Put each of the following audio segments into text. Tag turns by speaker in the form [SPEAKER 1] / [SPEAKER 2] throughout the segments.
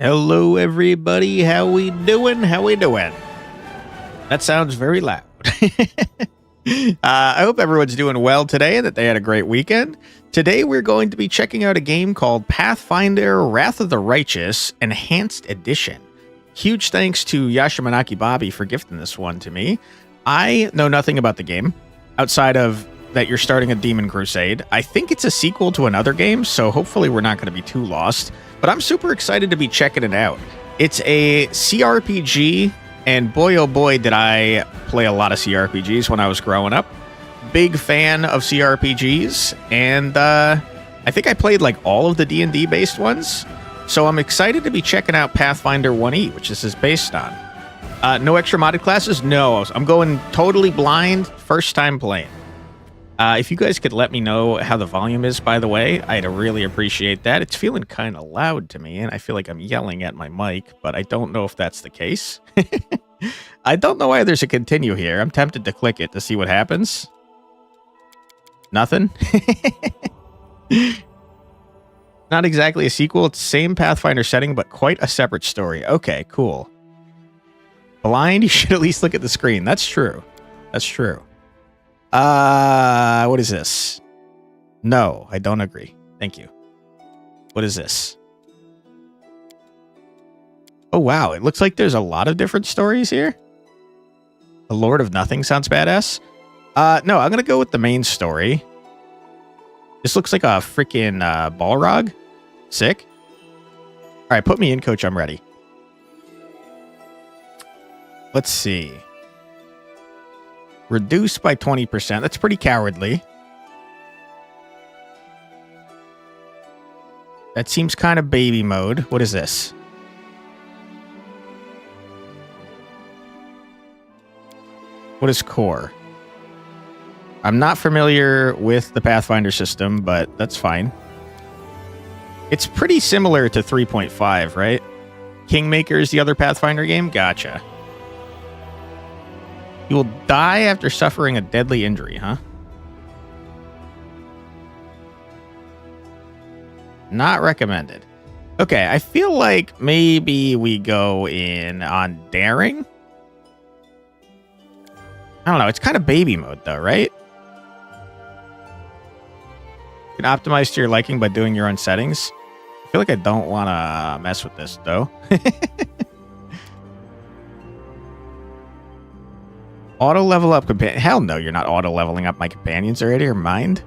[SPEAKER 1] Hello, everybody. How we doing? How we doing? That sounds very loud. I hope everyone's doing well today and that they had a great weekend. Today, we're going to be checking out a game called Pathfinder Wrath of the Righteous Enhanced Edition. Huge thanks to Yashimanaki Bobby for gifting this one to me. I know nothing about the game outside of that you're starting a demon crusade. I think it's a sequel to another game, so hopefully we're not going to be too lost. But I'm super excited to be checking it out. It's a CRPG, and boy oh boy did I play a lot of CRPGs when I was growing up. Big fan of CRPGs, and I think I played like all of the D&D based ones. So I'm excited to be checking out Pathfinder 1E, which this is based on. No extra modded classes? No, I'm going totally blind, first time playing. If you guys could let me know how the volume is, by the way, I'd really appreciate that. It's feeling kind of loud to me, and I feel like I'm yelling at my mic, but I don't know if that's the case. I don't know why there's a continue here. I'm tempted to click it to see what happens. Nothing? Not exactly a sequel. It's the same Pathfinder setting, but quite a separate story. Okay, cool. Blind, you should at least look at the screen. That's true. That's true. What is this? No, I don't agree. Thank you. What is this? Oh, wow. It looks like there's a lot of different stories here. The Lord of Nothing sounds badass. No, I'm going to go with the main story. This looks like a freaking Balrog. Sick. All right, put me in, coach. I'm ready. Let's see. Reduced by 20%. That's pretty cowardly. That seems kind of baby mode. What is this? What is core? I'm not familiar with the Pathfinder system, but that's fine. It's pretty similar to 3.5, right? Kingmaker is the other Pathfinder game? Gotcha. You will die after suffering a deadly injury, huh? Not recommended. Okay, I feel like maybe we go in on daring. I don't know. It's kind of baby mode, though, right? You can optimize to your liking by doing your own settings. I feel like I don't want to mess with this, though. Auto level up companion. Hell no, you're not auto leveling up my companions. Are you out of your mind?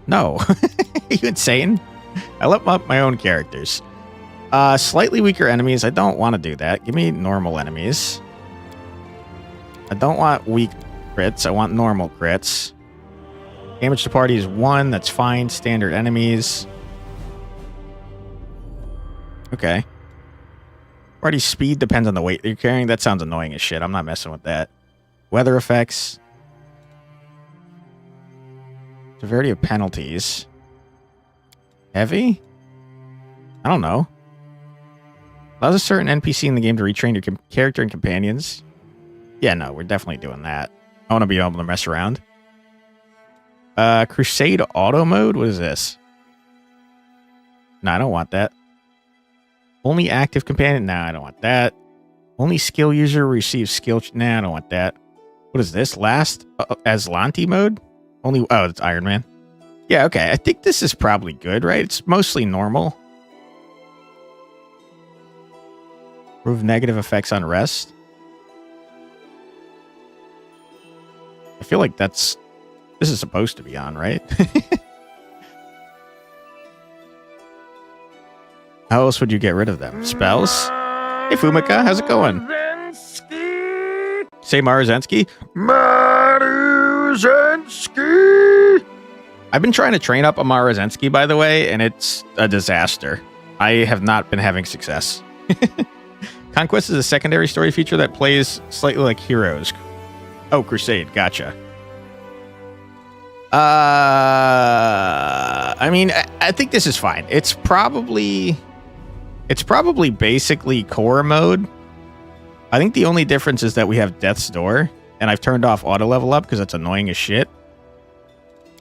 [SPEAKER 1] No. Are you insane? I level up my own characters. Slightly weaker enemies. I don't want to do that. Give me normal enemies. I don't want weak crits. I want normal crits. Damage to party is 1. That's fine. Standard enemies. Okay. Party speed depends on the weight you're carrying. That sounds annoying as shit. I'm not messing with that. Weather effects. Severity of penalties. Heavy? I don't know. Allows a certain NPC in the game to retrain your character and companions. Yeah, no, we're definitely doing that. I want to be able to mess around. Crusade auto mode? What is this? No, I don't want that. Only active companion? Nah, I don't want that. Only skill user receives skill. Nah, I don't want that. What is this? Last Aslanti mode? Only. Oh, it's Iron Man. Yeah, okay. I think this is probably good, right? It's mostly normal. Remove negative effects on rest. I feel like this is supposed to be on, right? How else would you get rid of them? Spells? Hey, Fumika, how's it going? Say Maruzensky? Maruzensky! I've been trying to train up a Maruzensky, by the way, and it's a disaster. I have not been having success. Conquest is a secondary story feature that plays slightly like Heroes. Oh, Crusade, gotcha. I mean, I think this is fine. It's probably basically core mode. I think the only difference is that we have Death's Door, and I've turned off auto level up because it's annoying as shit.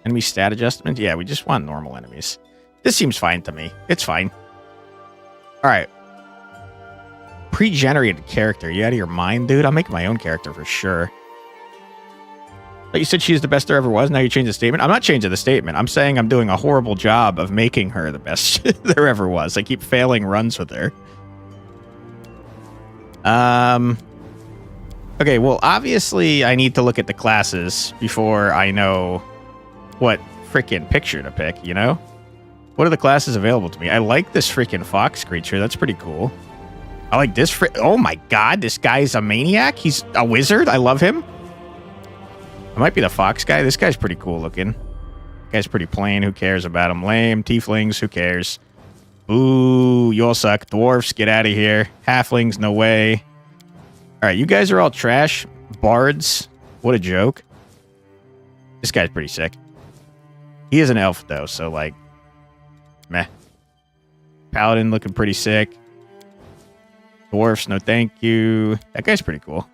[SPEAKER 1] Enemy stat adjustment? Yeah, we just want normal enemies. This seems fine to me. It's fine. All right. Pre-generated character. You out of your mind, dude? I'll make my own character for sure. But you said she's the best there ever was. Now you change the statement. I'm not changing the statement. I'm saying I'm doing a horrible job of making her the best there ever was. I keep failing runs with her. Okay, well, obviously I need to look at the classes before I know what freaking picture to pick, you know? What are the classes available to me? I like this freaking fox creature. That's pretty cool. I like this. Oh my god, this guy's a maniac. He's a wizard. I love him. I might be the fox guy. This guy's pretty cool looking. This guy's pretty plain. Who cares about him? Lame. Tieflings. Who cares? Ooh, you all suck. Dwarfs, get out of here. Halflings, no way. All right, you guys are all trash. Bards, what a joke. This guy's pretty sick. He is an elf, though, so, like, meh. Paladin looking pretty sick. Dwarfs, no thank you. That guy's pretty cool.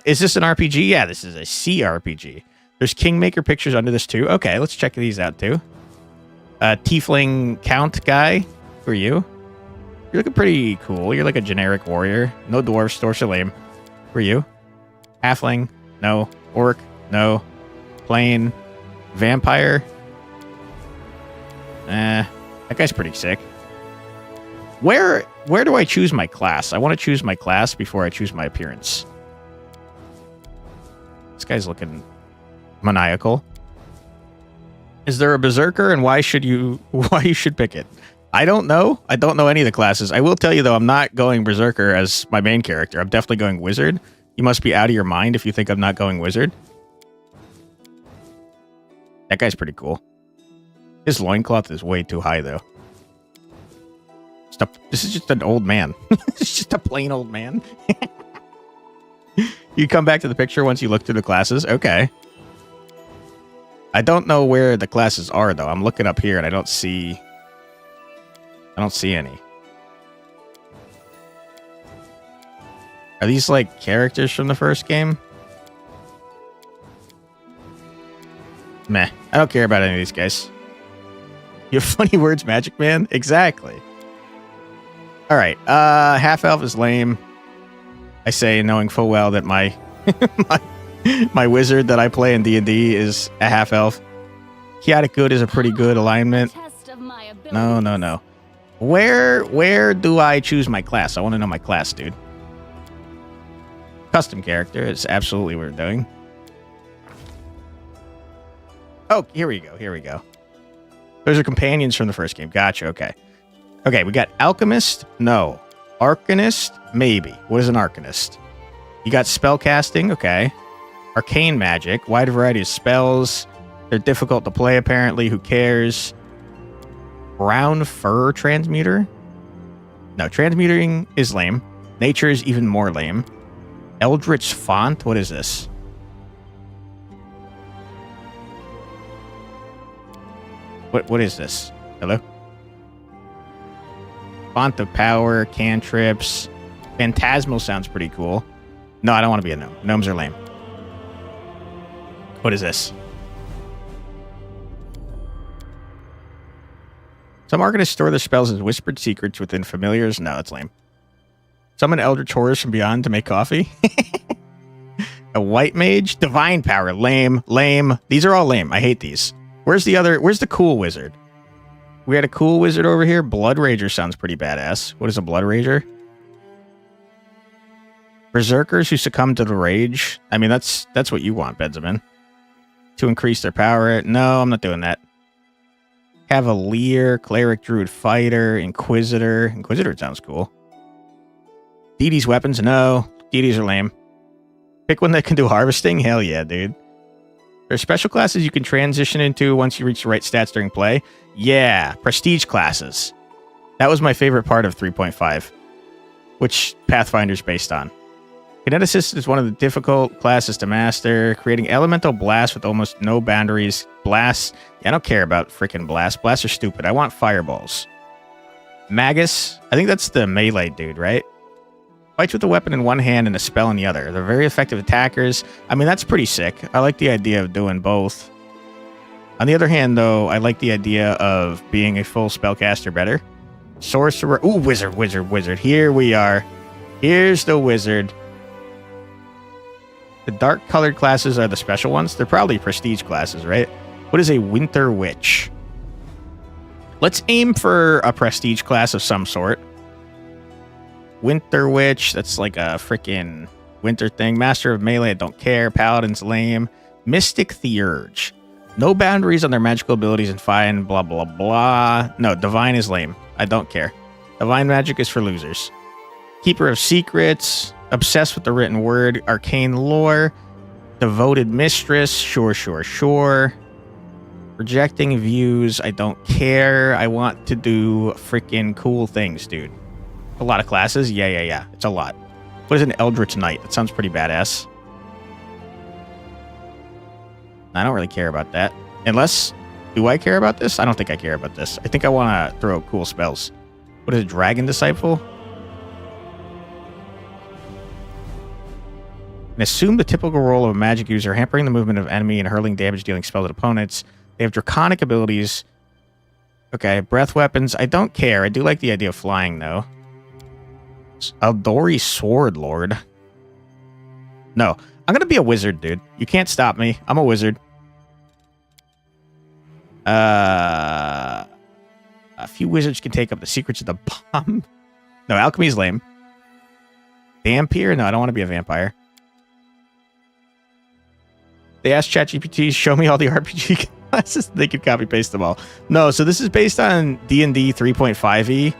[SPEAKER 1] Is this an RPG? Yeah, this is a CRPG. There's Kingmaker pictures under this too. Okay, let's check these out too. Tiefling Count guy. Who are you? You're looking pretty cool. You're like a generic warrior. No dwarves. Dwarfs are lame. Who are you? Halfling. No. Orc. No. Plain. Vampire. That guy's pretty sick. Where do I choose my class? I want to choose my class before I choose my appearance. This guy's looking maniacal. Is there a berserker, and why you should pick it? I don't know. I don't know any of the classes. I will tell you though, I'm not going berserker as my main character. I'm definitely going wizard. You must be out of your mind if you think I'm not going wizard. That guy's pretty cool. His loincloth is way too high though. This is just an old man. It's just a plain old man. You come back to the picture once you look through the classes? Okay. I don't know where the classes are, though. I'm looking up here, and I don't see any. Are these, like, characters from the first game? Meh. I don't care about any of these guys. You have funny words, Magic Man? Exactly. All right, half-elf is lame. I say, knowing full well that my my wizard that I play in D&D is a half-elf. Chaotic Good is a pretty good alignment. No. Where do I choose my class? I want to know my class, dude. Custom character is absolutely what we're doing. Oh, here we go. Those are companions from the first game. Gotcha, okay. Okay, we got Alchemist? No. Arcanist? Maybe. What is an Arcanist? You got Spellcasting? Okay. Arcane Magic. Wide variety of spells. They're difficult to play, apparently. Who cares? Brown Fur Transmuter? No, Transmuting is lame. Nature is even more lame. Eldritch Font? What is this? What is this? Hello? Font of Power, cantrips. Phantasmal sounds pretty cool. No, I don't want to be a gnome. Gnomes are lame. What is this? Some arcanists store their spells as whispered secrets within familiars. No, that's lame. Summon Eldritch Horrors from beyond to make coffee. A white mage? Divine Power. Lame. These are all lame. I hate these. Where's the cool wizard? We had a cool wizard over here. Blood Rager sounds pretty badass. What is a Blood Rager? Berserkers who succumb to the rage. I mean, that's what you want, Benjamin. To increase their power. No, I'm not doing that. Cavalier, Cleric, Druid, Fighter, Inquisitor. Inquisitor sounds cool. Deity's weapons. No, deities are lame. Pick one that can do harvesting. Hell yeah, dude. There are special classes you can transition into once you reach the right stats during play. Yeah, prestige classes. That was my favorite part of 3.5, which Pathfinder's based on. Kineticist is one of the difficult classes to master, creating elemental blasts with almost no boundaries. Blasts, I don't care about freaking blasts. Blasts are stupid. I want fireballs. Magus, I think that's the melee dude, right? Fights with a weapon in one hand and a spell in the other. They're very effective attackers. I mean, that's pretty sick. I like the idea of doing both. On the other hand, though, I like the idea of being a full spellcaster better. Sorcerer. Ooh, wizard, wizard, wizard. Here we are. Here's the wizard. The dark colored classes are the special ones. They're probably prestige classes, right? What is a winter witch? Let's aim for a prestige class of some sort. Winter witch. That's like a freaking winter thing. Master of melee. I don't care. Paladin's lame. Mystic Theurge. No boundaries on their magical abilities and fine, blah, blah, blah. No, divine is lame. I don't care. Divine magic is for losers. Keeper of secrets. Obsessed with the written word. Arcane lore. Devoted mistress. Sure, sure, sure. Projecting views. I don't care. I want to do freaking cool things, dude. A lot of classes. Yeah. It's a lot. What is an Eldritch Knight? That sounds pretty badass. I don't really care about that. Unless, do I care about this? I don't think I care about this. I think I want to throw cool spells. What is it? Dragon Disciple? And assume the typical role of a magic user, hampering the movement of enemy and hurling damage, dealing spells at opponents. They have draconic abilities. Okay, breath weapons. I don't care. I do like the idea of flying, though. Eldori Sword Lord. No. I'm going to be a wizard, dude. You can't stop me. I'm a wizard. A few wizards can take up the secrets of the bomb. No, alchemy's lame. Vampire? No, I don't want to be a vampire. They asked ChatGPT, show me all the RPG classes. They could copy-paste them all. No, so this is based on D&D 3.5e.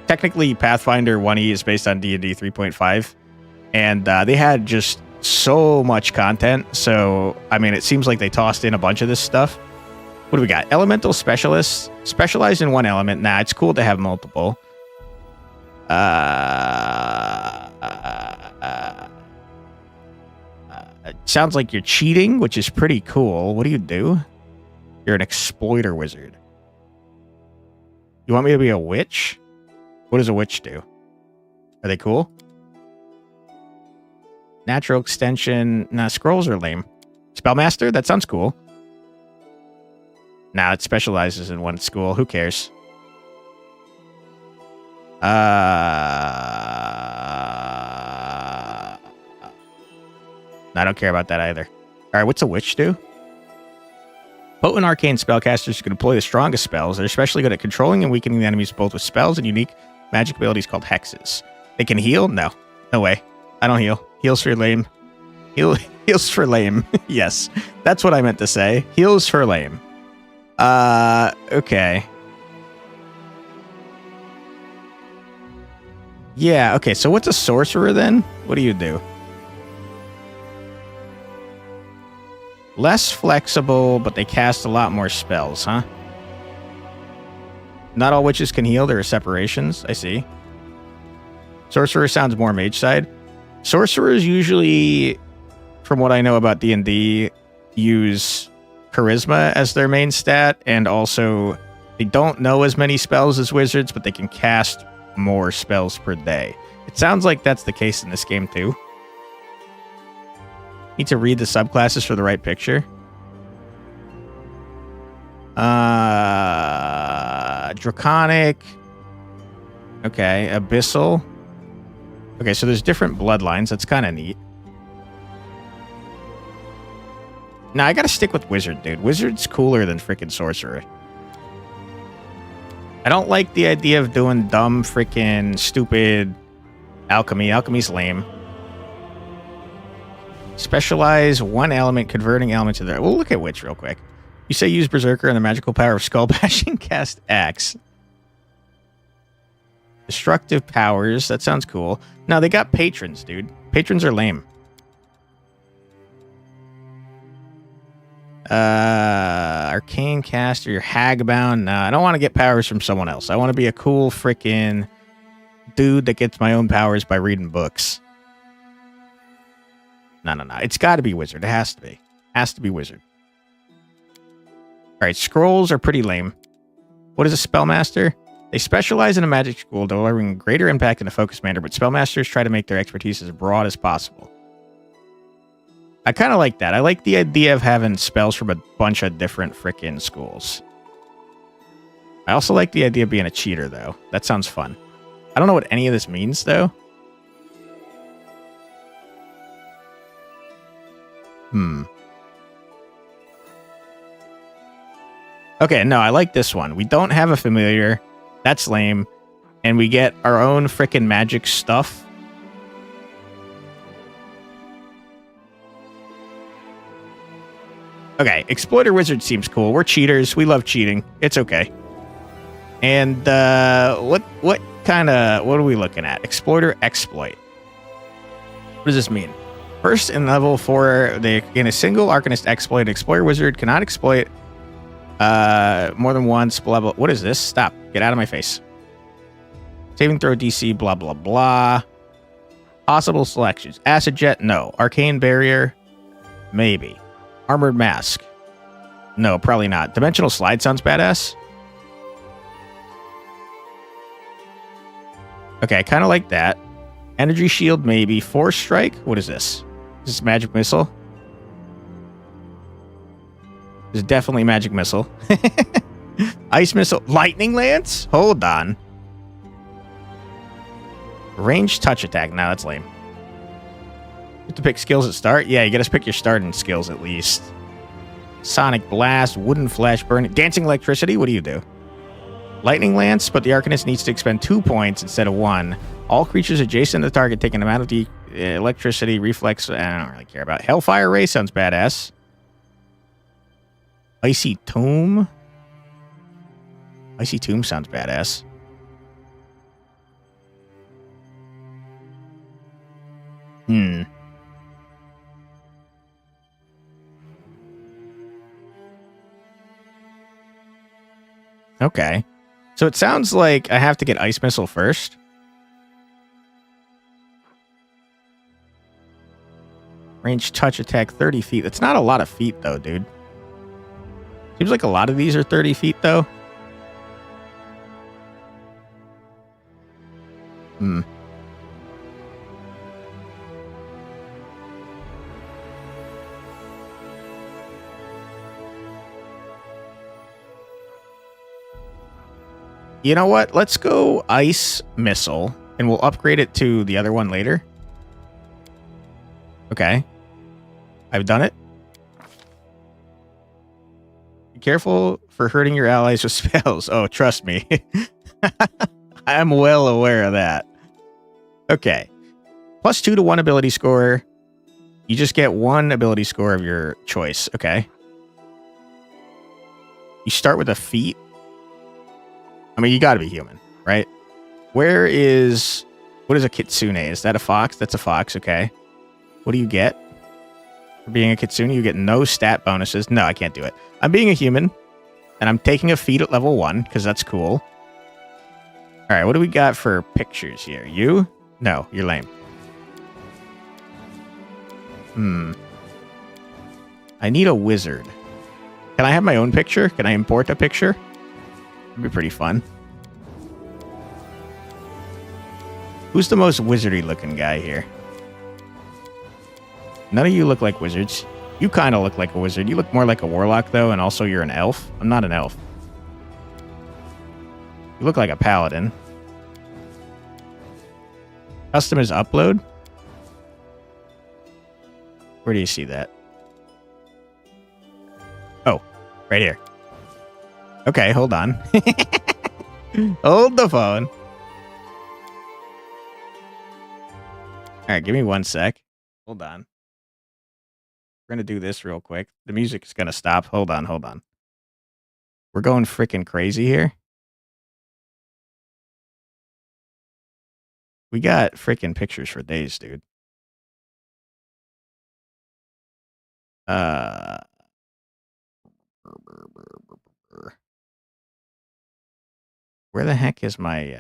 [SPEAKER 1] Technically, Pathfinder 1e is based on D&D 3.5. And they had just so much content. So, I mean, it seems like they tossed in a bunch of this stuff. What do we got? Elemental specialists. Specialized in one element. Nah, it's cool to have multiple. It sounds like you're cheating, which is pretty cool. What do? You're an exploiter wizard. You want me to be a witch? What does a witch do? Are they cool? Natural extension. Nah, scrolls are lame. Spellmaster? That sounds cool. Nah, it specializes in one school. Who cares? I don't care about that either. Alright, what's a witch do? Potent arcane spellcasters can deploy the strongest spells. They're especially good at controlling and weakening the enemies both with spells and unique magic abilities called hexes. They can heal? No. No way. I don't heal. Heals for lame. Heals for lame. Yes. That's what I meant to say. Heals for lame. Okay. Yeah, okay. So what's a sorcerer then? What do? Less flexible, but they cast a lot more spells, huh? Not all witches can heal. There are separations. I see. Sorcerer sounds more mage side. Sorcerers usually, from what I know about D&D, use charisma as their main stat, and also they don't know as many spells as wizards, but they can cast more spells per day. It sounds like that's the case in this game too. Need to read the subclasses for the right picture. Draconic. Okay, abyssal. Okay, so there's different bloodlines. That's kind of neat. Nah, I gotta stick with wizard, dude. Wizard's cooler than freaking sorcerer. I don't like the idea of doing dumb, freaking, stupid alchemy. Alchemy's lame. Specialize one element, converting elements to the... We'll look at witch real quick. You say use Berserker and the magical power of Skull Bashing, cast Axe. Destructive powers. That sounds cool. No, they got patrons, dude. Patrons are lame. Arcane caster, hagbound. Nah, I don't want to get powers from someone else. I want to be a cool freaking dude that gets my own powers by reading books. No. It's got to be wizard. It has to be. Has to be wizard. All right, scrolls are pretty lame. What is a spellmaster? They specialize in a magic school, delivering greater impact in a focused manner, but spellmasters try to make their expertise as broad as possible. I kind of like that. I like the idea of having spells from a bunch of different frickin' schools. I also like the idea of being a cheater, though. That sounds fun. I don't know what any of this means, though. Okay, no, I like this one. We don't have a familiar. That's lame. And we get our own frickin' magic stuff. Okay, Exploiter Wizard seems cool. We're cheaters. We love cheating. It's okay. And what are we looking at? Exploiter Exploit. What does this mean? First in level 4, in a single Arcanist exploit, Exploiter Wizard cannot exploit more than once, blah, blah. What is this? Stop. Get out of my face. Saving throw DC, blah, blah, blah. Possible selections. Acid Jet, no. Arcane Barrier, maybe. Armored Mask, no, probably not. Dimensional Slide sounds badass. Okay, I kind of like that. Energy Shield, maybe. Force Strike, what is this? Is this Magic Missile? This is definitely Magic Missile. Ice Missile, Lightning Lance? Hold on. Ranged Touch Attack, no, that's lame. You have to pick skills at start? Yeah, you gotta pick your starting skills at least. Sonic Blast, Wooden Flash Burn, Dancing Electricity, what do you do? Lightning Lance, but the Arcanist needs to expend 2 points instead of 1. All creatures adjacent to the target take an amount of the electricity, reflex, I don't really care about. Hellfire Ray sounds badass. Icy Tomb? Icy Tomb sounds badass. Okay. So it sounds like I have to get Ice Missile first. Range touch attack 30 feet. That's not a lot of feet, though, dude. Seems like a lot of these are 30 feet, though. You know what? Let's go Ice Missile, and we'll upgrade it to the other one later. Okay. I've done it. Be careful for hurting your allies with spells. Oh, trust me. I'm well aware of that. Okay. +2 to 1 ability score. You just get 1 ability score of your choice. Okay. You start with a feat. I mean, you gotta be human, right? What is a kitsune? Is that a fox? That's a fox, okay. What do you get? For being a kitsune, you get no stat bonuses. No, I can't do it. I'm being a human, and I'm taking a feat at level 1, because that's cool. Alright, what do we got for pictures here? You? No, you're lame. I need a wizard. Can I have my own picture? Can I import a picture? That'd be pretty fun. Who's the most wizardy looking guy here? None of you look like wizards. You kind of look like a wizard. You look more like a warlock, though, and also you're an elf. I'm not an elf. You look like a paladin. Custom is upload? Where do you see that? Oh, right here. Okay, hold on. Hold the phone. All right, give me 1 sec. Hold on. We're going to do this real quick. The music's going to stop. Hold on. We're going freaking crazy here. We got freaking pictures for days, dude. Where the heck is my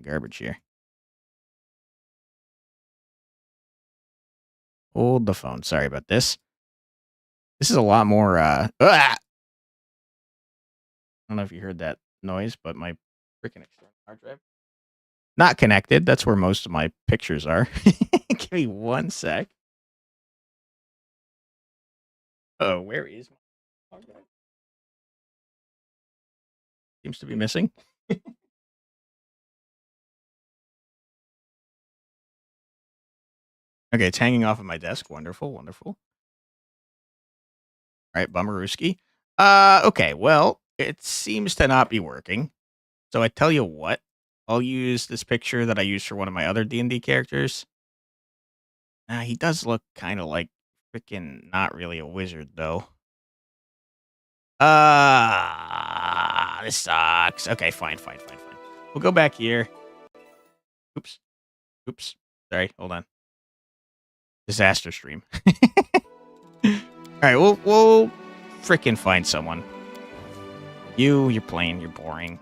[SPEAKER 1] garbage here? Hold the phone. Sorry about this. This is a lot more I don't know if you heard that noise, but my freaking external hard drive Not connected. That's where most of my pictures are. Give me 1 sec. Oh, where is my... Seems to be missing. Okay, it's hanging off of my desk. Wonderful, wonderful. All right, bummerooski. Okay, well, it seems to not be working. So I tell you what, I'll use this picture that I used for one of my other D&D characters. He does look kind of like freaking not really a wizard, though. This sucks. Okay, fine. We'll go back here. Oops. Sorry, hold on. Disaster stream. All right, we'll freaking find someone. You're plain, you're boring.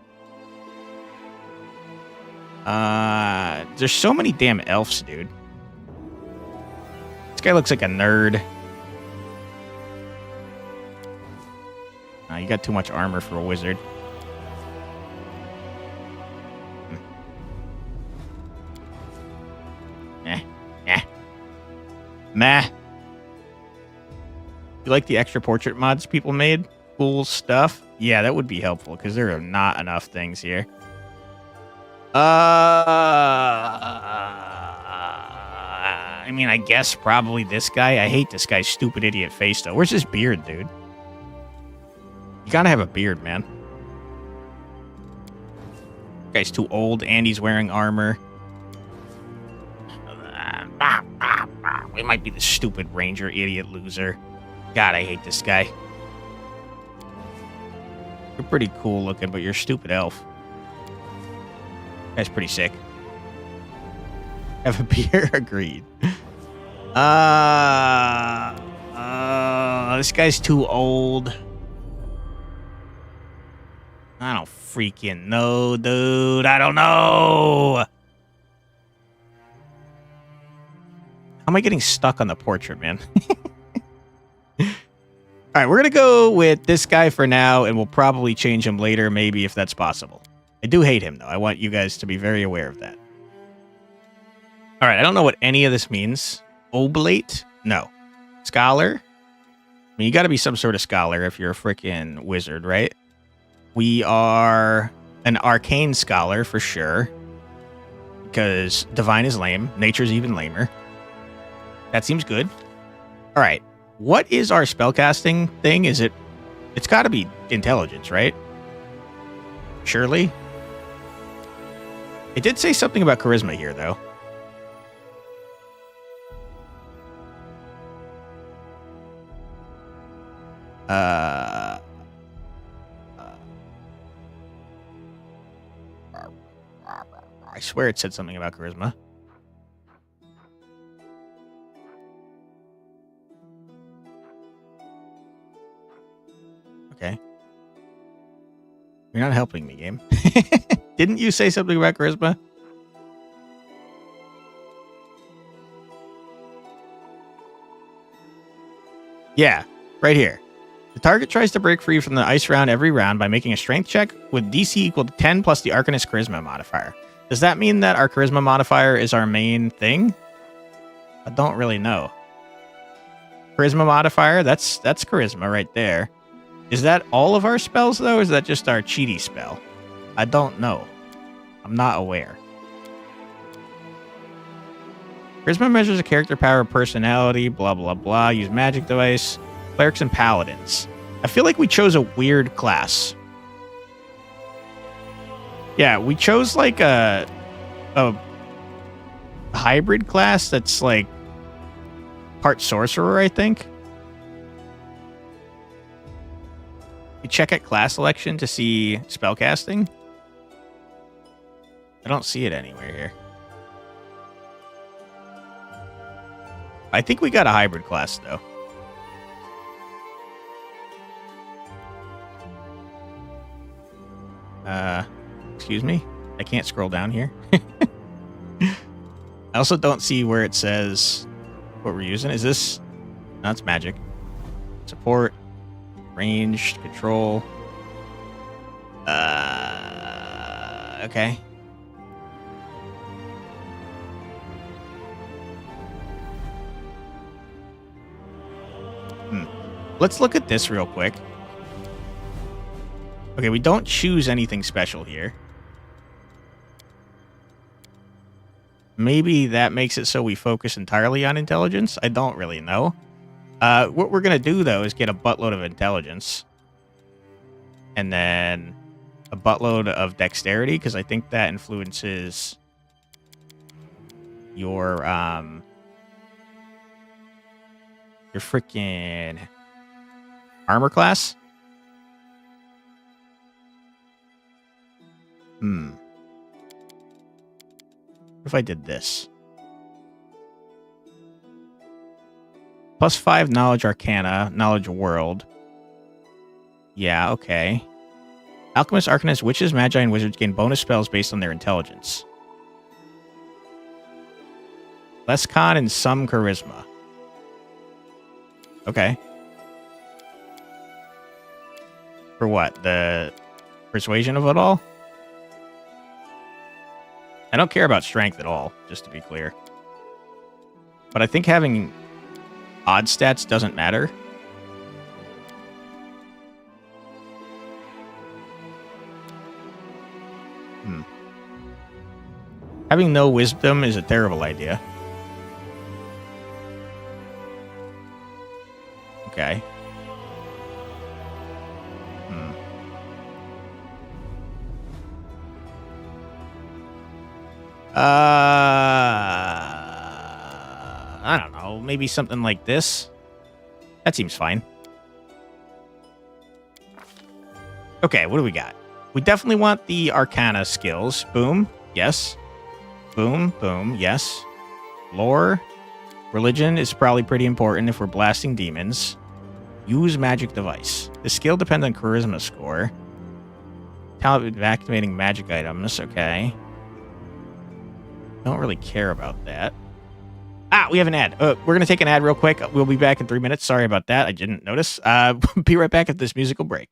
[SPEAKER 1] There's so many damn elves, dude. This guy looks like a nerd. You got too much armor for a wizard. Meh. You like the extra portrait mods people made? Cool stuff? Yeah, that would be helpful, because there are not enough things here. I mean, I guess probably this guy. I hate this guy's stupid idiot face, though. Where's his beard, dude? You gotta have a beard, man. This guy's too old, and he's wearing armor. We might be the stupid ranger idiot loser. God, I hate this guy. You're pretty cool looking, but you're a stupid elf. That's pretty sick. Have a beer? Agreed. This guy's too old. I don't freaking know, dude. I don't know. How am I getting stuck on the portrait, man? All right, we're going to go with this guy for now, and we'll probably change him later, maybe, if that's possible. I do hate him, though. I want you guys to be very aware of that. All right, I don't know what any of this means. Oblate? No. Scholar? I mean, you got to be some sort of scholar if you're a freaking wizard, right? We are an arcane scholar, for sure. Because divine is lame. Nature's even lamer. That seems good. All right. What is our spellcasting thing? It's got to be intelligence, right? Surely. It did say something about charisma here, though. I swear it said something about charisma. Okay. You're not helping me, game. Didn't you say something about charisma? Yeah, right here. The target tries to break free from the ice round every round by making a strength check with DC equal to 10 plus the Arcanist charisma modifier. Does that mean that our charisma modifier is our main thing? I don't really know. Charisma modifier, that's charisma right there. Is that all of our spells, though, or is that just our cheaty spell? I don't know. I'm not aware. Charisma measures a character power, personality, blah, blah, blah. Use magic device. Clerics and paladins. I feel like we chose a weird class. Yeah, we chose like a hybrid class that's like part sorcerer, I think. You check at class selection to see spellcasting. I don't see it anywhere here. I think we got a hybrid class, though. Excuse me? I can't scroll down here. I also don't see where it says what we're using. Is this... No, it's magic. Support. Ranged. Control. Okay. Let's look at this real quick. Okay, we don't choose anything special here. Maybe that makes it so we focus entirely on intelligence. I don't really know. What we're going to do, though, is get a buttload of intelligence. And then a buttload of dexterity, because I think that influences your freaking armor class. What if I did this? +5 knowledge arcana, knowledge world. Yeah, okay. Alchemists, arcanists, witches, magi, and wizards gain bonus spells based on their intelligence. Less con and some charisma. Okay. For what? The persuasion of it all? I don't care about strength at all, just to be clear. But I think having odd stats doesn't matter. Having no wisdom is a terrible idea. Okay. I don't know. Maybe something like this. That seems fine. Okay, what do we got? We definitely want the Arcana skills. Boom. Yes. Boom. Boom. Yes. Lore. Religion is probably pretty important if we're blasting demons. Use magic device. The skill depends on charisma score. Talent of activating magic items. Okay. Don't really care about that. Ah, we have an ad. We're going to take an ad real quick. We'll be back in 3 minutes. Sorry about that. I didn't notice. Be right back at this musical break.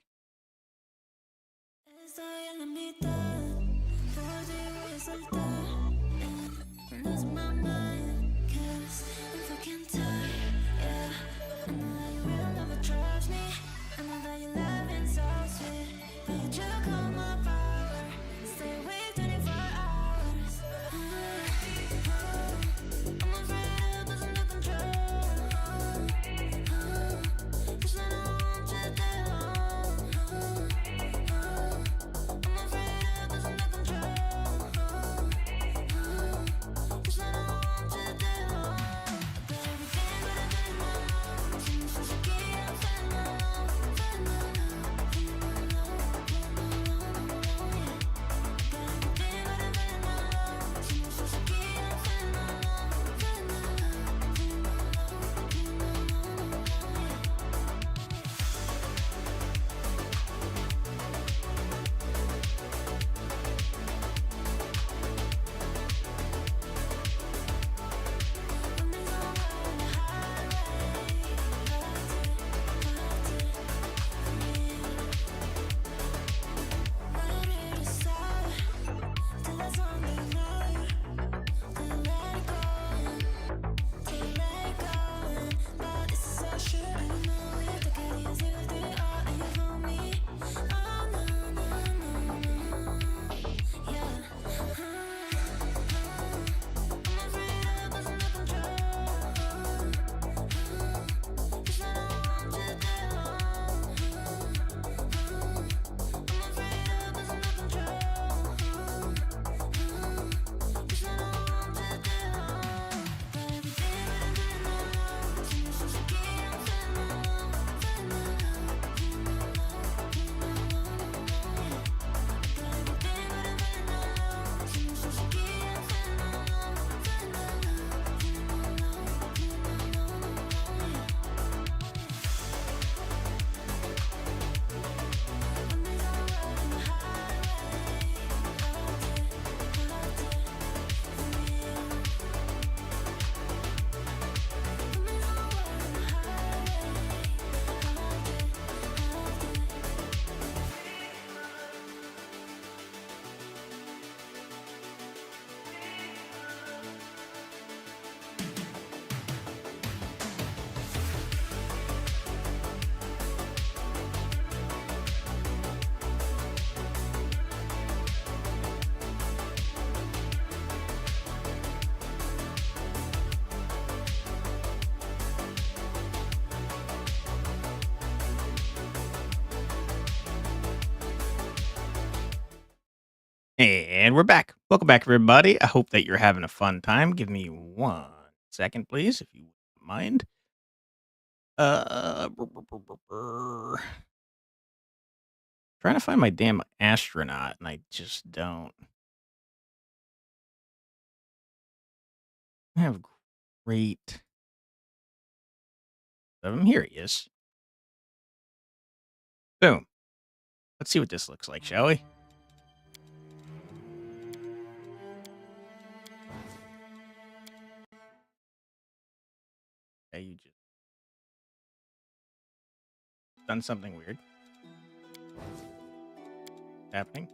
[SPEAKER 1] And we're back. Welcome back, everybody. I hope that you're having a fun time. Give me 1 second, please, if you wouldn't mind. Trying to find my damn astronaut, and I just don't have great of him. Here he is. Boom. Let's see what this looks like, shall we? Okay, you just done something weird. Happening.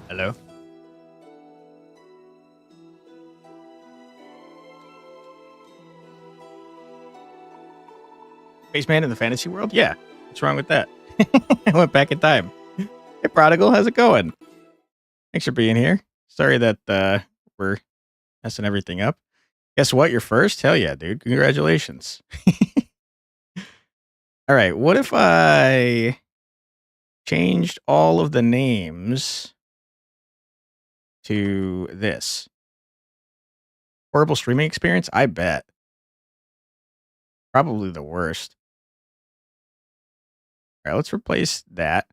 [SPEAKER 1] Hello? Spaceman in the fantasy world? Yeah. What's wrong with that? I went back in time. Hey, Prodigal, how's it going? Thanks for being here. Sorry that we're messing everything up. Guess what? You're first? Hell yeah, dude. Congratulations. All right. What if I changed all of the names to this? Horrible streaming experience? I bet. Probably the worst. All right, let's replace that.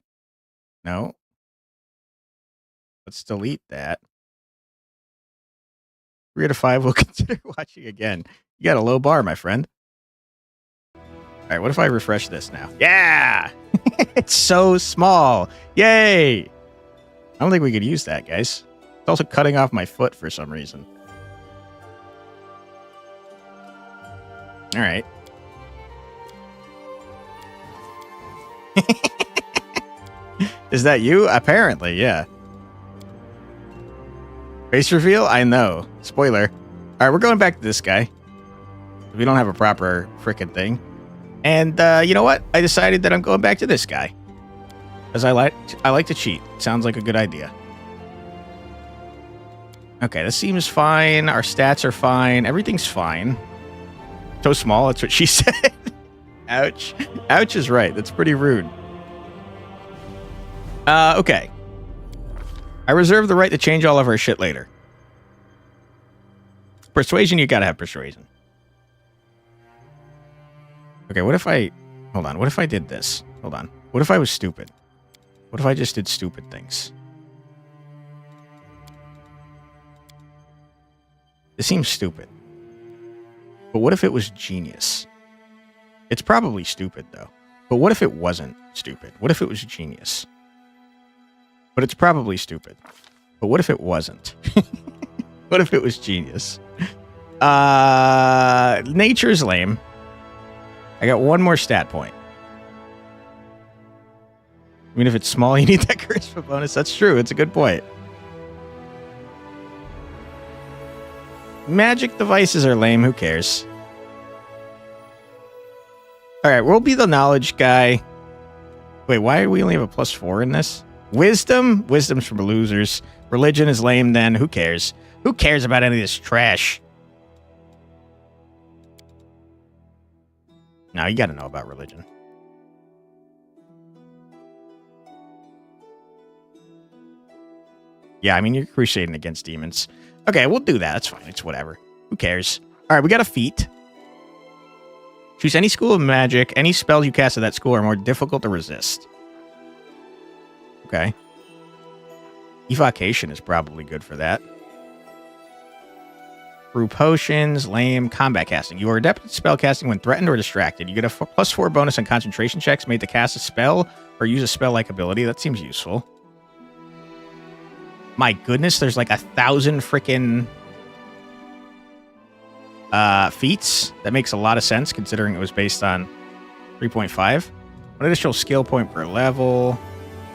[SPEAKER 1] No. Let's delete that. 3 out of 5 will consider watching again. You got a low bar, my friend. All right, what if I refresh this now? Yeah! It's so small. Yay! I don't think we could use that, guys. It's also cutting off my foot for some reason. All right. Is that you? Apparently, yeah. Face reveal? I know. Spoiler. All right, we're going back to this guy. We don't have a proper frickin' thing. And you know what? I decided that I'm going back to this guy. Because I like to cheat. Sounds like a good idea. Okay, this seems fine. Our stats are fine. Everything's fine. So small, that's what she said. Ouch. Ouch is right. That's pretty rude. Okay. I reserve the right to change all of our shit later. Persuasion, you gotta have persuasion. Okay, what if I... Hold on, what if I did this? Hold on. What if I was stupid? What if I just did stupid things? This seems stupid. But what if it was genius? It's probably stupid, though. But what if it wasn't stupid? What if it was genius? But it's probably stupid. But what if it wasn't? What if it was genius? Nature's lame. I got one more stat point. I mean, if it's small, you need that charisma bonus. That's true. It's a good point. Magic devices are lame. Who cares? All right, we'll be the knowledge guy. Wait, why do we only have a +4 in this? Wisdom? Wisdom's for losers. Religion is lame then. Who cares? Who cares about any of this trash? No, you got to know about religion. Yeah, I mean, you're crusading against demons. Okay, we'll do that. That's fine. It's whatever. Who cares? All right, we got a feat. Choose any school of magic. Any spells you cast at that school are more difficult to resist. Okay. Evocation is probably good for that. Brew potions, lame, combat casting. You are adept at spell casting when threatened or distracted. You get a +4 bonus on concentration checks made to cast a spell or use a spell-like ability. That seems useful. My goodness, there's like 1,000 freaking feats. That makes a lot of sense considering it was based on 3.5. One additional skill point per level.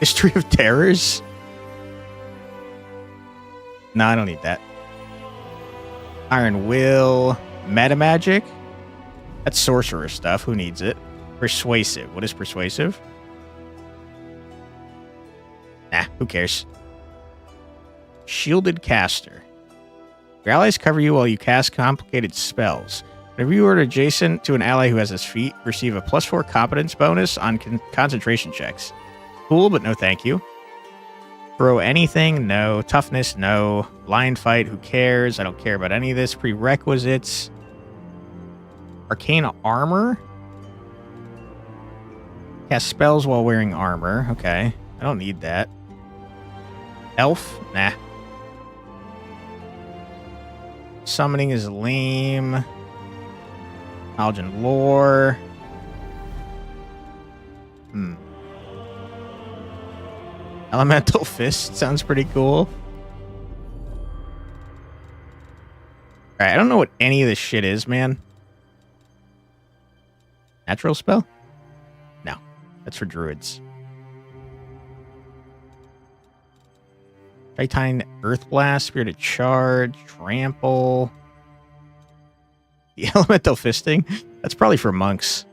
[SPEAKER 1] History of Terrors. No, I don't need that. Iron Will. Meta Magic. That's sorcerer stuff. Who needs it? Persuasive. What is persuasive? Nah, who cares? Shielded Caster. Your allies cover you while you cast complicated spells. Whenever you are adjacent to an ally who has his feet, receive a +4 competence bonus on concentration checks. Cool, but no thank you. Throw anything? No. Toughness? No. Blind fight? Who cares? I don't care about any of this. Prerequisites. Arcane armor? Cast spells while wearing armor. Okay. I don't need that. Elf? Nah. Summoning is lame. Knowledge and lore. Elemental Fist sounds pretty cool. Alright, I don't know what any of this shit is, man. Natural spell? No. That's for druids. Tritine Earth Blast, Spirited Charge, Trample. The Elemental Fisting? That's probably for monks.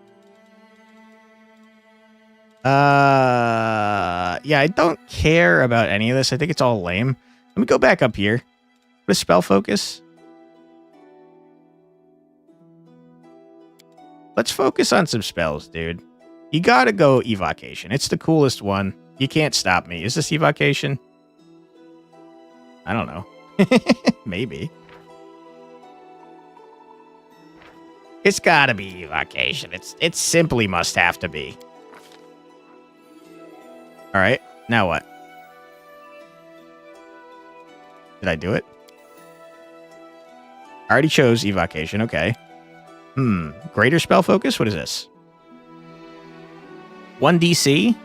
[SPEAKER 1] Yeah, I don't care about any of this. I think it's all lame. Let me go back up here. What is spell focus? Let's focus on some spells, dude. You gotta go Evocation. It's the coolest one. You can't stop me. Is this Evocation? I don't know. Maybe. It's gotta be Evocation. It simply must have to be. Alright, now what? Did I do it? I already chose Evocation, okay. Greater spell focus? What is this? 1 DC?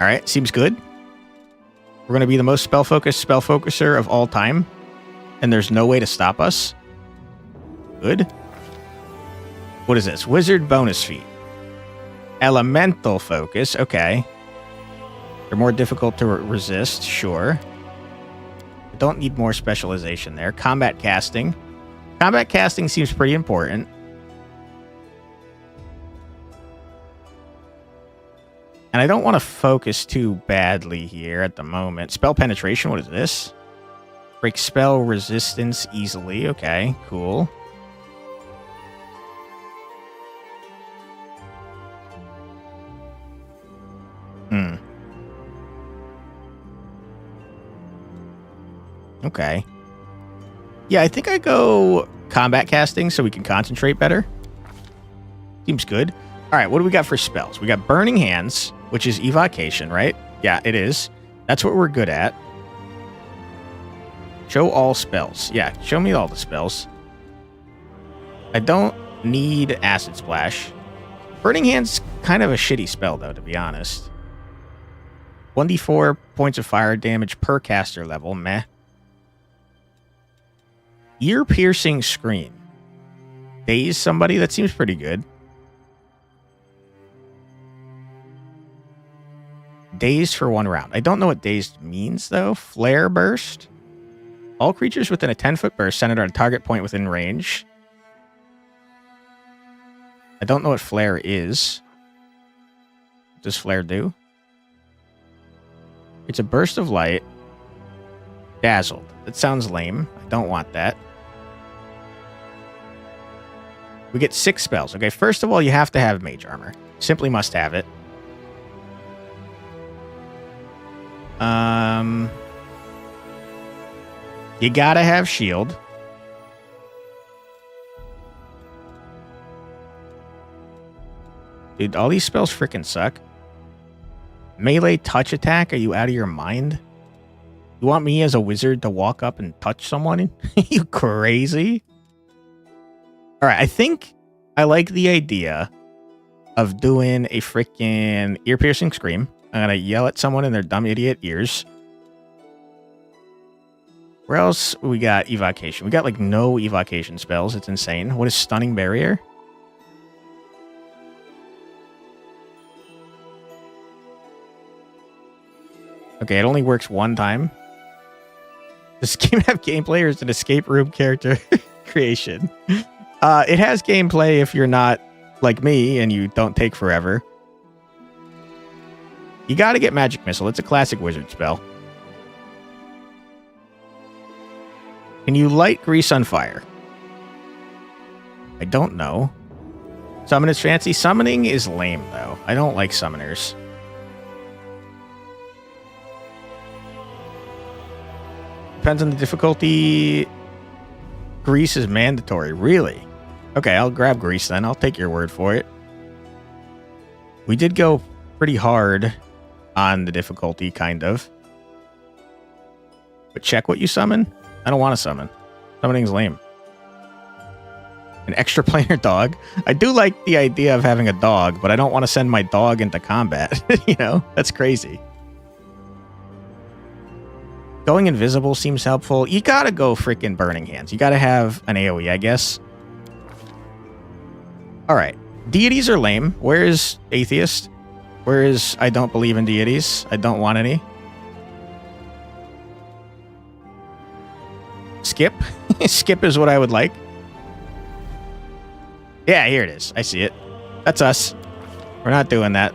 [SPEAKER 1] Alright, seems good. We're going to be the most spell focuser of all time. And there's no way to stop us. Good. What is this? Wizard bonus feat. Elemental focus, okay. They're more difficult to resist, sure. I don't need more specialization there. Combat casting. Combat casting seems pretty important. And I don't want to focus too badly here at the moment. Spell penetration, what is this? Break spell resistance easily. Okay, cool. Okay. Yeah, I think I go combat casting so we can concentrate better. Seems good. All right, what do we got for spells? We got Burning Hands, which is Evocation, right? Yeah, it is. That's what we're good at. Show all spells. Yeah, show me all the spells. I don't need Acid Splash. Burning Hands kind of a shitty spell, though, to be honest. 1d4 points of fire damage per caster level. Meh. Ear-piercing scream. Daze somebody? That seems pretty good. Dazed for 1 round. I don't know what dazed means, though. Flare burst. All creatures within a 10-foot burst centered on a target point within range. I don't know what flare is. What does flare do? It's a burst of light. Dazzled. That sounds lame. I don't want that. We get 6 spells. Okay, first of all, you have to have mage armor. Simply must have it. You gotta have shield. Dude, all these spells freaking suck. Melee touch attack? Are you out of your mind? You want me as a wizard to walk up and touch someone? You crazy? Alright, I think I like the idea of doing a freaking ear-piercing scream. I'm gonna yell at someone in their dumb idiot ears. Where else we got evocation? We got like no evocation spells. It's insane. What is stunning barrier? Okay, it only works 1 time. Does this game have gameplay or is it an escape room character creation? It has gameplay if you're not like me and you don't take forever. You gotta get Magic Missile. It's a classic wizard spell. Can you light grease on fire? I don't know. Summon is fancy. Summoning is lame, though. I don't like summoners. Depends on the difficulty. Grease is mandatory. Really? Okay, I'll grab grease then. I'll take your word for it. We did go pretty hard on the difficulty, kind of. But check what you summon. I don't want to summon. Summoning's lame. An extra player dog. I do like the idea of having a dog, but I don't want to send my dog into combat. You know, that's crazy. Going invisible seems helpful. You gotta go freaking Burning Hands. You gotta have an AoE, I guess. Alright. Deities are lame. Where is Atheist? Where is I don't believe in deities? I don't want any. Skip. Skip is what I would like. Yeah, here it is. I see it. That's us. We're not doing that.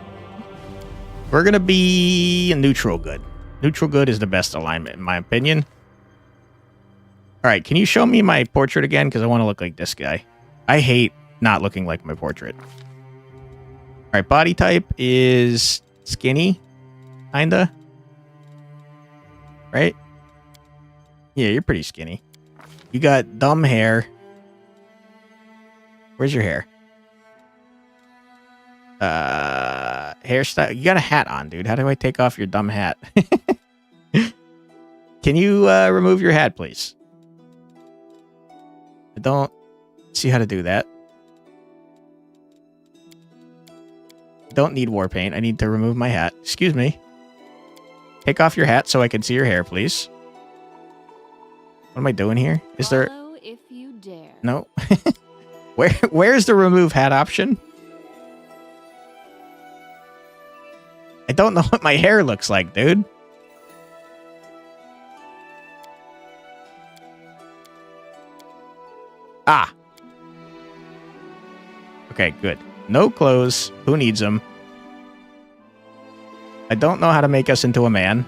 [SPEAKER 1] We're going to be neutral good. Neutral good is the best alignment, in my opinion. All right, can you show me my portrait again? Because I want to look like this guy. I hate not looking like my portrait. All right, body type is skinny, kinda. Right? Yeah, you're pretty skinny. You got dumb hair. Where's your hair? Hairstyle. You got a hat on, dude. How do I take off your dumb hat? Can you remove your hat, please? I don't see how to do that. Don't need war paint. I need to remove my hat. Excuse me. Take off your hat so I can see your hair, please. What am I doing here? Is there...
[SPEAKER 2] if you dare.
[SPEAKER 1] No. Where's the remove hat option? I don't know what my hair looks like, dude. Ah. Okay, good. No clothes. Who needs them? I don't know how to make us into a man.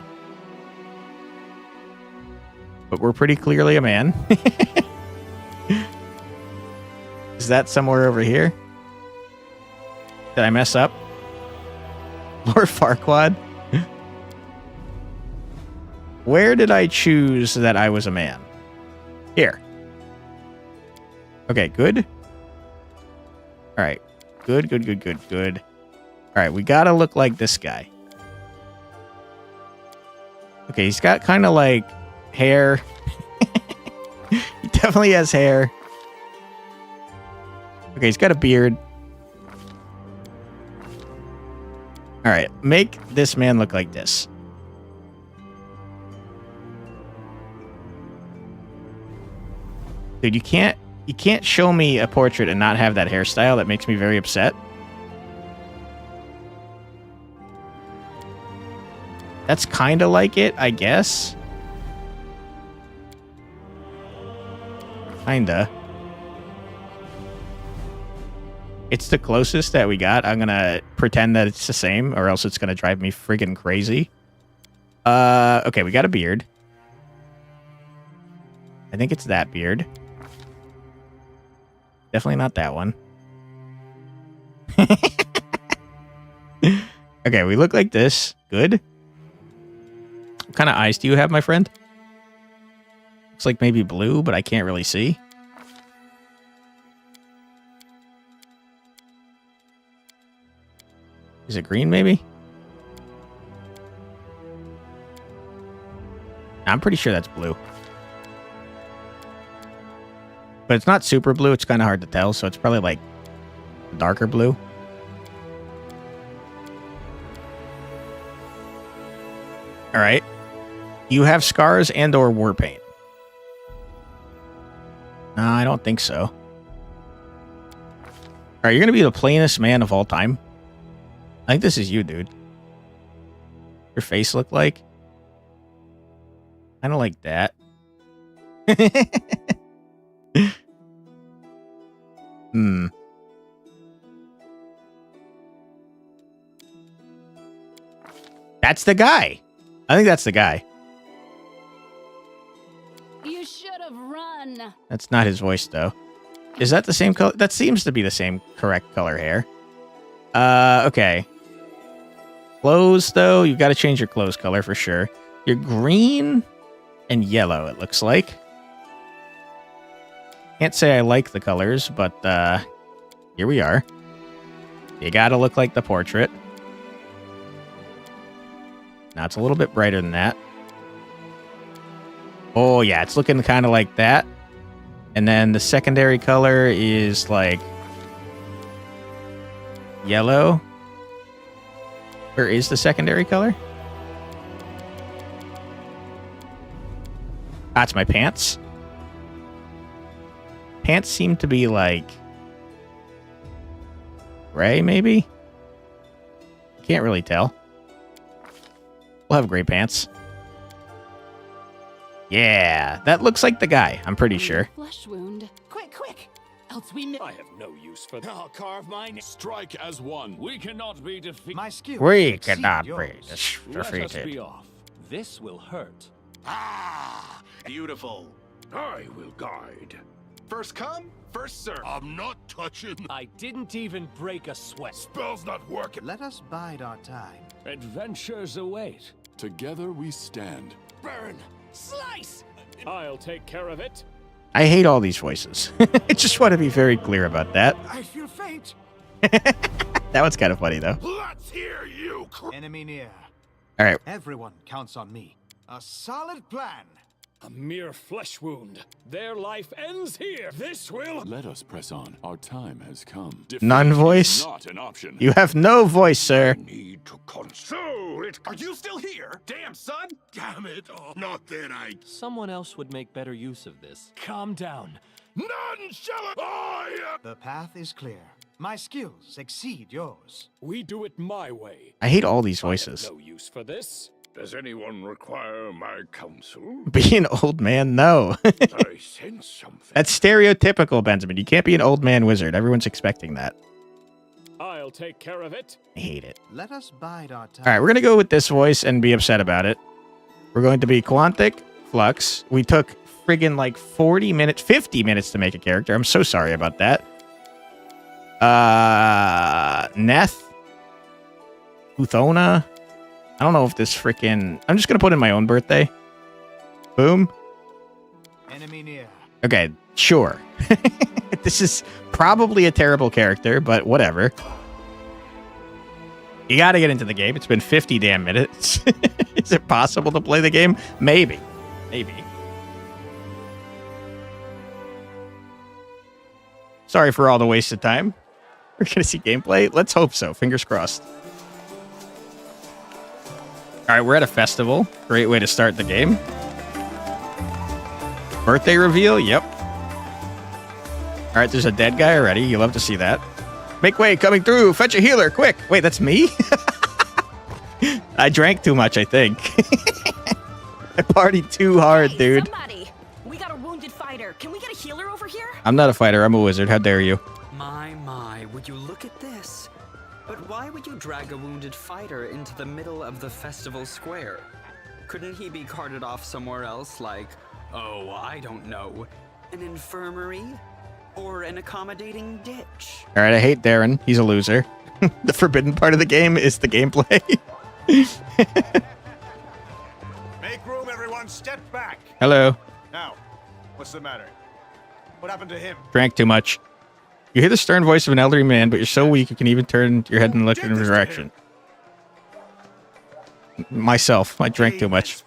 [SPEAKER 1] But we're pretty clearly a man. Is that somewhere over here? Did I mess up? Lord Farquaad? Where did I choose that I was a man? Here. Okay, good. Alright. Good. Alright, we gotta look like this guy. Okay, he's got kind of like hair. He definitely has hair. Okay, he's got a beard. Alright, make this man look like this. Dude, you can't show me a portrait and not have that hairstyle. That makes me very upset. That's kind of like it, I guess. Kinda. It's the closest that we got. I'm gonna pretend that it's the same, or else it's gonna drive me friggin' crazy. Okay, we got a beard. I think it's that beard. Definitely not that one. Okay, we look like this. Good. What kind of eyes do you have, my friend? Looks like maybe blue, but I can't really see. Is it green, maybe? I'm pretty sure that's blue. But it's not super blue. It's kind of hard to tell, so it's probably like darker blue. All right. You have scars and or war paint. No, I don't think so. All right, you're going to be the plainest man of all time. I think this is you, dude. Your face look like? Kind of like that. That's the guy. I think that's the guy.
[SPEAKER 2] You should have run.
[SPEAKER 1] That's not his voice, though. Is that the same color? That seems to be the same correct color hair. Okay. Clothes, though, you've got to change your clothes color for sure. You're green and yellow, it looks like. Can't say I like the colors, but here we are. You got to look like the portrait. Now it's a little bit brighter than that. Oh, yeah, it's looking kind of like that. And then the secondary color is like yellow. Where is the secondary color? That's my pants. Pants seem to be like gray, maybe? Can't really tell. We'll have gray pants. Yeah, that looks like the guy, I'm pretty sure.
[SPEAKER 2] Flesh wound. Quick! Else we
[SPEAKER 3] I have no use for that. I'll carve mine. Strike as one. We cannot be defeated.
[SPEAKER 4] My skill.
[SPEAKER 1] We cannot be
[SPEAKER 3] Let us
[SPEAKER 1] defeated.
[SPEAKER 3] be off. This will hurt.
[SPEAKER 4] Ah, beautiful.
[SPEAKER 3] I will guide.
[SPEAKER 4] First come, first serve.
[SPEAKER 5] I'm not touching.
[SPEAKER 3] I didn't even break a sweat.
[SPEAKER 5] Spell's not working.
[SPEAKER 4] Let us bide our time.
[SPEAKER 3] Adventures await.
[SPEAKER 5] Together we stand.
[SPEAKER 3] Burn! Slice! I'll take care of it.
[SPEAKER 1] I hate all these voices. I just want to be very clear about that.
[SPEAKER 4] I feel faint.
[SPEAKER 1] That one's kind of funny, though.
[SPEAKER 5] Let's hear you.
[SPEAKER 4] Enemy near.
[SPEAKER 1] All right.
[SPEAKER 4] Everyone counts on me. A solid plan.
[SPEAKER 3] A mere flesh wound. Their life ends here. This will.
[SPEAKER 5] Let us press on. Our time has come.
[SPEAKER 1] None
[SPEAKER 5] Defeat
[SPEAKER 1] voice?
[SPEAKER 5] is not an option.
[SPEAKER 1] You have no voice, sir.
[SPEAKER 5] Need to console it.
[SPEAKER 4] Are you still here? Damn, son.
[SPEAKER 5] Damn it. Oh, not that I.
[SPEAKER 6] Someone else would make better use of this.
[SPEAKER 3] Calm down.
[SPEAKER 5] None shall I.
[SPEAKER 4] The path is clear. My skills exceed yours.
[SPEAKER 3] We do it my way.
[SPEAKER 1] I hate all these
[SPEAKER 3] I have
[SPEAKER 1] voices.
[SPEAKER 3] no use for this.
[SPEAKER 5] Does anyone require my counsel?
[SPEAKER 1] Be an old man? No.
[SPEAKER 5] I sense something.
[SPEAKER 1] That's stereotypical, Benjamin. You can't be an old man wizard. Everyone's expecting that.
[SPEAKER 3] I'll take care of it.
[SPEAKER 1] I hate it.
[SPEAKER 4] Let us bide our time.
[SPEAKER 1] All right, we're going to go with this voice and be upset about it. We're going to be Quantic Flux. We took friggin' like 40 minutes, 50 minutes to make a character. I'm so sorry about that. Neth. Uthona. I don't know if this frickin'... I'm just going to put in my own birthday. Boom.
[SPEAKER 4] Enemy near.
[SPEAKER 1] Okay, sure. This is probably a terrible character, but whatever. You got to get into the game. It's been 50 damn minutes. Is it possible to play the game? Maybe. Maybe. Sorry for all the wasted time. We're going to see gameplay. Let's hope so. Fingers crossed. All right, we're at a festival. Great way to start the game. Birthday reveal? Yep. All right, there's a dead guy already. You love to see that. Make way, coming through. Fetch a healer, quick. Wait, that's me? I drank too much, I think. I partied too hard,
[SPEAKER 2] Hey,
[SPEAKER 1] dude.
[SPEAKER 2] somebody! We got a wounded fighter. Can we get a healer over here?
[SPEAKER 1] I'm not a fighter. I'm a wizard. How dare you?
[SPEAKER 7] My, would you look at this? But why would you drag a wounded fighter into the middle of the festival square? Couldn't he be carted off somewhere else, like, oh, I don't know, an infirmary? Or an accommodating ditch?
[SPEAKER 1] All right, I hate Darren. He's a loser. The forbidden part of the game is the gameplay.
[SPEAKER 4] Make room, everyone. Step back.
[SPEAKER 1] Hello.
[SPEAKER 4] Now, what's the matter? What happened to him?
[SPEAKER 1] Drank too much. You hear the stern voice of an elderly man, but you're so weak you can even turn your head and look in his direction. Myself, I drank too much.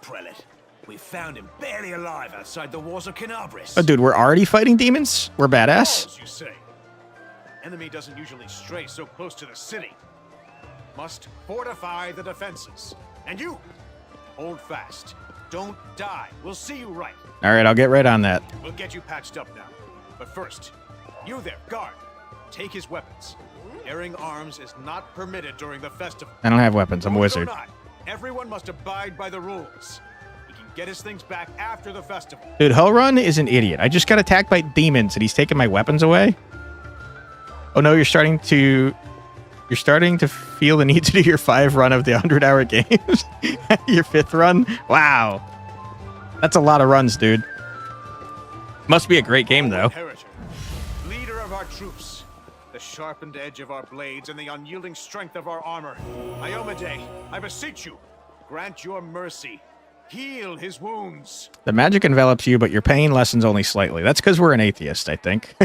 [SPEAKER 4] We found him barely alive outside the walls of Canabris.
[SPEAKER 1] Oh, dude, we're already fighting demons? We're badass?
[SPEAKER 4] Walls, you say? Enemy doesn't usually stray so close to the city. Must fortify the defenses. And you, hold fast. Don't die. We'll see you right.
[SPEAKER 1] All right, I'll get right on that.
[SPEAKER 4] We'll get you patched up now. But first, you there, guard. Take his weapons. Bearing arms is not permitted during the festival.
[SPEAKER 1] I don't have weapons. I'm a wizard.
[SPEAKER 4] Not. Everyone must abide by the rules. He can get his things back after the festival.
[SPEAKER 1] Dude, Hellrun is an idiot. I just got attacked by demons and he's taking my weapons away. Oh no, you're starting to feel the need to do your 5 run of the 100-hour games. Your 5th run? Wow. That's a lot of runs, dude. Must be a great game though.
[SPEAKER 4] Lead truce. The sharpened edge of our blades and the unyielding strength of our armor. Iomade, I beseech you, grant your mercy. Heal his wounds.
[SPEAKER 1] The magic envelops you, but your pain lessens only slightly. That's because we're an atheist, I think.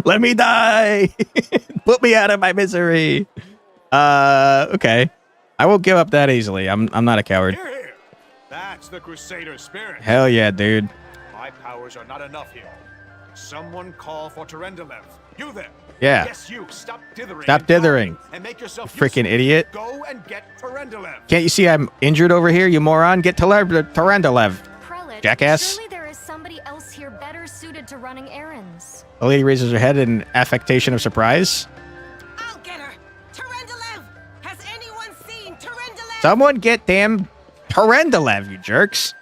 [SPEAKER 1] Let me die. Put me out of my misery. Okay. I won't give up that easily. I'm not a coward.
[SPEAKER 4] Hear, hear. That's the Crusader spirit.
[SPEAKER 1] Hell yeah, dude.
[SPEAKER 4] My powers are not enough here. Someone call for Terendelev. You there?
[SPEAKER 1] Yeah.
[SPEAKER 4] Yes, you. Stop dithering.
[SPEAKER 1] Stop
[SPEAKER 4] and go
[SPEAKER 1] dithering.
[SPEAKER 4] And make yourself
[SPEAKER 1] Freaking
[SPEAKER 4] useful.
[SPEAKER 1] idiot.
[SPEAKER 4] Go and get Terendelev.
[SPEAKER 1] Can't you see I'm injured over here, you moron? Get Terendelev.
[SPEAKER 8] Prelate,
[SPEAKER 1] Jackass.
[SPEAKER 8] surely there is somebody else here better suited to running errands.
[SPEAKER 1] The lady raises her head in affectation of surprise.
[SPEAKER 2] I'll get her. Terendelev! Has anyone seen Terendelev?
[SPEAKER 1] Someone get damn Terendelev, you jerks.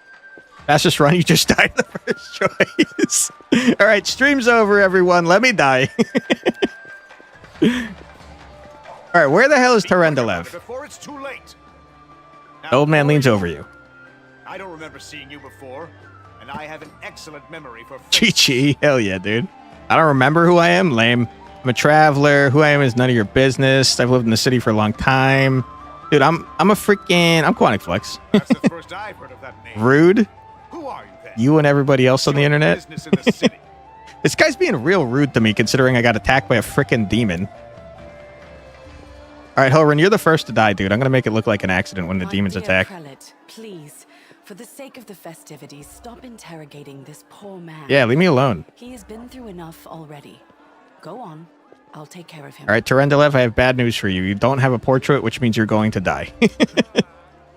[SPEAKER 1] Fastest run, you just died in the first choice. All right, stream's over, everyone. Let me die. All right, where the hell is Terendelev?
[SPEAKER 4] Before it's too late. Now,
[SPEAKER 1] The old man
[SPEAKER 4] who are
[SPEAKER 1] leans
[SPEAKER 4] you?
[SPEAKER 1] over you.
[SPEAKER 4] I don't remember seeing you before, and I have an excellent memory for
[SPEAKER 1] Chi-Chi, hell yeah, dude. I don't remember who I am, lame. I'm a traveler. Who I am is none of your business. I've lived in the city for a long time. Dude, I'm Quantic Flex.
[SPEAKER 4] That's the first I've heard of that name.
[SPEAKER 1] Rude.
[SPEAKER 4] Who are you then?
[SPEAKER 1] You and everybody else on the
[SPEAKER 4] Your
[SPEAKER 1] internet.
[SPEAKER 4] business in the city.
[SPEAKER 1] This guy's being real rude to me considering I got attacked by a freaking demon. All right, Hilren, you're the first to die, dude. I'm going to make it look like an accident when the
[SPEAKER 9] My
[SPEAKER 1] demons
[SPEAKER 9] dear
[SPEAKER 1] attack.
[SPEAKER 9] Prelate, please, for the sake of the festivities, stop interrogating this poor man.
[SPEAKER 1] Yeah, leave me alone.
[SPEAKER 9] He has been through enough already. Go on. I'll take care of him.
[SPEAKER 1] All right, Terendelev, I have bad news for you. You don't have a portrait, which means you're going to die.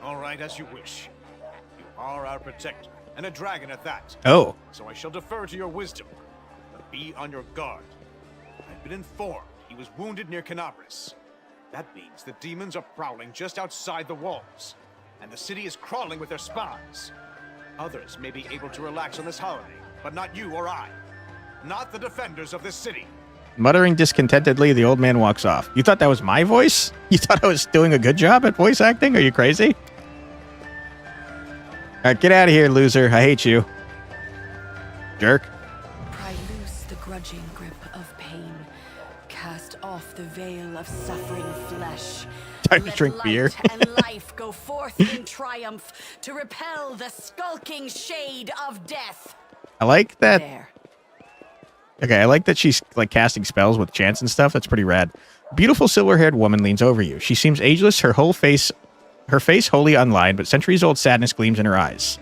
[SPEAKER 4] All right, as you wish. You are our protector, and a dragon at that.
[SPEAKER 1] Oh.
[SPEAKER 4] So I shall defer to your wisdom. But be on your guard. I've been informed he was wounded near Canabris. That means the demons are prowling just outside the walls, and the city is crawling with their spies. Others may be able to relax on this holiday, but not you or I. Not the defenders of this city.
[SPEAKER 1] Muttering discontentedly, the old man walks off. You thought that was my voice? You thought I was doing a good job at voice acting? Are you crazy? All right, get out of here, loser. I hate you. Jerk.
[SPEAKER 9] Pry loose the grudging grip of pain. Cast off the veil of suffering flesh.
[SPEAKER 1] Time to
[SPEAKER 9] Let
[SPEAKER 1] drink
[SPEAKER 9] light
[SPEAKER 1] beer.
[SPEAKER 9] and life go forth in triumph to repel the skulking shade of death.
[SPEAKER 1] I like that.
[SPEAKER 9] There.
[SPEAKER 1] Okay, I like that she's like casting spells with chants and stuff. That's pretty rad. Beautiful silver-haired woman leans over you. She seems ageless, her face wholly unlined, but centuries-old sadness gleams in her eyes.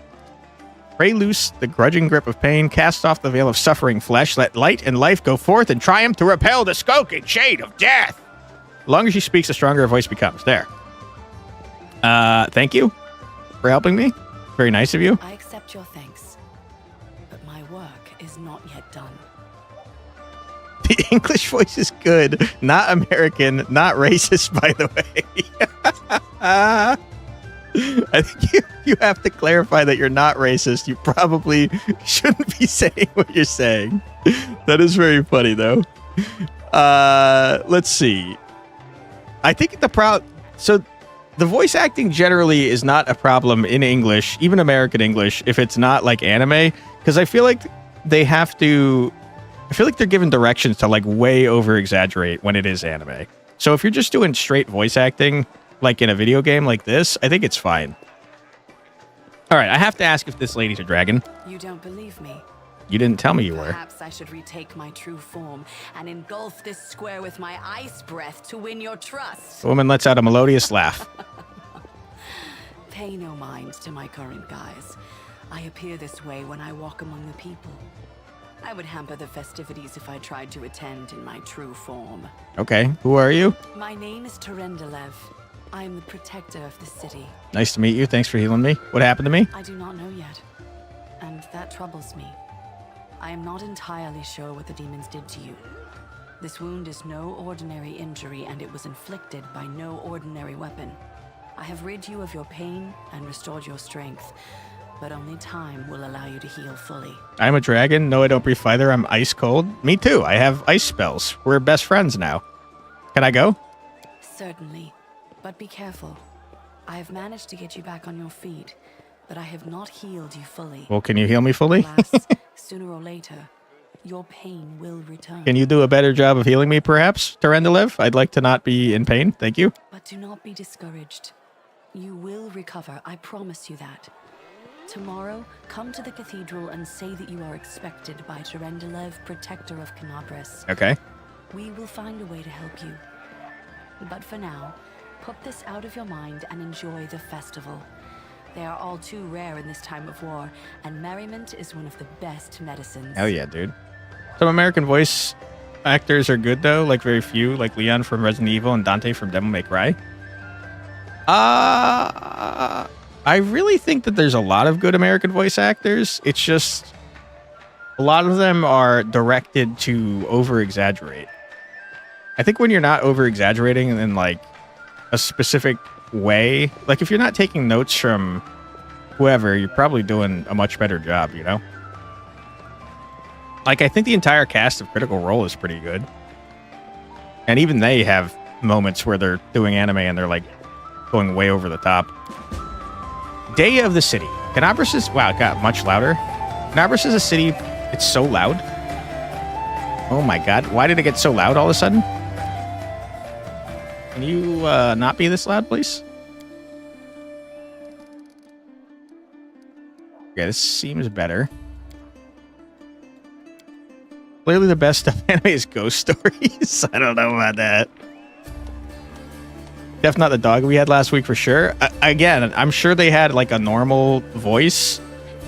[SPEAKER 1] Pray loose the grudging grip of pain, cast off the veil of suffering flesh, let light and life go forth and triumph to repel the skulking shade of death. The longer she speaks, the stronger her voice becomes. There. Thank you for helping me. Very nice of you.
[SPEAKER 9] I accept your thanks, but my work is not yet done.
[SPEAKER 1] The English voice is good, not American, not racist, by the way. I think you have to clarify that you're not racist. You probably shouldn't be saying what you're saying. That is very funny, though. Let's see. I think so the voice acting generally is not a problem in English, even American English, if it's not like anime, because I feel like they're given directions to like way over exaggerate when it is anime. So if you're just doing straight voice acting, like in a video game like this, I think it's fine. All right, I have to ask if this lady's a dragon.
[SPEAKER 9] You don't believe me?
[SPEAKER 1] You didn't tell me you were.
[SPEAKER 9] Perhaps I should retake my true form and engulf this square with my ice breath to win your trust.
[SPEAKER 1] The woman lets out a melodious laugh.
[SPEAKER 9] Pay no mind to my current guise. I appear this way when I walk among the people. I would hamper the festivities if I tried to attend in my true form.
[SPEAKER 1] Okay, who are you?
[SPEAKER 9] My name is Terendelev. I am the protector of the city.
[SPEAKER 1] Nice to meet you. Thanks for healing me. What happened to me?
[SPEAKER 9] I do not know yet, and that troubles me. I am not entirely sure what the demons did to you. This wound is no ordinary injury, and it was inflicted by no ordinary weapon. I have rid you of your pain and restored your strength, but only time will allow you to heal fully.
[SPEAKER 1] I'm a dragon. No, I don't breathe fire. I'm ice cold. Me too. I have ice spells. We're best friends now. Can I go?
[SPEAKER 9] Certainly, but be careful. I have managed to get you back on your feet, but I have not healed you fully.
[SPEAKER 1] Well, can you heal me fully?
[SPEAKER 9] Alas, sooner or later, your pain will return.
[SPEAKER 1] Can you do a better job of healing me, perhaps, Terendelev? I'd like to not be in pain. Thank you.
[SPEAKER 9] But do not be discouraged. You will recover, I promise you that. Tomorrow, come to the cathedral and say that you are expected by Terendelev, protector of Canabras.
[SPEAKER 1] Okay.
[SPEAKER 9] We will find a way to help you. But for now, put this out of your mind and enjoy the festival. They are all too rare in this time of war, and merriment is one of the best medicines.
[SPEAKER 1] Hell yeah, dude. Some American voice actors are good, though, like very few, like Leon from Resident Evil and Dante from Devil May Cry. I really think that there's a lot of good American voice actors. It's just a lot of them are directed to over-exaggerate. I think when you're not over-exaggerating in like a specific way, like if you're not taking notes from whoever, you're probably doing a much better job, you know? Like, I think the entire cast of Critical Role is pretty good. And even they have moments where they're doing anime and they're like going way over the top. Day of the city. Canabras is... Wow, it got much louder. Canabras is a city... It's so loud. Oh my god. Why did it get so loud all of a sudden? Can you not be this loud, please? Okay, this seems better. Clearly the best stuff anime is ghost stories. I don't know about that. Definitely not the dog we had last week for sure. Again, I'm sure they had like a normal voice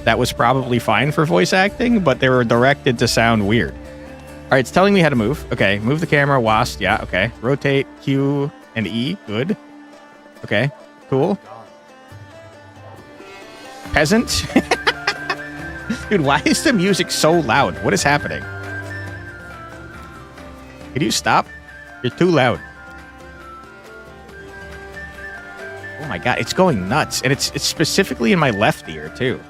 [SPEAKER 1] that was probably fine for voice acting, but they were directed to sound weird. All right, it's telling me how to move. Okay, move the camera, WASD. Yeah, okay. Rotate, Q, and E. Good. Okay, cool. Peasant. Dude, why is the music so loud? What is happening? Can you stop? You're too loud. Oh my god, it's going nuts. And it's specifically in my left ear, too.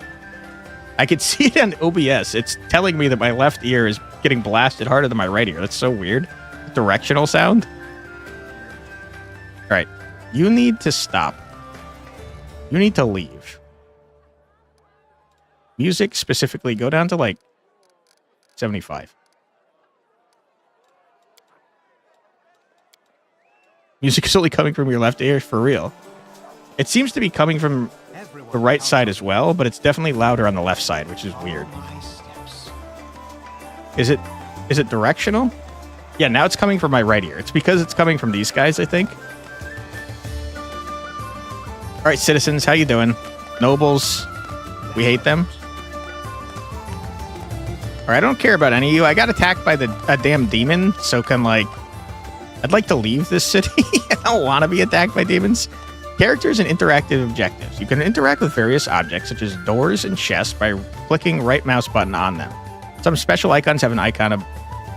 [SPEAKER 1] I could see it on OBS. It's telling me that my left ear is getting blasted harder than my right ear. That's so weird. Directional sound. All right. You need to stop. You need to leave. Music specifically, go down to like 75. Music is only coming from your left ear, for real. It seems to be coming from the right side as well, but it's definitely louder on the left side, which is weird. Is it directional? Yeah, now it's coming from my right ear. It's because it's coming from these guys, I think. All right, citizens, how you doing? Nobles, we hate them. All right, I don't care about any of you. I got attacked by a damn demon, so I'd like to leave this city. I don't want to be attacked by demons. Characters and interactive objectives. You can interact with various objects, such as doors and chests, by clicking right mouse button on them. Some special icons have an icon of...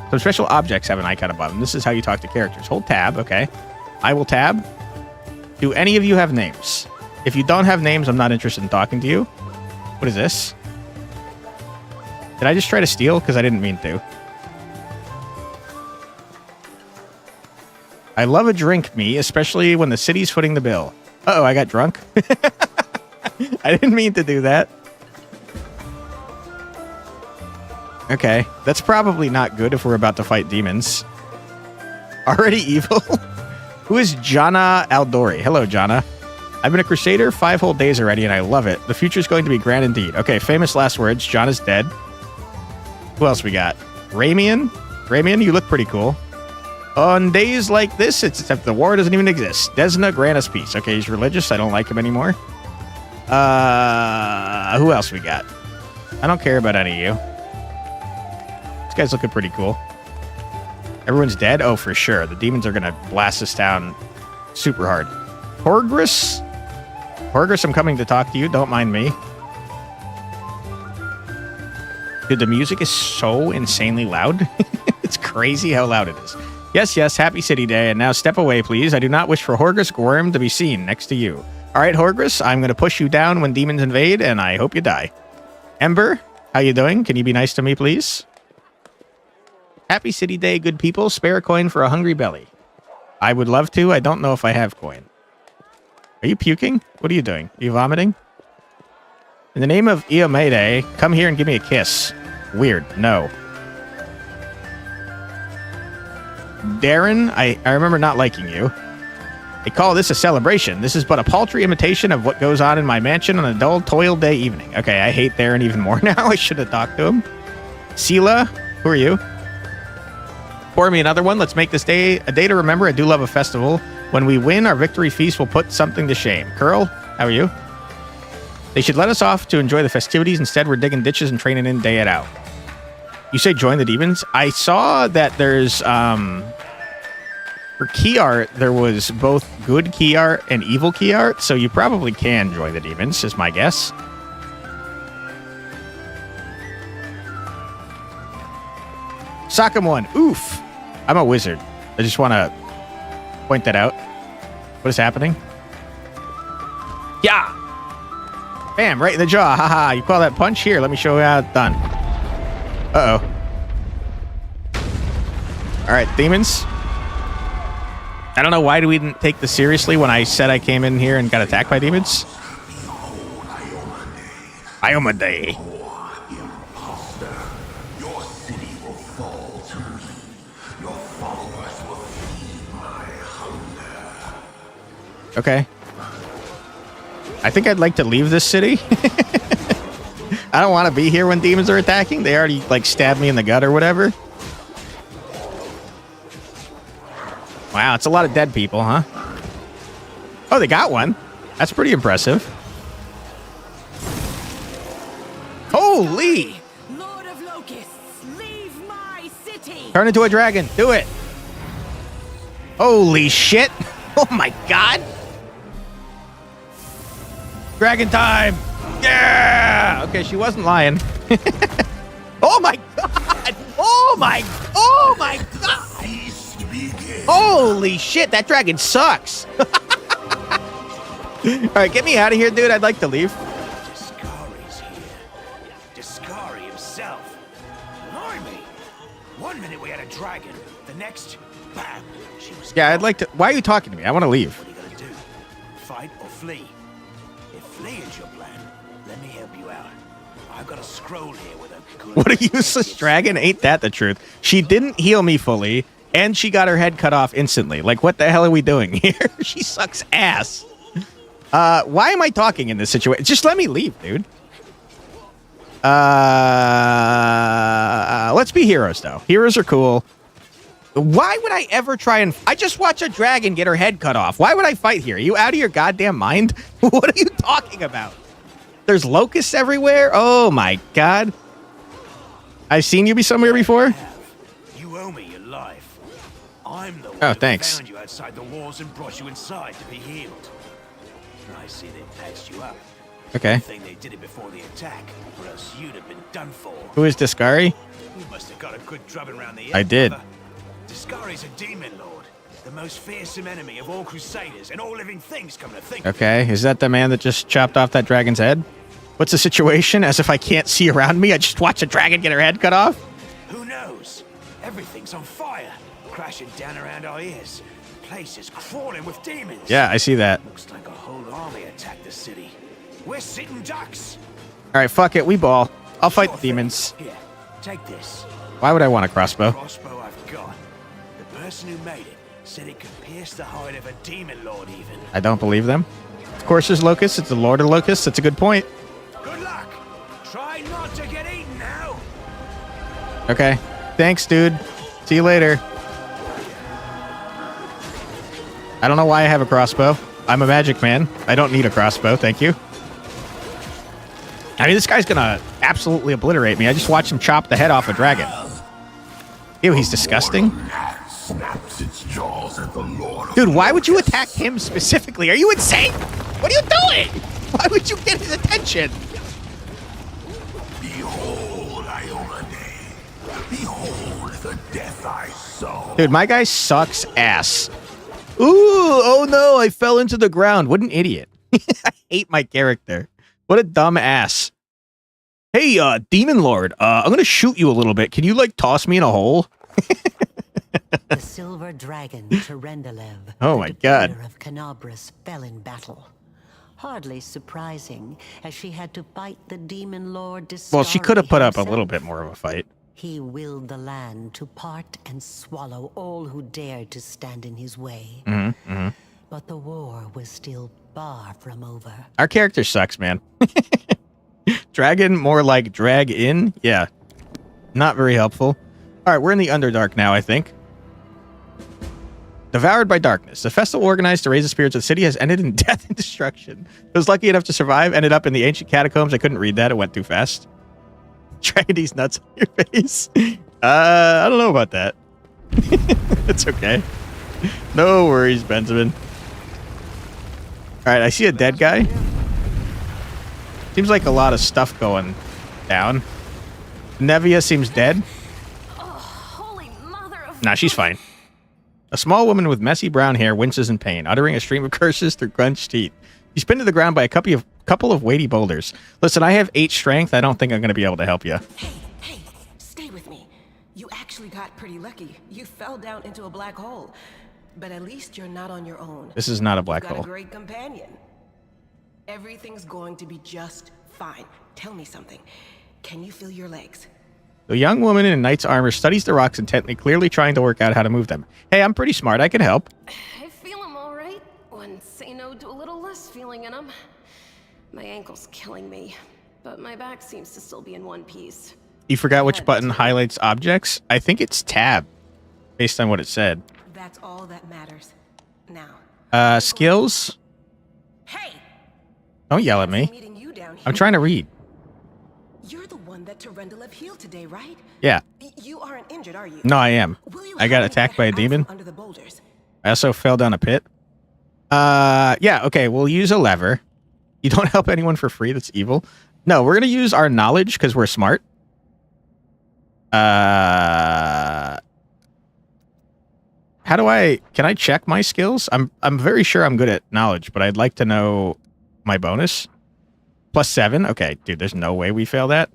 [SPEAKER 1] Some special objects have an icon above them. This is how you talk to characters. Hold tab, okay. I will tab. Do any of you have names? If you don't have names, I'm not interested in talking to you. What is this? Did I just try to steal? Because I didn't mean to. I love a drink, me, especially when the city's footing the bill. Uh-oh, I got drunk. I didn't mean to do that. Okay, that's probably not good if we're about to fight demons. Already evil? Who is Jana Aldori? Hello, Jana. I've been a Crusader 5 whole days already, and I love it. The future's going to be grand indeed. Okay, famous last words. Jana's dead. Who else we got? Ramian? Ramian, you look pretty cool. On days like this, except the war doesn't even exist. Desna, grant us peace. Okay, he's religious. I don't like him anymore. Who else we got? I don't care about any of you. This guy's looking pretty cool. Everyone's dead? Oh, for sure. The demons are going to blast us down super hard. Horgrus? Horgrus, I'm coming to talk to you. Don't mind me. Dude, the music is so insanely loud. It's crazy how loud it is. Yes, yes, happy city day. And now step away, please. I do not wish for Horgrus Gorm to be seen next to you. All right, Horgrus, I'm going to push you down when demons invade, and I hope you die. Ember, how you doing? Can you be nice to me, please? Happy city day, good people. Spare a coin for a hungry belly. I would love to. I don't know if I have coin. Are you puking? What are you doing? Are you vomiting? In the name of Iomede, come here and give me a kiss. Weird. No. Darren. I remember not liking you. They call this a celebration. This is but a paltry imitation of what goes on in my mansion on a dull, toil day evening. Okay, I hate Darren even more now. I should have talked to him. Sela, who are you? Pour me another one. Let's make this day a day to remember. I do love a festival. When we win, our victory feast will put something to shame. Curl, how are you? They should let us off to enjoy the festivities. Instead, we're digging ditches and training in day it out. You say join the demons? I saw that there's, for key art, there was both good key art and evil key art, so you probably can join the demons, is my guess. Sock him one. Oof. I'm a wizard. I just want to point that out. What is happening? Yeah. Bam, right in the jaw. Haha. You call that punch? Here, let me show you how it's done. Uh-oh. All right, demons. I don't know why we didn't take this seriously when I said I came in here and got attacked by demons. Iomade. Okay. I think I'd like to leave this city. I don't want to be here when demons are attacking. They already, like, stabbed me in the gut or whatever. Wow, it's a lot of dead people, huh? Oh, they got one. That's pretty impressive. Holy!
[SPEAKER 2] Lord of Locusts, leave my city!
[SPEAKER 1] Turn into a dragon. Do it. Holy shit. Oh my god. Dragon time. Yeah. Okay, she wasn't lying. Oh my god. Oh my god. Holy shit, that dragon sucks. All right, get me out of here, dude. I'd like to leave.
[SPEAKER 4] Discari's here. Discari himself. Blimey. One minute we had a dragon, the next, bam, she was
[SPEAKER 1] Yeah, I'd
[SPEAKER 4] gone.
[SPEAKER 1] like to. Why are you talking to me? I want to leave.
[SPEAKER 4] What are you gonna do? Fight or flee? If flee is your plan, let me help you out. I've got a scroll here with a good...
[SPEAKER 1] What a useless dragon. Ain't that the truth? She didn't heal me fully, and she got her head cut off instantly. Like, what the hell are we doing here? She sucks ass. Why am I talking in this situation? Just let me leave, dude. Let's be heroes, though. Heroes are cool. Why would I ever try and... I just watch a dragon get her head cut off. Why would I fight here? Are you out of your goddamn mind? What are you talking about? There's locusts everywhere? Oh, my God. I've seen you be somewhere before?
[SPEAKER 4] You owe me your life. I'm the one
[SPEAKER 1] Oh,
[SPEAKER 4] who
[SPEAKER 1] thanks.
[SPEAKER 4] found you outside the walls and brought you inside to be healed. I see they patched you up.
[SPEAKER 1] Okay.
[SPEAKER 4] I think they did it before the attack, or else you'd have been done for.
[SPEAKER 1] Who is Discari?
[SPEAKER 4] You must have got a good drubbing around the
[SPEAKER 1] I did.
[SPEAKER 4] Discari's a demon lord, the most fearsome enemy of all crusaders and all living things, come to think.
[SPEAKER 1] Okay, is that the man that just chopped off that dragon's head? What's the situation? As if I can't see around me, I just watch a dragon get her head cut off?
[SPEAKER 4] Who knows? Everything's on fire, crashing down around our ears. Place is crawling with demons.
[SPEAKER 1] Yeah, I see that.
[SPEAKER 4] Looks like a whole army attacked the city. We're sitting ducks.
[SPEAKER 1] All right, fuck it, we ball. I'll fight
[SPEAKER 4] Sure
[SPEAKER 1] the
[SPEAKER 4] thing.
[SPEAKER 1] demons.
[SPEAKER 4] Here, take this.
[SPEAKER 1] Why would I want a crossbow?
[SPEAKER 4] Crossbow I've got. The person who made it said it could pierce the hide of a demon lord even.
[SPEAKER 1] I don't believe them. Of course there's locusts. It's the Lord of Locusts. That's a good point.
[SPEAKER 4] Good luck. Try not to get eaten now.
[SPEAKER 1] Okay. Thanks, dude. See you later. I don't know why I have a crossbow. I'm a magic man. I don't need a crossbow. Thank you. I mean, this guy's gonna absolutely obliterate me. I just watched him chop the head off a dragon. Ew, he's disgusting.
[SPEAKER 5] Snaps its jaws at the Lord of
[SPEAKER 1] Dude, why would you attack him specifically? Are you insane? What are you doing? Why would you get his attention?
[SPEAKER 5] Behold, Iomade. Behold the death I sow.
[SPEAKER 1] Dude, my guy sucks ass. Ooh, oh no, I fell into the ground. What an idiot. I hate my character. What a dumb ass. Hey, Demon Lord, I'm gonna shoot you a little bit. Can you, like, toss me in a hole?
[SPEAKER 10] The silver dragon Terendelev,
[SPEAKER 1] Oh my God.
[SPEAKER 10] of Canabras, fell in battle. Hardly surprising, as she had to fight the demon lord.
[SPEAKER 1] Well, she could have
[SPEAKER 10] Discari
[SPEAKER 1] put up a
[SPEAKER 10] himself.
[SPEAKER 1] little bit more of a fight.
[SPEAKER 10] He willed the land to part and swallow all who dared to stand in his way. But the war was still far from over.
[SPEAKER 1] Our character sucks, man. Dragon, more like drag in. Yeah. Not very helpful. All right, we're in the Underdark now, I think. Devoured by darkness. The festival organized to raise the spirits of the city has ended in death and destruction. I was lucky enough to survive, ended up in the ancient catacombs. I couldn't read that. It went too fast. Dragging these nuts on your face. I don't know about that. It's okay. No worries, Benjamin. All right, I see a dead guy. Seems like a lot of stuff going down. Nevia seems dead.
[SPEAKER 8] Holy mother of...
[SPEAKER 1] Nah, she's fine. A small woman with messy brown hair winces in pain, uttering a stream of curses through clenched teeth. She's pinned to the ground by a couple of weighty boulders. Listen, I have 8 strength. I don't think I'm going to be able to help you.
[SPEAKER 2] Hey, stay with me. You actually got pretty lucky. You fell down into a black hole. But at least you're not on your own.
[SPEAKER 1] This is not a black
[SPEAKER 2] You've got
[SPEAKER 1] hole.
[SPEAKER 2] a great companion. Everything's going to be just fine. Tell me something. Can you feel your legs?
[SPEAKER 1] The young woman in a knight's armor studies the rocks intently, clearly trying to work out how to move them. Hey, I'm pretty smart. I can help.
[SPEAKER 8] I feel him all right. Wouldn't say no to a little less feeling in him. My ankle's killing me, but my back seems to still be in one piece.
[SPEAKER 1] You forgot which button highlights objects? I think it's tab, based on what it said.
[SPEAKER 2] That's all that matters. Now.
[SPEAKER 1] Skills?
[SPEAKER 2] Hey!
[SPEAKER 1] Don't yell at me.
[SPEAKER 2] Meeting you down here.
[SPEAKER 1] I'm trying to read.
[SPEAKER 2] You're the one that Terendelev healed today, right?
[SPEAKER 1] Yeah.
[SPEAKER 2] You aren't injured, are you?
[SPEAKER 1] No, I am. I got attacked by a demon.
[SPEAKER 2] Under the boulders.
[SPEAKER 1] I also fell down a pit. Yeah, okay, we'll use a lever. You don't help anyone for free, that's evil. No, we're gonna use our knowledge because we're smart. How do can I check my skills? I'm very sure I'm good at knowledge, but I'd like to know my bonus. +7. Okay, dude, there's no way we fail that.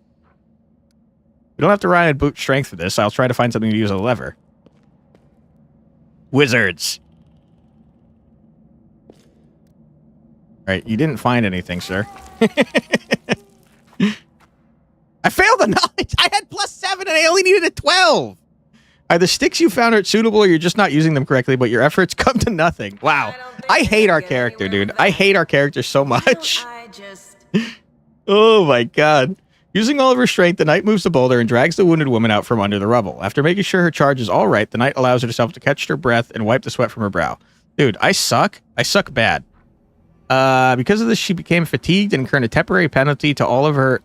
[SPEAKER 1] We don't have to rely on boot strength for this. I'll try to find something to use a lever. Wizards. All right, you didn't find anything, sir. I failed the knowledge. I had +7 and I only needed a 12. Are the sticks you found aren't suitable or you're just not using them correctly, but your efforts come to nothing? Wow. I hate our character, dude. I hate our character so much. Oh my god. Using all of her strength, the knight moves the boulder and drags the wounded woman out from under the rubble. After making sure her charge is all right, the knight allows herself to catch her breath and wipe the sweat from her brow. Dude, I suck. I suck bad. Because of this, she became fatigued and incurred a temporary penalty to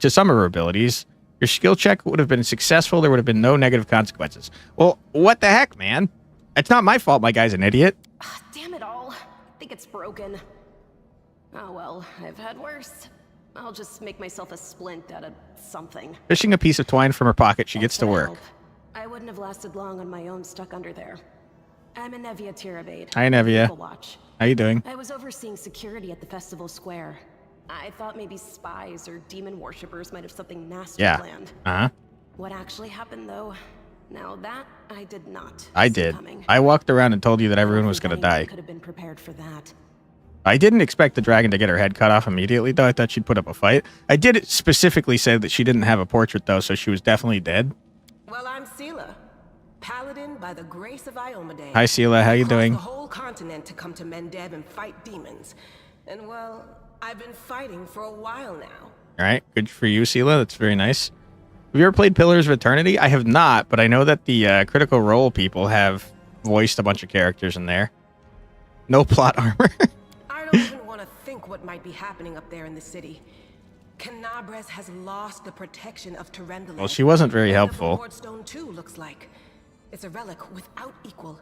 [SPEAKER 1] some of her abilities. Your skill check would have been successful. There would have been no negative consequences. Well, what the heck, man? It's not my fault my guy's an idiot.
[SPEAKER 8] Damn it all. I think it's broken. Oh well, I've had worse. I'll just make myself a splint out of something.
[SPEAKER 1] Fishing a piece of twine from her pocket, she gets to work.
[SPEAKER 8] Help. I wouldn't have lasted long on my own stuck under there. I'm Nevia Tirabade.
[SPEAKER 1] Hi, Nevia.
[SPEAKER 8] Watch.
[SPEAKER 1] How you doing?
[SPEAKER 8] I was overseeing security at the festival square. I thought maybe spies or demon worshippers might have something nasty planned.
[SPEAKER 1] Uh-huh.
[SPEAKER 8] What actually happened, though? Now that I did not.
[SPEAKER 1] I did. I walked around and told you that everyone was going to die.
[SPEAKER 8] Could have been prepared for that.
[SPEAKER 1] I didn't expect the dragon to get her head cut off immediately, though. I thought she'd put up a fight. I did specifically say that she didn't have a portrait, though, so she was definitely dead.
[SPEAKER 2] Well, I'm Sela, paladin by the grace of Iomedae.
[SPEAKER 1] Hi, Sela. How you doing?
[SPEAKER 2] The whole continent to come to Mendeb and fight demons. And, well, I've been fighting for a while now.
[SPEAKER 1] All right. Good for you, Sela. That's very nice. Have you ever played Pillars of Eternity? I have not, but I know that the Critical Role people have voiced a bunch of characters in there. No plot armor.
[SPEAKER 2] I don't even want to think what might be happening up there in the city. Canabres has lost the protection of Terendelev.
[SPEAKER 1] Well, she wasn't very helpful.
[SPEAKER 2] The Wardstone too looks like. It's a relic without equal.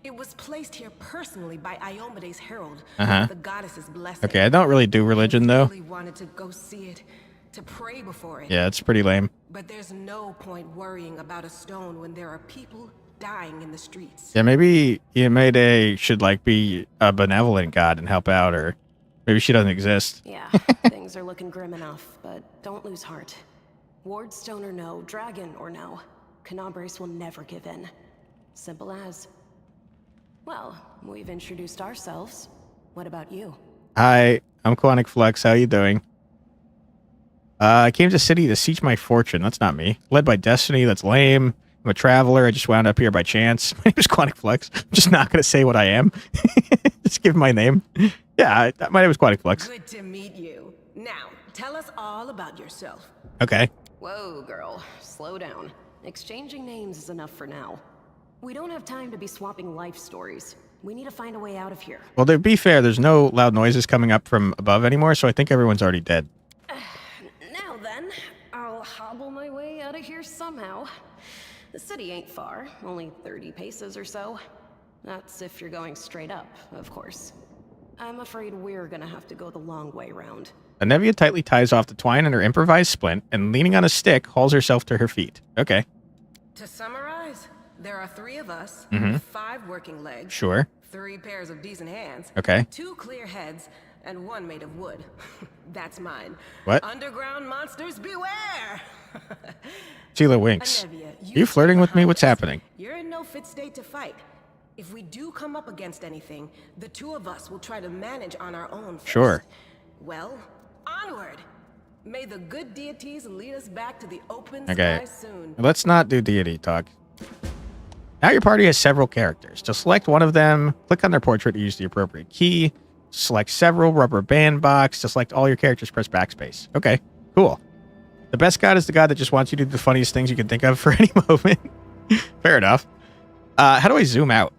[SPEAKER 2] It was placed here personally by Iomedae's herald, the goddess's blessing.
[SPEAKER 1] Okay, I don't really do religion, though.
[SPEAKER 2] I really wanted to go see it, to pray before it.
[SPEAKER 1] Yeah, it's pretty lame.
[SPEAKER 2] But there's no point worrying about a stone when there are people dying in the streets.
[SPEAKER 1] Yeah, maybe Iomedae should, like, be a benevolent god and help out, or maybe she doesn't exist.
[SPEAKER 8] Yeah, things are looking grim enough, but don't lose heart. Wardstone or no, dragon or no, Canabres will never give in. Simple as. Well, we've introduced ourselves. What about you?
[SPEAKER 1] Hi, I'm Quanic Flux. How you doing? I came to city to seek my fortune. That's not me. Led by destiny. That's lame. I'm a traveler. I just wound up here by chance. My name is Quantic Flex. I'm just not going to say what I am. Just give my name. Yeah, my name is Quantic Flex.
[SPEAKER 2] Good to meet you. Now, tell us all about yourself.
[SPEAKER 1] Okay.
[SPEAKER 8] Whoa, girl. Slow down. Exchanging names is enough for now. We don't have time to be swapping life stories. We need to find a way out of here.
[SPEAKER 1] Well, to be fair, there's no loud noises coming up from above anymore, so I think everyone's already dead.
[SPEAKER 8] Now then, I'll hobble my way out of here somehow. The city ain't far, only 30 paces or so. That's if you're going straight up, of course. I'm afraid we're gonna have to go the long way round.
[SPEAKER 1] Anevia tightly ties off the twine in her improvised splint and, leaning on a stick, hauls herself to her feet. Okay.
[SPEAKER 2] To summarize, there are 3 of us, 5 working legs,
[SPEAKER 1] Sure.
[SPEAKER 2] 3 pairs of decent hands,
[SPEAKER 1] Okay.
[SPEAKER 2] 2 clear heads, and 1 made of wood. That's mine.
[SPEAKER 1] What?
[SPEAKER 2] Underground monsters beware!
[SPEAKER 1] Sheila winks.
[SPEAKER 2] Anevia,
[SPEAKER 1] Are you flirting with me? What's happening?
[SPEAKER 2] You're in no fit state to fight. If we do come up against anything, the 2 of us will try to manage on our own first.
[SPEAKER 1] Sure.
[SPEAKER 2] Well, onward! May the good deities lead us back to the open
[SPEAKER 1] Okay.
[SPEAKER 2] sky soon.
[SPEAKER 1] Let's not do deity talk. Now your party has several characters. To select one of them, click on their portrait to use the appropriate key. Select several, rubber band box. To select all your characters, press backspace. Okay, cool. The best god is the god that just wants you to do the funniest things you can think of for any moment. Fair enough. How do I zoom out?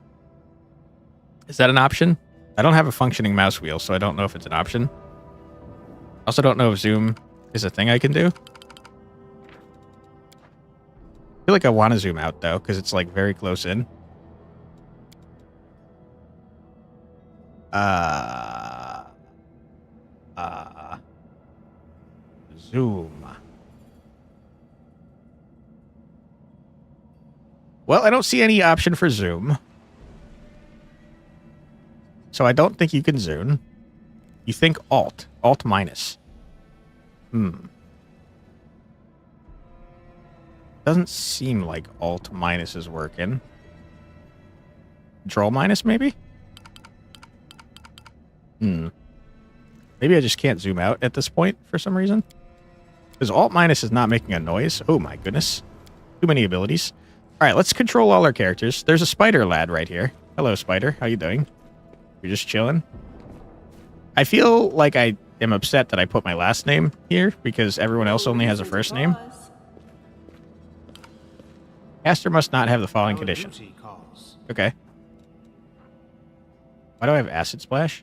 [SPEAKER 1] Is that an option? I don't have a functioning mouse wheel, so I don't know if it's an option. Also don't know if zoom is a thing I can do. I feel like I want to zoom out, though, because it's, like, very close in. Zoom. Well, I don't see any option for zoom. So I don't think you can zoom. You think alt. Alt minus. Doesn't seem like alt minus is working. Control minus, maybe? Maybe I just can't zoom out at this point for some reason. Because alt minus is not making a noise. Oh my goodness. Too many abilities. All right, let's control all our characters. There's a spider lad right here. Hello, spider. How you doing? You're just chilling? I feel like I am upset that I put my last name here because everyone else only has a first name. Caster must not have the following condition. Okay. Why do I have acid splash?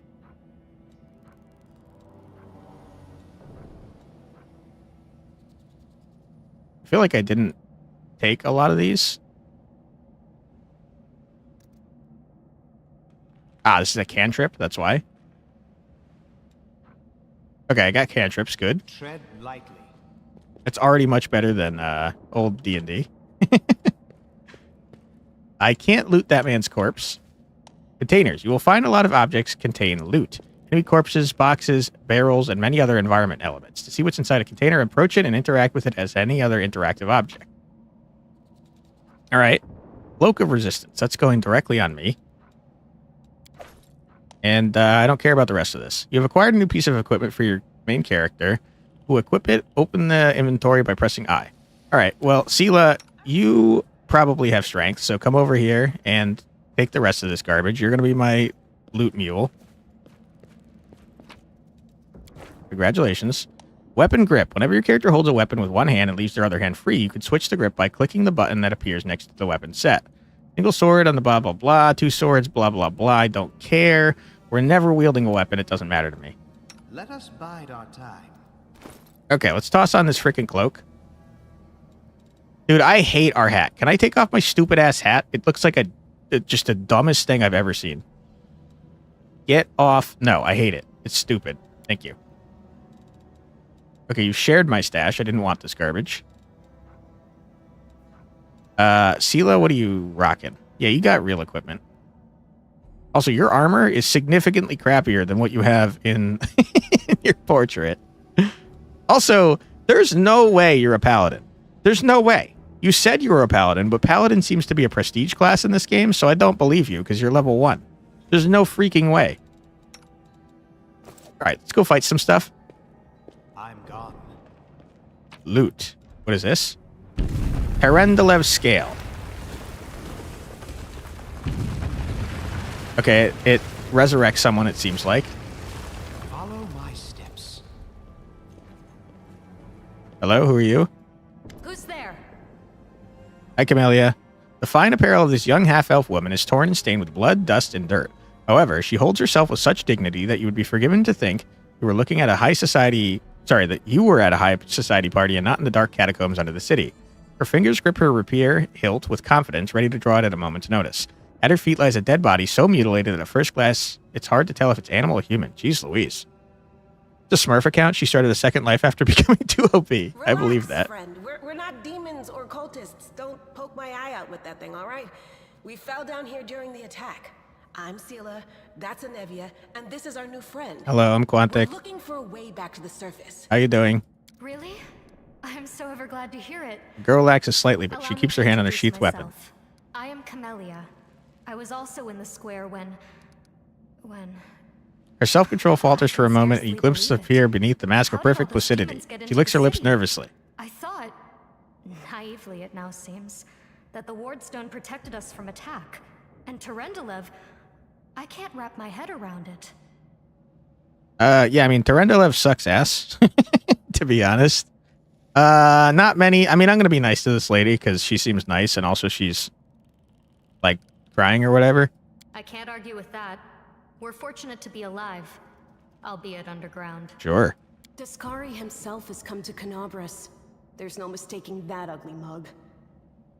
[SPEAKER 1] I feel like I didn't take a lot of these. Ah, this is a cantrip. That's why. Okay, I got cantrips. Good.
[SPEAKER 4] Tread lightly.
[SPEAKER 1] It's already much better than old D&D. I can't loot that man's corpse. Containers. You will find a lot of objects contain loot. Enemy corpses, boxes, barrels, and many other environment elements. To see what's inside a container, approach it and interact with it as any other interactive object. All right. Cloak of Resistance. That's going directly on me. And I don't care about the rest of this. You have acquired a new piece of equipment for your main character. To equip it, open the inventory by pressing I. All right. Well, Sela, you probably have strength, so come over here and take the rest of this garbage. You're going to be my loot mule. Congratulations. Weapon grip. Whenever your character holds a weapon with one hand and leaves their other hand free, you can switch the grip by clicking the button that appears next to the weapon set. Single sword on the blah, blah, blah. 2 swords, blah, blah, blah. I don't care. We're never wielding a weapon. It doesn't matter to me.
[SPEAKER 4] Let us bide our time.
[SPEAKER 1] Okay, let's toss on this freaking cloak. Dude, I hate our hat. Can I take off my stupid ass hat? It looks like just the dumbest thing I've ever seen. Get off. No, I hate it. It's stupid. Thank you. Okay, you shared my stash. I didn't want this garbage. Sela, what are you rocking? Yeah, you got real equipment. Also, your armor is significantly crappier than what you have in your portrait. Also, there's no way you're a paladin. There's no way. You said you were a paladin, but paladin seems to be a prestige class in this game, so I don't believe you because you're level 1. There's no freaking way. All right, let's go fight some stuff.
[SPEAKER 4] I'm gone.
[SPEAKER 1] loot. What is this? Terendelev scale. Okay, it resurrects someone, it seems like.
[SPEAKER 4] Follow my steps.
[SPEAKER 1] Hello, who are you?
[SPEAKER 8] Who's there?
[SPEAKER 1] Hi, Camellia. The fine apparel of this young half-elf woman is torn and stained with blood, dust, and dirt. However, she holds herself with such dignity that you would be forgiven to think you were looking at a high society... Sorry, that you were at a high society party and not in the dark catacombs under the city. Her fingers grip her rapier hilt with confidence, ready to draw it at a moment's notice. At her feet lies a dead body so mutilated that at first glance, it's hard to tell if it's animal or human. Jeez Louise. The Smurf account, she started a second life after becoming too OP. I believe that.
[SPEAKER 2] Friend. We're not demons or cultists. Don't poke my eye out with that thing, all right? We fell down here during the attack. I'm Sela, that's Anevia, and this is our new friend.
[SPEAKER 1] Hello, I'm Quantic.
[SPEAKER 2] We're looking for a way back to the surface.
[SPEAKER 1] How you doing?
[SPEAKER 11] Really? I'm so ever glad to hear it.
[SPEAKER 1] Girl laxes slightly, but she keeps her hand on her sheath weapon.
[SPEAKER 11] I am Camellia. I was also in the square when...
[SPEAKER 1] Her self-control falters for a moment, and you glimpse of fear beneath the mask of perfect placidity. She licks her lips nervously.
[SPEAKER 11] I thought, naively it now seems, that the Wardstone protected us from attack. And Terendelev, I can't wrap my head around it.
[SPEAKER 1] Yeah, I mean, Terendelev sucks ass, to be honest. Not many. I mean, I'm going to be nice to this lady because she seems nice, and also she's, like, crying or whatever.
[SPEAKER 11] I can't argue with that. We're fortunate to be alive, albeit underground.
[SPEAKER 1] Sure.
[SPEAKER 8] Daskari himself has come to Canabras. There's no mistaking that ugly mug.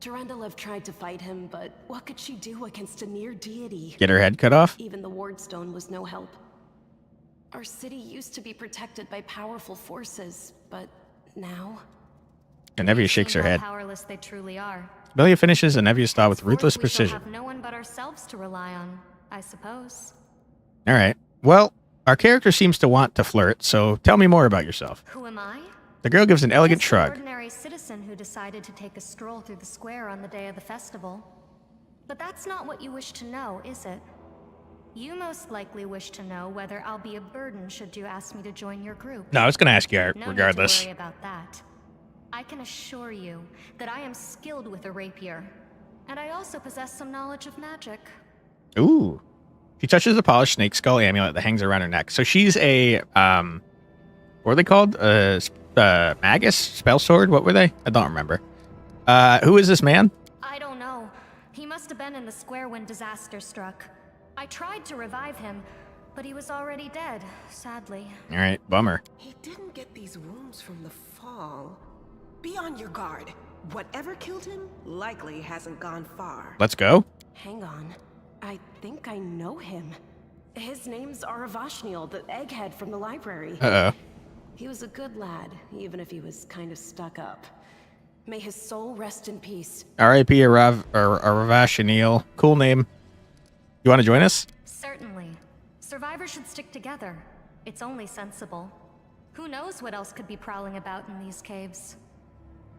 [SPEAKER 8] Terendelev tried to fight him, but what could she do against a near deity?
[SPEAKER 1] Get her head cut off?
[SPEAKER 8] Even the Wardstone was no help. Our city used to be protected by powerful forces, but now...
[SPEAKER 1] Anevia shakes her head.
[SPEAKER 11] Powerless they truly are.
[SPEAKER 1] Camellia finishes Anevia's thought with ruthless precision.
[SPEAKER 11] We shall have no one but ourselves to rely on, I suppose.
[SPEAKER 1] All right. Well, our character seems to want to flirt, so tell me more about yourself.
[SPEAKER 11] Who am I?
[SPEAKER 1] The girl gives an elegant shrug.
[SPEAKER 11] An ordinary citizen who decided to take a stroll through the square on the day of the festival. But that's not what you wish to know, is it? You most likely wish to know whether I'll be a burden should you ask me to join your group.
[SPEAKER 1] No, I was going to ask you regardless.
[SPEAKER 11] No need to worry about that. I can assure you that I am skilled with a rapier, and I also possess some knowledge of magic.
[SPEAKER 1] Ooh. She touches the polished snake skull amulet that hangs around her neck. So she's a, what are they called? Magus? Spell sword? What were they? I don't remember. Who is this man?
[SPEAKER 11] I don't know. He must have been in the square when disaster struck. I tried to revive him, but he was already dead, sadly.
[SPEAKER 1] All right, bummer.
[SPEAKER 2] He didn't get these wounds from the fall. Be on your guard. Whatever killed him likely hasn't gone far.
[SPEAKER 1] Let's go.
[SPEAKER 8] Hang on. I think I know him. His name's Aravashniel, the egghead from the library.
[SPEAKER 1] Uh-oh.
[SPEAKER 8] He was a good lad, even if he was kind of stuck up. May his soul rest in peace.
[SPEAKER 1] R.I.P. Aravashniel. Cool name. You want to join us?
[SPEAKER 11] Certainly. Survivors should stick together. It's only sensible. Who knows what else could be prowling about in these caves?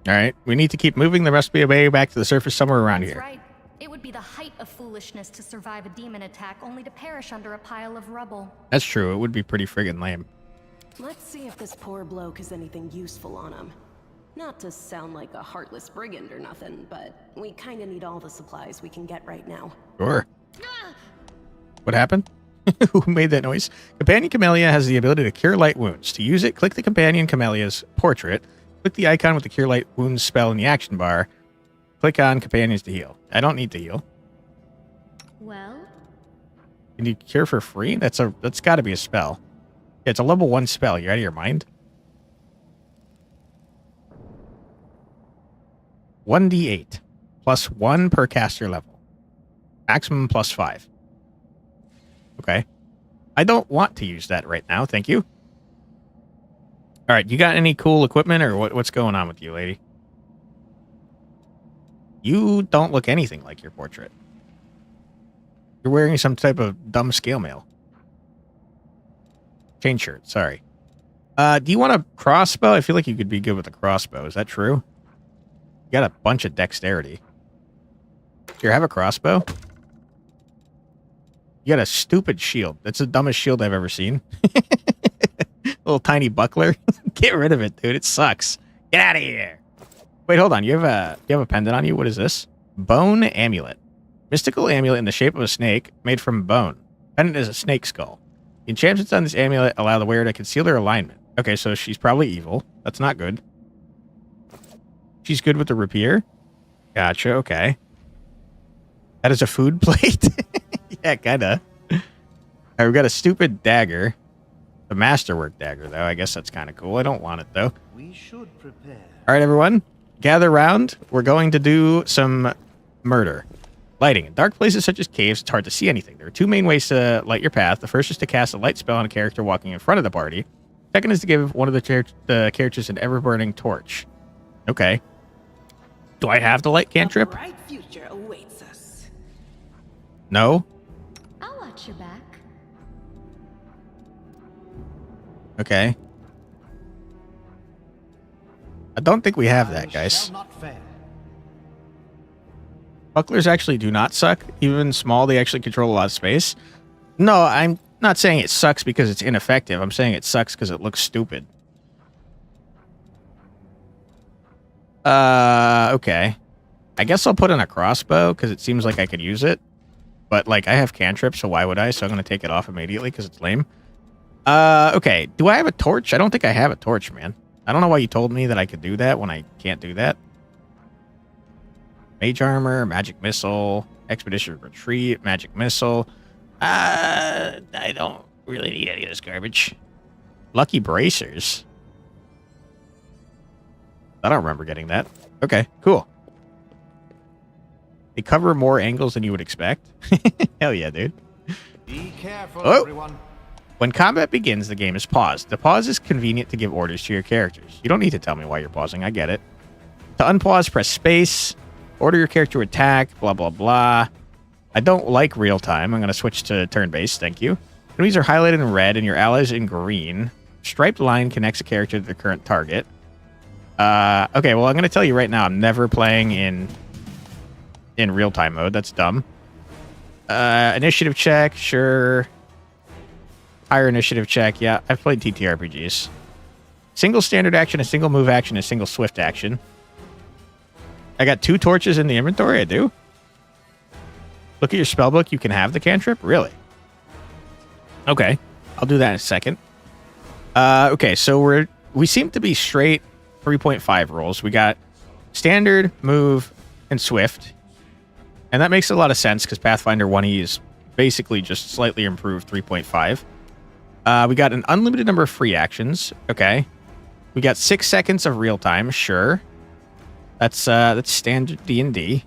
[SPEAKER 1] All right. We need to keep moving the rest of the way back to the surface somewhere around here.
[SPEAKER 11] That's right. It would be the height of foolishness to survive a demon attack only to perish under a pile of rubble.
[SPEAKER 1] That's true. It would be pretty friggin' lame.
[SPEAKER 8] Let's see if this poor bloke has anything useful on him. Not to sound like a heartless brigand or nothing, but we kind of need all the supplies we can get right now.
[SPEAKER 1] Sure. What happened? Who made that noise? Companion Camellia has the ability to cure light wounds. To use it, click the Companion Camellia's portrait. Click the icon with the Cure Light Wounds spell in the action bar. Click on Companions to heal. I don't need to heal.
[SPEAKER 11] Well?
[SPEAKER 1] Can you cure for free? That's got to be a spell. Yeah, it's a level 1 spell. You're out of your mind? 1d8. Plus 1 per caster level. Maximum plus 5. Okay. I don't want to use that right now. Thank you. All right. You got any cool equipment or what's going on with you, lady? You don't look anything like your portrait. You're wearing some type of dumb scale mail. Chain shirt. Sorry. Do you want a crossbow? I feel like you could be good with a crossbow. Is that true? You got a bunch of dexterity. Here, have a crossbow. You got a stupid shield. That's the dumbest shield I've ever seen. Little tiny buckler. Get rid of it, dude. It sucks. Get out of here. Wait, hold on. You have a pendant on you? What is this? Bone amulet. Mystical amulet in the shape of a snake made from bone. Pendant is a snake skull. The enchantments on this amulet allow the wearer to conceal their alignment. Okay, so she's probably evil. That's not good. She's good with the rapier. Gotcha, okay. That is a food plate? Yeah, kinda. All right, we've got a stupid dagger. The masterwork dagger, though. I guess that's kind of cool. I don't want it, though.
[SPEAKER 12] We should prepare.
[SPEAKER 1] All right, everyone. Gather round. We're going to do some murder. Lighting. In dark places such as caves, it's hard to see anything. There are two main ways to light your path. The first is to cast a light spell on a character walking in front of the party. Second is to give one of the characters an ever-burning torch. Okay. Do I have the light cantrip?
[SPEAKER 2] A bright future awaits us.
[SPEAKER 1] No?
[SPEAKER 11] I'll watch your back.
[SPEAKER 1] Okay. I don't think we have that, guys. Bucklers actually do not suck. Even small, they actually control a lot of space. No, I'm not saying it sucks because it's ineffective. I'm saying it sucks because it looks stupid. Okay. I guess I'll put in a crossbow because it seems like I could use it. But, like, I have cantrips, so why would I? So I'm going to take it off immediately because it's lame. Okay. Do I have a torch? I don't think I have a torch, man. I don't know why you told me that I could do that when I can't do that. Mage armor, magic missile, expedition retreat, magic missile. I don't really need any of this garbage. Lucky bracers. I don't remember getting that. Okay, cool. They cover more angles than you would expect. Hell yeah, dude.
[SPEAKER 12] Be careful,
[SPEAKER 1] Oh.
[SPEAKER 12] everyone.
[SPEAKER 1] When combat begins, the game is paused. The pause is convenient to give orders to your characters. You don't need to tell me why you're pausing. I get it. To unpause, press space. Order your character to attack. Blah, blah, blah. I don't like real time. I'm going to switch to turn-based. Thank you. Enemies are highlighted in red and your allies in green. Striped line connects a character to the current target. Okay, well, I'm going to tell you right now, I'm never playing in real-time mode. That's dumb. Initiative check, sure. Higher initiative check, yeah. I've played TTRPGs. Single standard action, a single move action, a single swift action. I got 2 torches in the inventory? I do? Look at your spellbook. You can have the cantrip? Really? Okay. I'll do that in a second. Okay, so we seem to be straight 3.5 rolls. We got standard, move, and swift. And that makes a lot of sense because Pathfinder 1E is basically just slightly improved 3.5. We got an unlimited number of free actions. Okay. We got 6 seconds of real time. Sure. That's standard D&D.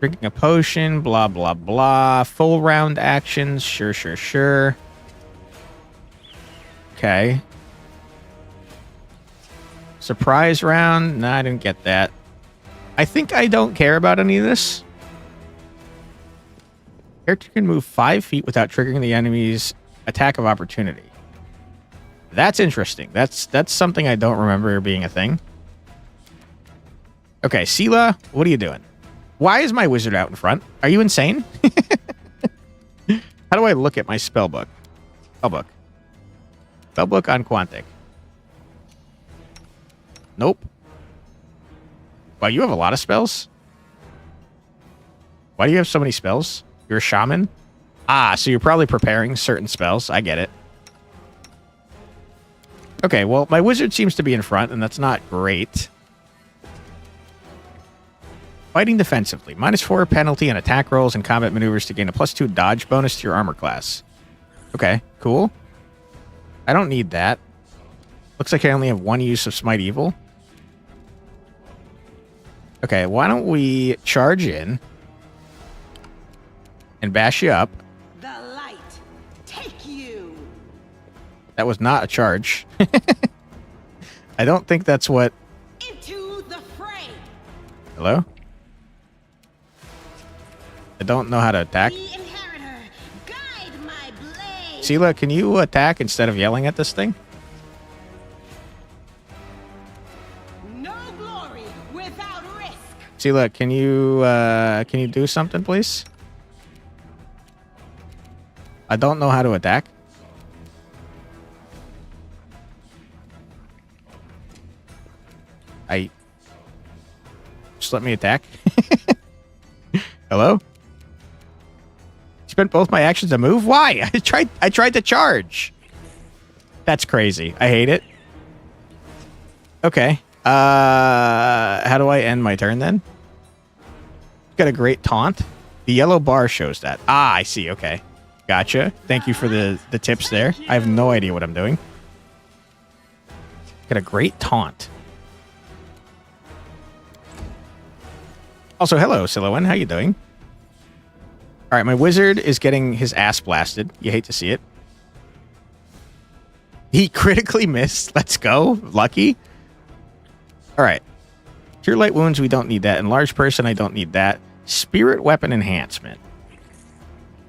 [SPEAKER 1] Drinking a potion. Blah, blah, blah. Full round actions. Sure, sure, sure. Okay. Surprise round. Nah, I didn't get that. I think I don't care about any of this. Character can move 5 feet without triggering the enemy's attack of opportunity. That's interesting. That's something I don't remember being a thing. Okay, Sela, what are you doing? Why is my wizard out in front? Are you insane? How do I look at my spellbook? Spellbook. Spellbook on Quantic. Nope. Wow, you have a lot of spells? Why do you have so many spells? You're a shaman? Ah, so you're probably preparing certain spells. I get it. Okay, well, my wizard seems to be in front, and that's not great. Fighting defensively. -4 penalty on attack rolls and combat maneuvers to gain a +2 dodge bonus to your armor class. Okay, cool. I don't need that. Looks like I only have 1 use of Smite Evil. Okay, why don't we charge in and bash you up.
[SPEAKER 2] The light, take you.
[SPEAKER 1] That was not a charge. I don't think that's what...
[SPEAKER 2] Into the fray.
[SPEAKER 1] Hello? I don't know how to attack.
[SPEAKER 2] The inheritor, guide my blade.
[SPEAKER 1] Sela, can you attack instead of yelling at this thing?
[SPEAKER 2] No glory without risk.
[SPEAKER 1] Sela, can you do something, please? I don't know how to attack. Just let me attack. Hello? Spent both my actions to move? Why? I tried to charge. That's crazy. I hate it. Okay. How do I end my turn then? Got a great taunt. The yellow bar shows that. Ah, I see. Okay. Gotcha. Thank you for the tips there. I have no idea what I'm doing. Got a great taunt. Also, hello, Siloan. How you doing? All right, my wizard is getting his ass blasted. You hate to see it. He critically missed. Let's go. Lucky. All right. Cure light wounds, we don't need that. Enlarged person, I don't need that. Spirit weapon enhancement.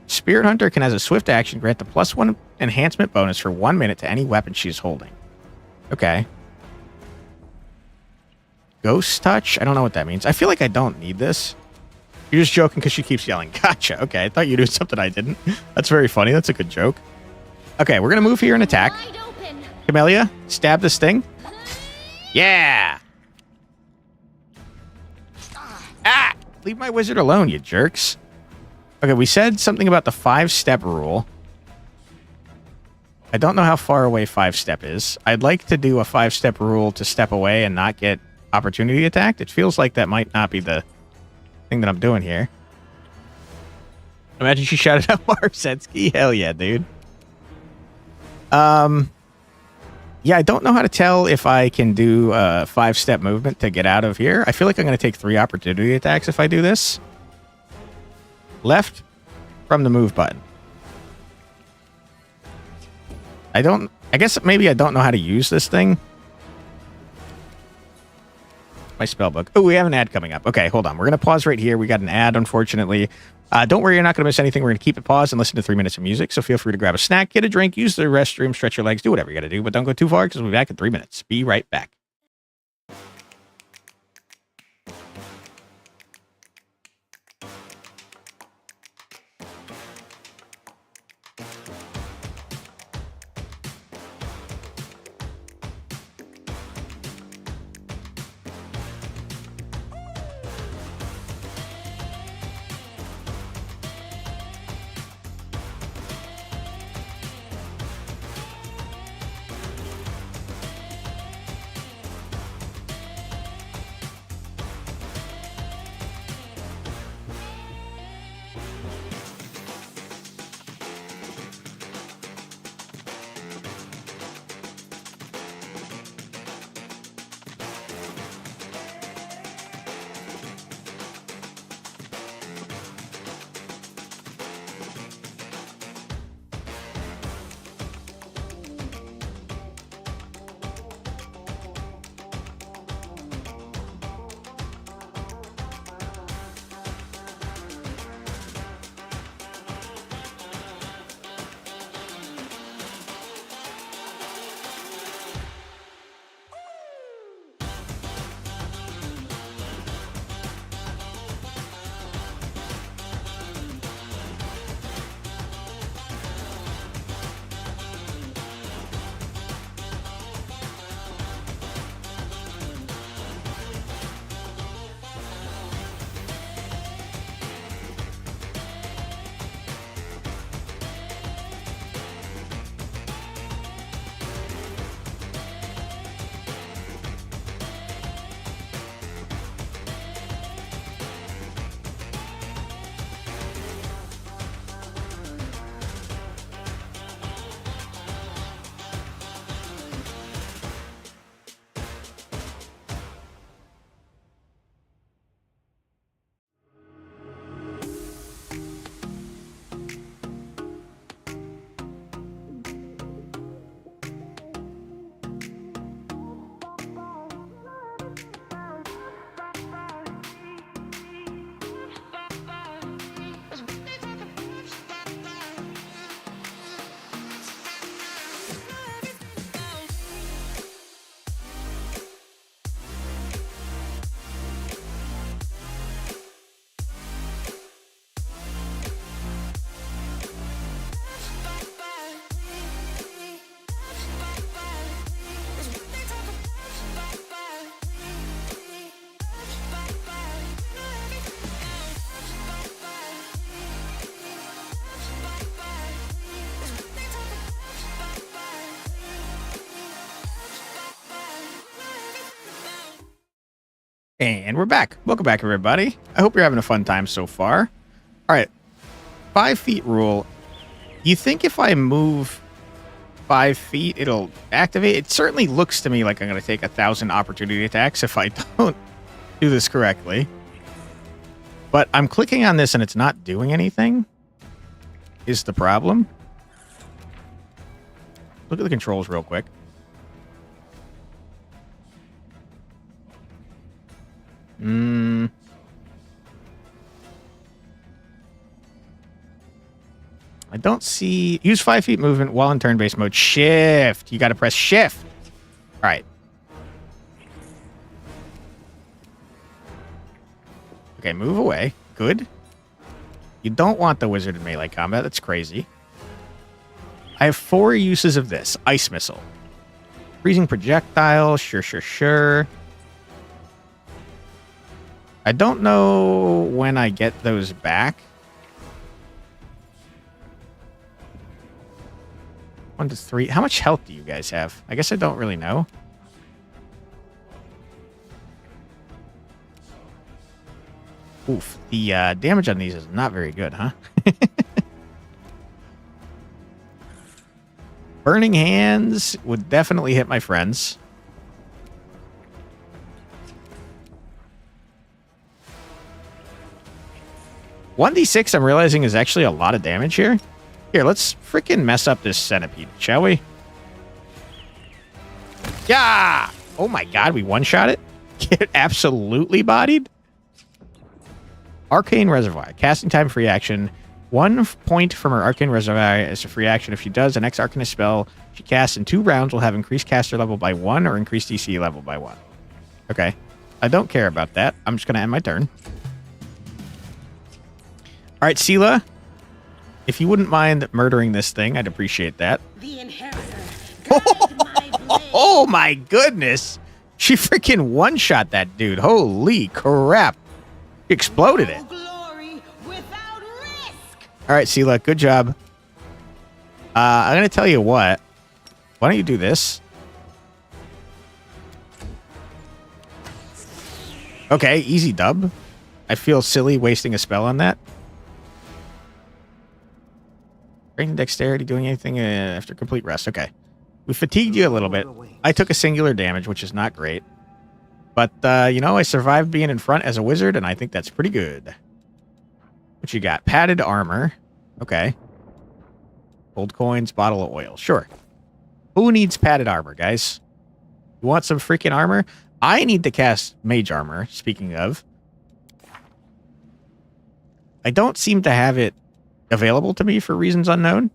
[SPEAKER 1] Spirit Hunter can, as a swift action, grant the +1 enhancement bonus for 1 minute to any weapon she's holding. Okay. Ghost touch? I don't know what that means. I feel like I don't need this. You're just joking because she keeps yelling. Gotcha. Okay, I thought you knew something I didn't. That's very funny. That's a good joke. Okay, we're going to move here and attack. Camellia, stab this thing. Yeah. Ah! Leave my wizard alone, you jerks. Okay, we said something about the 5-step rule. I don't know how far away 5-step is. I'd like to do a 5-step rule to step away and not get opportunity attacked. It feels like that might not be the thing that I'm doing here. Imagine she shouted out Marsensky. Hell yeah, dude. Yeah, I don't know how to tell if I can do a 5-step movement to get out of here. I feel like I'm going to take 3 opportunity attacks if I do this. Left from the move button. I guess maybe I don't know how to use this thing. My spell book. Oh, we have an ad coming up. Okay, hold on. We're going to pause right here. We got an ad, unfortunately. Don't worry, you're not going to miss anything. We're going to keep it paused and listen to 3 minutes of music. So feel free to grab a snack, get a drink, use the restroom, stretch your legs, do whatever you got to do. But don't go too far because we'll be back in 3 minutes. Be right back. And we're back. Welcome back, everybody. I hope you're having a fun time so far. All right. 5 feet rule. You think if I move 5 feet, it'll activate? It certainly looks to me like I'm going to take 1,000 opportunity attacks if I don't do this correctly. But I'm clicking on this and it's not doing anything, is the problem. Look at the controls real quick. I don't see... Use 5 feet movement while in turn-based mode. Shift. You got to press shift. All right. Okay, move away. Good. You don't want the wizard in melee combat. That's crazy. I have 4 uses of this. Ice missile. Freezing projectile. Sure. I don't know when I get those back. 1 to 3. How much health do you guys have? I guess I don't really know. Oof. The damage on these is not very good, huh? Burning Hands would definitely hit my friends. $1d6 I'm realizing is actually a lot of damage here. Here, let's freaking mess up this centipede, shall we? Yeah! Oh my god, we one-shot it? Get absolutely bodied? Arcane Reservoir. Casting time free action. 1 point from her Arcane Reservoir as a free action. If she does, the next Arcanist spell she casts in 2 rounds will have increased caster level by 1 or increased DC level by 1. Okay. I don't care about that. I'm just going to end my turn. All right, Sela. If you wouldn't mind murdering this thing, I'd appreciate that.
[SPEAKER 2] The Inheritor.
[SPEAKER 1] Oh my goodness. She freaking one-shot that dude. Holy crap. She exploded it. All right, Sela, good job. I'm going to tell you what. Why don't you do this? Okay, easy dub. I feel silly wasting a spell on that. Strength, dexterity, doing anything after complete rest. Okay. We fatigued you a little bit. I took a singular damage, which is not great. But, you know, I survived being in front as a wizard, and I think that's pretty good. What you got? Padded armor. Okay. Gold coins, bottle of oil. Sure. Who needs padded armor, guys? You want some freaking armor? I need to cast mage armor, speaking of. I don't seem to have it available to me for reasons unknown.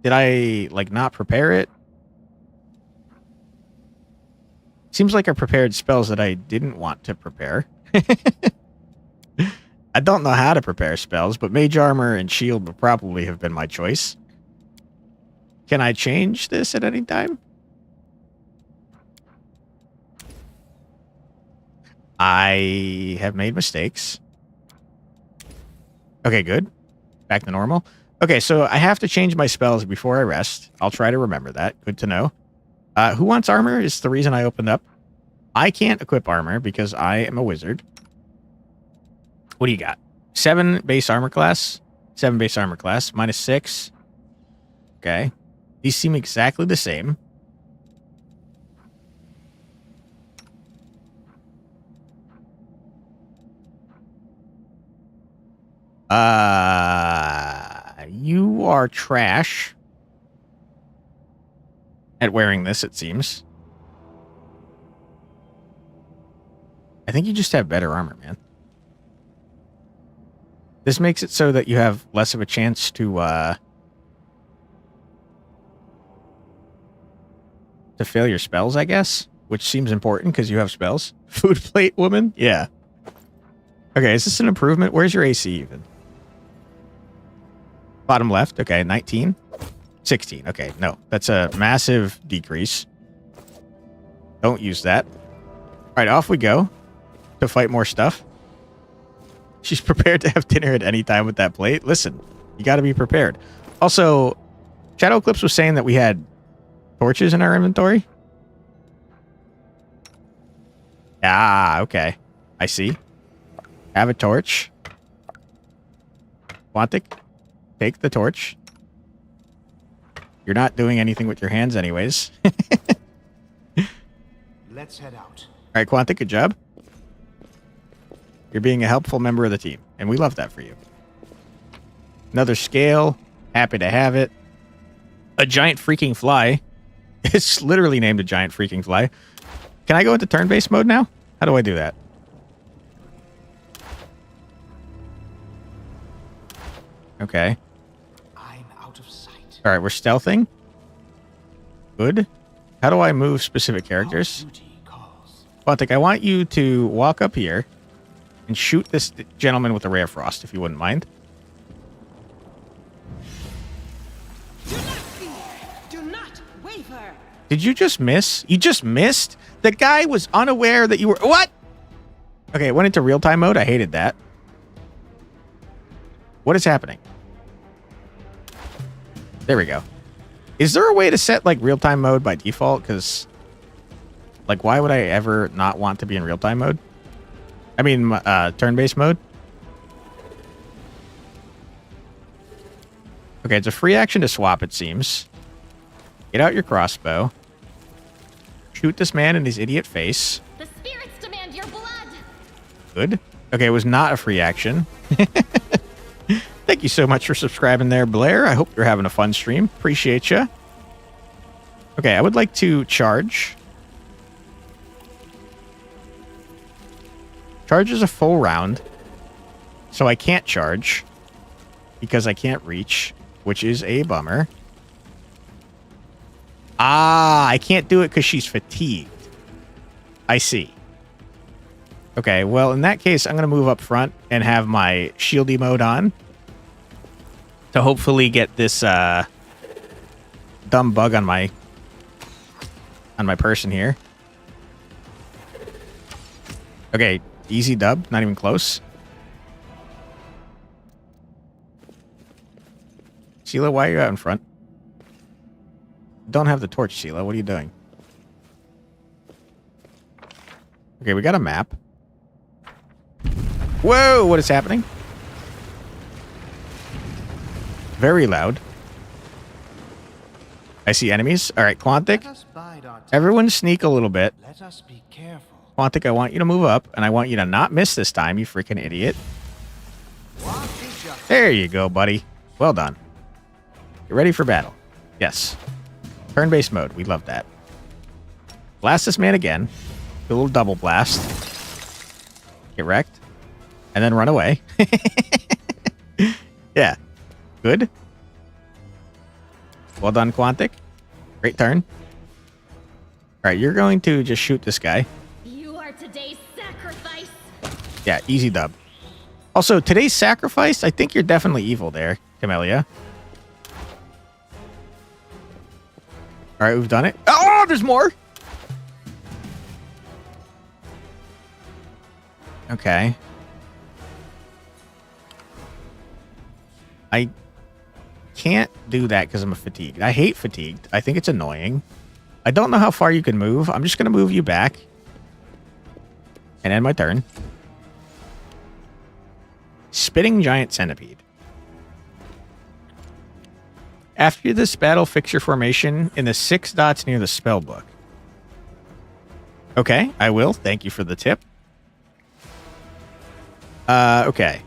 [SPEAKER 1] Did I, like, not prepare it? Seems like I prepared spells that I didn't want to prepare. I don't know how to prepare spells, but mage armor and shield would probably have been my choice. Can I change this at any time? I have made mistakes. Okay, good. Back to normal. Okay, so I have to change my spells before I rest. I'll try to remember that. Good to know. Who wants armor is the reason I opened up. I can't equip armor because I am a wizard. What do you got? 7 base armor class. 7 base armor class. -6. Okay. These seem exactly the same. You are trash at wearing this, it seems. I think you just have better armor, man. This makes it so that you have less of a chance to fail your spells, I guess, which seems important because you have spells. Food plate woman? Yeah. Okay, is this an improvement? Where's your AC even? Bottom left. Okay, 19. 16. Okay, no. That's a massive decrease. Don't use that. All right, off we go to fight more stuff. She's prepared to have dinner at any time with that plate. Listen, you got to be prepared. Also, Shadow Eclipse was saying that we had torches in our inventory? Ah, okay. I see. Have a torch. Quantic, take the torch. You're not doing anything with your hands anyways.
[SPEAKER 12] Let's head out.
[SPEAKER 1] All right, Quantic, good job. You're being a helpful member of the team, and we love that for you. Another scale. Happy to have it. A giant freaking fly. It's literally named a giant freaking fly. Can I go into turn-based mode now? How do I do that? Okay.
[SPEAKER 12] I'm out of sight.
[SPEAKER 1] All right, we're stealthing. Good. How do I move specific characters? Quantic, I want you to walk up here and shoot this gentleman with a ray of frost, if you wouldn't mind.
[SPEAKER 2] Do not waver.
[SPEAKER 1] Did you just miss? You just missed? The guy was unaware that you were... What? Okay, it went into real-time mode. I hated that. What is happening? There we go. Is there a way to set, like, real-time mode by default? Because, like, why would I ever not want to be in real-time mode? I mean, turn-based mode? Okay, it's a free action to swap, it seems. Get out your crossbow. Shoot this man in his idiot face.
[SPEAKER 11] The spirits demand your blood.
[SPEAKER 1] Good. Okay, it was not a free action. Thank you so much for subscribing there, Blair. I hope you're having a fun stream. Appreciate you. Okay, I would like to charge. Charge is a full round. So I can't charge. Because I can't reach. Which is a bummer. Ah, I can't do it because she's fatigued. I see. Okay, well, in that case, I'm going to move up front and have my shieldy mode on. To hopefully get this dumb bug on my person here. Okay, easy dub, not even close. Sheila, why are you out in front? Don't have the torch, Sheila. What are you doing? Okay, we got a map. Whoa, what is happening? Very loud. I see enemies. All right, Quantic. Everyone sneak a little bit.
[SPEAKER 12] Let us be careful.
[SPEAKER 1] Quantic, I want you to move up, and I want you to not miss this time, you freaking idiot. There you go, buddy. Well done. Get ready for battle. Yes. Turn-based mode. We love that. Blast this man again. Do a little double blast. Get wrecked. And then run away. Yeah. Good. Well done, Quantic. Great turn. All right, you're going to just shoot this guy.
[SPEAKER 11] You are today's sacrifice.
[SPEAKER 1] Yeah, easy dub. Also, today's sacrifice, I think you're definitely evil there, Camellia. All right, we've done it. Oh, there's more. Okay. I can't do that because I'm fatigued. I hate fatigued. I think it's annoying. I don't know how far you can move. I'm just going to move you back. And end my turn. Spitting giant centipede. After this battle, fix your formation in the 6 dots near the spell book. Okay, I will. Thank you for the tip. Okay.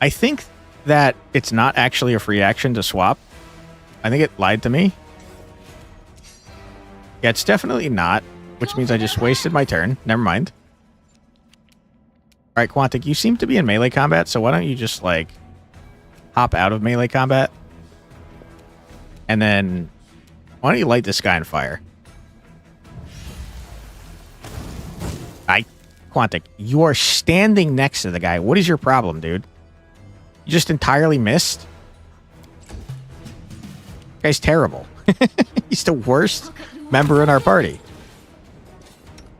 [SPEAKER 1] I think that it's not actually a free action to swap. I think it lied to me. Yeah, it's definitely not, which means I just wasted my turn. Never mind. All right, Quantic, you seem to be in melee combat, so why don't you just, like, hop out of melee combat? And then, why don't you light this guy on fire? Quantic, you are standing next to the guy. What is your problem, dude? You just entirely missed? This guy's terrible. He's the worst member in our party.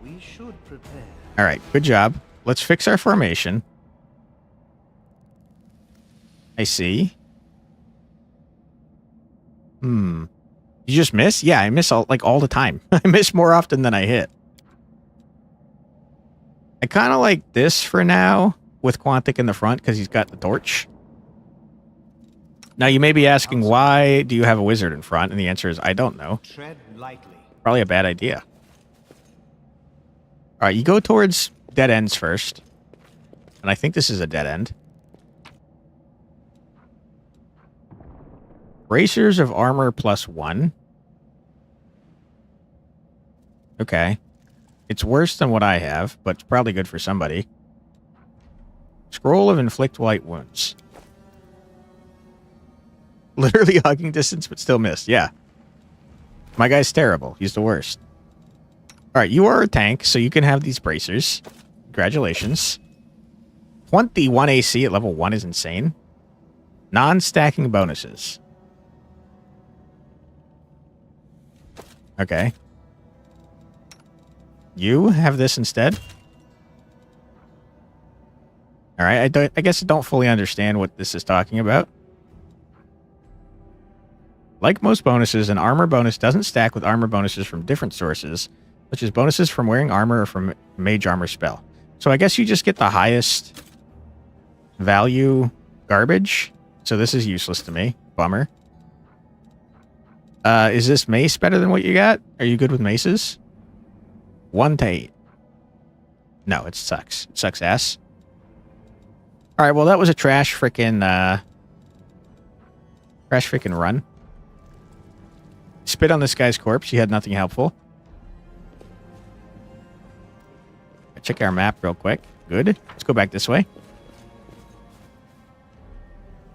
[SPEAKER 12] We should prepare.
[SPEAKER 1] All right, good job. Let's fix our formation. I see. You just miss? Yeah, I miss all the time. I miss more often than I hit. I kind of like this for now with Quantic in the front because he's got the torch. Now, you may be asking, why do you have a wizard in front? And the answer is, I don't know.
[SPEAKER 12] Tread lightly.
[SPEAKER 1] Probably a bad idea. All right, you go towards dead ends first. And I think this is a dead end. Bracers of armor +1. Okay. It's worse than what I have, but it's probably good for somebody. Scroll of inflict light wounds. Literally hugging distance, but still missed. Yeah. My guy's terrible. He's the worst. All right, you are a tank, so you can have these bracers. Congratulations. 21 AC at level 1 is insane. Non-stacking bonuses. Okay. You have this instead. All right, I guess I don't fully understand what this is talking about. Like most bonuses, an armor bonus doesn't stack with armor bonuses from different sources, such as bonuses from wearing armor or from mage armor spell. So I guess you just get the highest value garbage. So this is useless to me. Bummer. Is this mace better than what you got? Are you good with maces? 1 to 8. No, it sucks. It sucks ass. All right, well, that was a trash freaking run. Spit on this guy's corpse. You had nothing helpful. Check our map real quick. Good. Let's go back this way.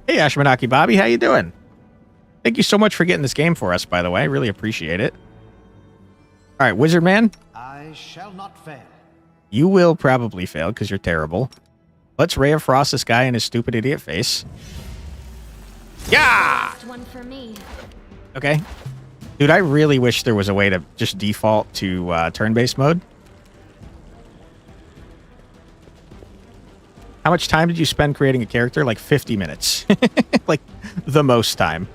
[SPEAKER 1] Hey, Ashmanaki Bobby, how you doing? Thank you so much for getting this game for us, by the way. I really appreciate it. All right, Wizard Man.
[SPEAKER 12] I shall not fail.
[SPEAKER 1] You will probably fail because you're terrible. Let's Ray of Frost this guy in his stupid idiot face. Yeah!
[SPEAKER 11] One for me.
[SPEAKER 1] Okay. Dude, I really wish there was a way to just default to turn-based mode. How much time did you spend creating a character? Like 50 minutes. Like the most time.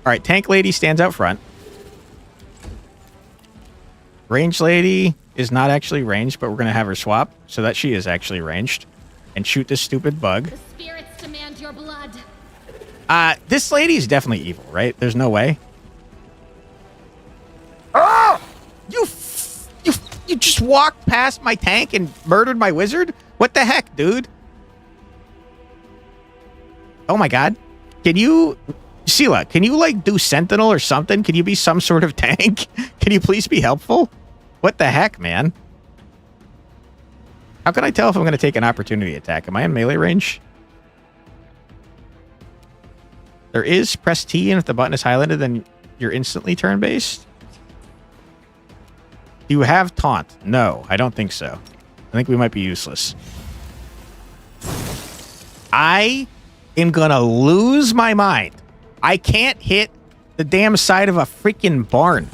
[SPEAKER 1] All right, Tank Lady stands out front. Range Lady is not actually ranged, but we're going to have her swap so that she is actually ranged. And shoot this stupid bug.
[SPEAKER 11] The spirits demand your blood.
[SPEAKER 1] This lady is definitely evil, right? There's no way. Oh! You just walked past my tank and murdered my wizard? What the heck, dude? Oh my god. Can you... Sela, can you, like, do Sentinel or something? Can you be some sort of tank? Can you please be helpful? What the heck, man? How can I tell if I'm going to take an opportunity attack? Am I in melee range? There is press T, and if the button is highlighted, then you're instantly turn-based. Do you have taunt? No, I don't think so. I think we might be useless. I am gonna lose my mind. I can't hit the damn side of a freaking barn.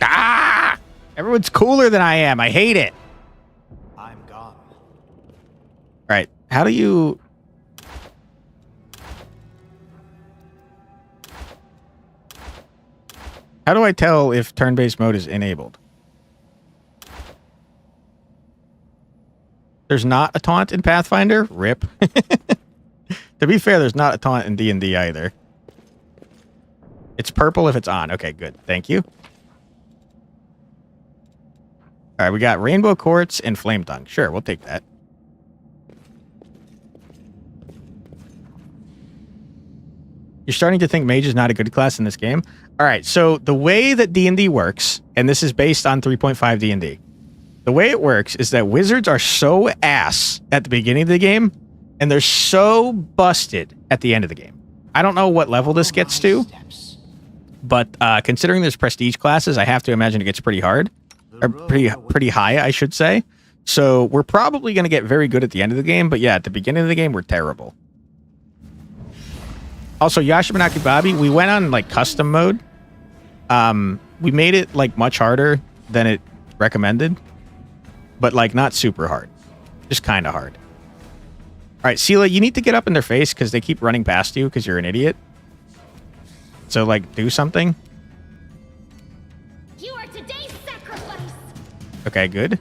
[SPEAKER 1] Ah! Everyone's cooler than I am. I hate it.
[SPEAKER 12] I'm gone.
[SPEAKER 1] All right. How do you... How do I tell if turn-based mode is enabled? There's not a taunt in Pathfinder? RIP. To be fair, there's not a taunt in D&D either. It's purple if it's on. Okay, good. Thank you. All right, we got Rainbow Quartz and Flame Tongue. Sure, we'll take that. You're starting to think mage is not a good class in this game? All right, so the way that D&D works, and this is based on 3.5 D&D, the way it works is that wizards are so ass at the beginning of the game, and they're so busted at the end of the game. I don't know what level this gets to, but considering there's prestige classes, I have to imagine it gets pretty hard. Or pretty high, I should say. So we're probably going to get very good at the end of the game, but yeah, at the beginning of the game, we're terrible. Also, Yashimanaki Bobby, we went on like custom mode. We made it like much harder than it recommended, but like not super hard, just kind of hard. right, Sela, you need to get up in their face because they keep running past you because you're an idiot. So, like, do something.
[SPEAKER 11] You are today's sacrifice.
[SPEAKER 1] Okay, good.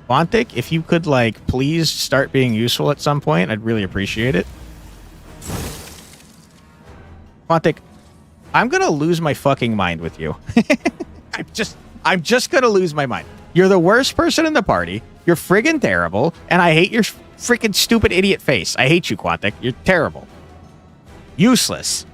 [SPEAKER 1] Quantic, if you could, like, please start being useful at some point, I'd really appreciate it. Quantic, I'm gonna lose my fucking mind with you. I'm just gonna lose my mind. You're the worst person in the party. You're friggin' terrible, and I hate your freaking stupid idiot face. I hate you, Quantic. You're terrible. Useless.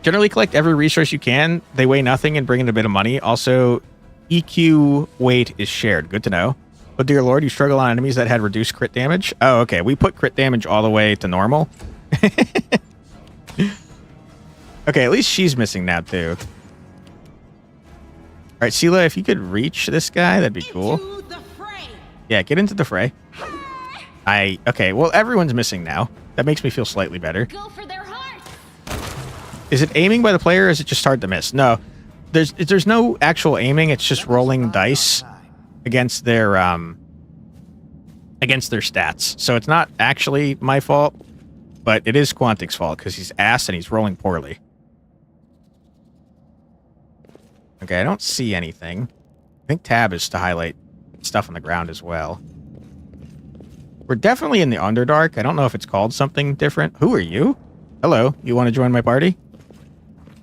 [SPEAKER 1] Generally collect every resource you can. They weigh nothing and bring in a bit of money. Also, EQ weight is shared. Good to know. But dear lord, you struggle on enemies that had reduced crit damage. Oh, okay. We put crit damage all the way to normal. Okay, at least she's missing now, too. All right, Sela, if you could reach this guy, that'd be cool. Yeah, get into the fray. Okay, well, everyone's missing now. That makes me feel slightly better.
[SPEAKER 11] Go for their hearts.
[SPEAKER 1] Is it aiming by the player, or is it just hard to miss? No, there's no actual aiming. It's just rolling dice against their stats. So it's not actually my fault, but it is Quantic's fault because he's ass and he's rolling poorly. Okay, I don't see anything. I think tab is to highlight stuff on the ground as well. We're definitely in the Underdark. I don't know if it's called something different. Who are you? Hello, you want to join my party?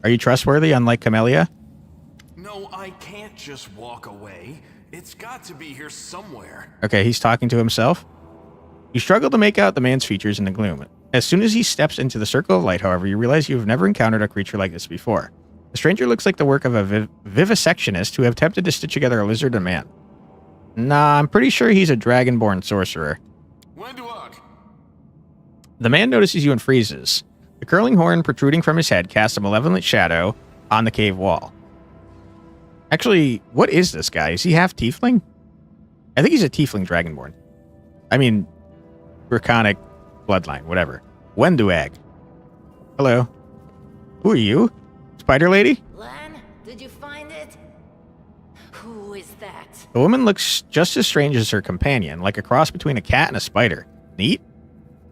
[SPEAKER 1] Are you trustworthy, unlike Camellia?
[SPEAKER 13] No, I can't just walk away. It's got to be here somewhere.
[SPEAKER 1] Okay, he's talking to himself. You struggle to make out the man's features in the gloom. As soon as he steps into the circle of light, however, you realize you have never encountered a creature like this before. The stranger looks like the work of a vivisectionist who have attempted to stitch together a lizard and man. Nah, I'm pretty sure he's a dragonborn sorcerer. The man notices you and freezes. The curling horn protruding from his head casts a malevolent shadow on the cave wall. Actually, what is this guy? Is he half tiefling? I think he's a tiefling dragonborn. I mean, draconic bloodline, whatever. Wenduag. Hello. Who are you? Spider lady?
[SPEAKER 14] Lan, did you find it? Who is that?
[SPEAKER 1] The woman looks just as strange as her companion, like a cross between a cat and a spider. Neat?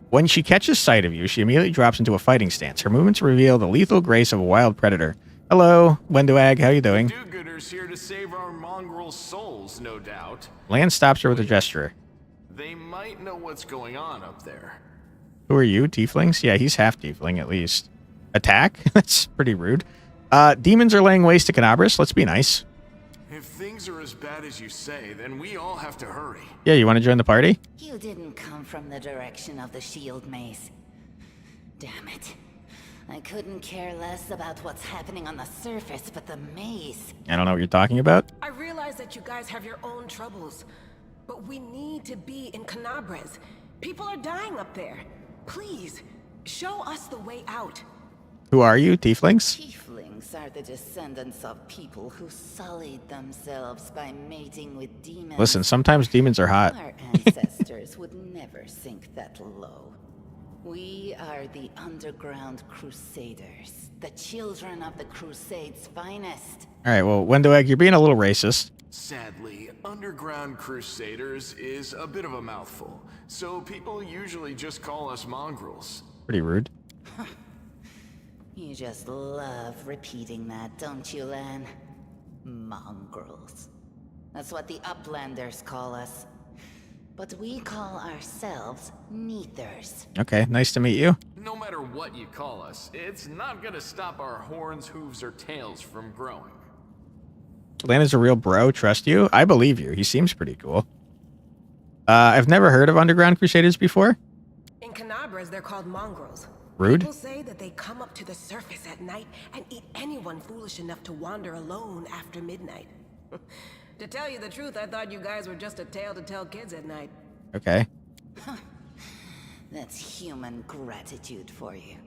[SPEAKER 1] When she catches sight of you, she immediately drops into a fighting stance. Her movements reveal the lethal grace of a wild predator. Hello, Wenduag, how you doing?
[SPEAKER 13] Do-gooders here to save our mongrel souls, no doubt.
[SPEAKER 1] Lan stops her with a gesture.
[SPEAKER 13] They might know what's going on up there.
[SPEAKER 1] Who are you, tieflings? Yeah, he's half tiefling at least. Attack? That's pretty rude. Demons are laying waste to Canabras. Let's be nice.
[SPEAKER 13] If things are as bad as you say, then we all have to hurry.
[SPEAKER 1] Yeah, you want to join the party?
[SPEAKER 14] You didn't come from the direction of the shield maze. Damn it. I couldn't care less about what's happening on the surface, but the maze.
[SPEAKER 1] I don't know what you're talking about.
[SPEAKER 2] I realize that you guys have your own troubles, but we need to be in Canabras. People are dying up there. Please, show us the way out.
[SPEAKER 1] Who are you, tieflings?
[SPEAKER 14] Tieflings are the descendants of people who sullied themselves by mating with demons.
[SPEAKER 1] Listen, sometimes demons are hot.
[SPEAKER 14] Our ancestors would never sink that low. We are the underground crusaders, the children of the Crusade's finest.
[SPEAKER 1] All right, well, Wenduag, you're being a little racist.
[SPEAKER 13] Sadly, underground crusaders is a bit of a mouthful, so people usually just call us mongrels.
[SPEAKER 1] Pretty rude.
[SPEAKER 14] You just love repeating that, don't you, Lan? Mongrels. That's what the Uplanders call us. But we call ourselves Neathers.
[SPEAKER 1] Okay, nice to meet you.
[SPEAKER 13] No matter what you call us, it's not gonna stop our horns, hooves, or tails from growing.
[SPEAKER 1] Lan is a real bro, trust you? I believe you. He seems pretty cool. I've never heard of underground crusaders before.
[SPEAKER 2] In Canabras, they're called mongrels.
[SPEAKER 1] Rude.
[SPEAKER 2] People say that they come up to the surface at night and eat anyone foolish enough to wander alone after midnight. To tell you the truth, I thought you guys were just a tale to tell kids at night.
[SPEAKER 1] Okay.
[SPEAKER 14] That's human gratitude for you.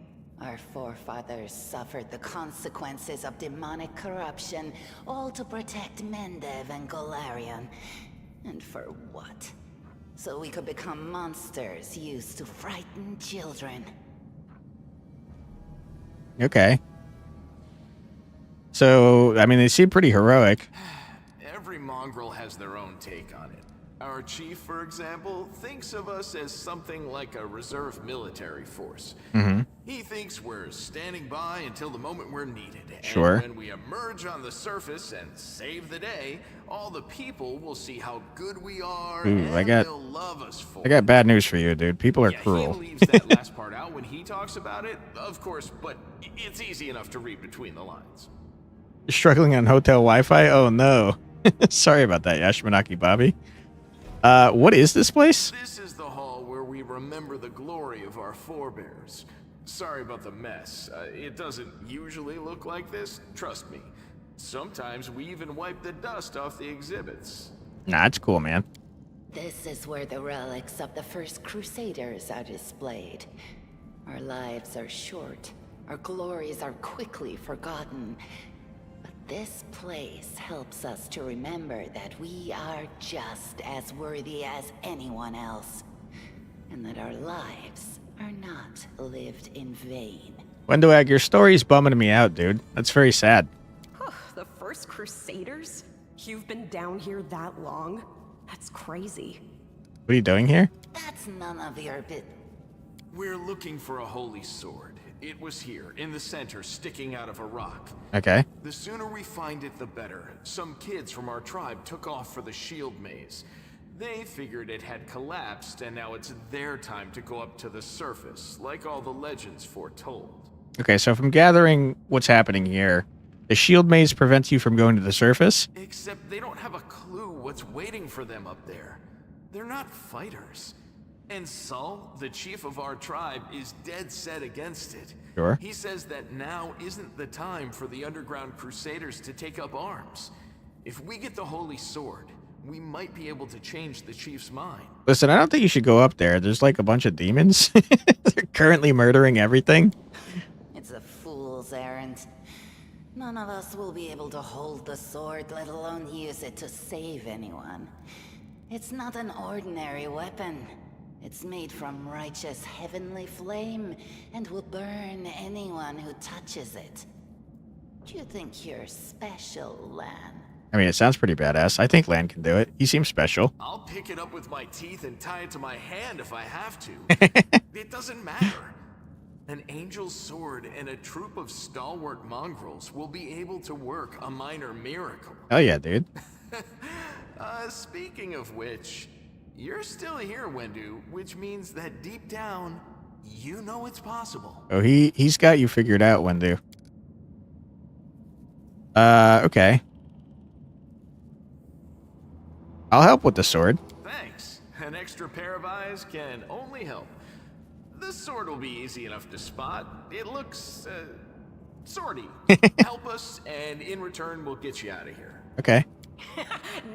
[SPEAKER 14] Our forefathers suffered the consequences of demonic corruption, all to protect Mendev and Golarion. And for what? So we could become monsters used to frighten children.
[SPEAKER 1] Okay. So, I mean, they seem pretty heroic.
[SPEAKER 13] Every mongrel has their own take on it. Our chief, for example, thinks of us as something like a reserve military force. He thinks we're standing by until the moment we're needed.
[SPEAKER 1] Sure.
[SPEAKER 13] And when we emerge on the surface and save the day, all the people will see how good we are and they'll love us for it.
[SPEAKER 1] I got bad news for you, dude. People are cruel.
[SPEAKER 13] He leaves that last part out when he talks about it, of course, but it's easy enough to read between the lines.
[SPEAKER 1] You're struggling on hotel Wi-Fi? Oh, no. Sorry about that, Yashimanaki Bobby. What is this place?
[SPEAKER 13] This is the hall where we remember the glory of our forebears. Sorry about the mess. It doesn't usually look like this, trust me. Sometimes we even wipe the dust off the exhibits.
[SPEAKER 1] Nah, it's cool, man.
[SPEAKER 14] This is where the relics of the first Crusaders are displayed. Our lives are short. Our glories are quickly forgotten. But this place helps us to remember that we are just as worthy as anyone else. And that our lives are not lived in vain.
[SPEAKER 1] Wendoag, your story's bumming me out, dude. That's very sad.
[SPEAKER 8] The first Crusaders? You've been down here that long? That's crazy.
[SPEAKER 1] What are you doing here?
[SPEAKER 14] That's none of your bit.
[SPEAKER 13] We're looking for a holy sword. It was here, in the center, sticking out of a rock.
[SPEAKER 1] Okay.
[SPEAKER 13] The sooner we find it, the better. Some kids from our tribe took off for the shield maze. They figured it had collapsed, and now it's their time to go up to the surface, like all the legends foretold.
[SPEAKER 1] Okay, so if I'm gathering what's happening here, the shield maze prevents you from going to the surface?
[SPEAKER 13] Except they don't have a clue what's waiting for them up there. They're not fighters. And Saul, the chief of our tribe, is dead set against it.
[SPEAKER 1] Sure.
[SPEAKER 13] He says that now isn't the time for the underground Crusaders to take up arms. If we get the holy sword, we might be able to change the chief's mind.
[SPEAKER 1] Listen, I don't think you should go up there. There's like a bunch of demons. They're currently murdering everything.
[SPEAKER 14] It's a fool's errand. None of us will be able to hold the sword, let alone use it to save anyone. It's not an ordinary weapon. It's made from righteous heavenly flame and will burn anyone who touches it. Do you think you're special, Lan?
[SPEAKER 1] I mean, it sounds pretty badass. I think Lan can do it. He seems special.
[SPEAKER 13] I'll pick it up with my teeth and tie it to my hand if I have to. It doesn't matter. An angel's sword and a troop of stalwart mongrels will be able to work a minor miracle.
[SPEAKER 1] Oh yeah, dude.
[SPEAKER 13] Speaking of which, you're still here, Wendu, which means that deep down, you know it's possible.
[SPEAKER 1] Oh, he's got you figured out, Wendu. Okay. I'll help with the sword.
[SPEAKER 13] Thanks. An extra pair of eyes can only help. The sword will be easy enough to spot. It looks, swordy. Help us, and in return, we'll get you out of here.
[SPEAKER 1] Okay.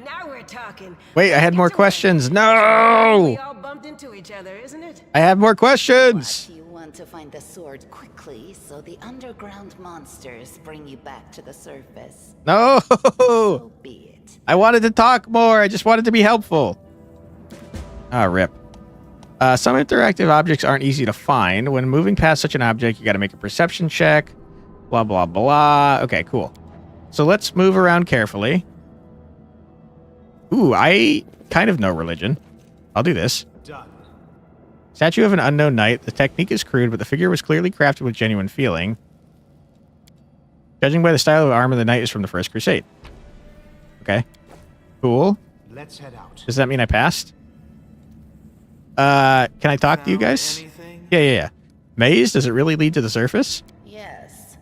[SPEAKER 2] Now we're talking.
[SPEAKER 1] Wait, I had more questions. No!
[SPEAKER 2] We all bumped into each other, isn't it?
[SPEAKER 1] I have more questions.
[SPEAKER 14] What, you want to find the sword quickly so the underground monsters bring you back to the surface?
[SPEAKER 1] No!
[SPEAKER 14] So be it.
[SPEAKER 1] I wanted to talk more. I just wanted to be helpful. Ah, rip. Some interactive objects aren't easy to find. When moving past such an object, you got to make a perception check. Blah, blah, blah. Okay, cool. So let's move around carefully. Ooh, I kind of know religion. I'll do this.
[SPEAKER 12] Done.
[SPEAKER 1] Statue of an unknown knight. The technique is crude, but the figure was clearly crafted with genuine feeling. Judging by the style of armor, the knight is from the First Crusade. Okay. Cool.
[SPEAKER 12] Let's head out.
[SPEAKER 1] Does that mean I passed? Can I talk to you guys?
[SPEAKER 13] Anything?
[SPEAKER 1] Yeah. Maze, does it really lead to the surface?
[SPEAKER 14] Yes.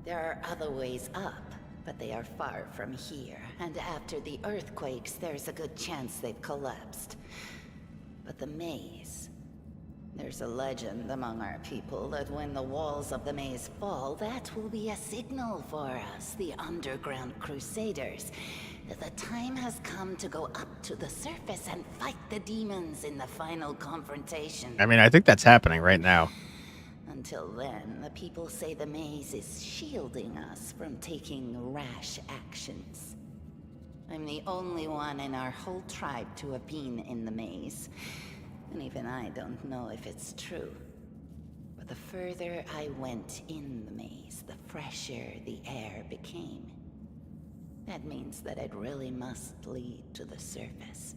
[SPEAKER 14] There are other ways up, but they are far from here. And after the earthquakes, there's a good chance they've collapsed. But the maze... There's a legend among our people that when the walls of the maze fall, that will be a signal for us, the underground Crusaders, that the time has come to go up to the surface and fight the demons in the final confrontation.
[SPEAKER 1] I mean, I think that's happening right now.
[SPEAKER 14] Until then, the people say the maze is shielding us from taking rash actions. I'm the only one in our whole tribe to have been in the maze. And even I don't know if it's true. But the further I went in the maze, the fresher the air became. That means that it really must lead to the surface.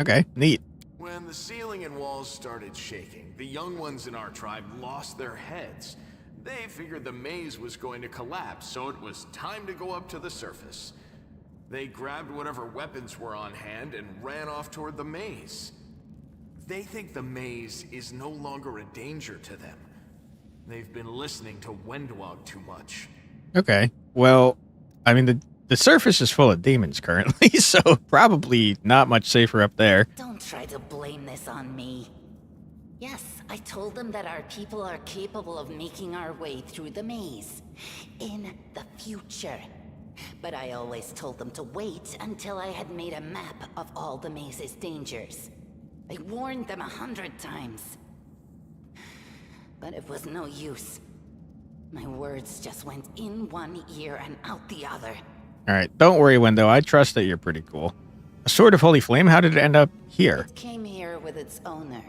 [SPEAKER 1] Okay, neat.
[SPEAKER 13] When the ceiling and walls started shaking, the young ones in our tribe lost their heads. They figured the maze was going to collapse, so it was time to go up to the surface. They grabbed whatever weapons were on hand and ran off toward the maze. They think the maze is no longer a danger to them. They've been listening to Wendwog too much.
[SPEAKER 1] Okay, well, I mean, the surface is full of demons currently, so probably not much safer up there.
[SPEAKER 14] Don't try to blame this on me. Yes, I told them that our people are capable of making our way through the maze. In the future. But I always told them to wait until I had made a map of all the maze's dangers. I warned them 100 times. But it was no use. My words just went in one ear and out the other.
[SPEAKER 1] Alright, don't worry, Wendo. I trust that you're pretty cool. A sword of holy flame? How did it end up here?
[SPEAKER 14] It came here with its owner.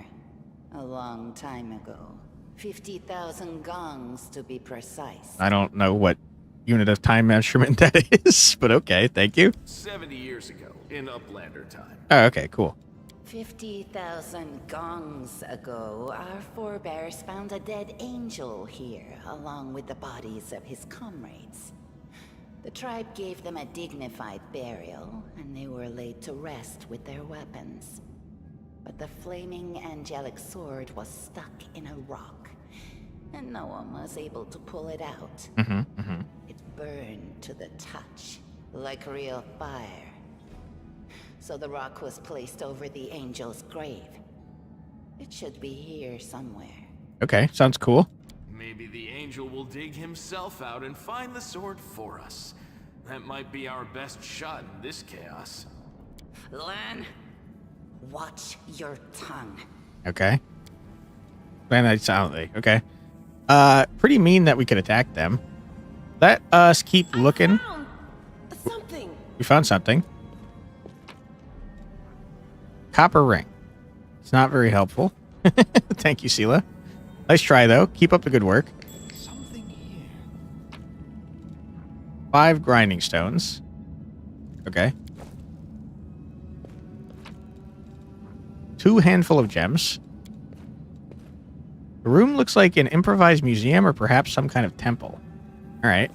[SPEAKER 14] A long time ago. 50,000 gongs to be precise.
[SPEAKER 1] I don't know what unit of time measurement that is, but okay, thank you.
[SPEAKER 13] 70 years ago, in Uplander time.
[SPEAKER 1] Oh, okay, cool.
[SPEAKER 14] 50,000 gongs ago, our forebears found a dead angel here, along with the bodies of his comrades. The tribe gave them a dignified burial, and they were laid to rest with their weapons. But the flaming angelic sword was stuck in a rock, and no one was able to pull it out. It burned to the touch, like real fire. So the rock was placed over the angel's grave. It should be here somewhere.
[SPEAKER 1] Okay, sounds cool.
[SPEAKER 13] Maybe the angel will dig himself out and find the sword for us. That might be our best shot in this chaos.
[SPEAKER 14] Lan, watch your tongue.
[SPEAKER 1] Okay. Plan that silently. Okay. Pretty mean that we could attack them. Let us keep looking.
[SPEAKER 2] Something.
[SPEAKER 1] We found something. Copper ring. It's not very helpful. Thank you, Sela. Nice try, though. Keep up the good work.
[SPEAKER 12] Something here.
[SPEAKER 1] 5 grinding stones. Okay. 2 handful of gems. The room looks like an improvised museum or perhaps some kind of temple. All right.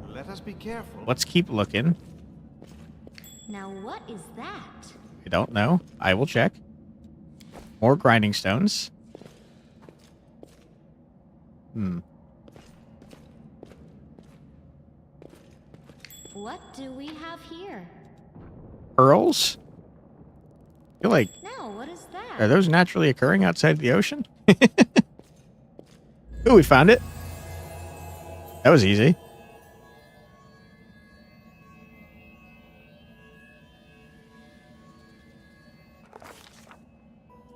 [SPEAKER 12] Let us be careful.
[SPEAKER 1] Let's keep looking.
[SPEAKER 11] Now what is that?
[SPEAKER 1] I don't know. I will check. More grinding stones.
[SPEAKER 11] What do we have here?
[SPEAKER 1] Pearls? I feel like...
[SPEAKER 11] No, what is that?
[SPEAKER 1] Are those naturally occurring outside the ocean? Ooh, we found it. That was easy.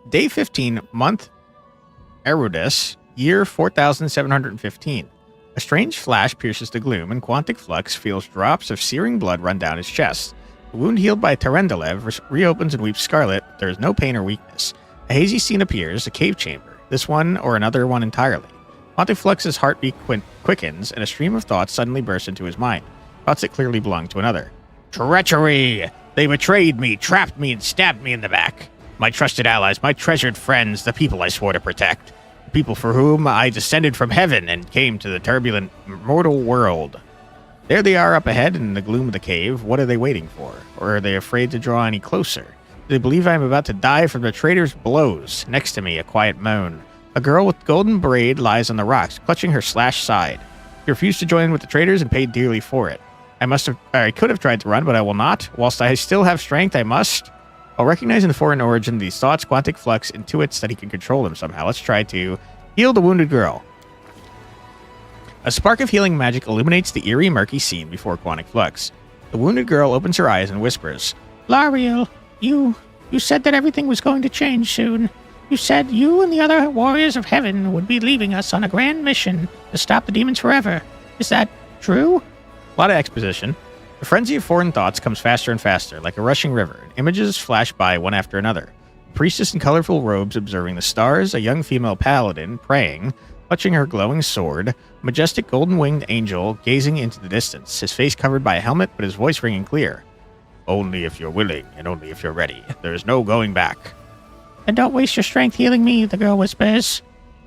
[SPEAKER 1] Day 15, month Erudus, year 4715. A strange flash pierces the gloom, and Quantic Flux feels drops of searing blood run down his chest. The wound healed by Terendelev reopens and weeps scarlet, but there is no pain or weakness. A hazy scene appears, a cave chamber. This one or another one entirely. Quantic Flux's heartbeat quickens, and a stream of thoughts suddenly bursts into his mind. Thoughts that clearly belong to another. Treachery! They betrayed me, trapped me, and stabbed me in the back. My trusted allies, my treasured friends, the people I swore to protect. The people for whom I descended from heaven and came to the turbulent, mortal world. There they are up ahead in the gloom of the cave. What are they waiting for? Or are they afraid to draw any closer? Do they believe I am about to die from the traitor's blows? Next to me, a quiet moan. A girl with golden braid lies on the rocks, clutching her slashed side. She refused to join with the traitors and paid dearly for it. I could have tried to run, but I will not. Whilst I still have strength, I must. While recognizing the foreign origin of these thoughts, Quantic Flux intuits that he can control them somehow. Let's try to heal the wounded girl. A spark of healing magic illuminates the eerie, murky scene before Quantic Flux. The wounded girl opens her eyes and whispers, Lariel, you said that everything was going to change soon. You said you and the other warriors of heaven would be leaving us on a grand mission to stop the demons forever. Is that true? A lot of exposition. The frenzy of foreign thoughts comes faster and faster, like a rushing river, and images flash by one after another. A priestess in colorful robes observing the stars, a young female paladin praying, clutching her glowing sword, a majestic golden-winged angel gazing into the distance, his face covered by a helmet but his voice ringing clear. Only if you're willing, and only if you're ready. There is no going back. And don't waste your strength healing me, the girl whispers.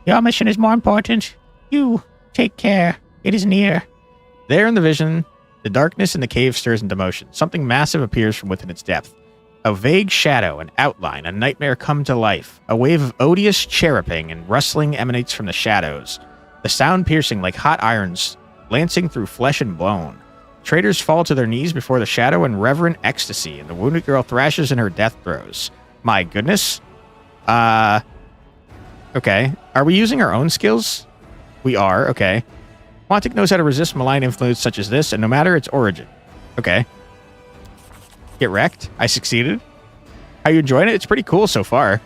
[SPEAKER 1] Your mission is more important. You, take care. It is near. There in the vision, the darkness in the cave stirs into motion. Something massive appears from within its depth. A vague shadow, an outline, a nightmare come to life. A wave of odious chirruping and rustling emanates from the shadows. The sound piercing like hot irons, lancing through flesh and bone. Traders fall to their knees before the shadow in reverent ecstasy, and the wounded girl thrashes in her death throes. My goodness. Okay. Are we using our own skills? We are, okay. Quantic knows how to resist malign influence such as this, and no matter its origin. Okay. Get wrecked. I succeeded. Are you enjoying it? It's pretty cool so far.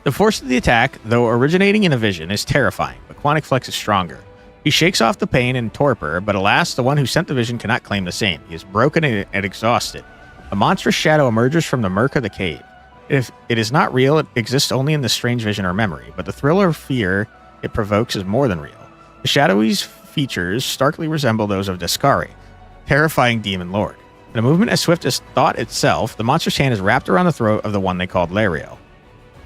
[SPEAKER 1] The force of the attack, though originating in a vision, is terrifying, but Quantic Flex is stronger. He shakes off the pain and torpor, but alas, the one who sent the vision cannot claim the same. He is broken and exhausted. A monstrous shadow emerges from the murk of the cave. If it is not real, it exists only in this strange vision or memory, but the thrill or fear it provokes is more than real. The shadowy's features starkly resemble those of Descari, terrifying demon lord. In a movement as swift as thought itself, the monster's hand is wrapped around the throat of the one they called Lariel.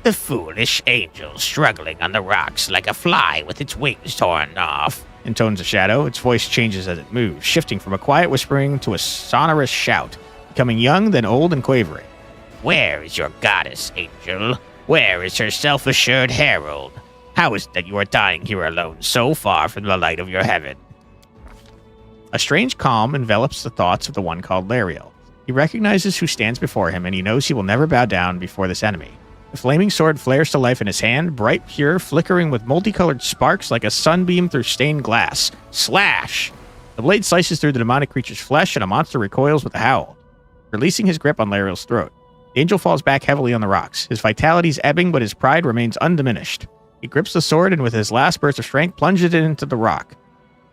[SPEAKER 15] The foolish angel struggling on the rocks like a fly with its wings torn off,
[SPEAKER 1] intones the shadow. Its voice changes as it moves, shifting from a quiet whispering to a sonorous shout, becoming young, then old and quavering.
[SPEAKER 15] Where is your goddess, angel? Where is her self-assured herald? How is it that you are dying here alone, so far from the light of your heaven?
[SPEAKER 1] A strange calm envelops the thoughts of the one called Lariel. He recognizes who stands before him, and he knows he will never bow down before this enemy. The flaming sword flares to life in his hand, bright, pure, flickering with multicolored sparks like a sunbeam through stained glass. Slash! The blade slices through the demonic creature's flesh, and a monster recoils with a howl, releasing his grip on Lariel's throat. The angel falls back heavily on the rocks. His vitality is ebbing, but his pride remains undiminished. He grips the sword and with his last burst of strength plunges it into the rock.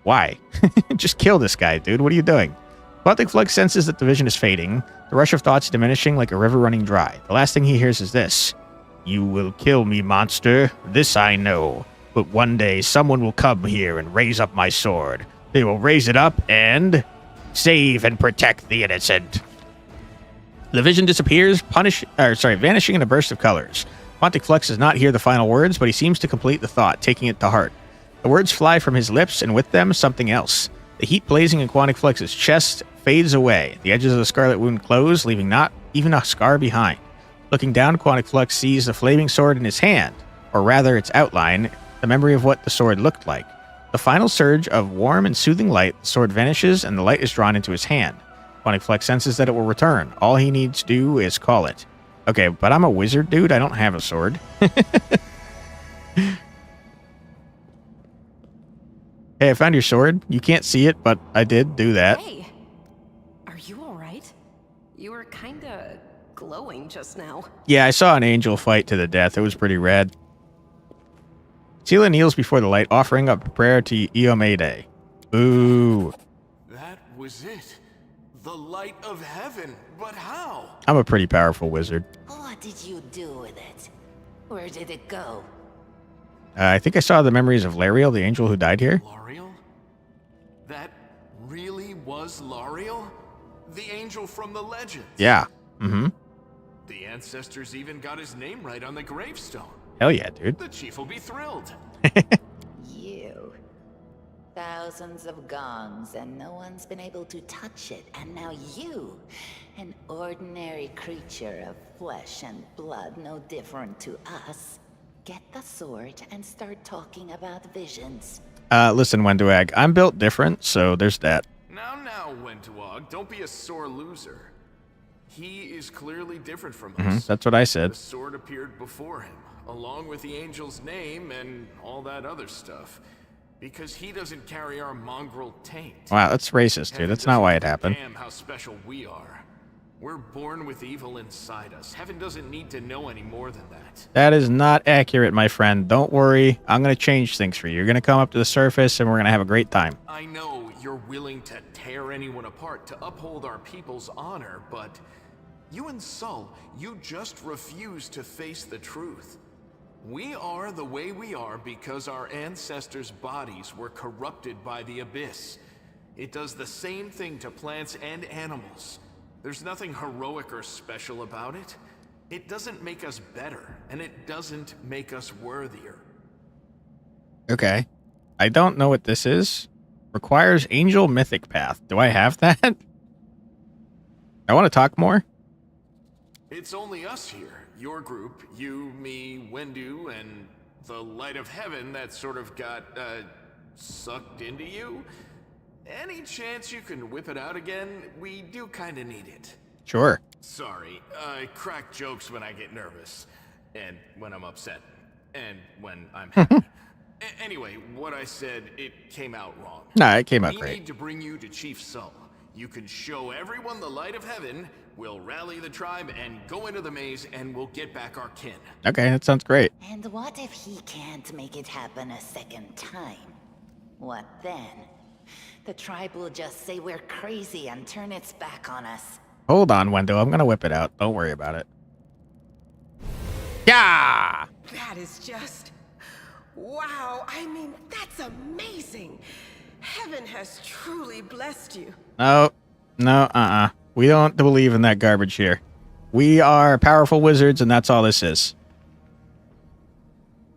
[SPEAKER 1] Why? Just kill this guy, dude. What are you doing? Quantic Flux senses that the vision is fading, the rush of thoughts diminishing like a river running dry. The last thing he hears is this. You will kill me, monster. This I know. But one day someone will come here and raise up my sword. They will raise it up and save and protect the innocent. The vision disappears, vanishing in a burst of colors. Quantic Flux does not hear the final words, but he seems to complete the thought, taking it to heart. The words fly from his lips, and with them, something else. The heat blazing in Quantic Flux's chest fades away. The edges of the scarlet wound close, leaving not even a scar behind. Looking down, Quantic Flux sees the flaming sword in his hand, or rather its outline, the memory of what the sword looked like. The final surge of warm and soothing light, the sword vanishes, and the light is drawn into his hand. Quantic Flex senses that it will return. All he needs to do is call it. Okay, but I'm a wizard, dude. I don't have a sword. Hey, I found your sword. You can't see it, but I did do that.
[SPEAKER 8] Hey, are you all right? You were kinda glowing just now.
[SPEAKER 1] Yeah, I saw an angel fight to the death. It was pretty rad. Sela kneels before the light, offering up a prayer to Iomade. Ooh.
[SPEAKER 13] That was it. The light of heaven. But how?
[SPEAKER 1] I'm a pretty powerful wizard.
[SPEAKER 14] What did you do with it? Where did it go?
[SPEAKER 1] I think I saw the memories of Lariel, the angel who died here.
[SPEAKER 13] Lariel? That really was Lariel? The angel from the legends?
[SPEAKER 1] Yeah. Mm-hmm.
[SPEAKER 13] The ancestors even got his name right on the gravestone.
[SPEAKER 1] Hell yeah, dude.
[SPEAKER 13] The chief will be thrilled.
[SPEAKER 14] You. Thousands of gongs and no one's been able to touch it. And now you, an ordinary creature of flesh and blood, no different to us, get the sword and start talking about visions.
[SPEAKER 1] Listen, Wenduag, I'm built different, so there's that.
[SPEAKER 13] Now, Wentuog, don't be a sore loser. He is clearly different from us.
[SPEAKER 1] That's what I said.
[SPEAKER 13] The sword appeared before him, along with the angel's name and all that other stuff. Because he doesn't carry our mongrel taint.
[SPEAKER 1] Wow, that's racist, dude. That's not why it happened.
[SPEAKER 13] Damn how special we are. We're born with evil inside us. Heaven doesn't need to know any more than that.
[SPEAKER 1] That is not accurate, my friend. Don't worry. I'm going to change things for you. You're going to come up to the surface, and we're going to have a great time.
[SPEAKER 13] I know you're willing to tear anyone apart to uphold our people's honor, but you and Sol, you just refuse to face the truth. We are the way we are because our ancestors' bodies were corrupted by the abyss. It does the same thing to plants and animals. There's nothing heroic or special about it. It doesn't make us better, and it doesn't make us worthier.
[SPEAKER 1] Okay. I don't know what this is. Requires Angel Mythic Path. Do I have that? I want to talk more.
[SPEAKER 13] It's only us here. Your group, you, me, Wendu, and the light of heaven that sort of got, sucked into you. Any chance you can whip it out again? We do kinda need it.
[SPEAKER 1] Sure.
[SPEAKER 13] Sorry, I crack jokes when I get nervous. And when I'm upset. And when I'm happy. Anyway, what I said, it came out wrong.
[SPEAKER 1] Nah, it came out
[SPEAKER 13] We
[SPEAKER 1] great.
[SPEAKER 13] need to bring you to Chief Sull. You can show everyone the light of heaven, we'll rally the tribe and go into the maze, and we'll get back our kin.
[SPEAKER 1] Okay, that sounds great.
[SPEAKER 14] And what if he can't make it happen a second time? What then? The tribe will just say we're crazy and turn its back on us.
[SPEAKER 1] Hold on, Wendo. I'm going to whip it out. Don't worry about it. Yeah!
[SPEAKER 2] That is just... wow, I mean, that's amazing. Heaven has truly blessed you.
[SPEAKER 1] No, we don't believe in that garbage here. We are powerful wizards, and that's all this is.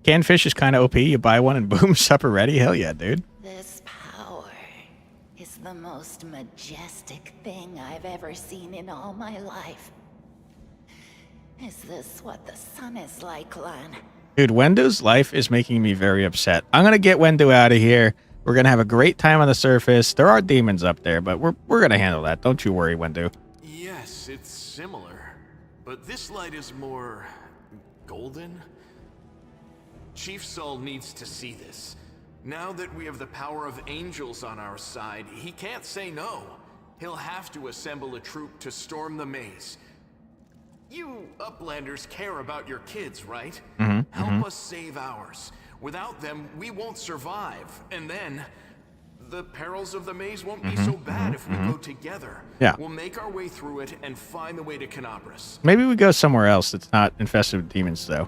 [SPEAKER 1] Canned fish is kind of OP. You buy one and boom, supper ready. Hell yeah, dude.
[SPEAKER 14] This power is the most majestic thing I've ever seen in all my life. Is this what the sun is like, Lan?
[SPEAKER 1] Dude, Wendu's life is making me very upset. I'm going to get Wendu out of here. We're going to have a great time on the surface. There are demons up there, but we're going to handle that. Don't you worry, Wendu.
[SPEAKER 13] Yes, it's similar. But this light is more... golden? Chief Sull needs to see this. Now that we have the power of angels on our side, he can't say no. He'll have to assemble a troop to storm the maze. You Uplanders care about your kids, right? Help us save ours. Without them, we won't survive. And then, the perils of the maze won't be so bad if we go together.
[SPEAKER 1] Yeah.
[SPEAKER 13] We'll make our way through it and find the way to Canabras.
[SPEAKER 1] Maybe we go somewhere else that's not infested with demons, though.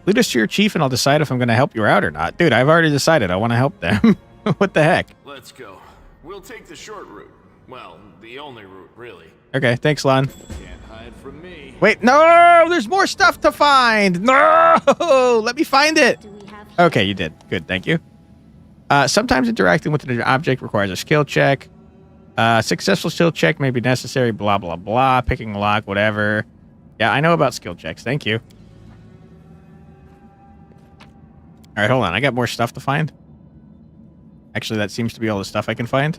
[SPEAKER 1] Lead us to your chief, and I'll decide if I'm going to help you out or not. Dude, I've already decided I want to help them. What the heck?
[SPEAKER 13] Let's go. We'll take the short route. Well, the only route, really.
[SPEAKER 1] Okay, thanks, Lon.
[SPEAKER 13] Can't hide from me.
[SPEAKER 1] Wait, no! There's more stuff to find! No! Let me find it! Okay, you did. Good, thank you. Sometimes interacting with an object requires a skill check. Successful skill check may be necessary, blah, blah, blah. Picking a lock, whatever. Yeah, I know about skill checks. Thank you. All right, hold on. I got more stuff to find. Actually, that seems to be all the stuff I can find.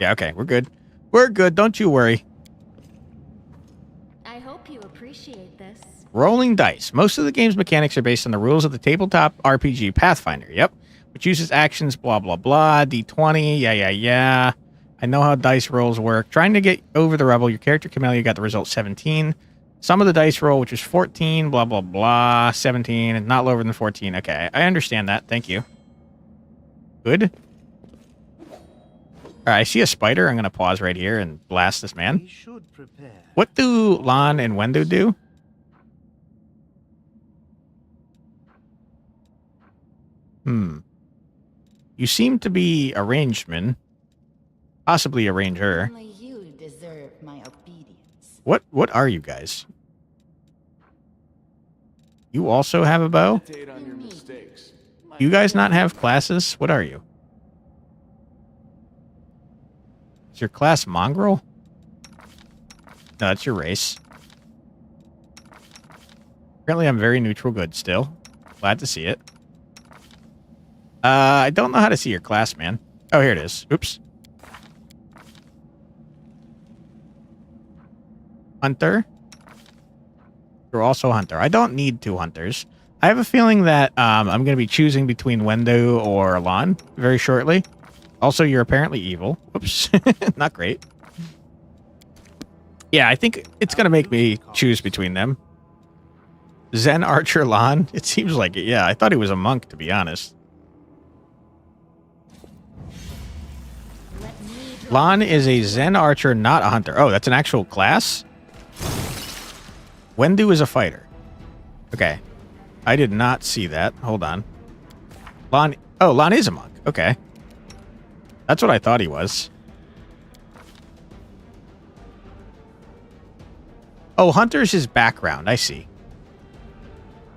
[SPEAKER 1] Yeah, okay. We're good. We're good. Don't you worry.
[SPEAKER 11] I hope you appreciate this.
[SPEAKER 1] Rolling dice. Most of the game's mechanics are based on the rules of the tabletop RPG Pathfinder. Yep. Which uses actions, blah, blah, blah. D20. Yeah. I know how dice rolls work. Trying to get over the rebel. Your character, Camellia, got the result 17. Some of the dice roll, which is 14, blah, blah, blah. 17, and not lower than 14. Okay, I understand that. Thank you. Good. All right, I see a spider. I'm going to pause right here and blast this man. What do Lon and Wendu do? You seem to be a ranged man. Possibly a ranger.
[SPEAKER 14] Only you deserve my obedience.
[SPEAKER 1] What are you guys? You also have a bow? You guys not have classes? What are you? Is your class mongrel? No, that's your race. Apparently I'm very neutral good still. Glad to see it. I don't know how to see your class, man. Oh, here it is. Oops. Hunter. You're also a hunter. I don't need 2 hunters. I have a feeling that I'm going to be choosing between Wendu or Lon very shortly. Also, you're apparently evil. Whoops. Not great. Yeah, I think it's going to make me choose between them. Zen Archer Lon? It seems like it, yeah. I thought he was a monk, to be honest. Lon is a Zen Archer, not a hunter. Oh, that's an actual class? Wendu is a fighter. Okay. I did not see that. Hold on. Lon... Oh, Lon is a monk. Okay. That's what I thought he was. Oh, Hunter's his background. I see.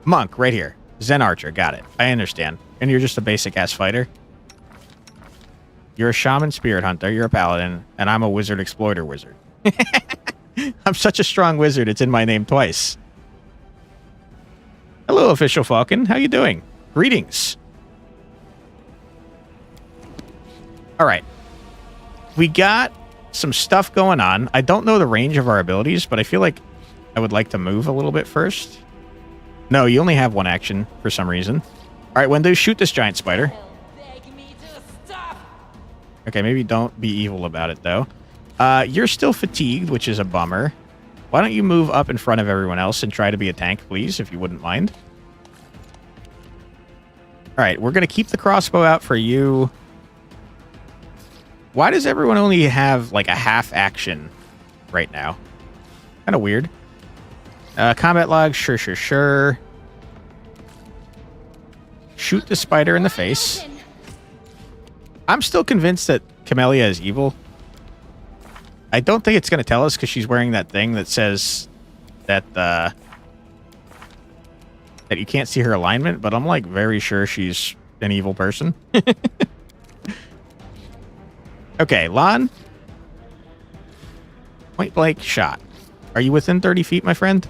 [SPEAKER 1] Monk, right here. Zen Archer. Got it. I understand. And you're just a basic-ass fighter? You're a Shaman Spirit Hunter. You're a Paladin. And I'm a Wizard Exploiter Wizard. I'm such a strong wizard, it's in my name twice. Hello, Official Falcon. How you doing? Greetings. All right. We got some stuff going on. I don't know the range of our abilities, but I feel like I would like to move a little bit first. No, you only have one action for some reason. All right, Wendu, shoot this giant spider. Okay, maybe don't be evil about it, though. You're still fatigued, which is a bummer. Why don't you move up in front of everyone else and try to be a tank, please, if you wouldn't mind. All right, we're going to keep the crossbow out for you. Why does everyone only have, like, a half action right now? Kind of weird. Combat log, sure. Shoot the spider in the face. I'm still convinced that Camellia is evil. I don't think it's going to tell us because she's wearing that thing that says that that you can't see her alignment, but I'm like very sure she's an evil person. Okay, Lon. Point blank shot. Are you within 30 feet, my friend?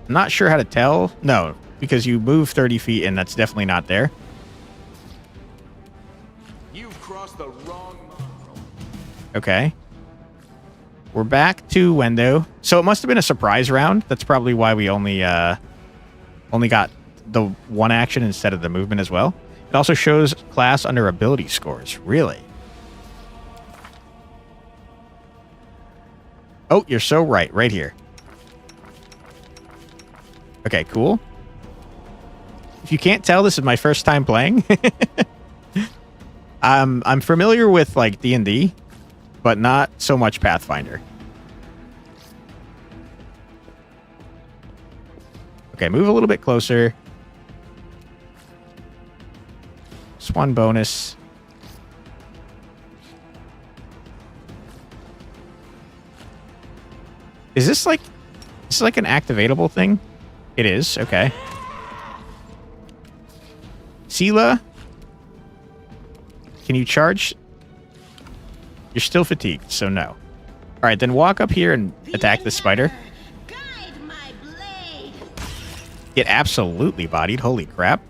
[SPEAKER 1] I'm not sure how to tell. No, because you move 30 feet and that's definitely not there.
[SPEAKER 13] You've crossed the wrong.
[SPEAKER 1] Okay. We're back to Wendo. So it must have been a surprise round. That's probably why we only got the one action instead of the movement as well. It also shows class under ability scores. Really? Oh, you're so right. Right here. Okay, cool. If you can't tell, this is my first time playing. I'm familiar with like D&D, but not so much Pathfinder. Okay, move a little bit closer. Just one bonus. Is this like an activatable thing? It is. Okay. Sela, can you charge? You're still fatigued, so no. All right, then walk up here and attack the spider. Get absolutely bodied. Holy crap.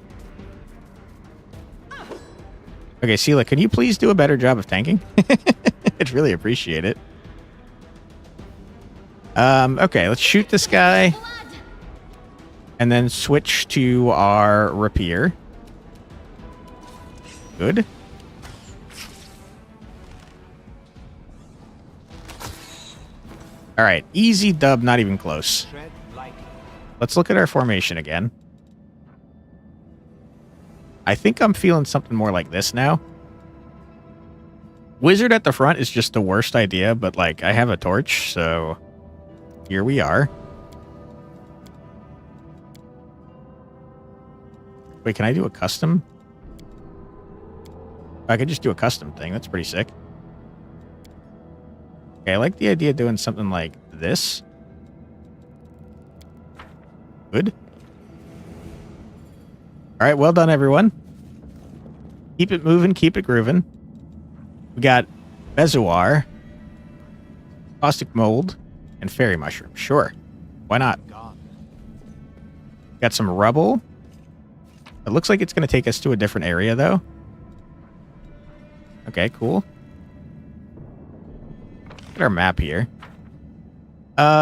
[SPEAKER 1] Okay, Sela, can you please do a better job of tanking? I'd really appreciate it. Okay, let's shoot this guy. And then switch to our rapier. Good. All right, easy dub, not even close. Let's look at our formation again. I think I'm feeling something more like this now. Wizard at the front is just the worst idea, but like I have a torch, so here we are. Wait, can I do a custom? I could just do a custom thing. That's pretty sick. Okay, I like the idea of doing something like this. Good. All right, well done, everyone. Keep it moving, keep it grooving. We got Bezoar, Caustic Mold, and Fairy Mushroom. Sure. Why not? Got some rubble. It looks like it's going to take us to a different area, though. Okay, cool. Look at our map here. Have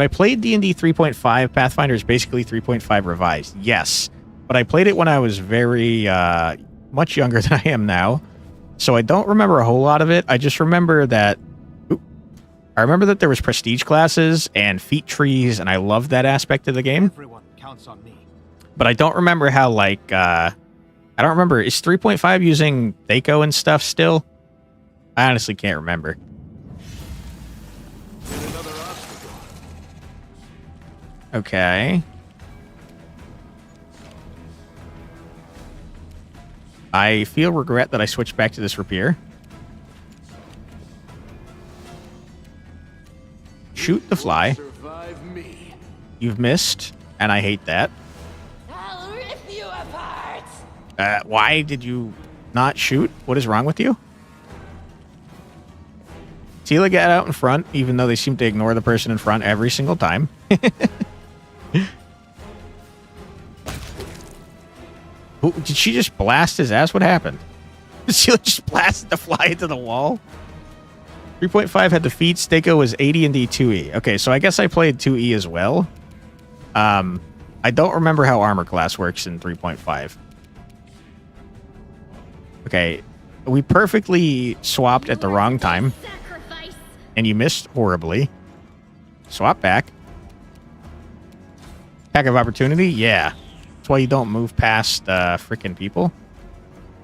[SPEAKER 1] I played D&D 3.5? Pathfinder is basically 3.5 revised. Yes. But I played it when I was very much younger than I am now. So I don't remember a whole lot of it. I just remember that... I remember that there was prestige classes and feat trees, and I loved that aspect of the game.
[SPEAKER 12] Everyone counts on me.
[SPEAKER 1] But I don't remember how, like... I don't remember. Is 3.5 using Thaco and stuff still? I honestly can't remember. Okay. I feel regret that I switched back to this rapier. shoot the fly.
[SPEAKER 13] Survive me.
[SPEAKER 1] You've missed, and I hate that.
[SPEAKER 14] I'll rip you apart.
[SPEAKER 1] Why did you not shoot? What is wrong with you? Tila got out in front, even though they seem to ignore the person in front every single time. Did she just blast his ass? What happened? Did she just blast the fly into the wall? 3.5 had defeat. Stako was 80 and D2E. Okay, so I guess I played 2E as well. I don't remember how armor class works in 3.5. Okay, we perfectly swapped at the wrong time. And you missed horribly. Swap back. Attack of opportunity? Yeah. That's why you don't move past freaking people.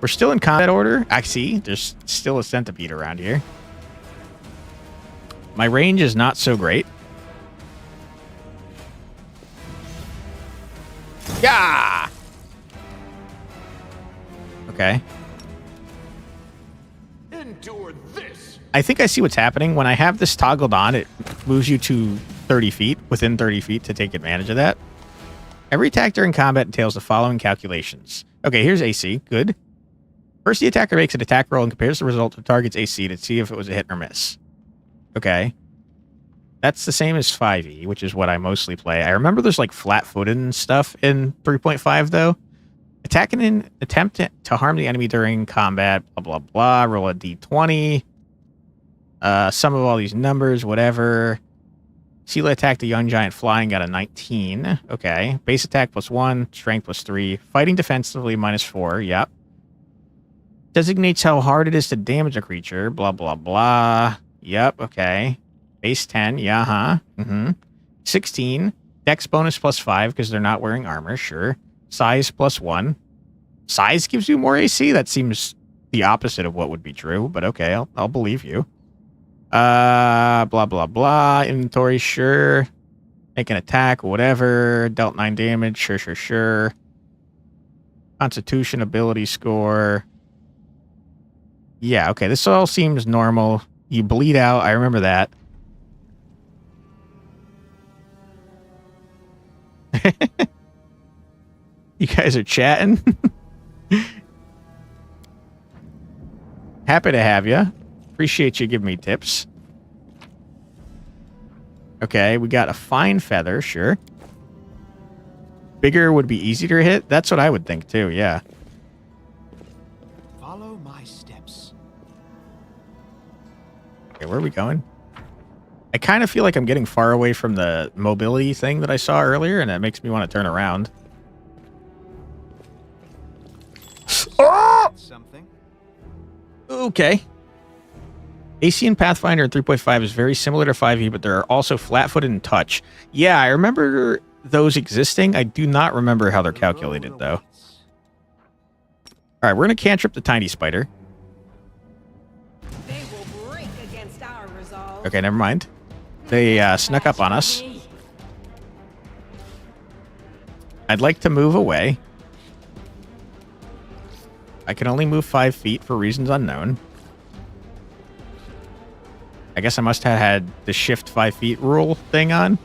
[SPEAKER 1] We're still in combat order. I see. There's still a centipede around here. My range is not so great. Yeah. Okay.
[SPEAKER 13] Endure this.
[SPEAKER 1] I think I see what's happening. When I have this toggled on, it moves you to 30 feet, within 30 feet to take advantage of that. Every attack during combat entails the following calculations. Okay, here's AC. Good. First, the attacker makes an attack roll and compares the result to the target's AC to see if it was a hit or miss. Okay. That's the same as 5e, which is what I mostly play. I remember there's like flat-footed and stuff in 3.5, though. Attacking an attempt to harm the enemy during combat, blah, blah, blah. Roll a d20. Sum of all these numbers, whatever. Sela attacked a young giant fly and got a 19. Okay. Base attack +1, strength +3. Fighting defensively -4. Yep. Designates how hard it is to damage a creature. Blah, blah, blah. Yep. Okay. Base 10. Yeah, huh? 16. Dex bonus +5 because they're not wearing armor. Sure. Size +1. Size gives you more AC? That seems the opposite of what would be true, but okay. I'll believe you. Blah, blah, blah. Inventory, sure. Make an attack, whatever. Dealt 9 damage, sure. Constitution, ability score. Yeah, okay. This all seems normal. You bleed out. I remember that. You guys are chatting? Happy to have you. Appreciate you giving me tips. Okay, we got a fine feather, sure. Bigger would be easier to hit. That's what I would think too, yeah.
[SPEAKER 12] Follow my steps.
[SPEAKER 1] Okay, where are we going? I kind of feel like I'm getting far away from the mobility thing that I saw earlier, and that makes me want to turn around. Oh!
[SPEAKER 12] Something.
[SPEAKER 1] Okay. AC in Pathfinder in 3.5 is very similar to 5e, but there are also flat-footed and touch. Yeah, I remember those existing. I do not remember how they're calculated, though. All right, we're going to cantrip the tiny spider.
[SPEAKER 2] They will break against our resolve.
[SPEAKER 1] Okay, never mind. They snuck up on us. I'd like to move away. I can only move 5 feet for reasons unknown. I guess I must have had the shift 5 feet rule thing on.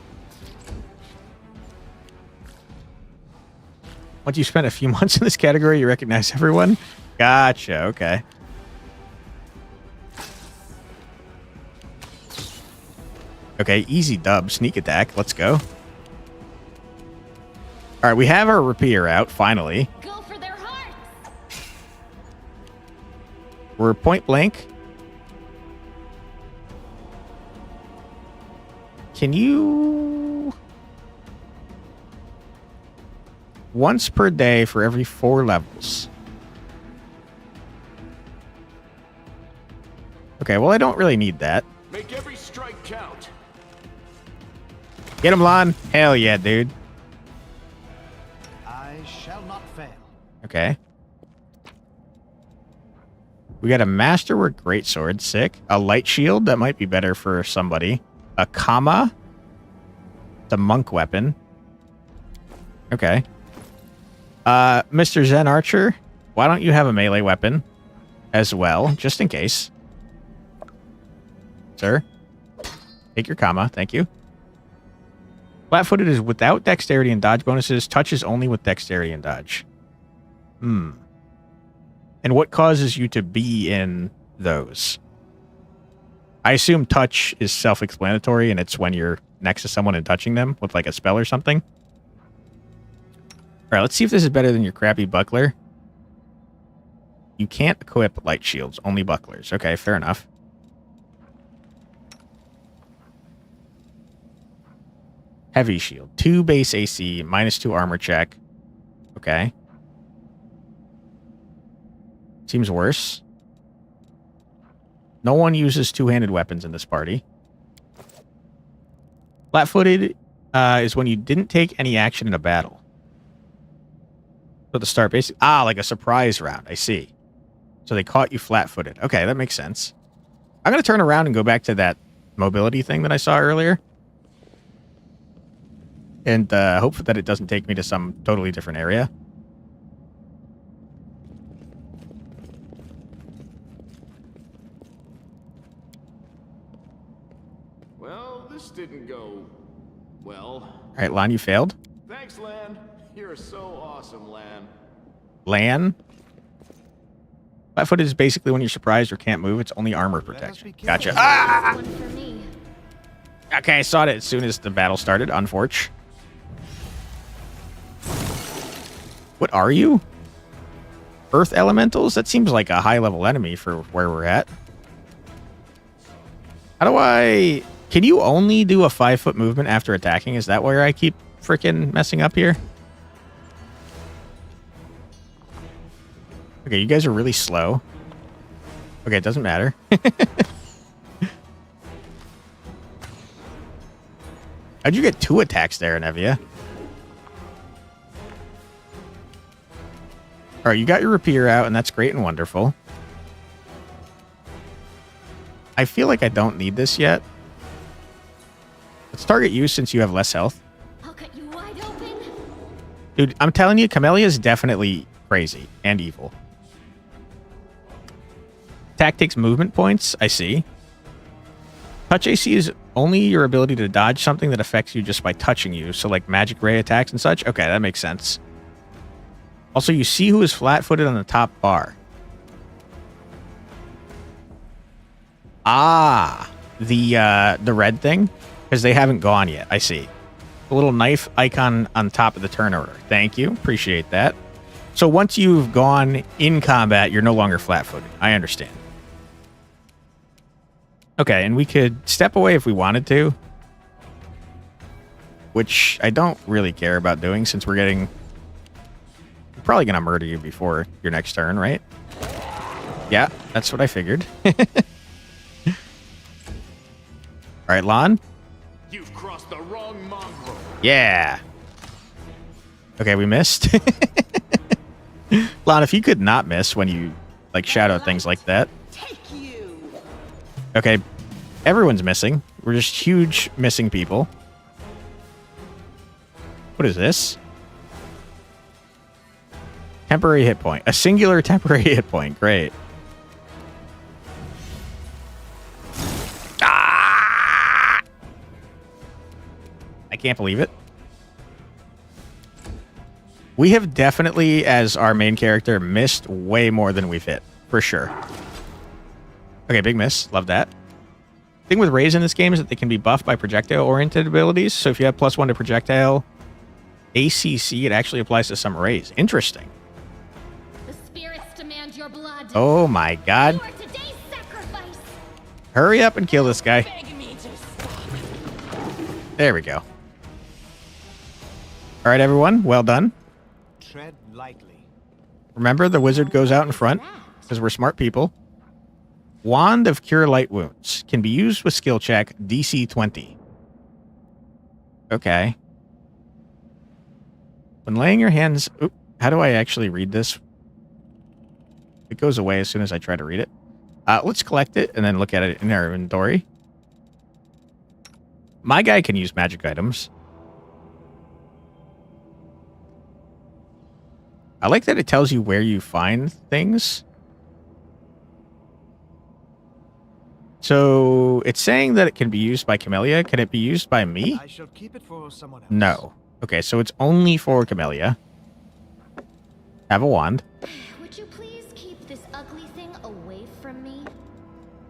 [SPEAKER 1] Once you spent a few months in this category, you recognize everyone? Gotcha, okay. Okay, easy dub. Sneak attack. Let's go. Alright, we have our rapier out, finally.
[SPEAKER 11] Go for their hearts.
[SPEAKER 1] We're point blank. Can you... Once per day for every 4 levels. Okay, well, I don't really need that.
[SPEAKER 13] Make every strike count.
[SPEAKER 1] Get him, Lon. Hell yeah, dude.
[SPEAKER 12] I shall not fail.
[SPEAKER 1] Okay. We got a masterwork greatsword, sick. A light shield, that might be better for somebody. A Kama. The monk weapon. Okay. Mr. Zen Archer, why don't you have a melee weapon as well, just in case? Sir? Take your comma. Thank you. Flat-footed is without dexterity and dodge bonuses. Touch is only with dexterity and dodge. And what causes you to be in those? I assume touch is self-explanatory, and it's when you're next to someone and touching them with like a spell or something. All right, let's see if this is better than your crappy buckler. You can't equip light shields, only bucklers. Okay, fair enough. Heavy shield, 2 base AC, -2 armor check. Okay. Seems worse. No one uses two-handed weapons in this party. Flat-footed is when you didn't take any action in a battle. So at the start, basically, like a surprise round. I see. So they caught you flat-footed. Okay, that makes sense. I'm going to turn around and go back to that mobility thing that I saw earlier. And hope that it doesn't take me to some totally different area.
[SPEAKER 13] Well, this didn't go well.
[SPEAKER 1] All right, Lan, you failed.
[SPEAKER 13] Thanks, Lan. You're so awesome, Lan.
[SPEAKER 1] Lan? Flat-footed is basically when you're surprised or can't move. It's only armor protection. Gotcha. Ah! Okay, I saw it as soon as the battle started. Unfortunate. What are you? Earth elementals? That seems like a high-level enemy for where we're at. How do I... Can you only do a 5-foot movement after attacking? Is that where I keep freaking messing up here? Okay, you guys are really slow. Okay, it doesn't matter. How'd you get 2 attacks there, Nevia? Alright, you got your rapier out, and that's great and wonderful. I feel like I don't need this yet. Let's target you since you have less health.
[SPEAKER 11] I'll cut you wide open.
[SPEAKER 1] Dude, I'm telling you, Camellia is definitely crazy and evil. Attack takes movement points. I see. Touch AC is only your ability to dodge something that affects you just by touching you. So like magic ray attacks and such. Okay, that makes sense. Also, you see who is flat-footed on the top bar. Ah, the red thing, because they haven't gone yet. I see. The little knife icon on top of the turn order. Thank you. Appreciate that. So once you've gone in combat, you're no longer flat-footed. I understand. Okay, and we could step away if we wanted to, which I don't really care about doing since we're probably going to murder you before your next turn, right? Yeah, that's what I figured. All right, Lan.
[SPEAKER 13] You've crossed the wrong mongrel.
[SPEAKER 1] Yeah. Okay, we missed. Lan, if you could not miss when you like shadow things like that. Okay, everyone's missing. We're just huge missing people. What is this? Temporary hit point. A singular temporary hit point. Great. Ah! I can't believe it. We have definitely, as our main character, missed way more than we've hit. For sure. Okay, big miss. Love that. The thing with rays in this game is that they can be buffed by projectile-oriented abilities. So if you have +1 to projectile ACC, it actually applies to some rays. Interesting.
[SPEAKER 11] The spirits demand your blood.
[SPEAKER 1] Oh my god.
[SPEAKER 11] You are today's sacrifice.
[SPEAKER 1] Hurry up and kill this guy. There we go. All right, everyone. Well done.
[SPEAKER 12] Tread lightly.
[SPEAKER 1] Remember, the wizard goes out in front because we're smart people. Wand of Cure Light Wounds can be used with skill check DC 20. Okay. When laying your hands... Oop, how do I actually read this? It goes away as soon as I try to read it. Let's collect it and then look at it in our inventory. My guy can use magic items. I like that it tells you where you find things. So it's saying that it can be used by Camellia. Can it be used by me?
[SPEAKER 12] I shall keep it for someone else.
[SPEAKER 1] No. Okay, so it's only for Camellia. Have a wand.
[SPEAKER 11] Would you please keep this ugly thing away from me?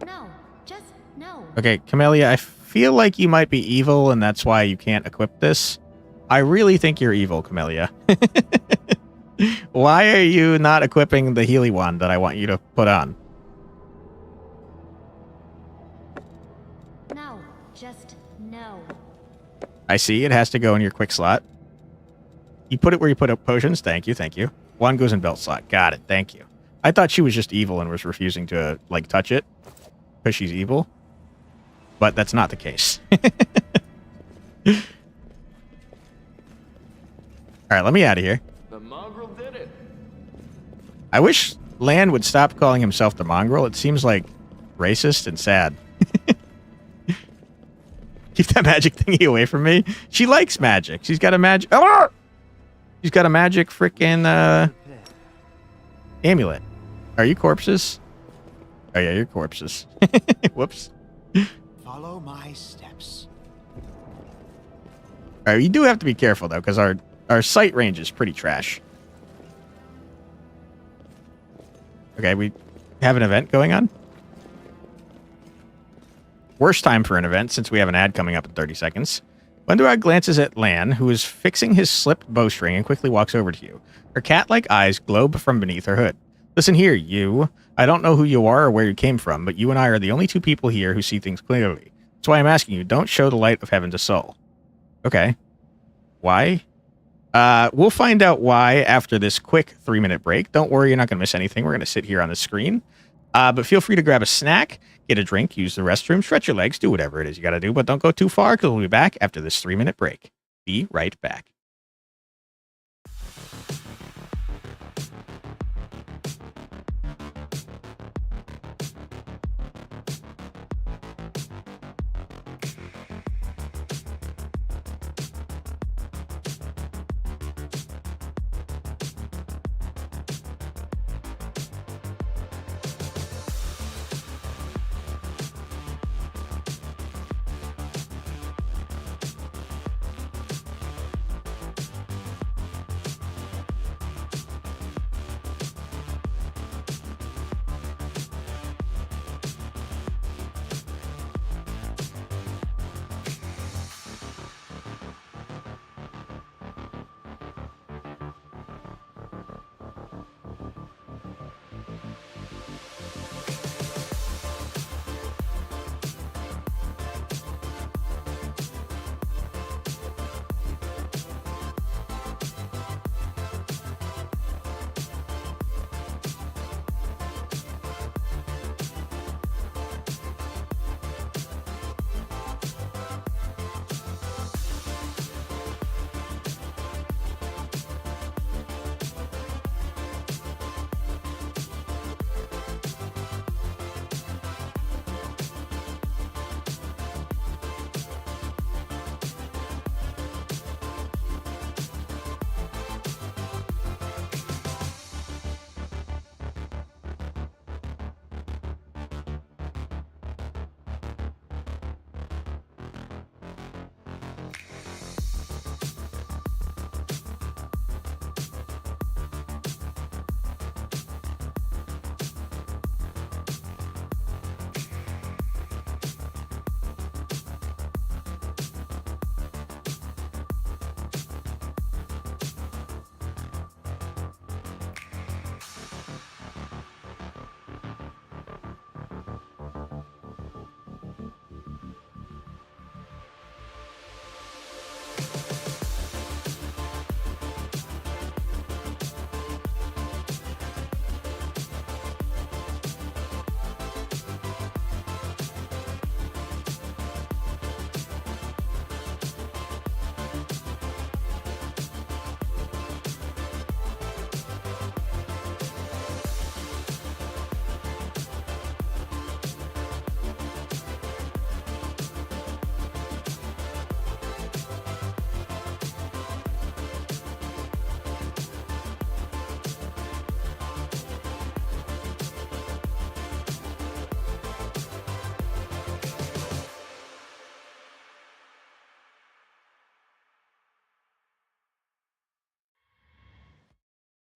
[SPEAKER 11] No, just no.
[SPEAKER 1] Okay, Camellia, I feel like you might be evil, and that's why you can't equip this. I really think you're evil, Camellia. Why are you not equipping the Healy wand that I want you to put on?
[SPEAKER 11] No, just no.
[SPEAKER 1] I see it has to go in your quick slot. You put it where you put up potions. Thank you, thank you. Wand goes in belt slot. Got it, thank you. I thought she was just evil and was refusing to, like, touch it because she's evil. But that's not the case. All right, let me out of here.
[SPEAKER 13] The mongrel did it.
[SPEAKER 1] I wish Lan would stop calling himself the mongrel. It seems like racist and sad. Keep that magic thingy away from me. She likes magic. She's got a magic. Oh! She's got a magic freaking amulet. Are you corpses? Oh yeah, you're corpses. Whoops.
[SPEAKER 12] Follow my steps.
[SPEAKER 1] All right, you do have to be careful though, because our sight range is pretty trash. Okay, we have an event going on. Worst time for an event, since we have an ad coming up in 30 seconds. Wendorag glances at Lan, who is fixing his slipped bowstring, and quickly walks over to you. Her cat-like eyes globe from beneath her hood. Listen here, you. I don't know who you are or where you came from, but you and I are the only two people here who see things clearly. That's why I'm asking you, don't show the light of heaven to Soul. Okay. Why? We'll find out why after this quick 3-minute break. Don't worry, you're not going to miss anything. We're going to sit here on the screen. But feel free to grab a snack, get a drink, use the restroom, stretch your legs, do whatever it is you got to do, but don't go too far because we'll be back after this 3-minute break. Be right back.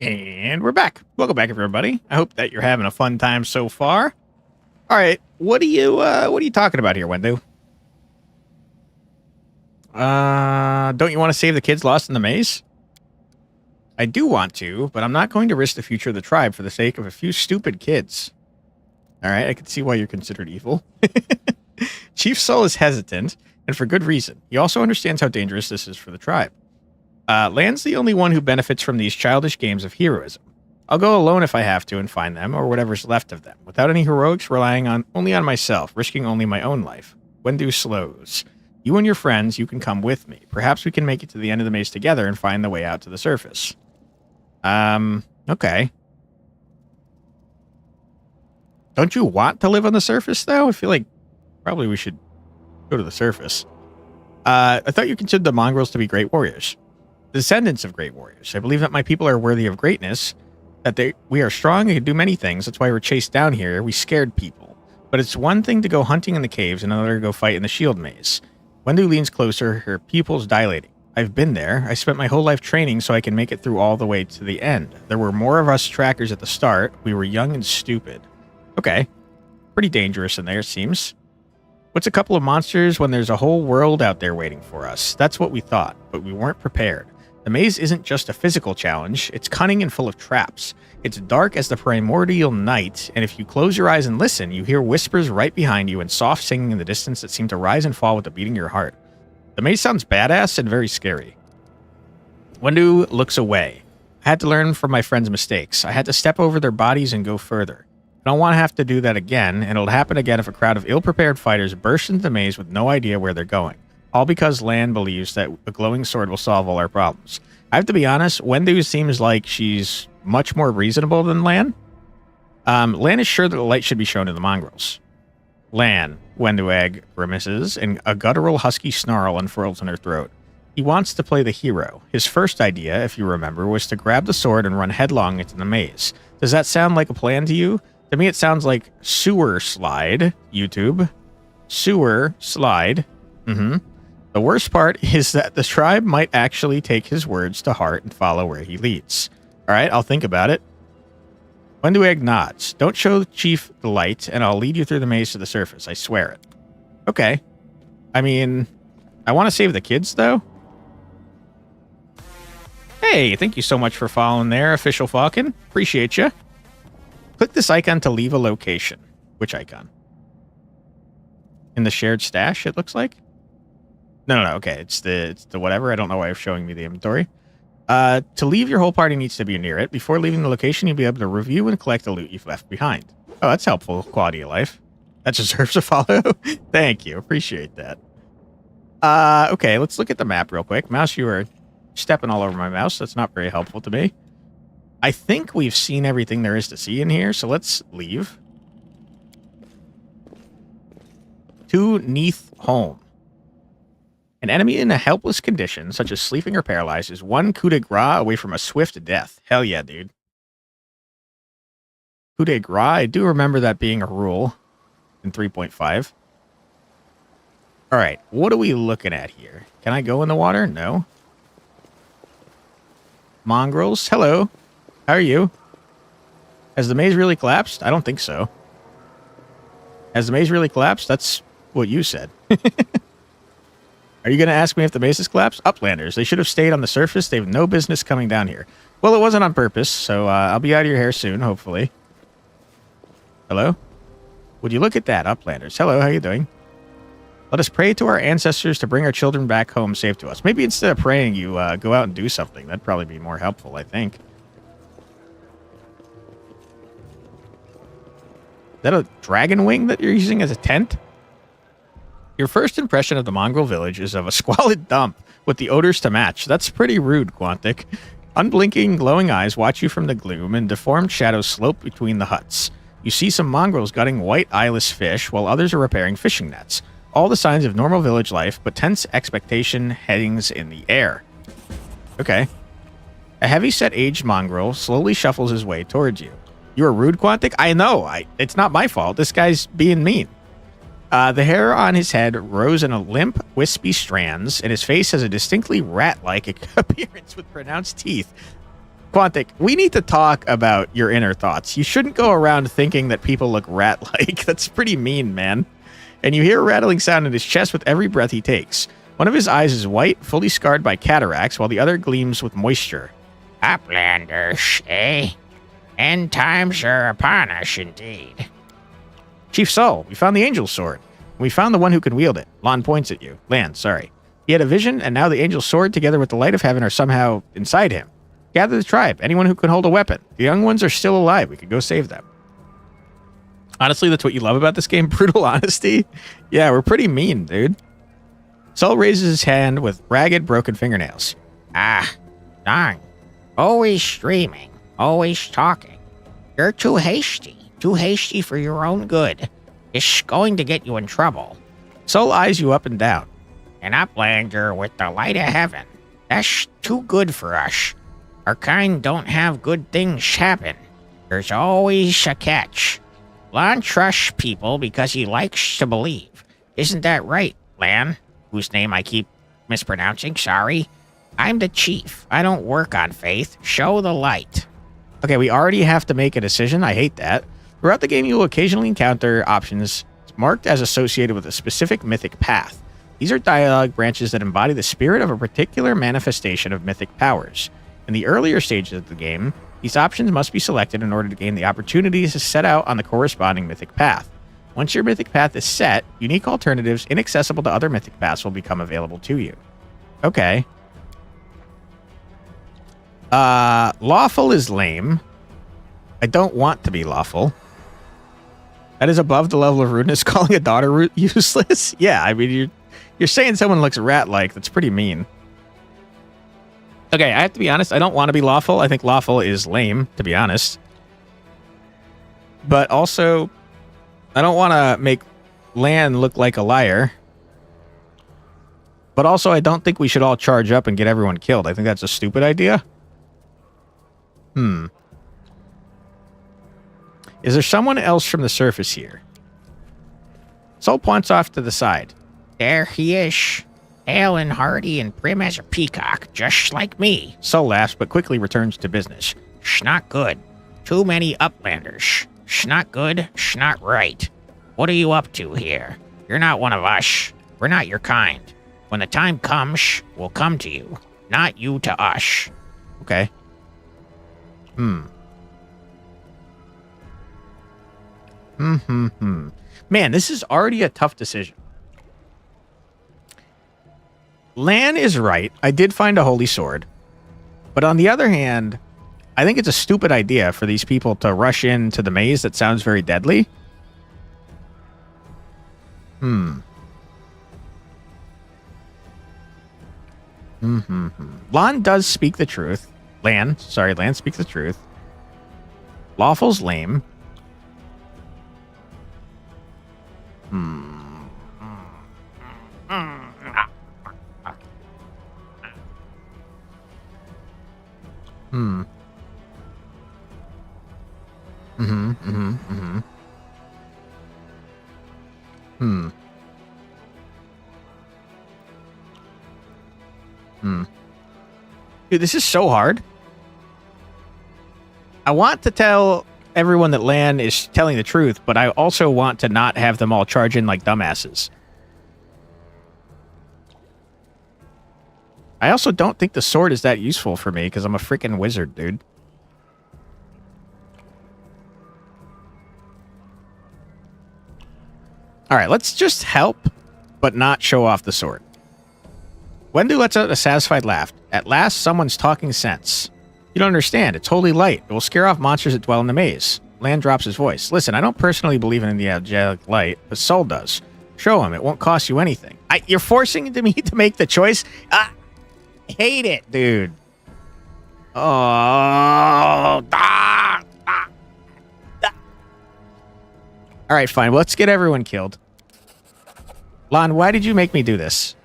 [SPEAKER 1] And we're back. Welcome back, everybody. I hope that you're having a fun time so far. All right, what are you talking about here, Wendu? Don't you want to save the kids lost in the maze? I do want to, but I'm not going to risk the future of the tribe for the sake of a few stupid kids. All right, I can see why you're considered evil. Chief Soul is hesitant, and for good reason. He also understands how dangerous this is for the tribe. Lan's the only one who benefits from these childish games of heroism. I'll go alone if I have to and find them, or whatever's left of them, without any heroics, relying only on myself, risking only my own life. Wendu slows. You and your friends, you can come with me. Perhaps we can make it to the end of the maze together and find the way out to the surface. Okay. Don't you want to live on the surface, though? I feel like probably we should go to the surface. I thought you considered the mongrels to be great warriors. Descendants of great warriors. I believe that my people are worthy of greatness, that we are strong and can do many things. That's why we're chased down here. We scared people. But it's one thing to go hunting in the caves and another to go fight in the shield maze. Wendu leans closer, her pupils dilating. I've been there. I spent my whole life training so I can make it through all the way to the end. There were more of us trackers at the start. We were young and stupid. Okay. Pretty dangerous in there, it seems. What's a couple of monsters when there's a whole world out there waiting for us? That's what we thought, but we weren't prepared. The maze isn't just a physical challenge, it's cunning and full of traps. It's dark as the primordial night, and if you close your eyes and listen, you hear whispers right behind you and soft singing in the distance that seem to rise and fall with the beating of your heart. The maze sounds badass and very scary. Wendu looks away. I had to learn from my friends' mistakes. I had to step over their bodies and go further. I don't want to have to do that again, and it'll happen again if a crowd of ill-prepared fighters burst into the maze with no idea where they're going. All because Lan believes that a glowing sword will solve all our problems. I have to be honest, Wendu seems like she's much more reasonable than Lan. Lan is sure that the light should be shown to the mongrels. Lan, Wendu grimaces, and a guttural husky snarl unfurls in her throat. He wants to play the hero. His first idea, if you remember, was to grab the sword and run headlong into the maze. Does that sound like a plan to you? To me, it sounds like sewer slide, YouTube. Sewer slide. The worst part is that the tribe might actually take his words to heart and follow where he leads. All right, I'll think about it. Wendu nods. Don't show the chief the light, and I'll lead you through the maze to the surface. I swear it. Okay. I mean, I want to save the kids, though. Hey, thank you so much for following there, Official Falcon. Appreciate you. Click this icon to leave a location. Which icon? In the shared stash, it looks like? No. Okay, it's the whatever. I don't know why it's showing me the inventory. To leave, your whole party needs to be near it. Before leaving the location, you'll be able to review and collect the loot you've left behind. Oh, that's helpful quality of life. That deserves a follow. Thank you. Appreciate that. Okay, let's look at the map real quick. Mouse, you are stepping all over my mouse. That's not very helpful to me. I think we've seen everything there is to see in here, so let's leave. To Neath Home. An enemy in a helpless condition, such as sleeping or paralyzed, is one coup de grace away from a swift death. Hell yeah, dude. Coup de grace, I do remember that being a rule in 3.5. All right, what are we looking at here? Can I go in the water? No. Mongrels, hello. How are you? Has the maze really collapsed? I don't think so. Has the maze really collapsed? That's what you said. Are you going to ask me if the maze has collapsed? Uplanders. They should have stayed on the surface. They have no business coming down here. Well, it wasn't on purpose, so I'll be out of your hair soon, hopefully. Hello? Would you look at that, Uplanders? Hello, how you doing? Let us pray to our ancestors to bring our children back home safe to us. Maybe instead of praying, you go out and do something. That'd probably be more helpful, I think. Is that a dragon wing that you're using as a tent? Your first impression of the mongrel village is of a squalid dump with the odors to match. That's pretty rude, Quantic. Unblinking, glowing eyes watch you from the gloom, and deformed shadows slope between the huts. You see some mongrels gutting white eyeless fish, while others are repairing fishing nets. All the signs of normal village life, but tense expectation hangs in the air. Okay. A heavy-set aged mongrel slowly shuffles his way towards you. You are rude, Quantic? I know. It's not my fault. This guy's being mean. The hair on his head rose in a limp, wispy strands, and his face has a distinctly rat-like appearance with pronounced teeth. Quantic, we need to talk about your inner thoughts. You shouldn't go around thinking that people look rat-like. That's pretty mean, man. And you hear a rattling sound in his chest with every breath he takes. One of his eyes is white, fully scarred by cataracts, while the other gleams with moisture.
[SPEAKER 15] Uplanders, eh? End times are upon us, indeed.
[SPEAKER 1] Chief Sol, we found the Angel Sword. We found the one who can wield it. Lon points at you. Lan, sorry. He had a vision, and now the Angel Sword, together with the Light of Heaven, are somehow inside him. Gather the tribe. Anyone who can hold a weapon. The young ones are still alive. We could go save them. Honestly, that's what you love about this game. Brutal honesty. Yeah, we're pretty mean, dude. Sol raises his hand with ragged, broken fingernails.
[SPEAKER 15] Ah, darn. Always streaming. Always talking. You're too hasty. Too hasty for your own good. It's going to get you in trouble.
[SPEAKER 1] Sol eyes you up and down.
[SPEAKER 15] An uplander with the light of heaven. That's too good for us. Our kind don't have good things happen. There's always a catch. Lan trusts people because he likes to believe. Isn't that right, Lan? Whose name I keep mispronouncing, sorry. I'm the chief. I don't work on faith. Show the light.
[SPEAKER 1] Okay, we already have to make a decision. I hate that. Throughout the game, you will occasionally encounter options marked as associated with a specific mythic path. These are dialogue branches that embody the spirit of a particular manifestation of mythic powers. In the earlier stages of the game, these options must be selected in order to gain the opportunities to set out on the corresponding mythic path. Once your mythic path is set, unique alternatives inaccessible to other mythic paths will become available to you. Okay. Lawful is lame. I don't want to be lawful. That is above the level of rudeness. Calling a daughter useless? Yeah, I mean, you're saying someone looks rat-like. That's pretty mean. Okay, I have to be honest. I don't want to be lawful. I think lawful is lame, to be honest. But also, I don't want to make Lan look like a liar. But also, I don't think we should all charge up and get everyone killed. I think that's a stupid idea. Is there someone else from the surface here? Sol points off to the side.
[SPEAKER 15] There he is. Hale and hearty and prim as a peacock, just like me.
[SPEAKER 1] Sol laughs, but quickly returns to business.
[SPEAKER 15] Schnock good. Too many uplanders. Schnock good, schnock right. What are you up to here? You're not one of us. We're not your kind. When the time comes, we'll come to you. Not you to us.
[SPEAKER 1] Okay. Man, this is already a tough decision. Lan is right. I did find a holy sword. But on the other hand, I think it's a stupid idea for these people to rush into the maze that sounds very deadly. Lan does speak the truth. Lan speaks the truth. Lawful's lame. Dude, this is so hard. I want to tell everyone that Lan is telling the truth, but I also want to not have them all charge in like dumbasses. I also don't think the sword is that useful for me because I'm a freaking wizard, dude. All right, let's just help, but not show off the sword. Wendu lets out a satisfied laugh. At last, someone's talking sense. You don't understand. It's holy light. It will scare off monsters that dwell in the maze. Lan drops his voice. Listen, I don't personally believe in the angelic light, but Sol does. Show him. It won't cost you anything. You're forcing me to make the choice? I hate it, dude. Oh. All right, fine. Let's get everyone killed. Lan, why did you make me do this?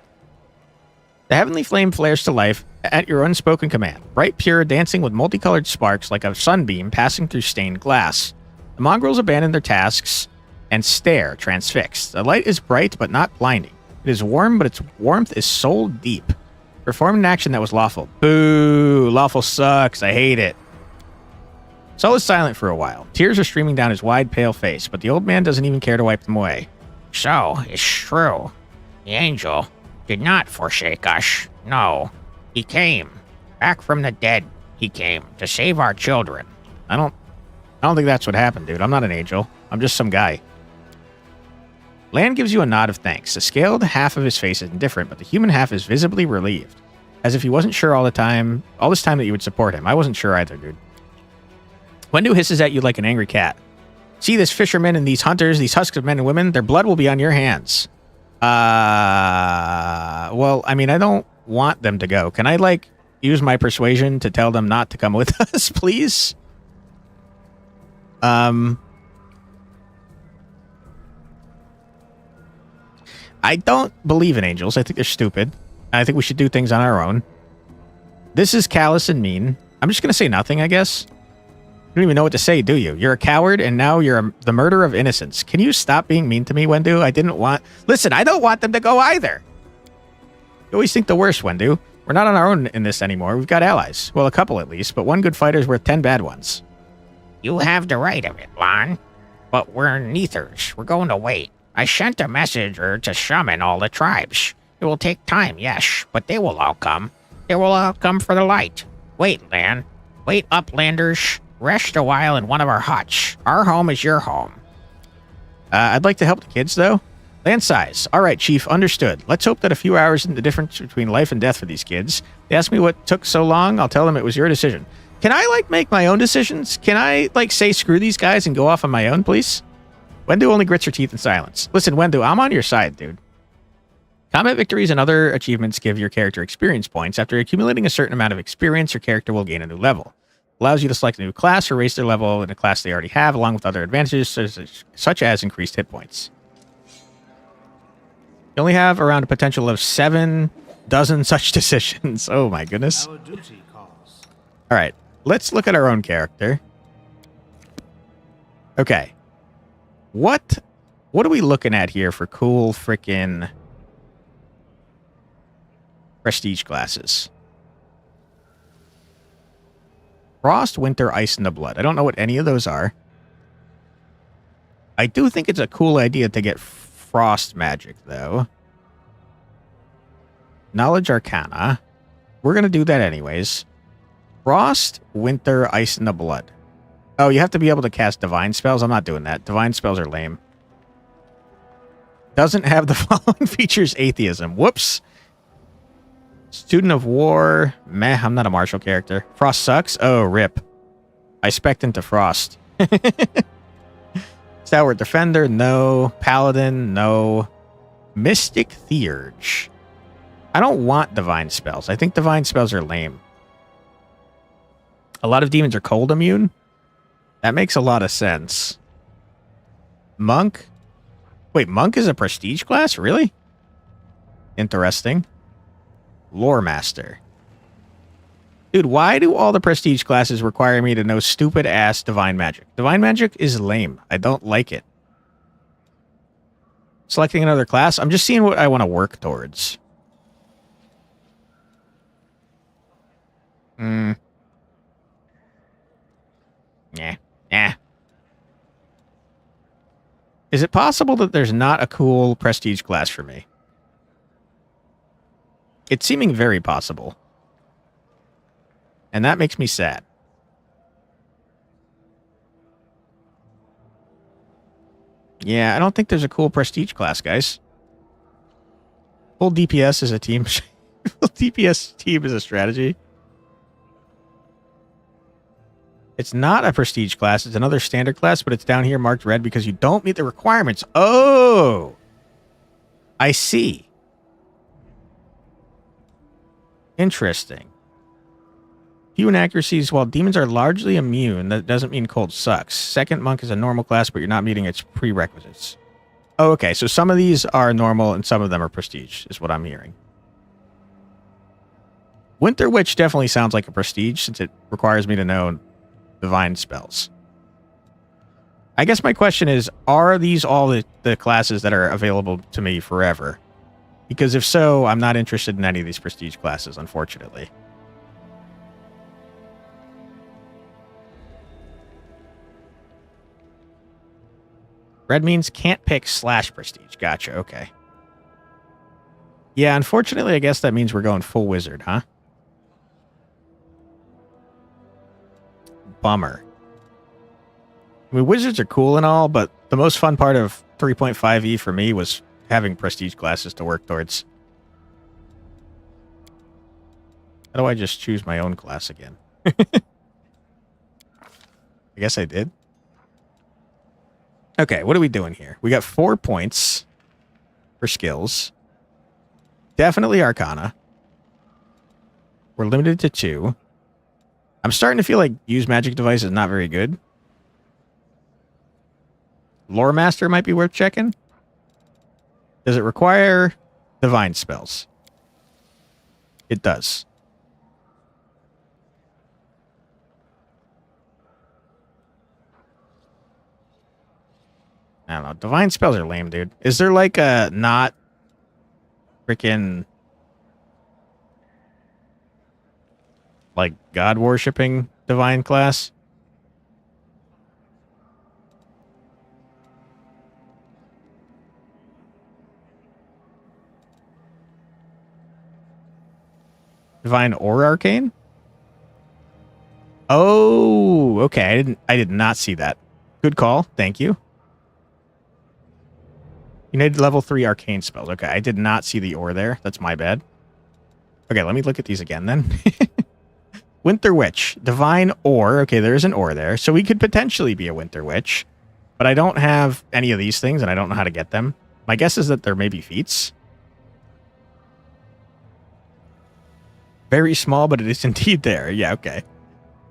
[SPEAKER 1] The heavenly flame flares to life at your unspoken command, bright, pure, dancing with multicolored sparks like a sunbeam passing through stained glass. The mongrels abandon their tasks and stare, transfixed. The light is bright but not blinding. It is warm, but its warmth is soul deep. Performed an action that was lawful. Boo! Lawful sucks. I hate it. Sol is silent for a while. Tears are streaming down his wide, pale face, but the old man doesn't even care to wipe them away.
[SPEAKER 15] So, it's true. The angel did not forsake us. No. He came. Back from the dead, he came to save our children.
[SPEAKER 1] I don't think that's what happened, dude. I'm not an angel. I'm just some guy. Lan gives you a nod of thanks. The scaled half of his face is indifferent, but the human half is visibly relieved. As if he wasn't sure all this time that you would support him. I wasn't sure either, dude. Wendu hisses at you like an angry cat. See this fisherman and these hunters, these husks of men and women? Their blood will be on your hands. Well, I mean, I don't want them to go. Can I, like, use my persuasion to tell them not to come with us, please? I don't believe in angels. I think they're stupid. I think we should do things on our own. This is callous and mean. I'm just going to say nothing, I guess. You don't even know what to say, do you? You're a coward, and now you're the murderer of innocence. Can you stop being mean to me, Wendu? Listen, I don't want them to go either. You always think the worst, Wendu. We're not on our own in this anymore. We've got allies. Well, a couple at least, but one good fighter's worth 10 bad ones.
[SPEAKER 15] You have the right of it, Lon. But we're neithers. We're going to wait. I sent a messenger to summon all the tribes. It will take time, yes, but they will all come. They will all come for the light. Wait, Lan. Wait, Uplanders. Rest a while in one of our huts. Our home is your home.
[SPEAKER 1] I'd like to help the kids, though. Land size. All right, Chief, understood. Let's hope that a few hours isn't the difference between life and death for these kids. They ask me what took so long. I'll tell them it was your decision. Can I, like, make my own decisions? Can I, like, say screw these guys and go off on my own, please? Wendu only grits her teeth in silence. Listen, Wendu, I'm on your side, dude. Combat victories and other achievements give your character experience points. After accumulating a certain amount of experience, your character will gain a new level. Allows you to select a new class or raise their level in a class they already have, along with other advantages such as increased hit points. You only have around a potential of 7 dozen such decisions. Oh my goodness.
[SPEAKER 12] Our duty calls.
[SPEAKER 1] All right, let's look at our own character. Okay. What are we looking at here for cool freaking prestige classes? Frost, Winter, Ice, and the Blood. I don't know what any of those are. I do think it's a cool idea to get Frost magic, though. Knowledge Arcana. We're going to do that anyways. Frost, Winter, Ice, and the Blood. Oh, you have to be able to cast Divine spells? I'm not doing that. Divine spells are lame. Doesn't have the following features: Atheism. Whoops. Student of War. Meh, I'm not a martial character. Frost sucks? Oh, rip. I spec'd into Frost. Stalwart Defender? No. Paladin? No. Mystic Theurge. I don't want divine spells. I think divine spells are lame. A lot of demons are cold immune. That makes a lot of sense. Monk? Wait, Monk is a prestige class? Really? Interesting. Lore Master. Dude, why do all the prestige classes require me to know stupid-ass divine magic? Divine magic is lame. I don't like it. Selecting another class? I'm just seeing what I want to work towards. Yeah. Is it possible that there's not a cool prestige class for me? It's seeming very possible. And that makes me sad. Yeah, I don't think there's a cool prestige class, guys. Full DPS is a team. Full DPS team is a strategy. It's not a prestige class. It's another standard class, but it's down here marked red because you don't meet the requirements. Oh! I see. Interesting. Few inaccuracies. While demons are largely immune, that doesn't mean cold sucks. Second monk is a normal class, but you're not meeting its prerequisites. Oh, okay. So some of these are normal and some of them are prestige, is what I'm hearing. Winter Witch definitely sounds like a prestige since it requires me to know divine spells. I guess my question is, are these all the classes that are available to me forever? Because if so, I'm not interested in any of these prestige classes, unfortunately. Red means can't pick / prestige. Gotcha, okay. Yeah, unfortunately, I guess that means we're going full wizard, huh? Bummer. I mean, wizards are cool and all, but the most fun part of 3.5e for me was having prestige classes to work towards. How do I just choose my own class again? I guess I did. Okay, what are we doing here? We got 4 points for skills. Definitely Arcana. We're limited to 2. I'm starting to feel like use magic device is not very good. Lore Master might be worth checking. Does it require divine spells? It does. I don't know. Divine spells are lame, dude. Is there like a not freaking like god worshipping divine class? Divine or arcane? Oh, okay. I did not see that. Good call. Thank you. You need level 3 arcane spells. Okay, I did not see the or there. That's my bad. Okay, let me look at these again then. Winter Witch. Divine or. Okay, there's an or there. So we could potentially be a Winter Witch. But I don't have any of these things, and I don't know how to get them. My guess is that there may be feats. Very small, but it is indeed there. Yeah, okay.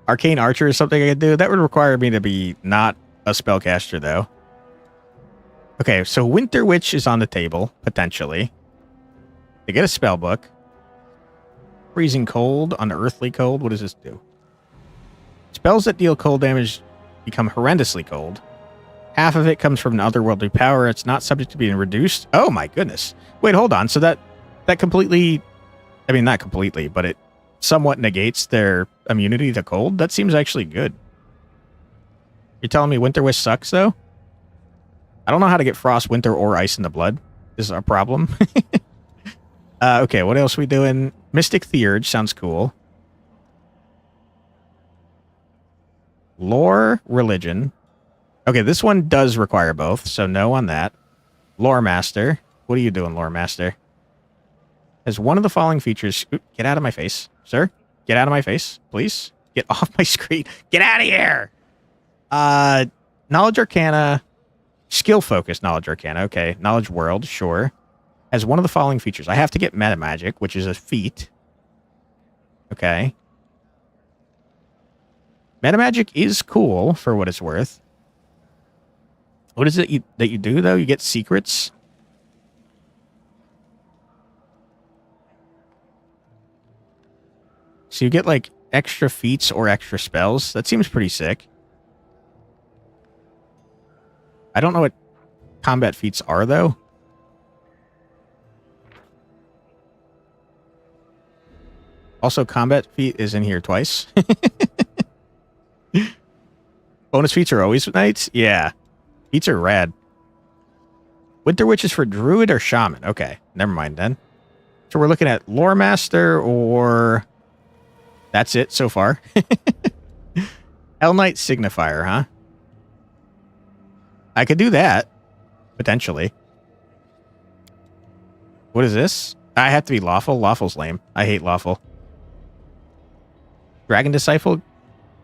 [SPEAKER 1] Arcane Archer is something I could do. That would require me to be not a spellcaster, though. Okay, so Winter Witch is on the table, potentially. They get a spell book. Freezing Cold, Unearthly Cold. What does this do? Spells that deal cold damage become horrendously cold. Half of it comes from an otherworldly power. It's not subject to being reduced. Oh my goodness. Wait, hold on. So that completely... I mean, not completely, but it somewhat negates their immunity to cold. That seems actually good. You're telling me Winter Witch sucks, though? I don't know how to get frost, winter, or ice in the blood. This is a problem. Okay, what else are we doing? Mystic Theurge sounds cool. Lore, religion. Okay, this one does require both, so no on that. Lore Master. What are you doing, Lore Master? Has one of the following features... Oop, get out of my face, sir. Get out of my face, please. Get off my screen. Get out of here! Knowledge Arcana... Skill-focused Knowledge Arcana. Okay. Knowledge World. Sure. Has one of the following features. I have to get Meta Magic, which is a feat. Okay. Meta Magic is cool for what it's worth. What is it that you do, though? You get secrets. So you get, like, extra feats or extra spells. That seems pretty sick. I don't know what combat feats are, though. Also, combat feat is in here twice. Bonus feats are always nice? Yeah. Feats are rad. Winter Witch is for Druid or Shaman. Okay, never mind then. So we're looking at Lore Master or... That's it so far. Hell Knight Signifier, huh? I could do that, potentially. What is this? I have to be lawful. Lawful's lame. I hate lawful. Dragon Disciple.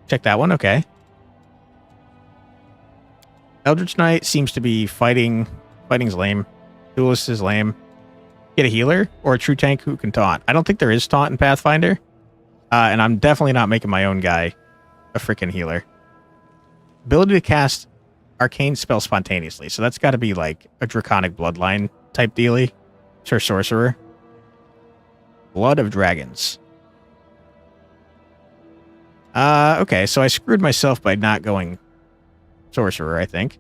[SPEAKER 1] Check that one. Okay. Eldritch Knight seems to be fighting. Fighting's lame. Duelist is lame. Get a healer or a true tank who can taunt. I don't think there is taunt in Pathfinder. And I'm definitely not making my own guy a freaking healer. Ability to cast arcane spell spontaneously. So that's got to be like a draconic bloodline type dealy. Sure, sorcerer. Blood of Dragons. Okay, so I screwed myself by not going sorcerer, I think.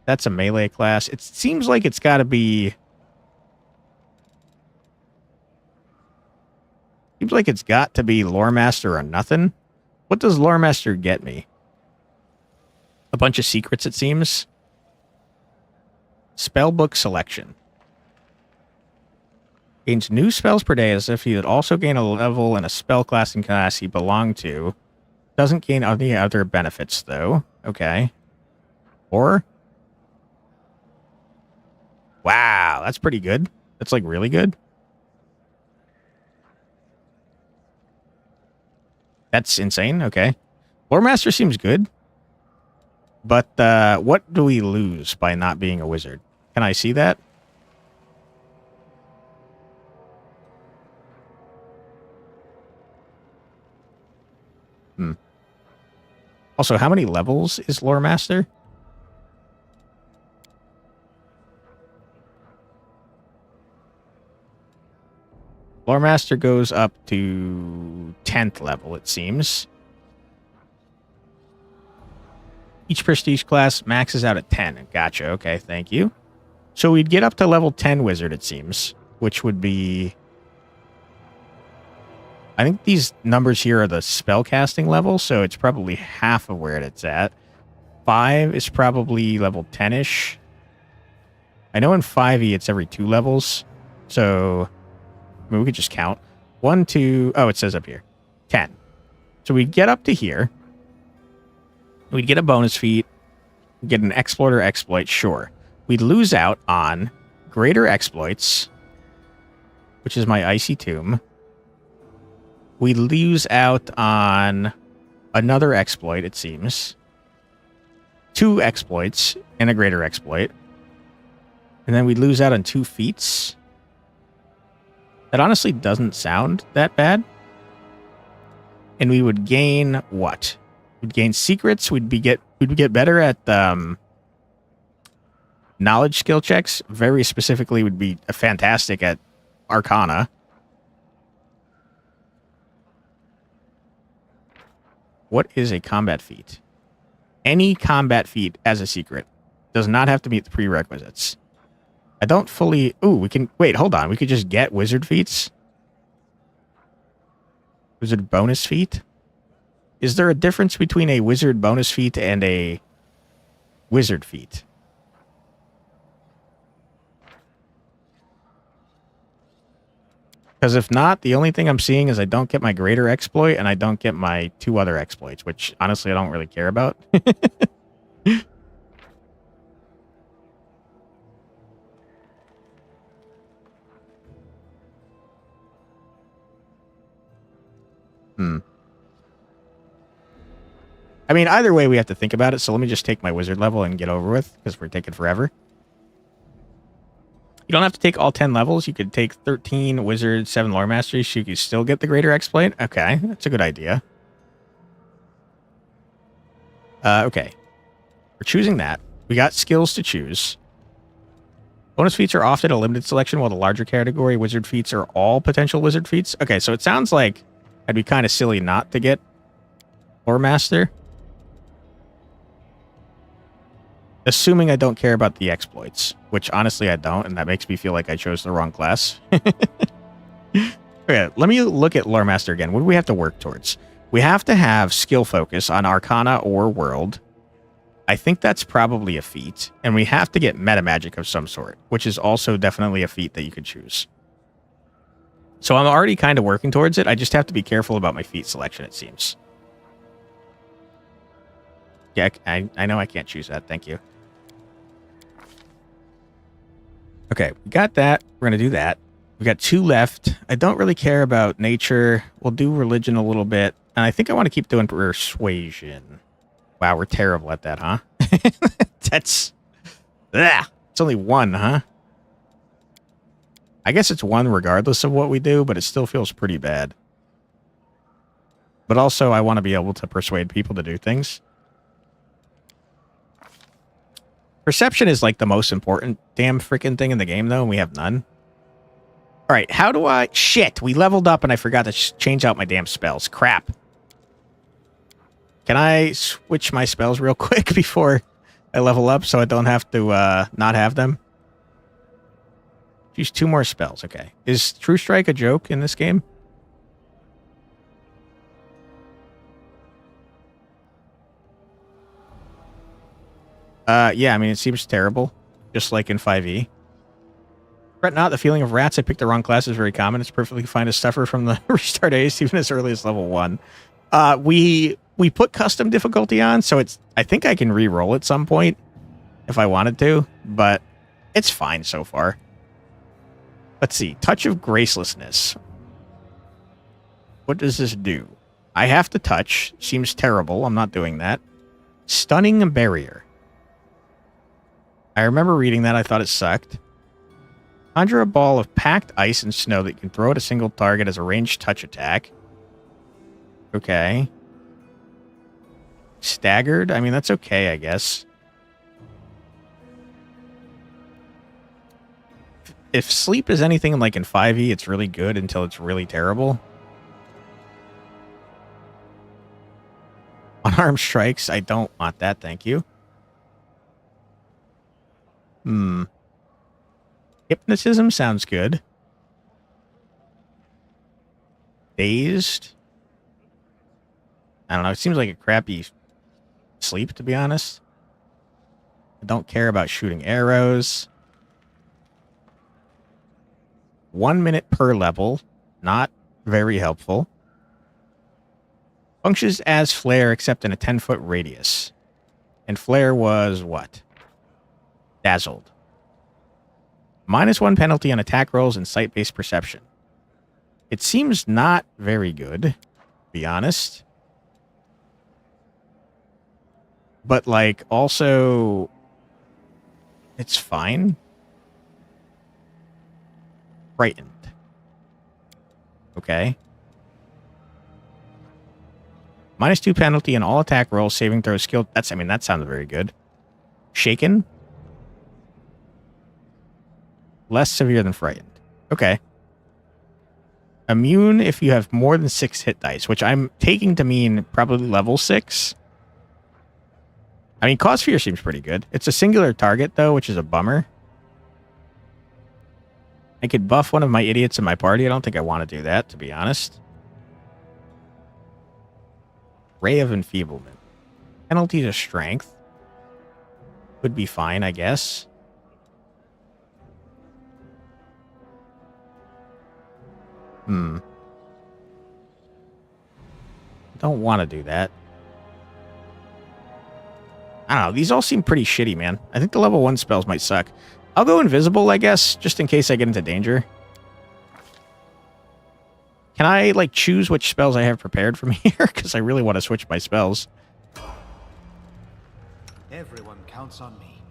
[SPEAKER 1] That's a melee class. It seems like it's got to be... Seems like it's got to be Lore Master or nothing. What does Lore Master get me? A bunch of secrets, it seems. Spellbook selection. Gains new spells per day as if he would also gain a level in a spell class and class he belonged to. Doesn't gain any other benefits, though. Okay. Or... Wow, that's pretty good. That's, like, really good. That's insane. Okay. Lore Master seems good. But what do we lose by not being a wizard? Can I see that? Also, how many levels is Lore Master? Lore Master goes up to 10th level, it seems. Each prestige class maxes out at 10. Gotcha. Okay, thank you. So we'd get up to level 10 wizard, it seems, which would be... I think these numbers here are the spellcasting level, so it's probably half of where it's at. 5 is probably level 10-ish. I know in 5e it's every 2 levels, so... I mean, we could just count. 1, 2... Oh, it says up here. 10. So we'd get up to here. We'd get a bonus feat. Get an exploit or exploit, sure. We'd lose out on greater exploits, which is my icy tomb. We lose out on another exploit, it seems. 2 exploits and a greater exploit. And then we lose out on 2 feats. That honestly doesn't sound that bad. And we would gain what? We'd gain secrets. We'd get better at knowledge skill checks. Very specifically, would be fantastic at Arcana. What is a combat feat? Any combat feat as a secret. Does not have to meet the prerequisites. I don't fully... Ooh, we can... Wait, hold on. We could just get wizard feats? Wizard bonus feat? Is there a difference between a wizard bonus feat and a wizard feat? Because if not, the only thing I'm seeing is I don't get my greater exploit and I don't get my 2 other exploits, which honestly I don't really care about. I mean, either way, we have to think about it, so let me just take my wizard level and get over with, because we're taking forever. You don't have to take all 10 levels. You could take 13 wizard, 7 lore masteries, so you can still get the greater exploit. Okay, that's a good idea. Okay. We're choosing that. We got skills to choose. Bonus feats are often a limited selection, while the larger category wizard feats are all potential wizard feats. Okay, so it sounds like I'd be kind of silly not to get lore master. Assuming I don't care about the exploits, which honestly I don't, and that makes me feel like I chose the wrong class. Okay, let me look at Lore Master again. What do we have to work towards? We have to have skill focus on Arcana or World. I think that's probably a feat. And we have to get meta magic of some sort, which is also definitely a feat that you could choose. So I'm already kind of working towards it. I just have to be careful about my feat selection, it seems. Yeah, I know I can't choose that. Thank you. Okay, we got that. We're going to do that. We got 2 left. I don't really care about nature. We'll do religion a little bit. And I think I want to keep doing persuasion. Wow, we're terrible at that, huh? That's... Ugh, it's only 1, huh? I guess it's 1 regardless of what we do, but it still feels pretty bad. But also, I want to be able to persuade people to do things. Perception is like the most important damn freaking thing in the game, though, and we have none. All right, how do I... Shit, we leveled up and I forgot to change out my damn spells. Crap. Can I switch my spells real quick before I level up so I don't have to not have them. Use 2 more spells. Okay. Is True Strike a joke in this game? Yeah, I mean, it seems terrible. Just like in 5e. Fret not, the feeling of rats I picked the wrong class is very common. It's perfectly fine to suffer from the restart ace, even as early as level 1. We put custom difficulty on, so I think I can re-roll at some point if I wanted to, but it's fine so far. Let's see. Touch of Gracelessness. What does this do? I have to touch. Seems terrible. I'm not doing that. Stunning Barrier. I remember reading that. I thought it sucked. Conjure a ball of packed ice and snow that you can throw at a single target as a ranged touch attack. Okay. Staggered? I mean, that's okay, I guess. If sleep is anything like in 5e, it's really good until it's really terrible. Unarmed strikes, I don't want that, thank you. Hypnotism sounds good. Dazed? I don't know, it seems like a crappy sleep, to be honest. I don't care about shooting arrows. 1 minute per level. Not very helpful. Functions as flare except in a 10-foot radius. And flare was what? Dazzled. -1 penalty on attack rolls and sight-based perception. It seems not very good, to be honest. But, like, also, it's fine. Frightened. Okay. -2 penalty on all attack rolls, saving throws, skill. That sounds very good. Shaken. Less severe than frightened. Okay. Immune if you have more than 6 hit dice, which I'm taking to mean probably level 6. I mean, Cause Fear seems pretty good. It's a singular target, though, which is a bummer. I could buff one of my idiots in my party. I don't think I want to do that, to be honest. Ray of Enfeeblement. Penalty to strength. Would be fine, I guess. Don't want to do that. I don't know. These all seem pretty shitty, man. I think the level 1 spells might suck. I'll go invisible, I guess, just in case I get into danger. Can I, like, choose which spells I have prepared from here? Because I really want to switch my spells.
[SPEAKER 12] Everyone counts on me.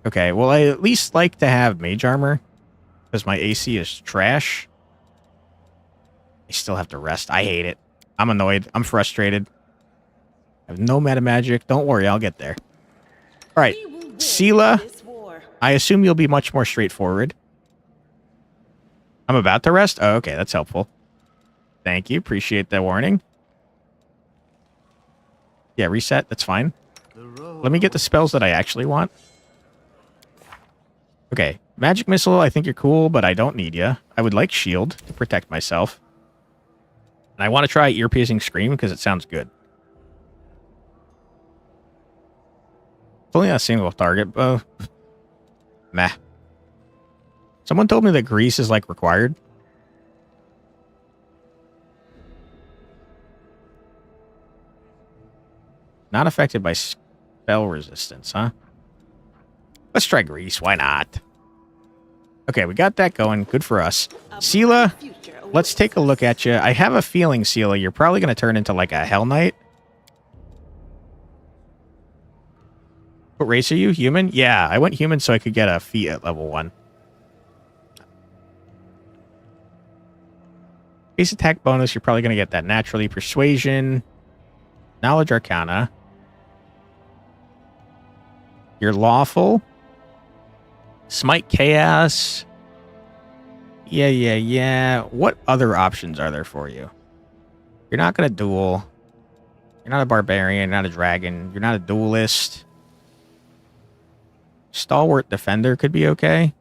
[SPEAKER 1] Okay, well, I at least like to have mage armor. Because my AC is trash. I still have to rest. I hate it. I'm annoyed. I'm frustrated. I have no meta magic. Don't worry, I'll get there. Alright, Sela. I assume you'll be much more straightforward. I'm about to rest? Oh, okay, that's helpful. Thank you. Appreciate the warning. Yeah, reset. That's fine. Let me get the spells that I actually want. Okay. Magic Missile, I think you're cool, but I don't need you. I would like Shield to protect myself. And I want to try Ear-Piercing Scream because it sounds good. It's only a single target, but... meh. Someone told me that Grease is, like, required. Not affected by spell resistance, huh? Let's try Grease. Why not? Okay, we got that going. Good for us. Sela, let's take a look at you. I have a feeling, Sela, you're probably going to turn into, like, a Hell Knight. What race are you? Human? Yeah, I went human so I could get a feat at level 1. Base attack bonus, you're probably going to get that naturally. Persuasion. Knowledge Arcana. You're lawful. Smite Chaos. Yeah. What other options are there for you? You're not going to duel. You're You're not a barbarian, you're not a dragon, you're not a duelist. Stalwart defender could be okay.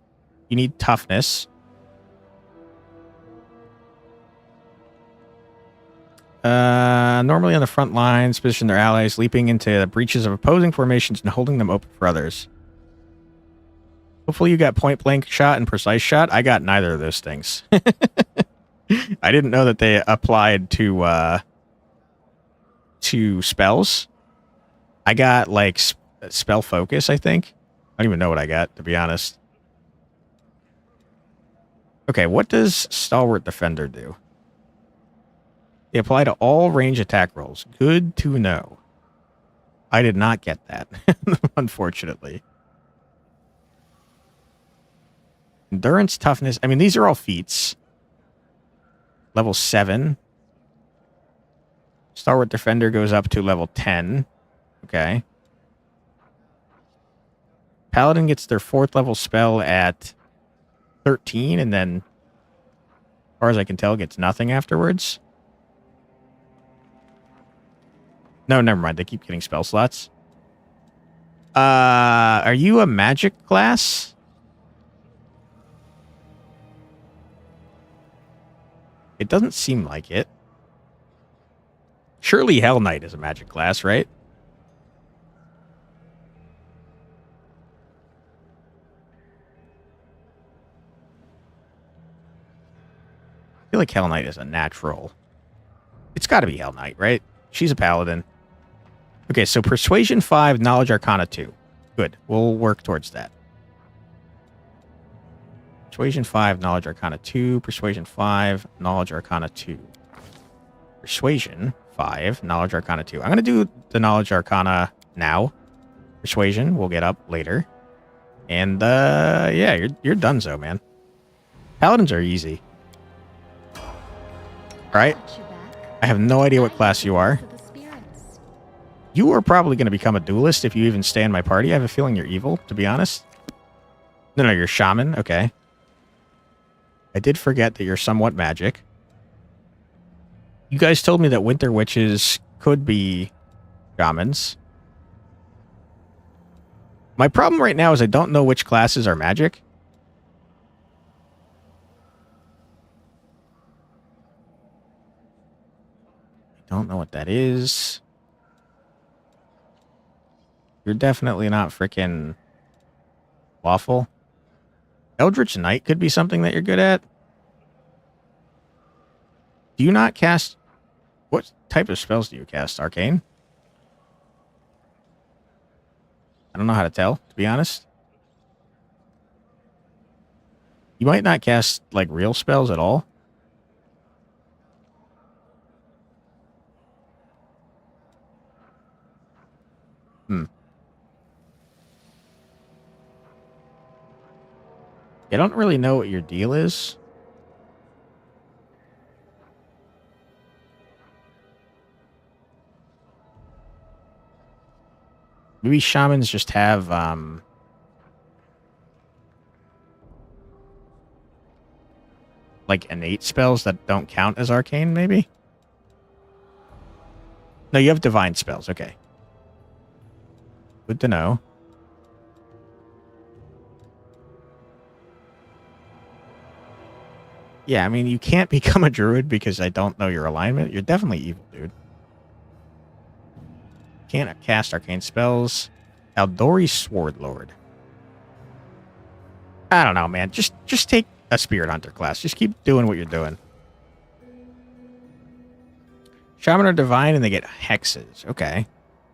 [SPEAKER 1] You need toughness. Normally on the front lines, position their allies, leaping into the breaches of opposing formations and holding them open for others. Hopefully you got point blank shot and precise shot. I got neither of those things. I didn't know that they applied to spells. I got like spell focus, I think. I don't even know what I got, to be honest. Okay, what does Stalwart Defender do? They apply to all range attack rolls. Good to know. I did not get that, unfortunately. Endurance, toughness. I mean, these are all feats. Level 7. Stalwart Defender goes up to level 10. Okay. Paladin gets their 4th level spell at 13, and then, as far as I can tell, gets nothing afterwards. No, never mind. They keep getting spell slots. Are you a magic class? It doesn't seem like it. Surely Hell Knight is a magic class, right? I feel like Hell Knight is a natural. It's got to be Hell Knight, right? She's a paladin. Okay, so Persuasion 5, Knowledge Arcana 2. Good. We'll work towards that. Persuasion 5, Knowledge Arcana 2. Persuasion 5, Knowledge Arcana 2. Persuasion 5, Knowledge Arcana 2. I'm going to do the Knowledge Arcana now. Persuasion we'll get up later. And, yeah, you're donezo, man. Paladins are easy. Alright. I have no idea what class you are. You are probably going to become a duelist if you even stay in my party. I have a feeling you're evil, to be honest. No, you're shaman. Okay. I did forget that you're somewhat magic. You guys told me that winter witches could be shamans. My problem right now is I don't know which classes are magic. I don't know what that is. You're definitely not freaking lawful. Eldritch Knight could be something that you're good at. Do you not cast... What type of spells do you cast? Arcane? I don't know how to tell, to be honest. You might not cast, like, real spells at all. I don't really know what your deal is. Maybe shamans just have, like, innate spells that don't count as arcane, maybe? No, you have divine spells. Okay. Good to know. Yeah, I mean, you can't become a druid because I don't know your alignment. You're definitely evil, dude. Can't cast arcane spells. Aldori Sword Lord. I don't know, man. Just take a Spirit Hunter class. Just keep doing what you're doing. Shaman are divine and they get hexes. Okay.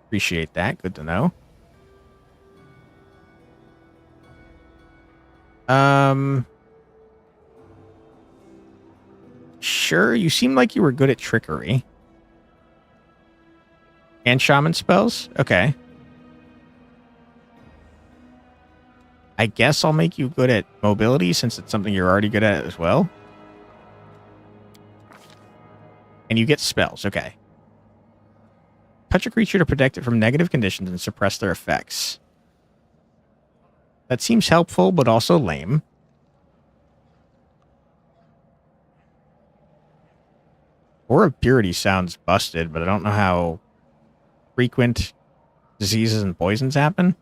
[SPEAKER 1] Appreciate that. Good to know. Sure, you seem like you were good at trickery. And shaman spells? Okay. I guess I'll make you good at mobility since it's something you're already good at as well. And you get spells. Okay. Touch a creature to protect it from negative conditions and suppress their effects. That seems helpful, but also lame. Aura of Purity sounds busted, but I don't know how frequent diseases and poisons happen.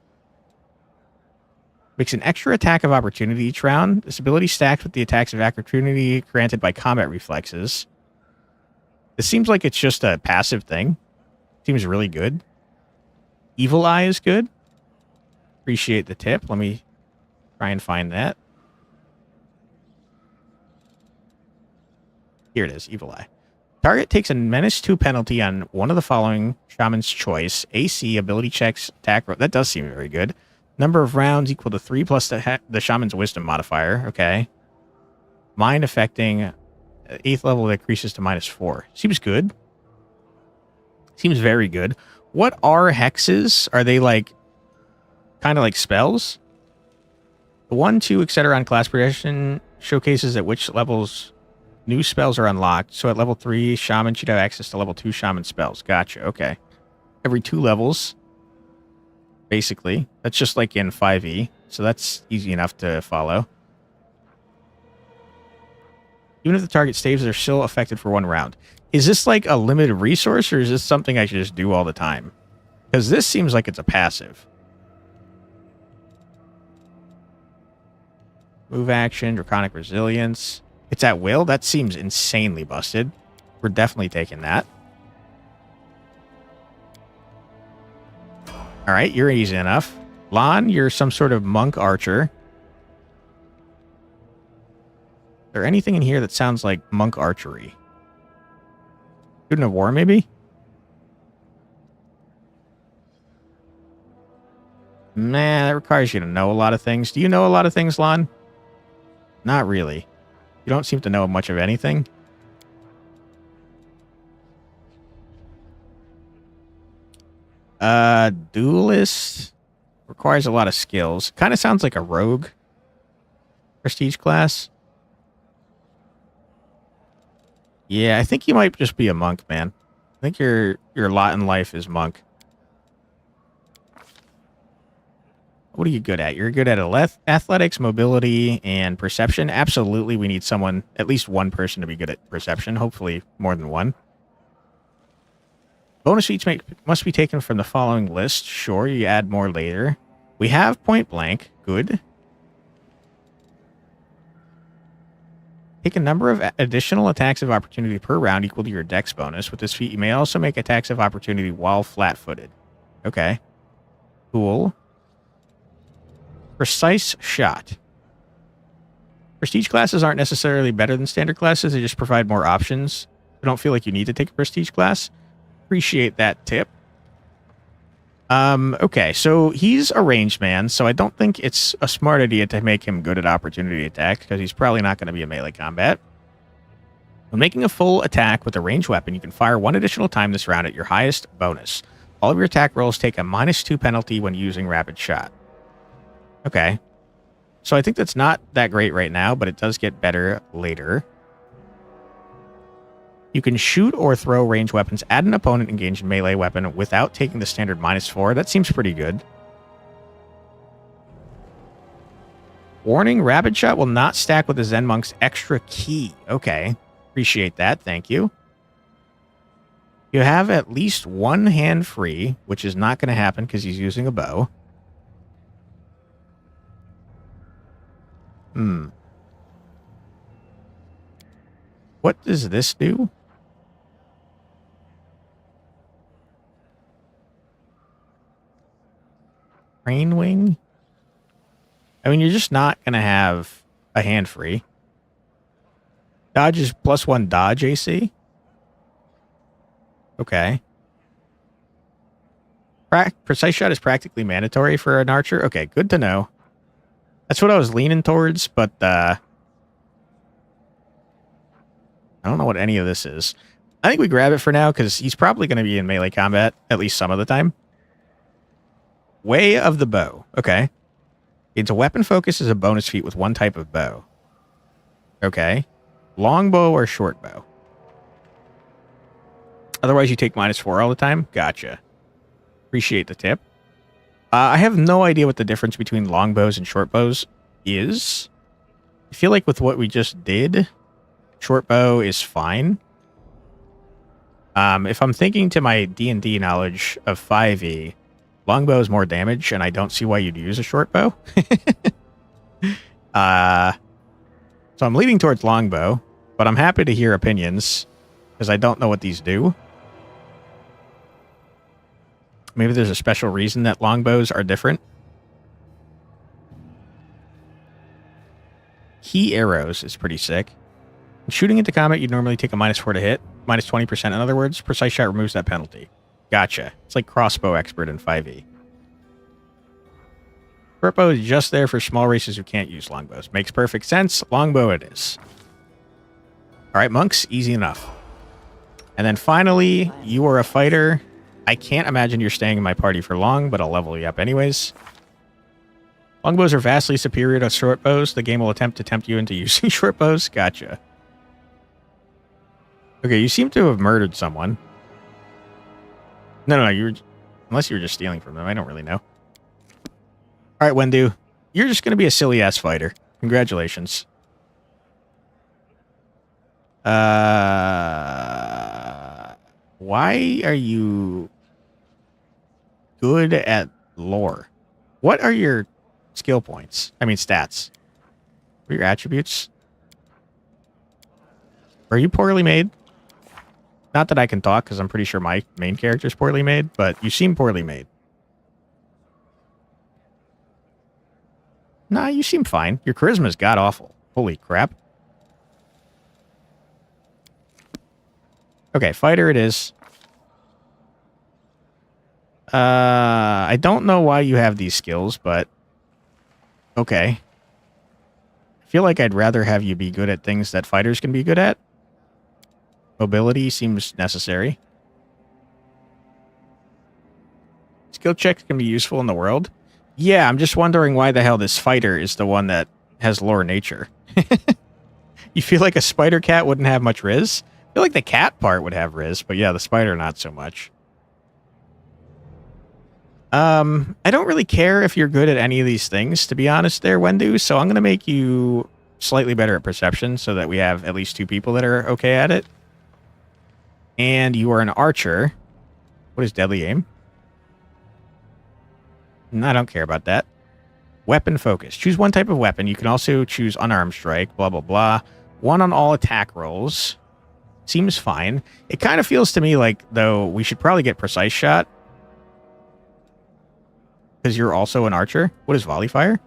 [SPEAKER 1] Makes an extra attack of opportunity each round. This ability stacked with the attacks of opportunity granted by combat reflexes. This seems like it's just a passive thing. Seems really good. Evil Eye is good. Appreciate the tip. Let me try and find that. Here it is, Evil Eye. Target takes a -2 penalty on one of the following Shaman's Choice. AC, ability checks, attack. That does seem very good. Number of rounds equal to 3 plus the Shaman's Wisdom modifier. Okay. Mind affecting 8th level that increases to -4. Seems good. Seems very good. What are hexes? Are they like kind of like spells? The 1, 2, etc. on class progression showcases at which levels new spells are unlocked. So at level 3, Shaman should have access to level 2 Shaman spells. Gotcha. Okay. Every 2 levels. Basically. That's just like in 5e. So that's easy enough to follow. Even if the target staves, they're still affected for 1 round. Is this like a limited resource, or is this something I should just do all the time? Because this seems like it's a passive. Move action, Draconic Resilience. It's at will? That seems insanely busted. We're definitely taking that. Alright, you're easy enough. Lon, you're some sort of monk archer. Is there anything in here that sounds like monk archery? Student of War, maybe? Nah, that requires you to know a lot of things. Do you know a lot of things, Lon? Not really. You don't seem to know much of anything. Duelist requires a lot of skills. Kind of sounds like a rogue prestige class. Yeah, I think you might just be a monk, man. I think your lot in life is monk. What are you good at? You're good at athletics, mobility, and perception. Absolutely, we need someone, at least one person to be good at perception. Hopefully more than one. Bonus feats must be taken from the following list. Sure, you add more later. We have point blank. Good. Take a number of additional attacks of opportunity per round equal to your dex bonus. With this feat, you may also make attacks of opportunity while flat-footed. Okay. Cool. Precise shot. Prestige classes aren't necessarily better than standard classes. They just provide more options. I don't feel like you need to take a prestige class. Appreciate that tip. Okay, so he's a ranged man, so I don't think it's a smart idea to make him good at opportunity attack, because he's probably not going to be in melee combat. When making a full attack with a ranged weapon, you can fire 1 additional time this round at your highest bonus. All of your attack rolls take a -2 penalty when using rapid shot. Okay. So I think that's not that great right now, but it does get better later. You can shoot or throw ranged weapons at an opponent engaged in melee weapon without taking the standard -4. That seems pretty good. Warning, rapid shot will not stack with the Zen Monk's extra key. Okay. Appreciate that. Thank you. You have at least 1 hand free, which is not going to happen because he's using a bow. What does this do? Crane wing? I mean, you're just not going to have a hand free. Dodge is +1 dodge AC. Okay. Precise shot is practically mandatory for an archer. Okay, good to know. That's what I was leaning towards, but I don't know what any of this is. I think we grab it for now because he's probably going to be in melee combat at least some of the time. Way of the Bow. Okay. It's a weapon focus as a bonus feat with 1 type of bow. Okay. Longbow or short bow? Otherwise, you take -4 all the time? Gotcha. Appreciate the tip. I have no idea what the difference between longbows and short bows is. I feel like with what we just did, short bow is fine. If I'm thinking to my D&D knowledge of 5e, longbow is more damage, and I don't see why you'd use a short bow. So I'm leaning towards longbow, but I'm happy to hear opinions, because I don't know what these do. Maybe there's a special reason that longbows are different. Key arrows is pretty sick. When shooting into combat, you'd normally take a -4 to hit. Minus 20%. In other words, precise shot removes that penalty. Gotcha. It's like crossbow expert in 5e. Short bow is just there for small races who can't use longbows. Makes perfect sense. Longbow it is. Alright, monks. Easy enough. And then finally, you are a fighter. I can't imagine you're staying in my party for long, but I'll level you up anyways. Longbows are vastly superior to short bows. The game will attempt to tempt you into using short bows. Gotcha. Okay, you seem to have murdered someone. No, you were... Unless you were just stealing from them. I don't really know. Alright, Wendu. You're just going to be a silly-ass fighter. Congratulations. Why are you good at lore? What are your skill points? I mean, stats. What are your attributes? Are you poorly made? Not that I can talk, because I'm pretty sure my main character is poorly made, but you seem poorly made. Nah, you seem fine. Your charisma's god-awful. Holy crap. Okay, fighter it is. I don't know why you have these skills, but... Okay. I feel like I'd rather have you be good at things that fighters can be good at. Mobility seems necessary. Skill checks can be useful in the world. Yeah, I'm just wondering why the hell this fighter is the one that has lore nature. You feel like a spider cat wouldn't have much riz? I feel like the cat part would have riz, but yeah, the spider not so much. I don't really care if you're good at any of these things, to be honest there, Wendu, so I'm going to make you slightly better at perception so that we have at least 2 people that are okay at it. And you are an archer. What is deadly aim? No, I don't care about that. Weapon focus. Choose one type of weapon. You can also choose unarmed strike, blah, blah, blah. 1 on all attack rolls. Seems fine. It kind of feels to me like, though, we should probably get precise shot. Because you're also an archer. What is volley fire?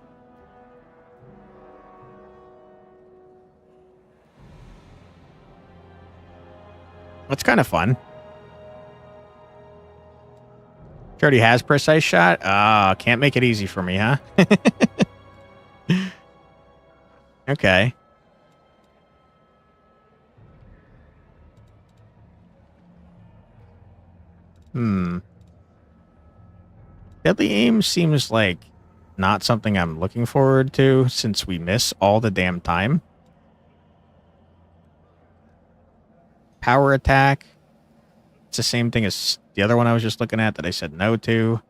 [SPEAKER 1] That's kind of fun. She already has precise shot? Ah, can't make it easy for me, huh? Okay. Deadly aim seems like not something I'm looking forward to since we miss all the damn time. Power attack. It's the same thing as the other one I was just looking at that I said no to.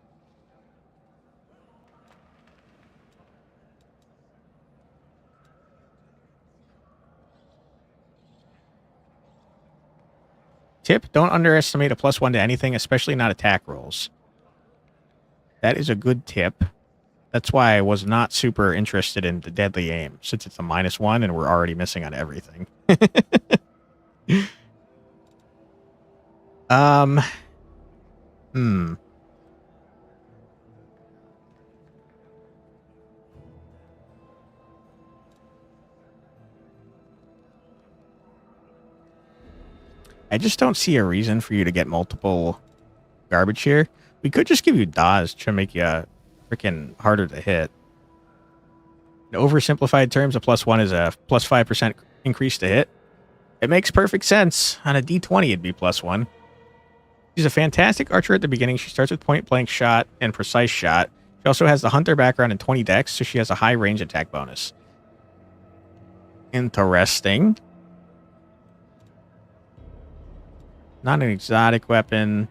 [SPEAKER 1] Tip, don't underestimate a +1 to anything, especially not attack rolls. That is a good tip. That's why I was not super interested in the deadly aim, since it's a -1 and we're already missing on everything. I just don't see a reason for you to get multiple garbage here. We could just give you dodge to make you freaking harder to hit. In oversimplified terms, a +1 is a +5% increase to hit. It makes perfect sense. On a D20, it'd be +1. She's a fantastic archer at the beginning. She starts with point-blank shot and precise shot. She also has the hunter background and 20 dex, so she has a high range attack bonus. Interesting. Not an exotic weapon.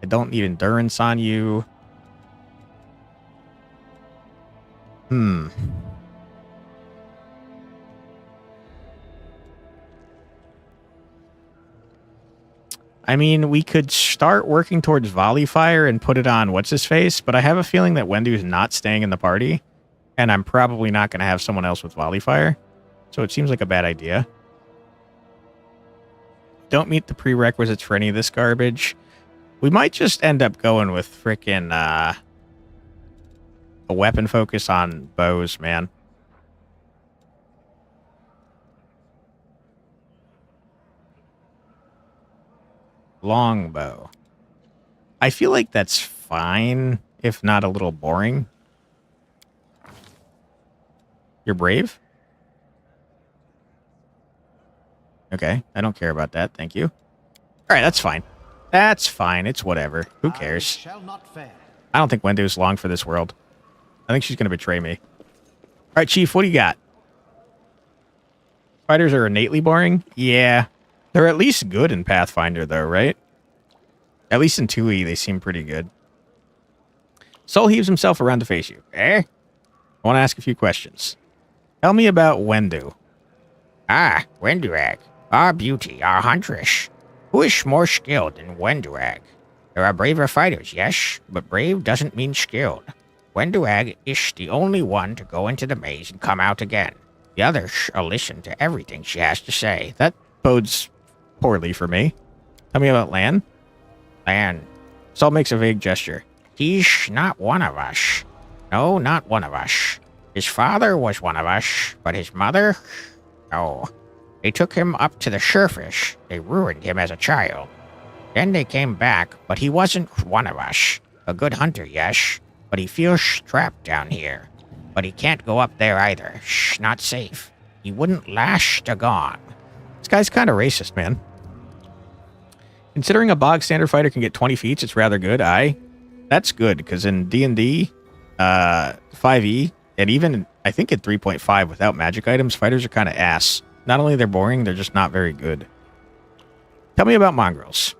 [SPEAKER 1] I don't need endurance on you. I mean, we could start working towards volley fire and put it on what's-his-face, but I have a feeling that Wendu's not staying in the party, and I'm probably not going to have someone else with volley fire, so it seems like a bad idea. Don't meet the prerequisites for any of this garbage. We might just end up going with frickin' a weapon focus on bows, man. Longbow. I feel like that's fine, if not a little boring. You're brave? Okay, I don't care about that, thank you. Alright, that's fine. That's fine, it's whatever. Who cares?
[SPEAKER 12] Shall not fail.
[SPEAKER 1] I don't think Wendu's long for this world. I think she's going to betray me. Alright, Chief, what do you got? Fighters are innately boring? Yeah. They're at least good in Pathfinder, though, right? At least in 2E, they seem pretty good. Soul heaves himself around to face you. I want to ask a few questions. Tell me about Wendu.
[SPEAKER 15] Ah, Wenduag. Our beauty, our huntress. Who is more skilled than Wenduag? There are braver fighters, yes, but brave doesn't mean skilled. Wenduag is the only one to go into the maze and come out again. The others listen to everything she has to say.
[SPEAKER 1] That bodes poorly for me. Tell me about Lan.
[SPEAKER 15] Lan.
[SPEAKER 1] Saul makes a vague gesture.
[SPEAKER 15] He's not one of us. No, not one of us. His father was one of us, but his mother? No. They took him up to the surface. They ruined him as a child. Then they came back, but he wasn't one of us. A good hunter, yes, but he feels trapped down here. But he can't go up there either. Shh, not safe. He wouldn't last a gone.
[SPEAKER 1] This guy's kind of racist, man. Considering a bog standard fighter can get 20 feats, it's rather good. That's good, because in D&D, 5e, and even, I think, at 3.5 without magic items, fighters are kind of ass. Not only they're boring, they're just not very good. Tell me about mongrels.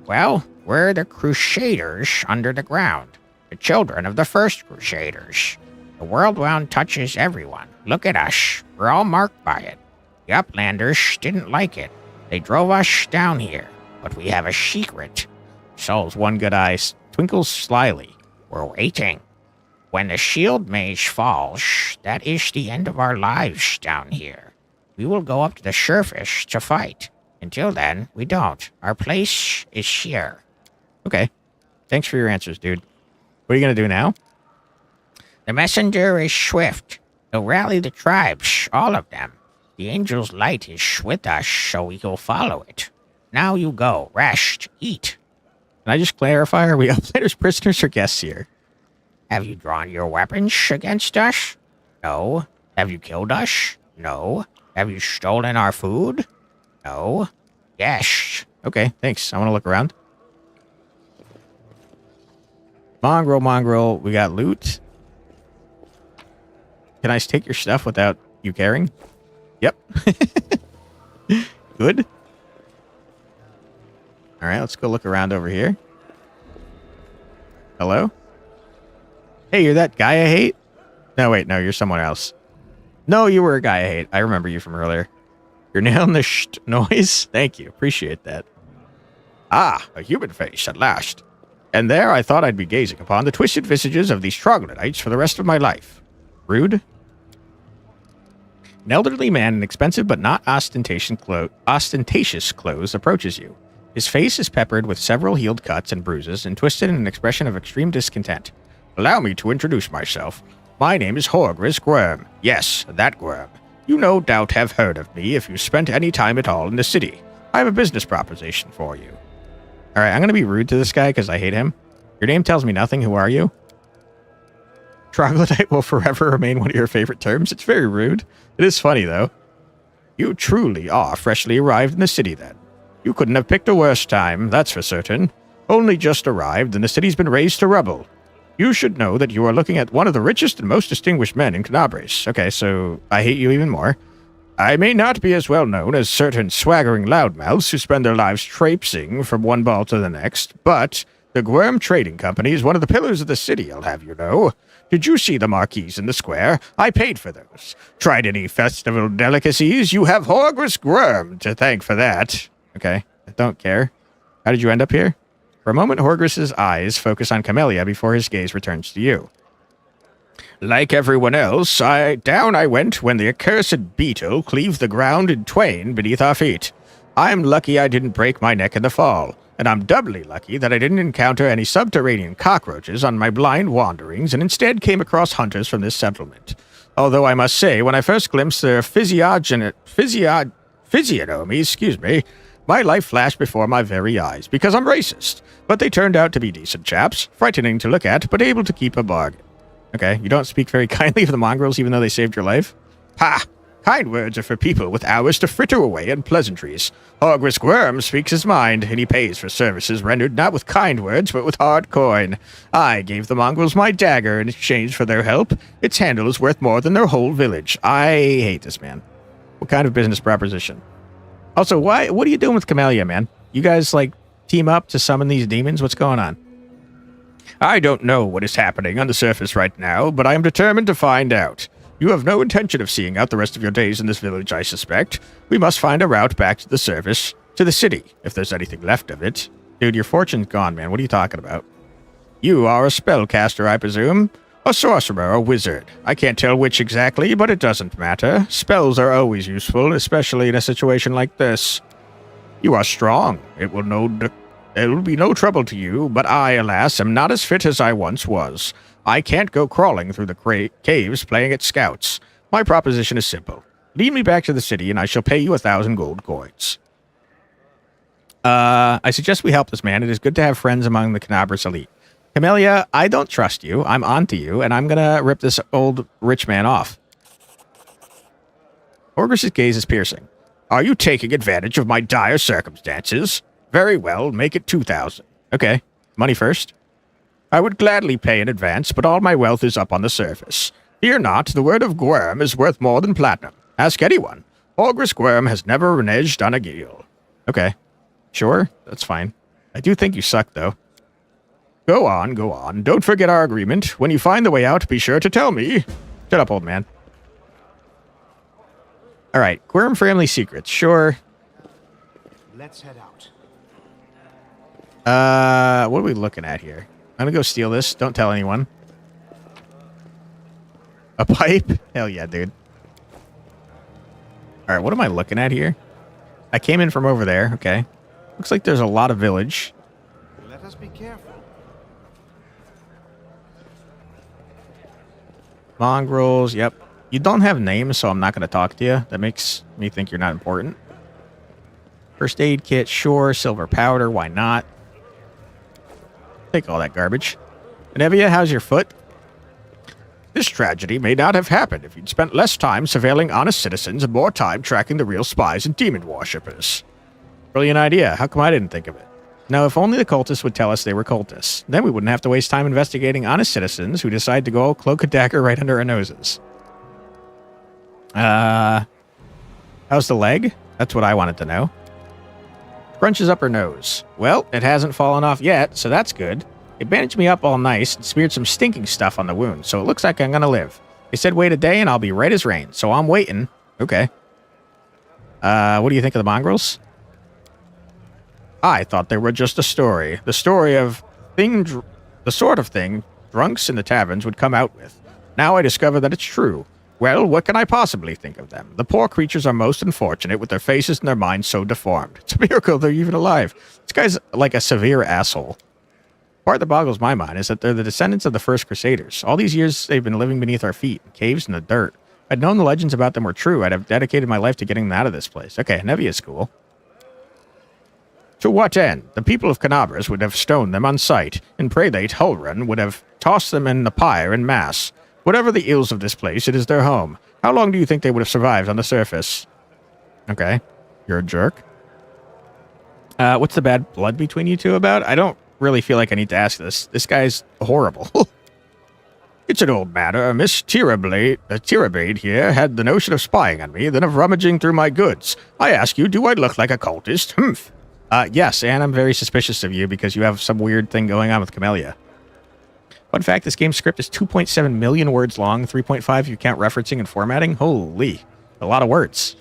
[SPEAKER 15] Well, we're the Crusaders under the ground. The children of the first Crusaders. The world round touches everyone. Look at us. We're all marked by it. The Uplanders didn't like it. They drove us down here. But we have a secret.
[SPEAKER 1] Saul's one good eye twinkles slyly.
[SPEAKER 15] We're waiting. When the shield mage falls, that is the end of our lives down here. We will go up to the surface to fight. Until then, we don't. Our place is here.
[SPEAKER 1] Okay. Thanks for your answers, dude. What are you going to do now?
[SPEAKER 15] The messenger is swift. He'll rally the tribes, all of them. The angel's light is with us, so we will follow it. Now you go. Rest. Eat.
[SPEAKER 1] Can I just clarify? Are we Uplanders, prisoners, or guests here?
[SPEAKER 15] Have you drawn your weapons against us? No. Have you killed us? No. Have you stolen our food? No. Yes.
[SPEAKER 1] Okay, thanks. I want to look around. Mongrel. We got loot. Can I take your stuff without you caring? Yep. Good. All right, let's go look around over here. Hello? Hey, you're that guy I hate? No, wait, no, you're someone else. No, you were a guy I hate. I remember you from earlier. You're nailing the noise? Thank you. Appreciate that. Ah, a human face at last. And there I thought I'd be gazing upon the twisted visages of these troglodytes for the rest of my life. Rude. An elderly man in expensive but not ostentatious clothes approaches you. His face is peppered with several healed cuts and bruises and twisted in an expression of extreme discontent. Allow me to introduce myself. My name is Horgris Gwyrm. Yes, that Gwyrm. You no doubt have heard of me if you spent any time at all in the city. I have a business proposition for you. Alright, I'm going to be rude to this guy because I hate him. Your name tells me nothing. Who are you? Troglodyte will forever remain one of your favorite terms. It's very rude. It is funny, though. You truly are freshly arrived in the city, then. You couldn't have picked a worse time, that's for certain. Only just arrived, and the city's been razed to rubble. You should know that you are looking at one of the richest and most distinguished men in Knabres. Okay, so I hate you even more. I may not be as well known as certain swaggering loudmouths who spend their lives traipsing from one ball to the next, but the Gwyrm Trading Company is one of the pillars of the city, I'll have you know. Did you see the marquees in the square? I paid for those. Tried any festival delicacies? You have Horgris Gwyrm to thank for that. Okay, I don't care. How did you end up here? For a moment, Horgris's eyes focus on Camellia before his gaze returns to you. Like everyone else, down I went when the accursed beetle cleaved the ground in twain beneath our feet. I'm lucky I didn't break my neck in the fall, and I'm doubly lucky that I didn't encounter any subterranean cockroaches on my blind wanderings and instead came across hunters from this settlement. Although I must say, when I first glimpsed their physiognomy, my life flashed before my very eyes, because I'm racist. But they turned out to be decent chaps, frightening to look at, but able to keep a bargain. Okay, you don't speak very kindly of the mongrels even though they saved your life? Ha! Kind words are for people with hours to fritter away on pleasantries. Hogwarts Worm speaks his mind, and he pays for services rendered not with kind words, but with hard coin. I gave the mongrels my dagger in exchange for their help. Its handle is worth more than their whole village. I hate this man. What kind of business proposition? Also, what are you doing with Camellia, man? You guys, like, team up to summon these demons? What's going on? I don't know what is happening on the surface right now, but I am determined to find out. You have no intention of seeing out the rest of your days in this village, I suspect. We must find a route back to the surface, to the city, if there's anything left of it. Dude, your fortune's gone, man. What are you talking about? You are a spellcaster, I presume? A sorcerer or wizard. I can't tell which exactly, but it doesn't matter. Spells are always useful, especially in a situation like this. You are strong. It will be no trouble to you, but I, alas, am not as fit as I once was. I can't go crawling through the caves playing at scouts. My proposition is simple. Lead me back to the city, and I shall pay you 1,000 gold coins. I suggest we help this man. It is good to have friends among the Canabras elite. Camellia, I don't trust you. I'm onto you, and I'm gonna rip this old rich man off. Orgris's gaze is piercing. Are you taking advantage of my dire circumstances? Very well, make it 2,000. Okay, money first. I would gladly pay in advance, but all my wealth is up on the surface. Fear not, the word of Gwyrm is worth more than platinum. Ask anyone. Orgris Gwyrm has never reneged on a deal. Okay, sure, that's fine. I do think you suck, though. Go on, go on. Don't forget our agreement. When you find the way out, be sure to tell me. Shut up, old man. All right, Gwyrm family secrets, sure.
[SPEAKER 12] Let's head out.
[SPEAKER 1] What are we looking at here? I'm gonna go steal this. Don't tell anyone. A pipe? Hell yeah, dude. All right, what am I looking at here? I came in from over there. Okay. Looks like there's a lot of village.
[SPEAKER 12] Let us be careful.
[SPEAKER 1] Mongrels, yep. You don't have names, so I'm not going to talk to you. That makes me think you're not important. First aid kit, sure. Silver powder, why not? Take all that garbage. Anevia, how's your foot? This tragedy may not have happened if you'd spent less time surveilling honest citizens and more time tracking the real spies and demon worshippers. Brilliant idea. How come I didn't think of it? Now, if only the cultists would tell us they were cultists. Then we wouldn't have to waste time investigating honest citizens who decide to go cloak a dagger right under our noses. How's the leg? That's what I wanted to know. Crunches up her nose. Well, it hasn't fallen off yet, so that's good. It bandaged me up all nice and smeared some stinking stuff on the wound, so it looks like I'm gonna live. They said wait a day and I'll be right as rain, so I'm waiting. Okay. What do you think of the mongrels? I thought they were just a story. The story of the sort of thing drunks in the taverns would come out with. Now I discover that it's true. Well, what can I possibly think of them? The poor creatures are most unfortunate with their faces and their minds so deformed. It's a miracle they're even alive. This guy's like a severe asshole. The part that boggles my mind is that they're the descendants of the first Crusaders. All these years they've been living beneath our feet, in caves in the dirt. If I'd known the legends about them were true, I'd have dedicated my life to getting them out of this place. Okay, Nevia's cool. To what end? The people of Canabras would have stoned them on sight, and Prelate Hulrun would have tossed them in the pyre en masse. Whatever the ills of this place, it is their home. How long do you think they would have survived on the surface? Okay, you're a jerk. What's the bad blood between you two about? I don't really feel like I need to ask this. This guy's horrible. It's an old matter. Miss Tirabade here had the notion of spying on me, then of rummaging through my goods. I ask you, do I look like a cultist? Humph. Yes, and I'm very suspicious of you because you have some weird thing going on with Camellia. Fun fact, this game's script is 2.7 million words long, 3.5 if you count referencing and formatting. Holy, a lot of words.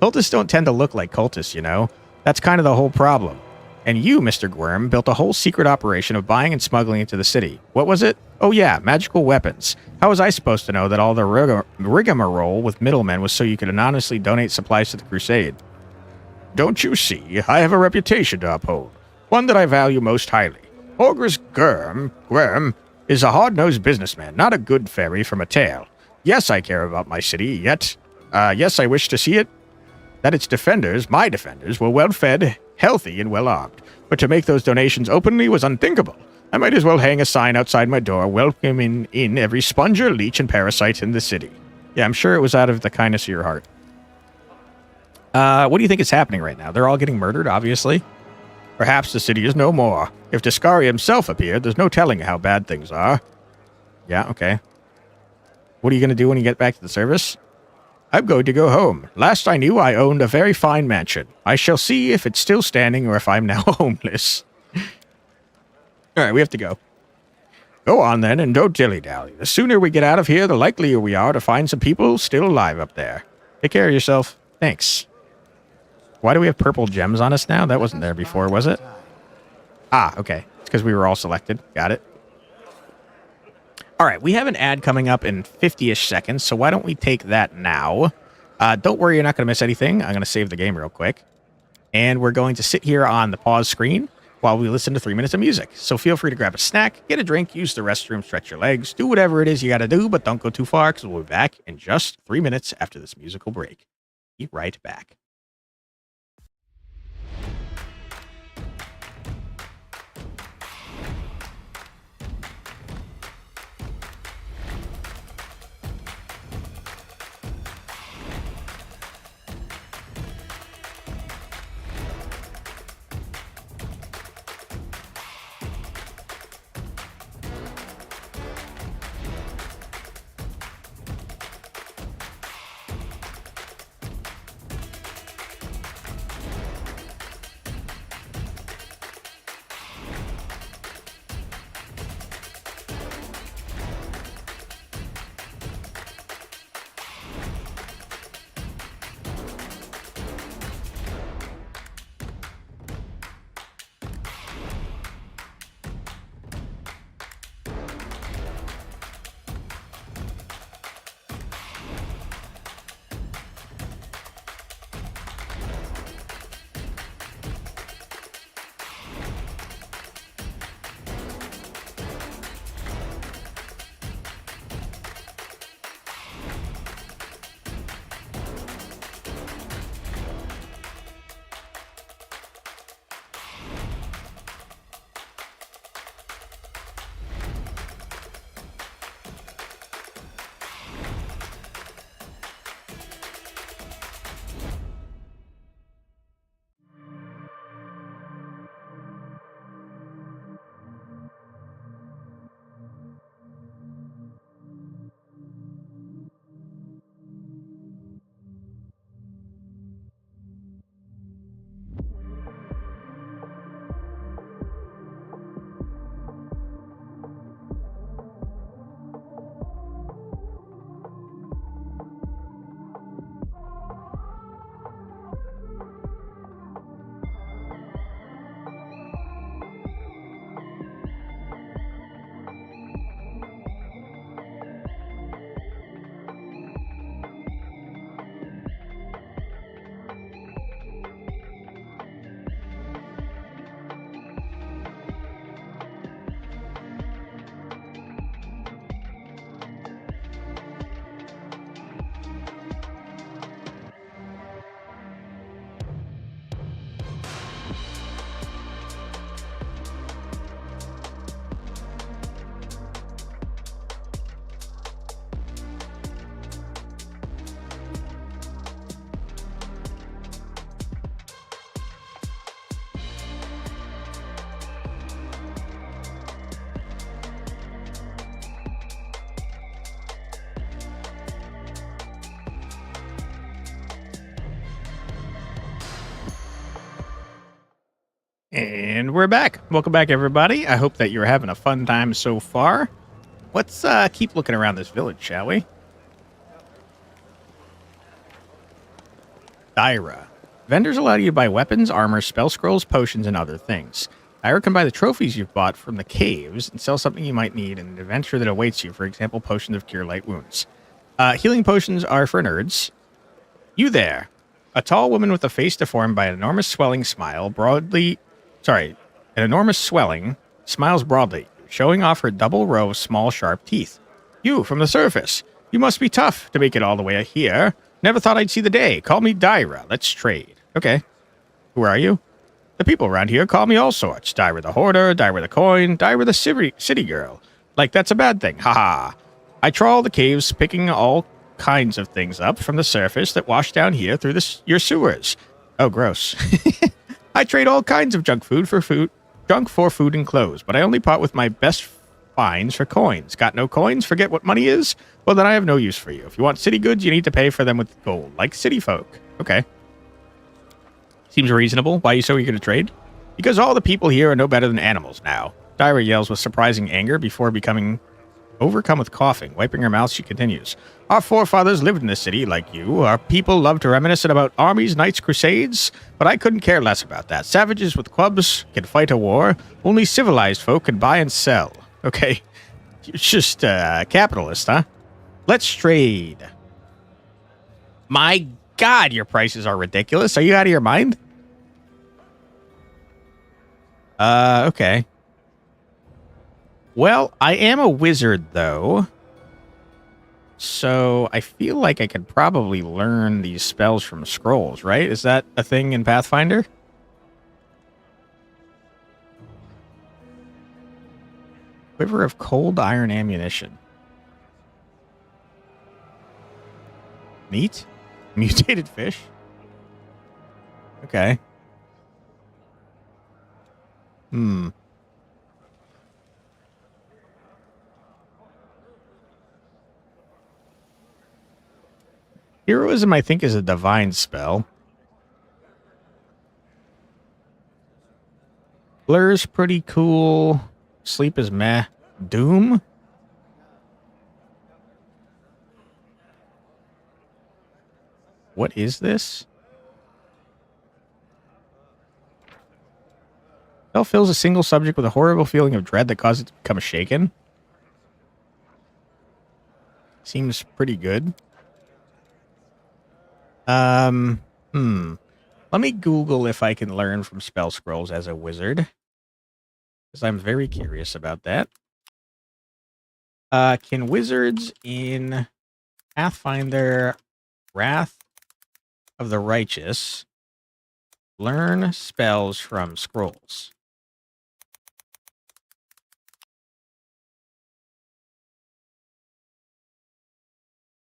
[SPEAKER 1] Cultists don't tend to look like cultists, you know? That's kind of the whole problem. And you, Mr. Gwyrm, built a whole secret operation of buying and smuggling into the city. What was it? Oh yeah, magical weapons. How was I supposed to know that all the rigmarole with middlemen was so you could anonymously donate supplies to the Crusade? Don't you see, I have a reputation to uphold, one that I value most highly. Ogris Gwyrm is a hard-nosed businessman, not a good fairy from a tale. Yes, I care about my city, yet, yes, I wish to see it, that its defenders, my defenders, were well-fed, healthy, and well-armed. But to make those donations openly was unthinkable. I might as well hang a sign outside my door welcoming in every sponger, leech, and parasite in the city. Yeah, I'm sure it was out of the kindness of your heart. What do you think is happening right now? They're all getting murdered, obviously. Perhaps the city is no more. If Discari himself appeared, there's no telling how bad things are. Yeah, okay. What are you going to do when you get back to the service? I'm going to go home. Last I knew, I owned a very fine mansion. I shall see if it's still standing or if I'm now homeless. All right, we have to go. Go on then, and don't dilly-dally. The sooner we get out of here, the likelier we are to find some people still alive up there. Take care of yourself. Thanks. Why do we have purple gems on us now? That wasn't there before, was it? Ah, okay. It's because we were all selected. Got it. All right, we have an ad coming up in 50-ish seconds, so why don't we take that now? Don't worry, you're not going to miss anything. I'm going to save the game real quick. And we're going to sit here on the pause screen while we listen to 3 minutes of music. So feel free to grab a snack, get a drink, use the restroom, stretch your legs, do whatever it is you got to do, but don't go too far because we'll be back in just 3 minutes after this musical break. Be right back. And we're back. Welcome back, everybody. I hope that you're having a fun time so far. Let's keep looking around this village, shall we? Thyra. Vendors allow you to buy weapons, armor, spell scrolls, potions, and other things. Thyra can buy the trophies you've bought from the caves and sell something you might need in an adventure that awaits you, for example, potions of cure light wounds. Healing potions are for nerds. You there. A tall woman with a face deformed by an enormous swelling smiles broadly, showing off her double row of small, sharp teeth. You, from the surface. You must be tough to make it all the way here. Never thought I'd see the day. Call me Dyra. Let's trade. Okay. Who are you? The people around here call me all sorts. Dyra the Hoarder, Dyra the Coin, Dyra the City Girl. Like that's a bad thing. Haha. I trawl the caves, picking all kinds of things up from the surface that wash down here through your sewers. Oh, gross. I trade all kinds of junk for food and clothes, but I only part with my best finds for coins. Got no coins? Forget what money is? Well, then I have no use for you. If you want city goods, you need to pay for them with gold, like city folk. Okay. Seems reasonable. Why are you so eager to trade? Because all the people here are no better than animals now. Dyra yells with surprising anger before becoming overcome with coughing. Wiping her mouth, she continues. Our forefathers lived in this city like you. Our people love to reminisce about armies, knights, crusades, but I couldn't care less about that. Savages with clubs can fight a war. Only civilized folk can buy and sell. Okay. It's just capitalist, huh? Let's trade. My God, your prices are ridiculous. Are you out of your mind? Okay. Well, I am a wizard, though. So I feel like I could probably learn these spells from scrolls, right? Is that a thing in Pathfinder? Quiver of cold iron ammunition. Meat? Mutated fish? Okay. Heroism, I think, is a divine spell. Blur's pretty cool. Sleep is meh. Doom? What is this? Spell fills a single subject with a horrible feeling of dread that causes it to become shaken. Seems pretty good. Let me Google if I can learn from spell scrolls as a wizard, because I'm very curious about that. Can wizards in Pathfinder Wrath of the Righteous learn spells from scrolls?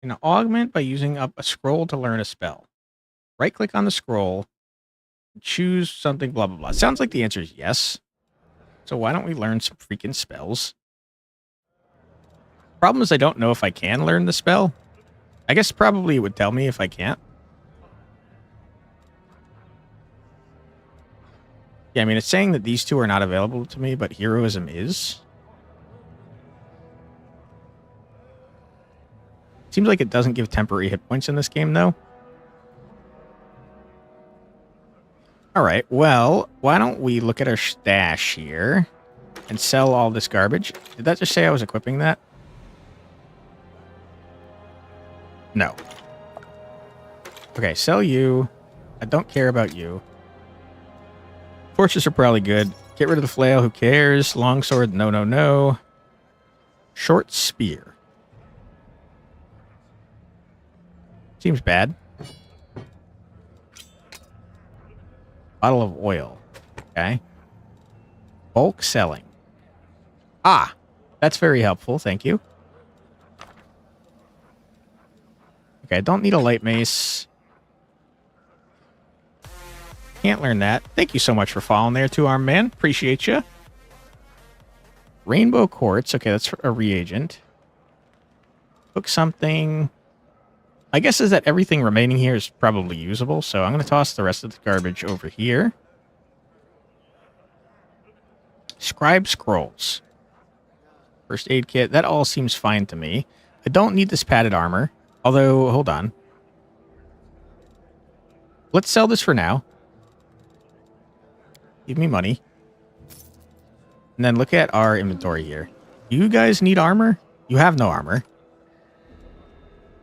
[SPEAKER 1] Can augment by using up a scroll to learn a spell. Right-click on the scroll, choose something, blah, blah, blah. Sounds like the answer is yes. So why don't we learn some freaking spells? Problem is I don't know if I can learn the spell. I guess probably it would tell me if I can't. Yeah, I mean, it's saying that these two are not available to me, but heroism is. Seems like it doesn't give temporary hit points in this game, though. All right, well, why don't we look at our stash here and sell all this garbage? Did that just say I was equipping that? No. Okay, sell you. I don't care about you. Torches are probably good. Get rid of the flail, who cares? Longsword, no, no, no. Short spear. Seems bad. Bottle of oil. Okay. Bulk selling. Ah, that's very helpful. Thank you. Okay, I don't need a light mace. Can't learn that. Thank you so much for following there, Two-Armed Man. Appreciate you. Rainbow quartz. Okay, that's a reagent. Cook something. I guess is that everything remaining here is probably usable, so I'm going to toss the rest of the garbage over here. Scribe scrolls. First aid kit. That all seems fine to me. I don't need this padded armor. Although, hold on. Let's sell this for now. Give me money. And then look at our inventory here. You guys need armor? You have no armor.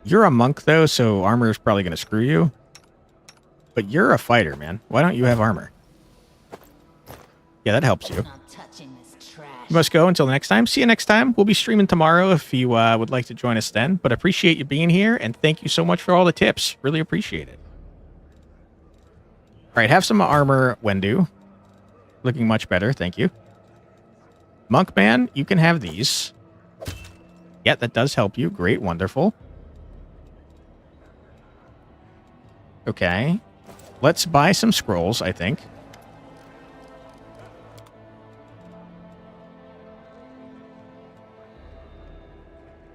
[SPEAKER 1] You're a monk, though, so armor is probably going to screw you. But you're a fighter, man. Why don't you have armor? Yeah, that helps you. You must go until next time. See you next time. We'll be streaming tomorrow if you would like to join us then. But appreciate you being here, and thank you so much for all the tips. Really appreciate it. All right, have some armor, Wendu. Looking much better, thank you. Monkman, you can have these. Yeah, that does help you. Great, wonderful. Okay. Let's buy some scrolls, I think.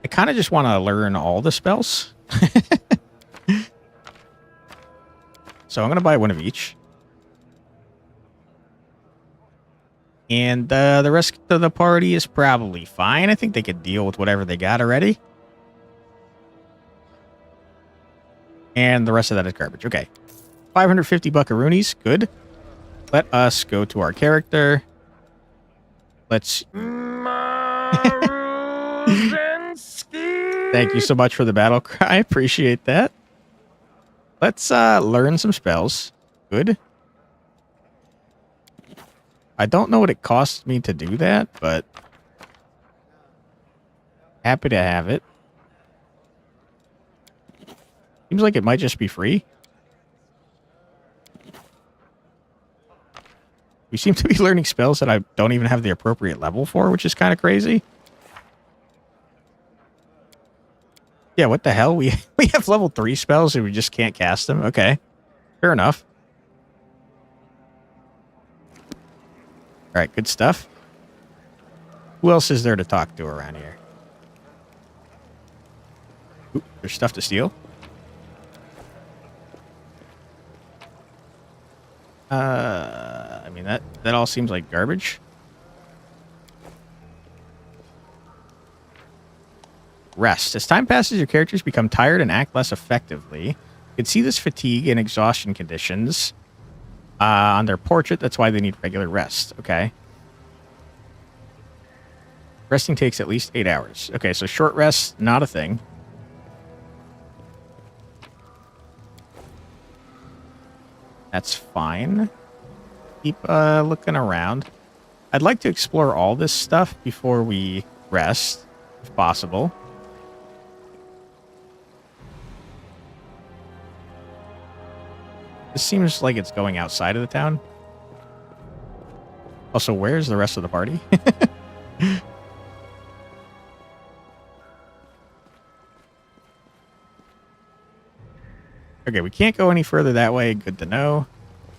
[SPEAKER 1] I kind of just want to learn all the spells. So I'm going to buy one of each. And the rest of the party is probably fine. I think they could deal with whatever they got already. And the rest of that is garbage. Okay. 550 buckaroonies. Good. Let us go to our character. Let's... Thank you so much for the battle cry. Appreciate that. Let's learn some spells. Good. I don't know what it costs me to do that, but happy to have it. Seems like it might just be free. We seem to be learning spells that I don't even have the appropriate level for, which is kind of crazy. Yeah, what the hell? We have level 3 spells and we just can't cast them? Okay. Fair enough. Alright, good stuff. Who else is there to talk to around here? Ooh, there's stuff to steal. I mean, that all seems like garbage. Rest. As time passes, your characters become tired and act less effectively. You can see this fatigue and exhaustion conditions on their portrait. That's why they need regular rest. Okay. Resting takes at least 8 hours. Okay, so short rest, not a thing. That's fine. Keep looking around. I'd like to explore all this stuff before we rest, if possible. This seems like it's going outside of the town. Also, where's the rest of the party? Okay, we can't go any further that way. Good to know.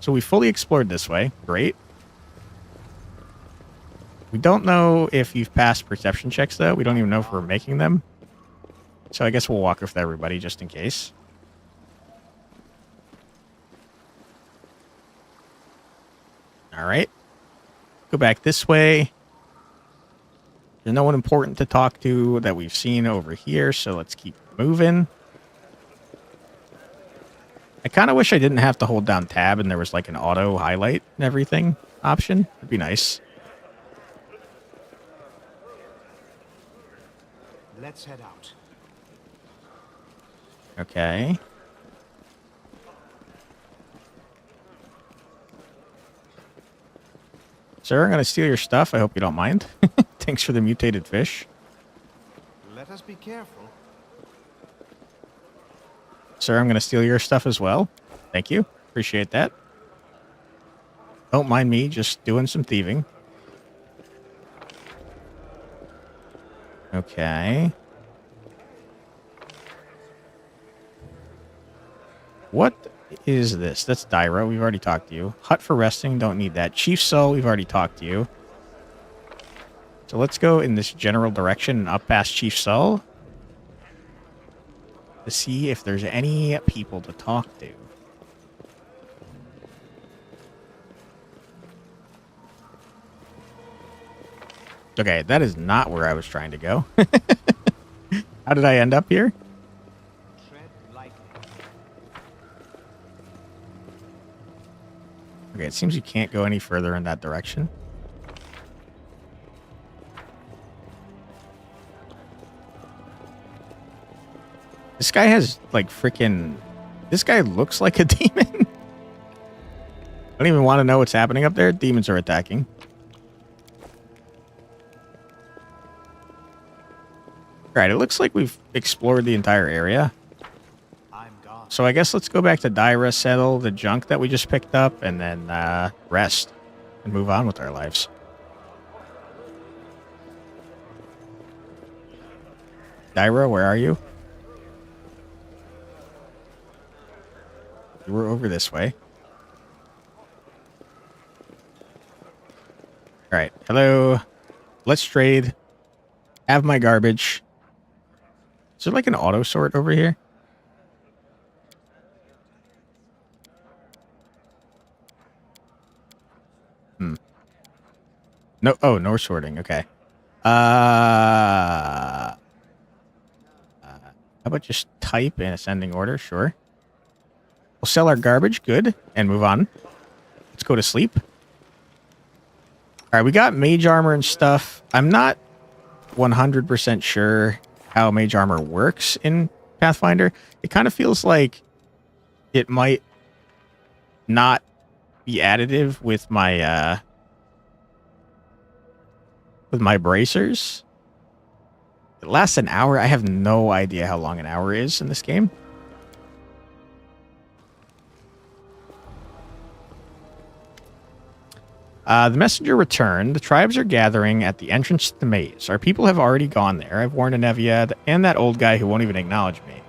[SPEAKER 1] So we fully explored this way. Great. We don't know if you've passed perception checks, though. We don't even know if we're making them. So I guess we'll walk with everybody just in case. All right. Go back this way. There's no one important to talk to that we've seen over here, so let's keep moving. I kind of wish I didn't have to hold down tab and there was like an auto highlight and everything option. It'd be nice.
[SPEAKER 12] Let's head out.
[SPEAKER 1] Okay. Sir, I'm going to steal your stuff. I hope you don't mind. Thanks for the mutated fish.
[SPEAKER 12] Let us be careful.
[SPEAKER 1] Sir, I'm going to steal your stuff as well. Thank you. Appreciate that. Don't mind me just doing some thieving. Okay. What is this? That's Dyra. We've already talked to you. Hut for resting. Don't need that. Chief Soul. We've already talked to you. So let's go in this general direction and up past Chief Soul to see if there's any people to talk to. Okay, that is not where I was trying to go. How did I end up here? Okay, it seems you can't go any further in that direction. This guy has, like, freaking... This guy looks like a demon. I don't even want to know what's happening up there. Demons are attacking. Alright, it looks like we've explored the entire area. So I guess let's go back to Dyra, settle the junk that we just picked up, and then rest and move on with our lives. Dyra, where are you? You were over this way. Alright, hello. Let's trade. Have my garbage. Is there like an auto sort over here? No, oh, no sorting. Okay. How about just type in ascending order? Sure. We'll sell our garbage. Good. And move on. Let's go to sleep. All right, we got mage armor and stuff. I'm not 100% sure how mage armor works in Pathfinder. It kind of feels like it might not be additive with my bracers. It lasts an hour. I have no idea how long an hour is in this game. The messenger returned. The tribes are gathering at the entrance to the maze. Our people have already gone there. I've warned Anevia and that old guy who won't even acknowledge me.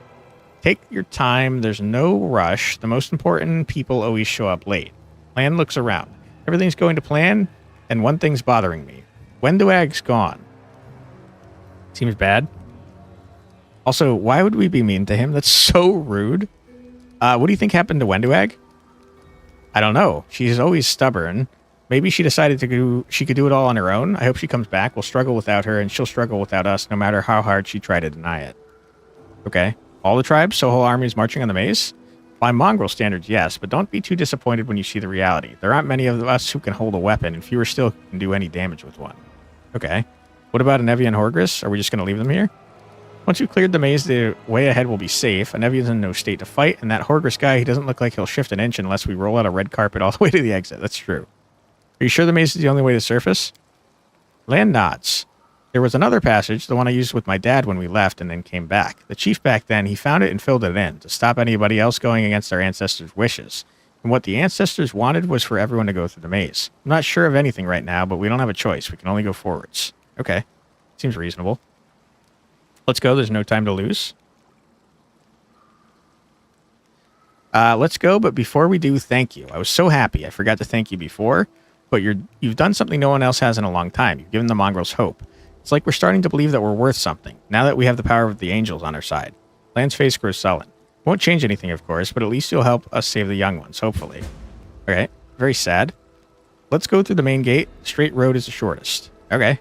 [SPEAKER 1] Take your time. There's no rush. The most important people always show up late. Lan looks around. Everything's going to plan, and one thing's bothering me. Wenduag's gone. Seems bad. Also, why would we be mean to him? That's so rude. What do you think happened to Wenduag? I don't know. She's always stubborn. Maybe she decided she could do it all on her own. I hope she comes back. We'll struggle without her, and she'll struggle without us, no matter how hard she tried to deny it. Okay. All the tribes, so whole armies marching on the maze? By mongrel standards, yes, but don't be too disappointed when you see the reality. There aren't many of us who can hold a weapon, and fewer still can do any damage with one. Okay. What about Anevia and Horgrus? Are we just going to leave them here? Once you've cleared the maze, the way ahead will be safe. Anevia's in no state to fight, and that Horgrus guy, he doesn't look like he'll shift an inch unless we roll out a red carpet all the way to the exit. That's true. Are you sure the maze is the only way to surface? Lan nods. There was another passage, the one I used with my dad when we left and then came back. The chief back then, he found it and filled it in to stop anybody else going against our ancestors' wishes. And what the ancestors wanted was for everyone to go through the maze. I'm not sure of anything right now, but we don't have a choice. We can only go forwards. Okay. Seems reasonable. Let's go. There's no time to lose. Let's go, but before we do, thank you. I was so happy. I forgot to thank you before, but you've done something no one else has in a long time. You've given the mongrels hope. It's like we're starting to believe that we're worth something, now that we have the power of the angels on our side. Lan's face grows sullen. Won't change anything, of course, but at least you'll help us save the young ones, hopefully. Okay, very sad. Let's go through the main gate. Straight road is the shortest. Okay.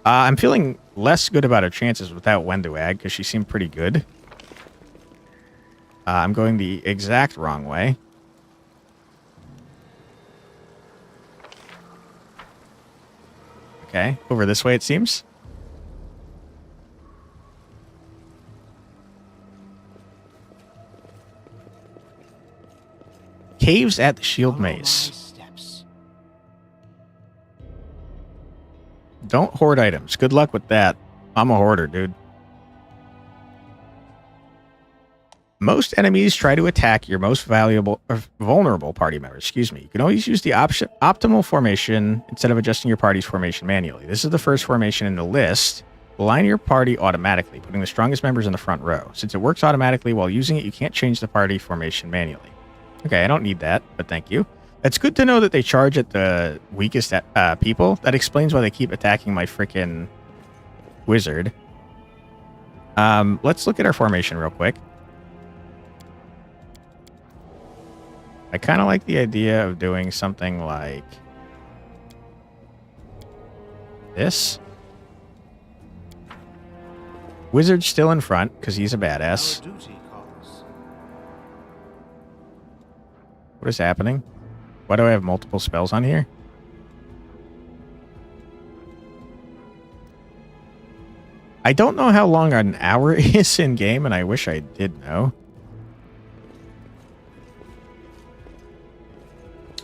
[SPEAKER 1] I'm feeling less good about our chances without Wenduag, because she seemed pretty good. I'm going the exact wrong way. Okay, over this way it seems. Caves at the Shield Maze. Don't hoard items. Good luck with that. I'm a hoarder, dude. Most enemies try to attack your most valuable or vulnerable party members. Excuse me. You can always use the optimal formation instead of adjusting your party's formation manually. This is the first formation in the list. Align your party automatically, putting the strongest members in the front row. Since it works automatically while using it, you can't change the party formation manually. Okay, I don't need that, but thank you. It's good to know that they charge at the weakest people. That explains why they keep attacking my freaking wizard. Let's look at our formation real quick. I kind of like the idea of doing something like this. Wizard's still in front because he's a badass. What is happening? Why do I have multiple spells on here? I don't know how long an hour is in game, and I wish I did know.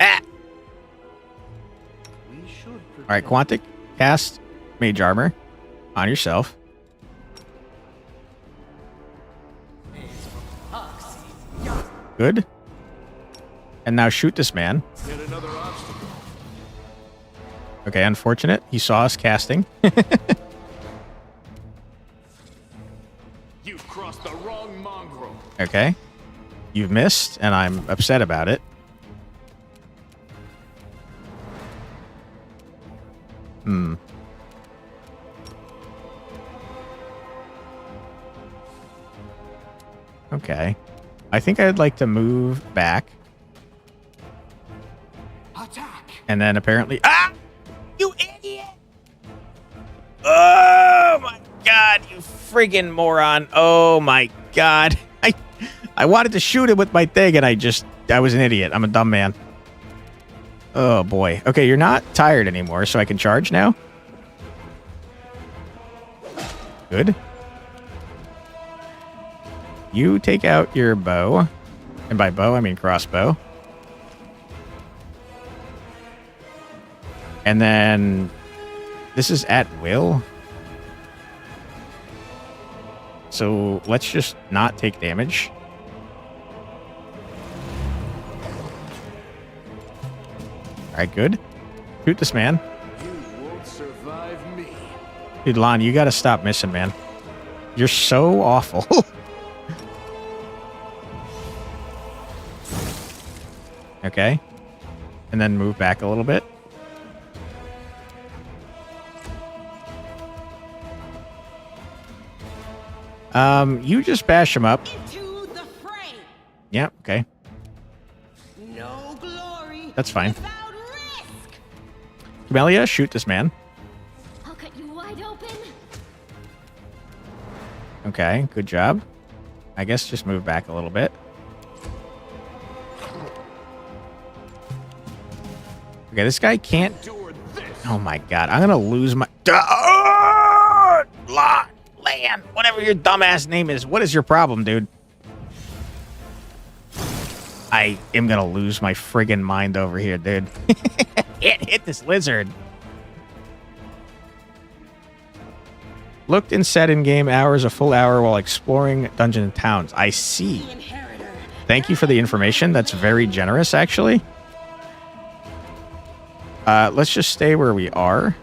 [SPEAKER 1] Ah! Alright, Quantic, cast Mage Armor on yourself. Good. And now shoot this man. Okay, unfortunate. He saw us casting.
[SPEAKER 13] You've crossed the wrong mongrel.
[SPEAKER 1] Okay. You've missed, and I'm upset about it. Okay. I think I'd like to move back.
[SPEAKER 12] Attack!
[SPEAKER 1] And then apparently... Ah! You idiot! Oh my god, you friggin' moron. Oh my god. I wanted to shoot him with my thing, and I was an idiot. I'm a dumb man. Oh boy. Okay, you're not tired anymore, so I can charge now? Good. You take out your bow. And by bow, I mean crossbow. And then... This is at will. So let's just not take damage. Alright, good. Shoot this man.
[SPEAKER 13] You won't survive me.
[SPEAKER 1] Dude, Lon, you gotta stop missing, man. You're so awful. Okay. And then move back a little bit. You just bash him up.
[SPEAKER 2] Into the fray.
[SPEAKER 1] Yeah, okay.
[SPEAKER 2] No glory.
[SPEAKER 1] That's fine. Camellia, shoot this man.
[SPEAKER 11] I'll cut you wide open.
[SPEAKER 1] Okay, good job. I guess just move back a little bit. Okay, this guy can't... Oh my god, I'm gonna lose my... Land, whatever your dumbass name is. What is your problem, dude? I am gonna lose my friggin' mind over here, dude. Hit this lizard. Looked and said in-game hours, a full hour while exploring dungeon and towns. I see. Thank you for the information. That's very generous, actually. Let's just stay where we are.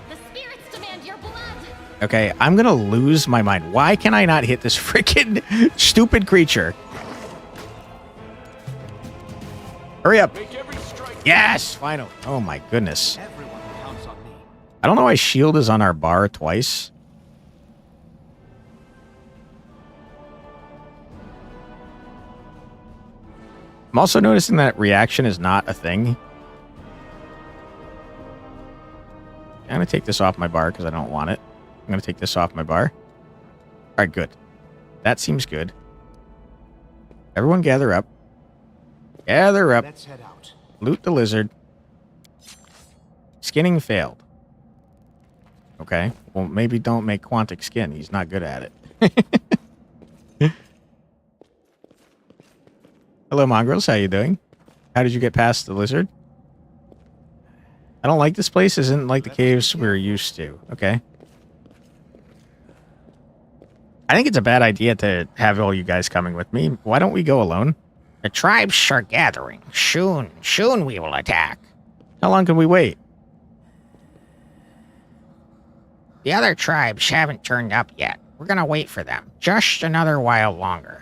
[SPEAKER 11] The spirits demand your blood.
[SPEAKER 1] Okay, I'm gonna lose my mind. Why can I not hit this freaking stupid creature? Hurry up. Yes, finally. Oh my goodness. I don't know why shield is on our bar twice. I'm also noticing that reaction is not a thing. I'm going to take this off my bar because I don't want it. I'm going to take this off my bar. All right, good. That seems good. Everyone gather up. Gather up.
[SPEAKER 12] Let's head out.
[SPEAKER 1] Loot the lizard. Skinning failed. Okay. Well, maybe don't make Quantic skin. He's not good at it. Hello, mongrels. How you doing? How did you get past the lizard? I don't like this place. Isn't like the caves we're used to. Okay. I think it's a bad idea to have all you guys coming with me. Why don't we go alone?
[SPEAKER 15] The tribes are gathering. Soon we will attack.
[SPEAKER 1] How long can we wait?
[SPEAKER 15] The other tribes haven't turned up yet. We're gonna wait for them. Just another while longer.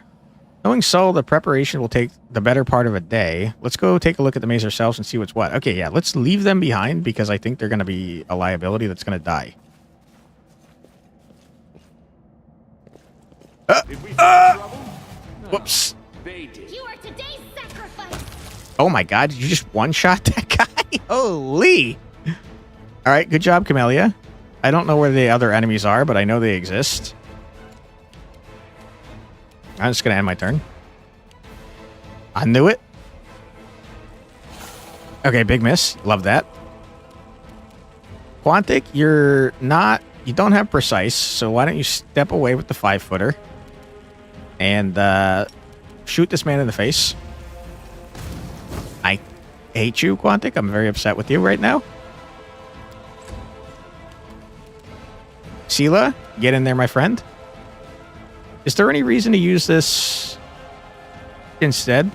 [SPEAKER 1] Knowing so, the preparation will take the better part of a day. Let's go take a look at the maze ourselves and see what's what. Okay, yeah, let's leave them behind because I think they're going to be a liability that's going to die. Whoops.
[SPEAKER 11] You are today's sacrifice.
[SPEAKER 1] Oh my god, did you just one-shot that guy? Holy! Alright, good job, Camellia. I don't know where the other enemies are, but I know they exist. I'm just going to end my turn. I knew it. Okay, big miss. Love that. Quantic, you don't have precise, so why don't you step away with the 5-footer and shoot this man in the face. I hate you, Quantic. I'm very upset with you right now. Sela, get in there, my friend. Is there any reason to use this instead?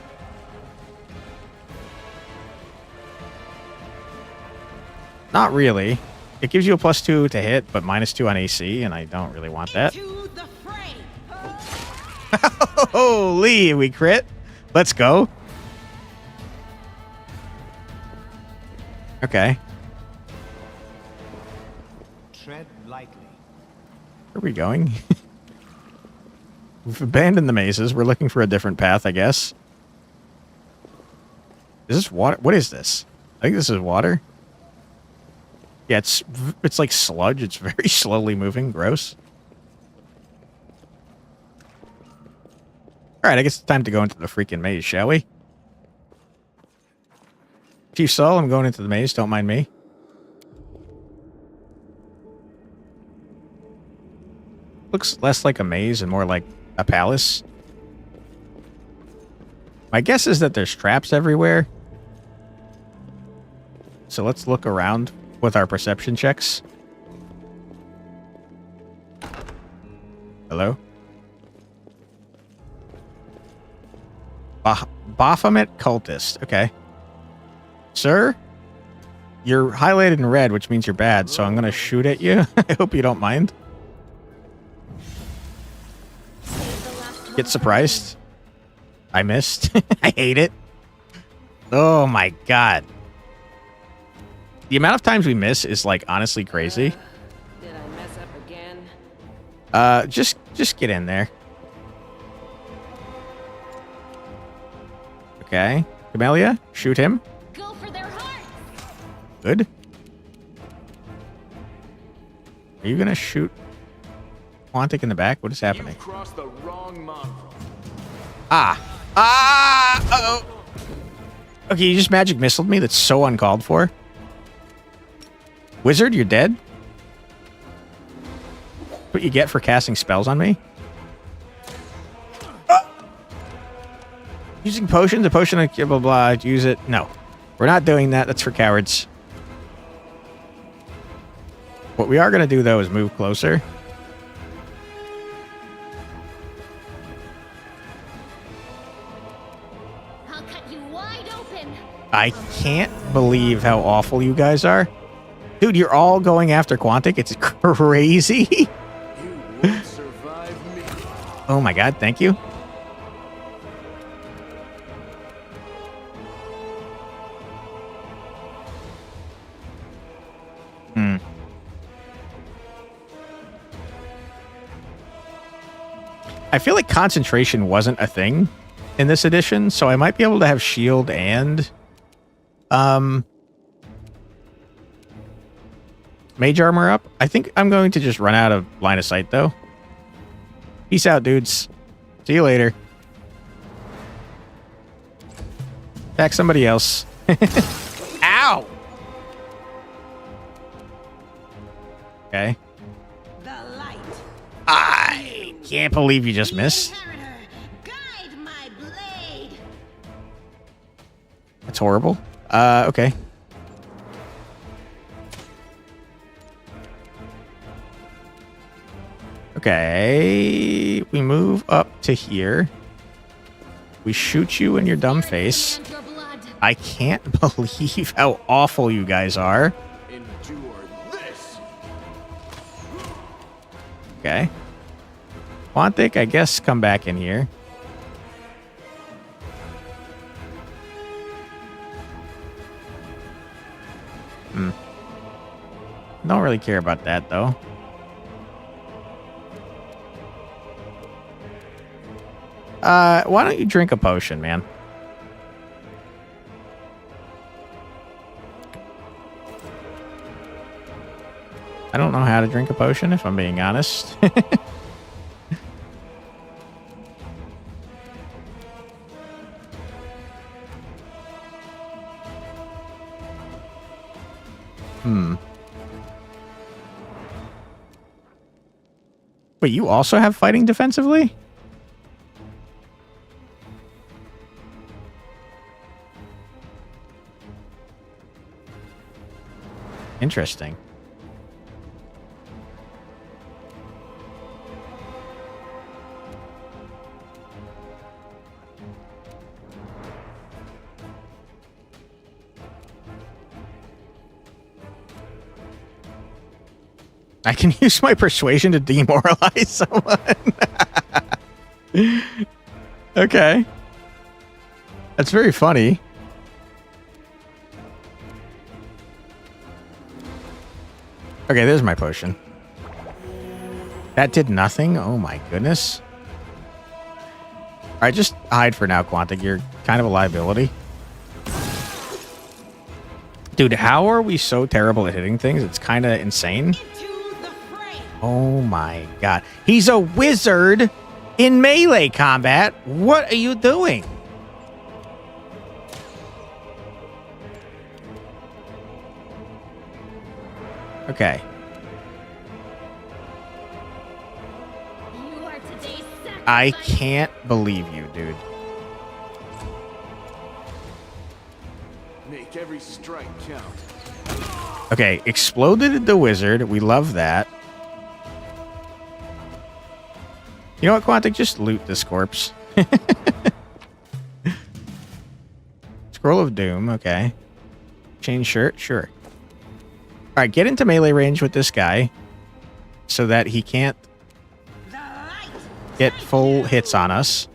[SPEAKER 1] Not really. It gives you a +2 to hit, but -2 on AC, and I don't really want that. Holy, we crit. Let's go. Okay.
[SPEAKER 12] Tread lightly.
[SPEAKER 1] Where are we going? We've abandoned the mazes. We're looking for a different path, I guess. Is this water? What is this? I think this is water. Yeah, it's like sludge. It's very slowly moving. Gross. All right, I guess it's time to go into the freaking maze, shall we? Chief Saul, I'm going into the maze. Don't mind me. Looks less like a maze and more like a palace. My guess is that there's traps everywhere. So let's look around with our perception checks. Hello? Baphomet cultist. Okay. Sir, you're highlighted in red, which means you're bad, so I'm going to shoot at you. I hope you don't mind. Get surprised. I missed. I hate it. Oh my god. The amount of times we miss is like honestly crazy.
[SPEAKER 2] Did I mess up again?
[SPEAKER 1] Just get in there. Okay. Camellia, shoot him.
[SPEAKER 11] Go for their heart.
[SPEAKER 1] Good. Are you gonna shoot Quantic in the back? What is happening?
[SPEAKER 13] You crossed the wrong mongrel.
[SPEAKER 1] Uh-oh. Okay, you just magic missiled me. That's so uncalled for. Wizard, you're dead. What you get for casting spells on me? Using potions, a potion of blah, blah, blah, use it. No, we're not doing that. That's for cowards. What we are going to do, though, is move closer.
[SPEAKER 11] I'll cut you wide open.
[SPEAKER 1] I can't believe how awful you guys are. Dude, you're all going after Quantic. It's crazy. Oh my god, thank you. I feel like concentration wasn't a thing in this edition, so I might be able to have shield and mage armor up. I think I'm going to just run out of line of sight, though. Peace out, dudes. See you later. Attack somebody else. Ow! Okay. I can't believe you just missed. That's horrible. Okay. Okay. We move up to here. We shoot you in your dumb face. I can't believe how awful you guys are. Okay. Quantic, I guess, come back in here. Don't really care about that, though. Why don't you drink a potion, man? I don't know how to drink a potion, if I'm being honest. Wait, you also have fighting defensively? Interesting. I can use my persuasion to demoralize someone. Okay. That's very funny. Okay, there's my potion. That did nothing? Oh my goodness. Alright, just hide for now, Quantic. You're kind of a liability. Dude, how are we so terrible at hitting things? It's kind of insane. Oh my god. He's a wizard in melee combat. What are you doing? Okay. I can't believe you, dude.
[SPEAKER 13] Make every strike count.
[SPEAKER 1] Okay, exploded the wizard. We love that. You know what, Quantic? Just loot this corpse. Scroll of Doom. Okay. Change shirt. Sure. All right, get into melee range with this guy so that he can't get full hits on us.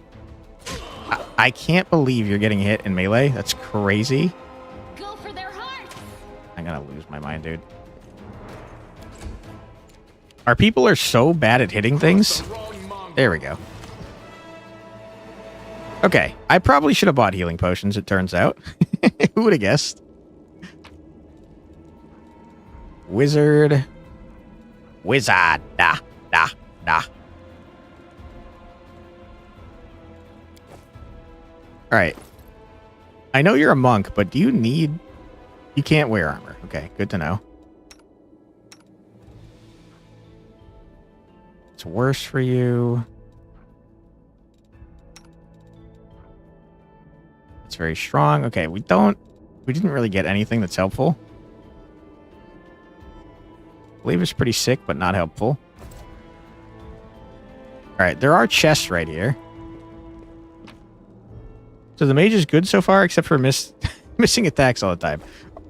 [SPEAKER 1] I can't believe you're getting hit in melee. That's crazy.
[SPEAKER 11] Go for their hearts.
[SPEAKER 1] I'm gonna lose my mind, dude. Our people are so bad at hitting things. There we go. Okay, I probably should have bought healing potions, it turns out. Who would have guessed? Wizard. Wizard. Da, da, da. Alright. I know you're a monk, but do you need... You can't wear armor. Okay, good to know. It's worse for you. It's very strong. Okay, we didn't really get anything that's helpful. Believe it's pretty sick, but not helpful. Alright, there are chests right here. So the mage is good so far, except for missing attacks all the time.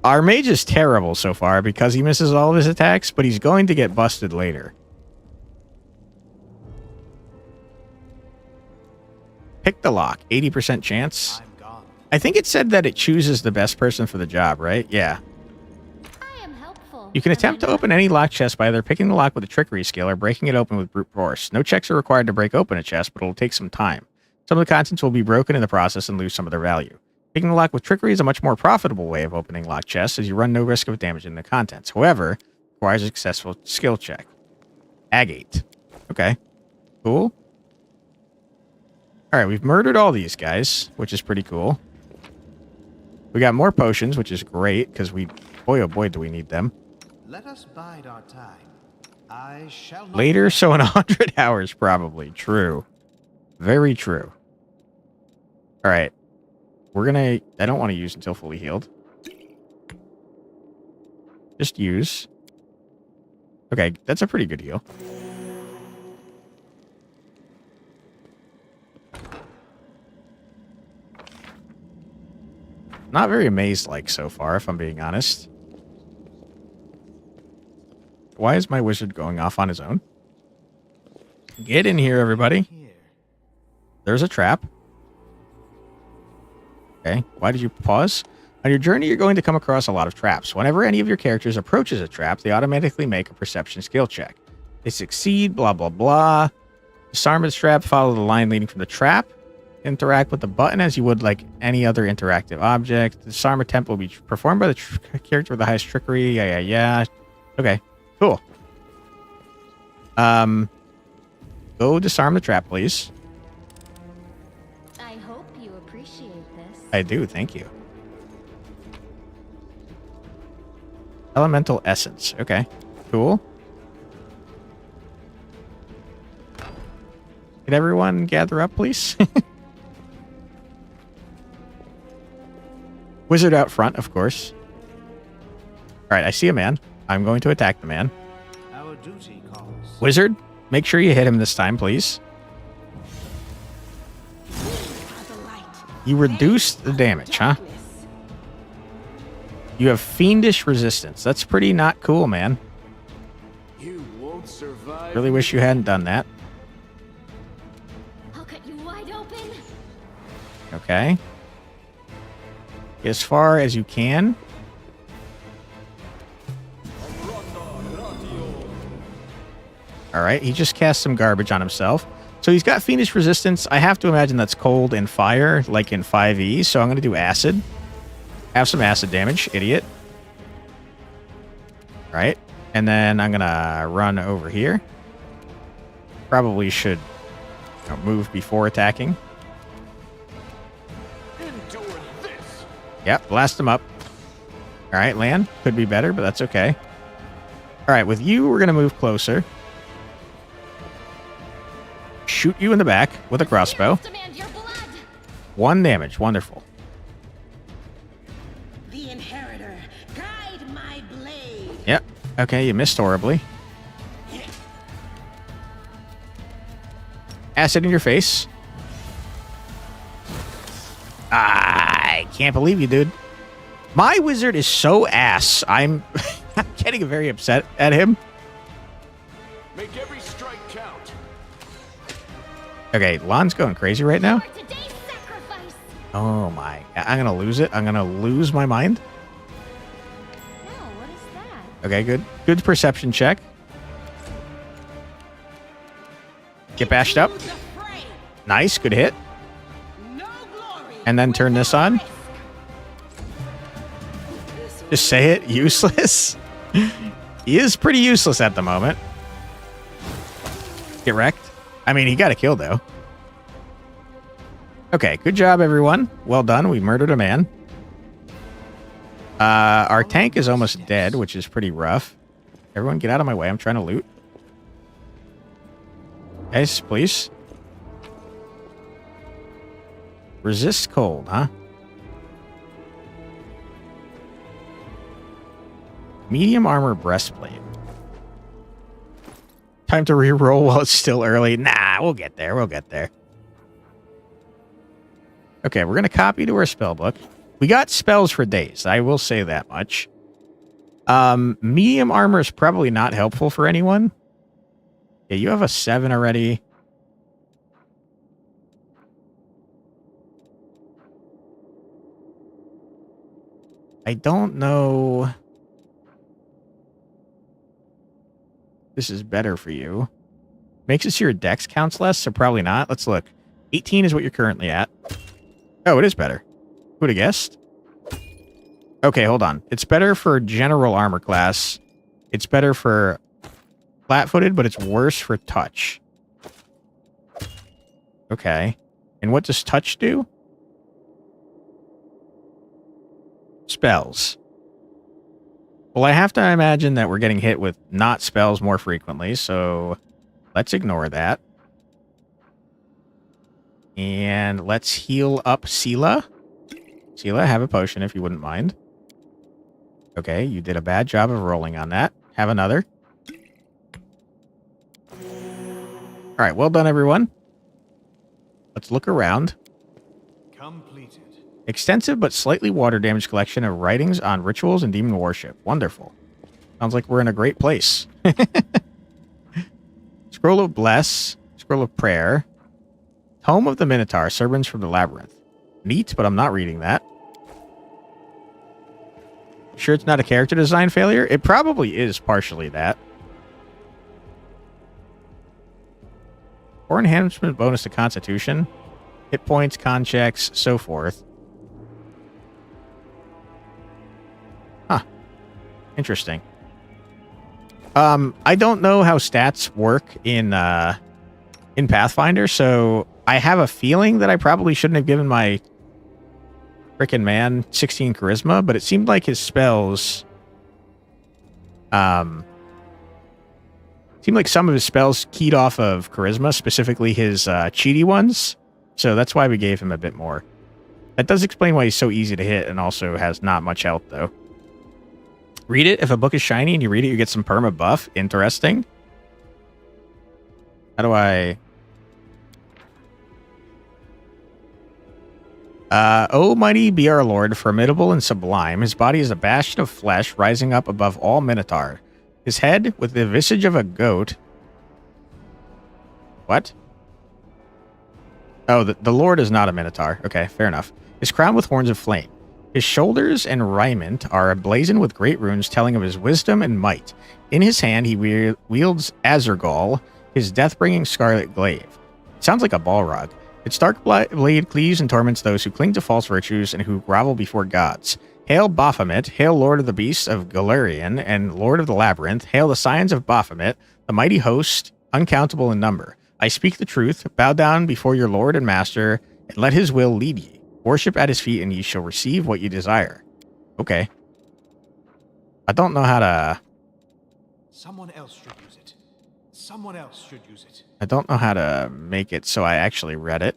[SPEAKER 1] Our mage is terrible so far because he misses all of his attacks, but he's going to get busted later. Pick the lock. 80% chance. I think it said that it chooses the best person for the job, right? Yeah. You can attempt to open any locked chest by either picking the lock with a trickery skill or breaking it open with brute force. No checks are required to break open a chest, but it'll take some time. Some of the contents will be broken in the process and lose some of their value. Picking the lock with trickery is a much more profitable way of opening locked chests, as you run no risk of damaging the contents. However, it requires a successful skill check. Agate. Okay. Cool. Alright, we've murdered all these guys, which is pretty cool. We got more potions, which is great, because we... Boy, oh boy, do we need them.
[SPEAKER 12] Let us bide our time. I shall not...
[SPEAKER 1] Later, so in 100 hours, probably. True. Very true. Alright. We're gonna... I don't want to use until fully healed. Just use. Okay, that's a pretty good heal. Not very maze-like so far, if I'm being honest. Why is my wizard going off on his own? Get in here, everybody. There's a trap. Okay, why did you pause? On your journey, you're going to come across a lot of traps. Whenever any of your characters approaches a trap, they automatically make a perception skill check. They succeed, blah, blah, blah. Disarm the trap, follow the line leading from the trap. Interact with the button as you would like any other interactive object. The disarm attempt will be performed by the character with the highest trickery. Yeah. Okay, cool. Go disarm the trap, please.
[SPEAKER 11] I hope you appreciate this.
[SPEAKER 1] I do, thank you. Elemental essence. Okay. Cool. Could everyone gather up, please? Wizard out front, of course. Alright, I see a man. I'm going to attack the man.
[SPEAKER 12] Our duty calls.
[SPEAKER 1] Wizard, make sure you hit him this time, please. You reduce the damage, huh? You have fiendish resistance. That's pretty not cool, man.
[SPEAKER 13] You won't survive.
[SPEAKER 1] Really wish you hadn't done that.
[SPEAKER 11] I'll cut you wide open.
[SPEAKER 1] Okay. As far as you can. Alright, he just cast some garbage on himself. So he's got fiendish resistance. I have to imagine that's cold and fire, like in 5e. So I'm going to do acid. Have some acid damage, idiot. Right. And then I'm going to run over here. Probably should move before attacking. Yep, blast him up. All right, land. Could be better, but that's okay. All right, with you, we're going to move closer. Shoot you in the back with a crossbow. 1 damage. Wonderful.
[SPEAKER 2] The Inheritor, guide my blade.
[SPEAKER 1] Yep. Okay, you missed horribly. Acid in your face. I can't believe you, dude. My wizard is so ass. I'm getting very upset at him.
[SPEAKER 13] Make every strike count.
[SPEAKER 1] Okay, Lon's going crazy right now. Oh my. I'm going to lose it. I'm going to lose my mind. Okay, good. Good perception check. Get bashed up. Nice, good hit. And then turn this on. Just say it, useless. He is pretty useless at the moment. Get wrecked. I mean, he got a kill, though. Okay, good job, everyone. Well done. We murdered a man. Our tank is almost dead, which is pretty rough. Everyone get out of my way. I'm trying to loot. Guys, please. Resist cold, huh? Medium armor breastplate. Time to reroll while it's still early. Nah, we'll get there. We'll get there. Okay, we're going to copy to our spell book. We got spells for days. I will say that much. Medium armor is probably not helpful for anyone. Yeah, you have a 7 already. I don't know. This is better for you. Makes it so your dex counts less, so probably not. Let's look. 18 is what you're currently at. Oh, it is better. Who would have guessed? Okay, hold on. It's better for general armor class. It's better for flat-footed, but it's worse for touch. Okay. And what does touch do? Spells. Well, I have to imagine that we're getting hit with not spells more frequently, so let's ignore that. And let's heal up Sela. Sela, have a potion if you wouldn't mind. Okay, you did a bad job of rolling on that. Have another. All right, well done, everyone. Let's look around.
[SPEAKER 12] Completed.
[SPEAKER 1] Extensive but slightly water damage collection of writings on rituals and demon worship. Wonderful. Sounds like we're in a great place. Scroll of Bless. Scroll of Prayer. Tome of the Minotaur. Sermons from the Labyrinth. Neat, but I'm not reading that. Sure it's not a character design failure? It probably is partially that. Or enhancement bonus to Constitution. Hit points, con checks, so forth. Huh. Interesting. I don't know how stats work in Pathfinder, so I have a feeling that I probably shouldn't have given my frickin' man 16 charisma, but it seemed like his spells Seemed like some of his spells keyed off of charisma, specifically his cheaty ones. So that's why we gave him a bit more. That does explain why he's so easy to hit and also has not much health, though. Read it. If a book is shiny and you read it, you get some perma buff. Interesting. How do I... O mighty be our lord, formidable and sublime. His body is a bastion of flesh, rising up above all Minotaur. His head, with the visage of a goat... What? Oh, the lord is not a Minotaur. Okay, fair enough. His crown with horns of flame. His shoulders and raiment are emblazoned with great runes telling of his wisdom and might. In his hand, he wields Azurgol, his death-bringing scarlet glaive. It sounds like a Balrog. Its dark blade cleaves and torments those who cling to false virtues and who grovel before gods. Hail Baphomet, hail Lord of the Beasts of Galarian and Lord of the Labyrinth, hail the Scions of Baphomet, the mighty host, uncountable in number. I speak the truth, bow down before your Lord and Master, and let his will lead ye. Worship at his feet, and ye shall receive what ye desire. Okay. I don't know how to...
[SPEAKER 12] Someone else should use it. Someone else should use it.
[SPEAKER 1] I don't know how to make it so I actually read it.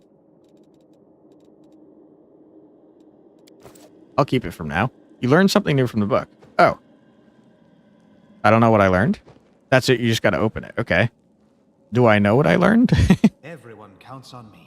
[SPEAKER 1] I'll keep it from now. You learned something new from the book. Oh. I don't know what I learned. That's it. You just got to open it. Okay. Do I know what I learned?
[SPEAKER 12] Everyone counts on me.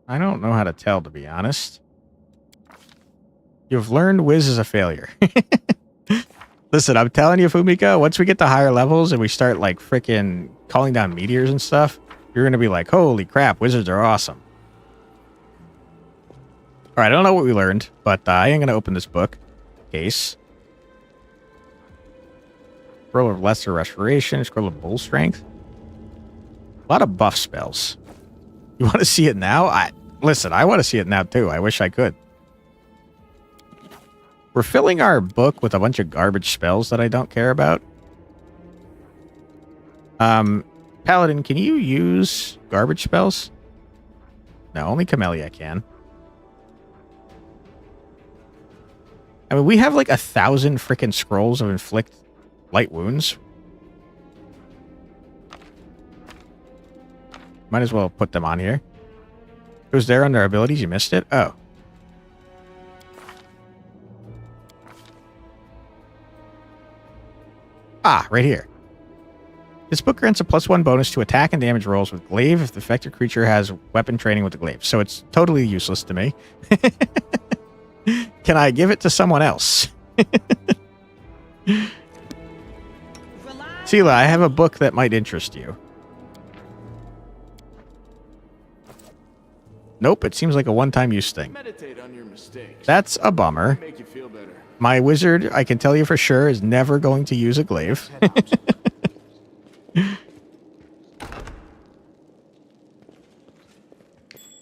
[SPEAKER 1] I don't know how to tell, to be honest. You've learned Wiz is a failure. Listen, I'm telling you, Fumika, once we get to higher levels and we start, like, freaking calling down meteors and stuff, you're going to be like, holy crap, wizards are awesome. All right, I don't know what we learned, but I am going to open this book. Case. Scroll of Lesser Restoration, Scroll of Bull Strength. A lot of buff spells. You want to see it now? Listen, I want to see it now, too. I wish I could. We're filling our book with a bunch of garbage spells that I don't care about. Paladin, can you use garbage spells? No, only Camellia can. I mean, we have like 1,000 freaking scrolls of inflict light wounds. Might as well put them on here. It was there under abilities. You missed it? Oh. Ah, right here. This book grants a +1 bonus to attack and damage rolls with glaive if the affected creature has weapon training with the glaive. So it's totally useless to me. Can I give it to someone else? Sela, I have a book that might interest you. Nope, it seems like a one-time use thing.
[SPEAKER 13] Meditate on your mistakes.
[SPEAKER 1] That's a bummer.
[SPEAKER 13] Make you feel better.
[SPEAKER 1] My wizard, I can tell you for sure, is never going to use a glaive.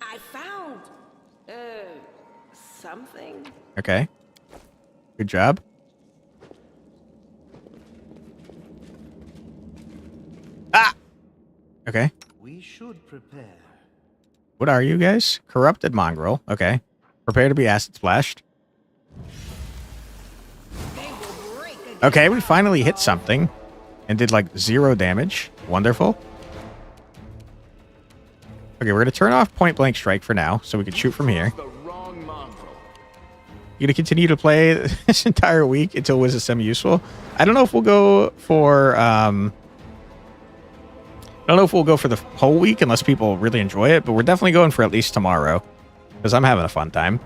[SPEAKER 2] I found something.
[SPEAKER 1] Okay. Good job. Ah! Okay.
[SPEAKER 12] We should prepare.
[SPEAKER 1] What are you guys? Corrupted mongrel. Okay. Prepare to be acid splashed. Okay, we finally hit something and did like 0 damage. Wonderful. Okay, we're going to turn off point blank strike for now so we can shoot from here. You're going to continue to play this entire week until Wiz is semi-useful. I don't know if we'll go for I don't know if we'll go for the whole week unless people really enjoy it, but we're definitely going for at least tomorrow because I'm having a fun time.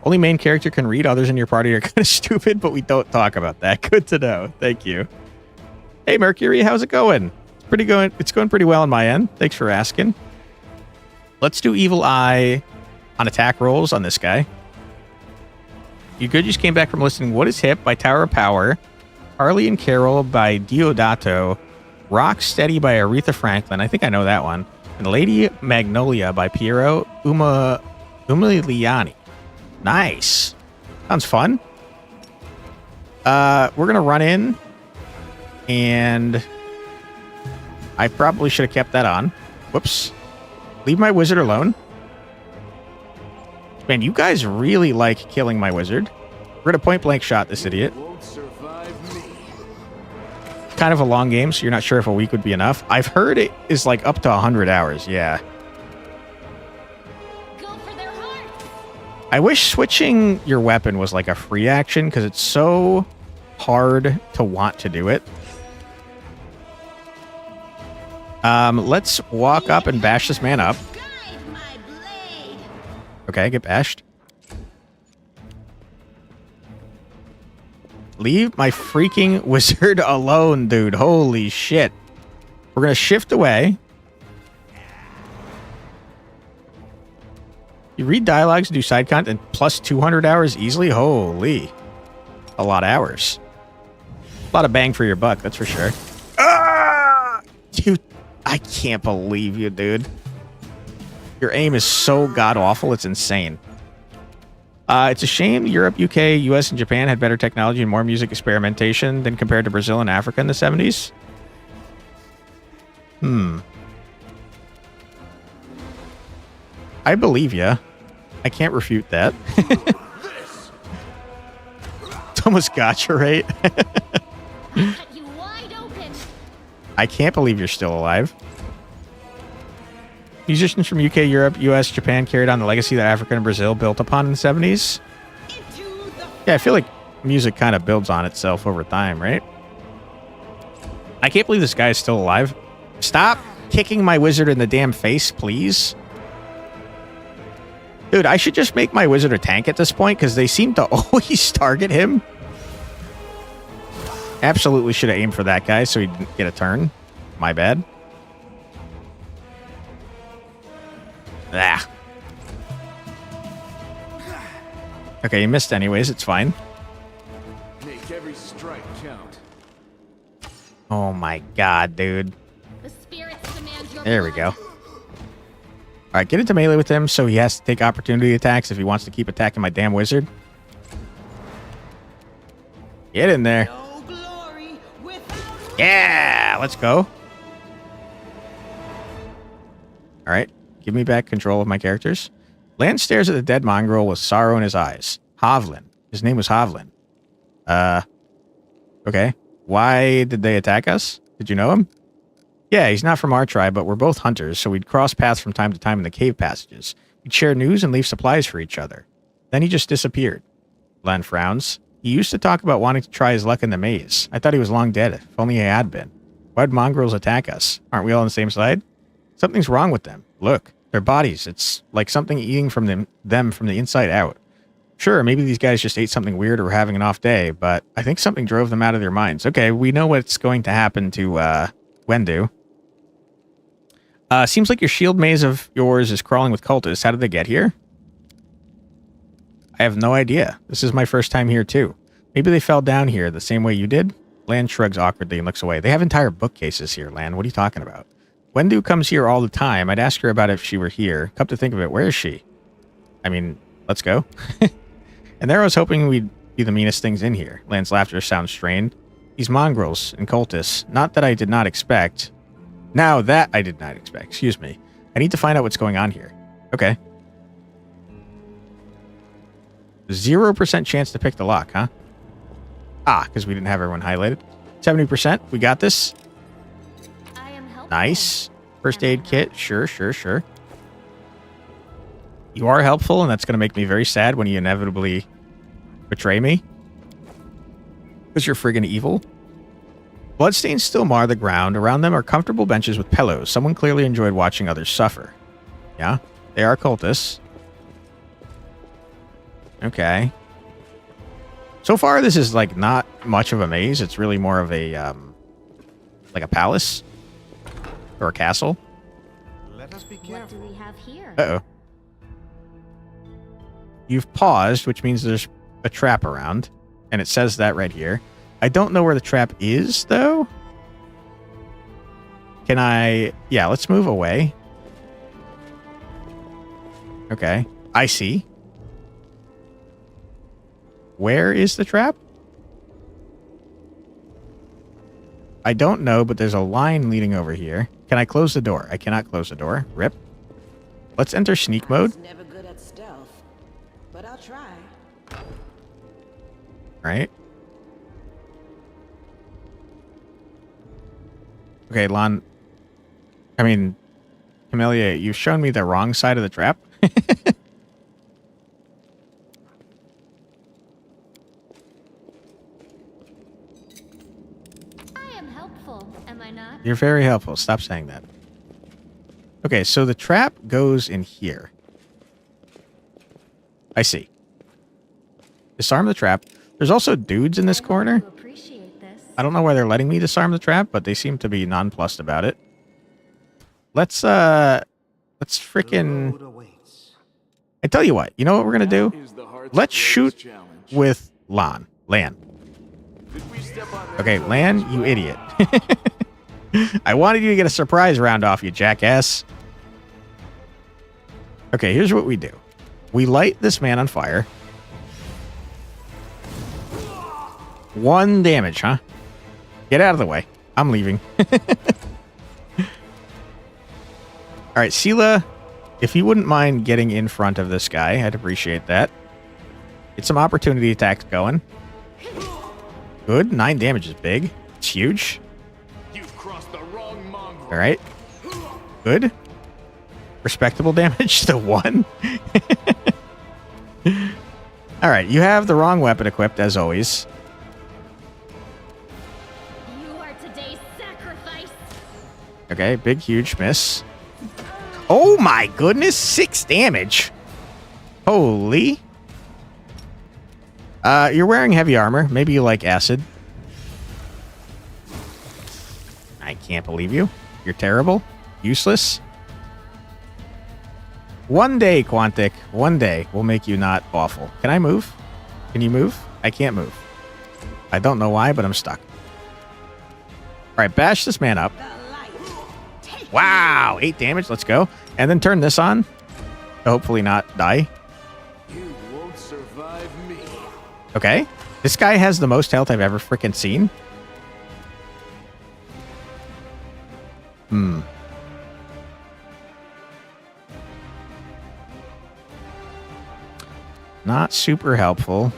[SPEAKER 1] Only main character can read. Others in your party are kind of stupid, but we don't talk about that. Good to know. Thank you. Hey, Mercury, how's it going? It's going pretty well on my end. Thanks for asking. Let's do Evil Eye on attack rolls on this guy. You good? Just came back from listening. What is Hip by Tower of Power, Harley and Carol by Diodato, Rock Steady by Aretha Franklin. I think I know that one. And Lady Magnolia by Piero Umiliani. Nice. Sounds fun. We're going to run in. And I probably should have kept that on. Whoops. Leave my wizard alone. Man, you guys really like killing my wizard. We're going to point blank shot this idiot. Kind of a long game, so you're not sure if a week would be enough. I've heard it is like up to 100 hours. Yeah. I wish switching your weapon was like a free action because it's so hard to want to do it. Let's walk up and bash this man up. Okay, get bashed. Leave my freaking wizard alone, dude. Holy shit. We're going to shift away. You read dialogues, do side content, plus 200 hours easily? Holy. A lot of hours. A lot of bang for your buck, that's for sure. Ah! Dude, I can't believe you, dude. Your aim is so god-awful, it's insane. It's a shame Europe, UK, US, and Japan had better technology and more music experimentation than compared to Brazil and Africa in the 70s. I believe ya. I can't refute that. It's almost gotcha, right? I can't believe you're still alive. Musicians from UK, Europe, US, Japan carried on the legacy that Africa and Brazil built upon in the 70s. Yeah, I feel like music kind of builds on itself over time, right? I can't believe this guy is still alive. Stop kicking my wizard in the damn face, please. Dude, I should just make my wizard a tank at this point because they seem to always target him. Absolutely should have aimed for that guy so he didn't get a turn. My bad. Ah. Okay, you missed anyways. It's fine.
[SPEAKER 3] Make every strike count.
[SPEAKER 1] Oh my god, dude. There we go. Alright, get into melee with him so he has to take opportunity attacks if he wants to keep attacking my damn wizard. Get in there. Yeah, let's go. Alright, give me back control of my characters. Lan stares at the dead mongrel with sorrow in his eyes. Hovland. His name was Hovland. Okay. Why did they attack us? Did you know him? Yeah, he's not from our tribe, but we're both hunters, so we'd cross paths from time to time in the cave passages. We'd share news and leave supplies for each other. Then he just disappeared. Len frowns. He used to talk about wanting to try his luck in the maze. I thought he was long dead, if only he had been. Why'd mongrels attack us? Aren't we all on the same side? Something's wrong with them. Look, their bodies. It's like something eating from them from the inside out. Sure, maybe these guys just ate something weird or were having an off day, but I think something drove them out of their minds. Okay, we know what's going to happen to Wendu. Seems like your shield maze of yours is crawling with cultists. How did they get here? I have no idea. This is my first time here, too. Maybe they fell down here the same way you did? Lan shrugs awkwardly and looks away. They have entire bookcases here, Lan. What are you talking about? Wendu comes here all the time. I'd ask her about it if she were here. Come to think of it, where is she? I mean, let's go. And there I was hoping we'd be the meanest things in here. Lan's laughter sounds strained. These mongrels and cultists. Not that I did not expect. Now that I did not expect. Excuse me. I need to find out what's going on here. Okay. 0% chance to pick the lock, huh? Ah, because we didn't have everyone highlighted. 70%. We got this. Nice. First aid kit. Sure, sure, sure. You are helpful, and that's going to make me very sad when you inevitably betray me. Because you're friggin' evil. Bloodstains still mar the ground. Around them are comfortable benches with pillows. Someone clearly enjoyed watching others suffer. Yeah, they are cultists. Okay. So far, this is like not much of a maze. It's really more of a like a palace or a castle.
[SPEAKER 12] Let us be careful.
[SPEAKER 11] What do we have here?
[SPEAKER 1] Uh-oh. You've paused, which means there's a trap around, and it says that right here. I don't know where the trap is, though. Can I... Yeah, let's move away. Okay. I see. Where is the trap? I don't know, but there's a line leading over here. Can I close the door? I cannot close the door. Rip. Let's enter sneak mode.
[SPEAKER 2] I was never good at stealth, but I'll try.
[SPEAKER 1] Right. Okay, Lon. I mean, Camellia, you've shown me the wrong side of the trap.
[SPEAKER 11] I am helpful, am I not?
[SPEAKER 1] You're very helpful. Stop saying that. Okay, so the trap goes in here. I see. Disarm the trap. There's also dudes in this corner. I don't know why they're letting me disarm the trap, but they seem to be nonplussed about it. Let's freaking... I tell you what, you know what we're gonna do? Let's shoot with Lan. Okay, Lan, you idiot. I wanted you to get a surprise round off, you jackass. Okay, here's what we do. We light this man on fire. 1 damage, huh? Get out of the way. I'm leaving. All right, Sela, if you wouldn't mind getting in front of this guy, I'd appreciate that. Get some opportunity attacks going. Good. 9 damage is big. It's huge. All right. Good. Respectable damage to 1. All right, you have the wrong weapon equipped, as always.
[SPEAKER 11] You are today's sacrifice.
[SPEAKER 1] Okay, big, huge miss. Oh my goodness, 6 damage. Holy. You're wearing heavy armor. Maybe you like acid. I can't believe you. You're terrible. Useless. One day, Quantic, one day will make you not awful. Can I move? Can you move? I can't move. I don't know why, but I'm stuck. All right, bash this man up. Wow, 8 damage. Let's go. And then turn this on. To hopefully not die.
[SPEAKER 13] You won't survive me.
[SPEAKER 1] Okay. This guy has the most health I've ever freaking seen. Not super helpful.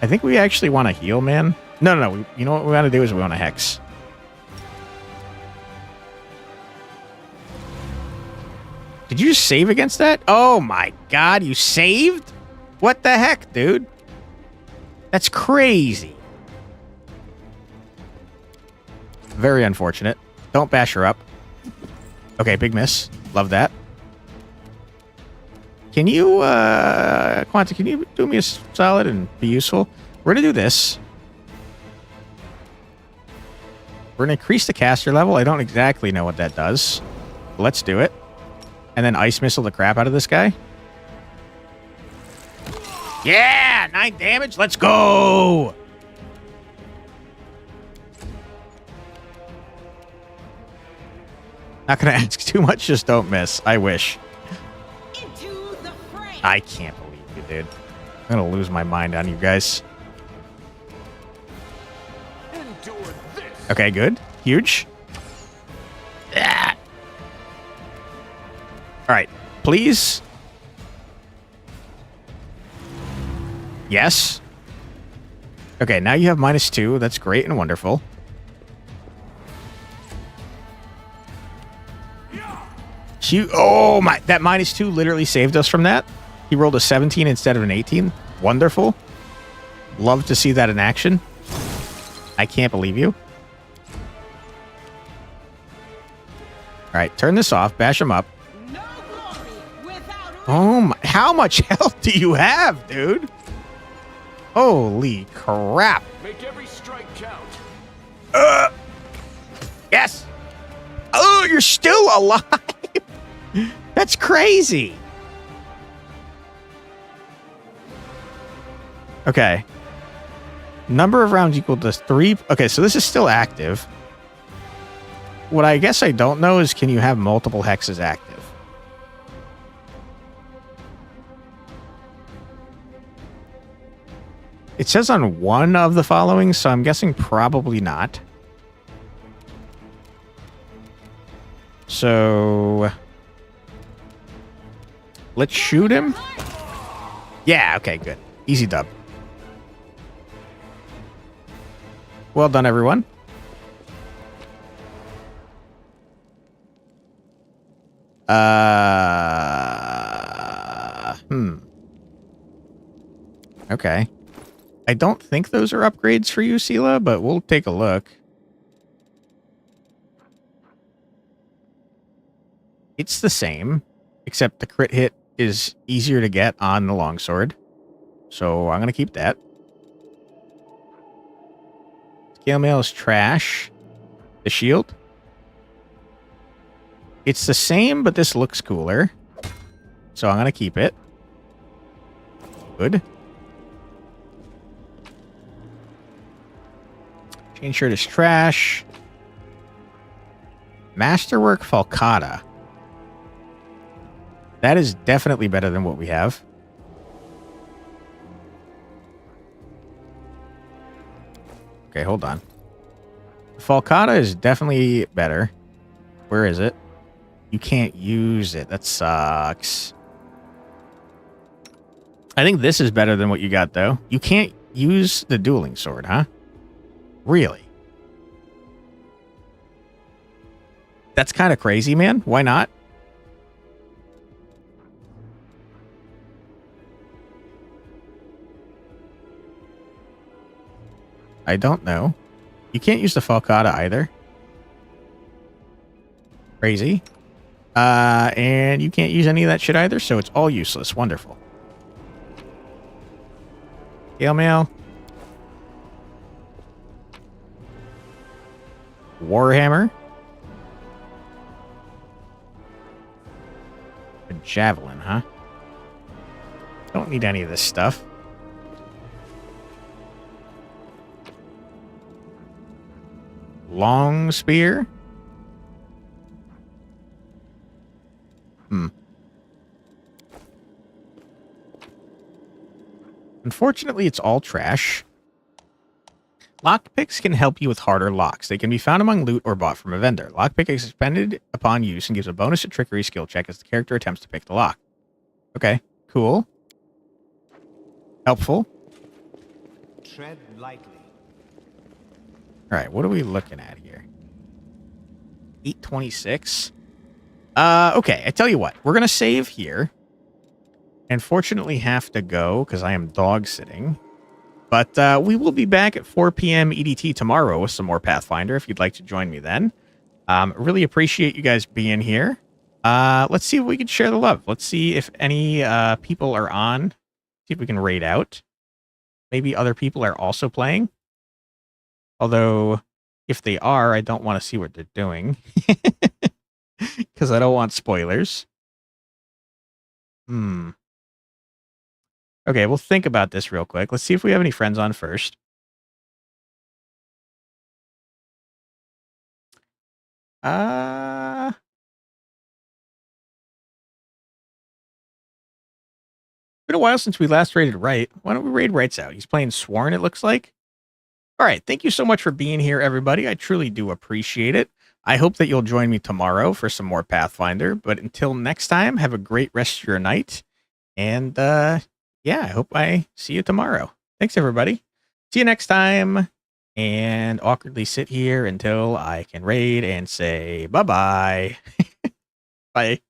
[SPEAKER 1] I think we actually want to heal, man. No. You know what we want to do is we want to hex. Did you just save against that? Oh my god, you saved? What the heck, dude? That's crazy. Very unfortunate. Don't bash her up. Okay, big miss. Love that. Can you, Quanta, can you do me a solid and be useful? We're going to do this. We're going to increase the caster level. I don't exactly know what that does. Let's do it. And then ice missile the crap out of this guy. Yeah! 9 damage. Let's go! Not going to ask too much. Just don't miss. I wish. I can't believe you, dude. I'm going to lose my mind on you guys. Okay, good. Huge. Ah. All right. Please. Yes. Okay, now you have -2. That's great and wonderful. Oh my, that -2 literally saved us from that. He rolled a 17 instead of an 18. Wonderful. Love to see that in action. I can't believe you. All right, turn this off. Bash him up. Oh my, how much health do you have, dude? Holy crap.
[SPEAKER 13] Make every strike count.
[SPEAKER 1] Yes. Oh, you're still alive. That's crazy. Okay. Number of rounds equal to 3. Okay, so this is still active. What I guess I don't know is, can you have multiple hexes active? It says on one of the following, so I'm guessing probably not. So let's shoot him. Yeah, okay, good. Easy dub. Well done, everyone. Okay. I don't think those are upgrades for you, Sela, but we'll take a look. It's the same, except the crit hit is easier to get on the longsword. So I'm going to keep that. Scale mail is trash. The shield. It's the same, but this looks cooler. So I'm going to keep it. Good. Chain shirt is trash. Masterwork Falcata. That is definitely better than what we have. Okay, hold on. Falcata is definitely better. Where is it? You can't use it. That sucks. I think this is better than what you got, though. You can't use the dueling sword, huh? Really? That's kind of crazy, man. Why not? I don't know. You can't use the Falcata either. Crazy. And you can't use any of that shit either, so it's all useless. Wonderful. Scale mail. Warhammer. A javelin, huh? Don't need any of this stuff. Long spear. Unfortunately, it's all trash. Lockpicks can help you with harder locks. They can be found among loot or bought from a vendor. Lockpick is expended upon use and gives a bonus to trickery skill check as the character attempts to pick the lock. Okay, cool. Helpful.
[SPEAKER 12] Tread lightly.
[SPEAKER 1] All right, what are we looking at here? 826. Okay, I tell you what. We're going to save here. And fortunately have to go because I am dog sitting. But we will be back at 4 p.m. EDT tomorrow with some more Pathfinder if you'd like to join me then. Really appreciate you guys being here. Let's see if we can share the love. Let's see if any people are on. See if we can raid out. Maybe other people are also playing. Although, if they are, I don't want to see what they're doing. Because I don't want spoilers. Okay, we'll think about this real quick. Let's see if we have any friends on first. Been a while since we last raided Wright. Why don't we raid Wright's out? He's playing Sworn, it looks like. All right, thank you so much for being here, everybody. I truly do appreciate it. I hope that you'll join me tomorrow for some more Pathfinder. But until next time, have a great rest of your night. And, yeah, I hope I see you tomorrow. Thanks, everybody. See you next time. And awkwardly sit here until I can raid and say bye-bye. Bye.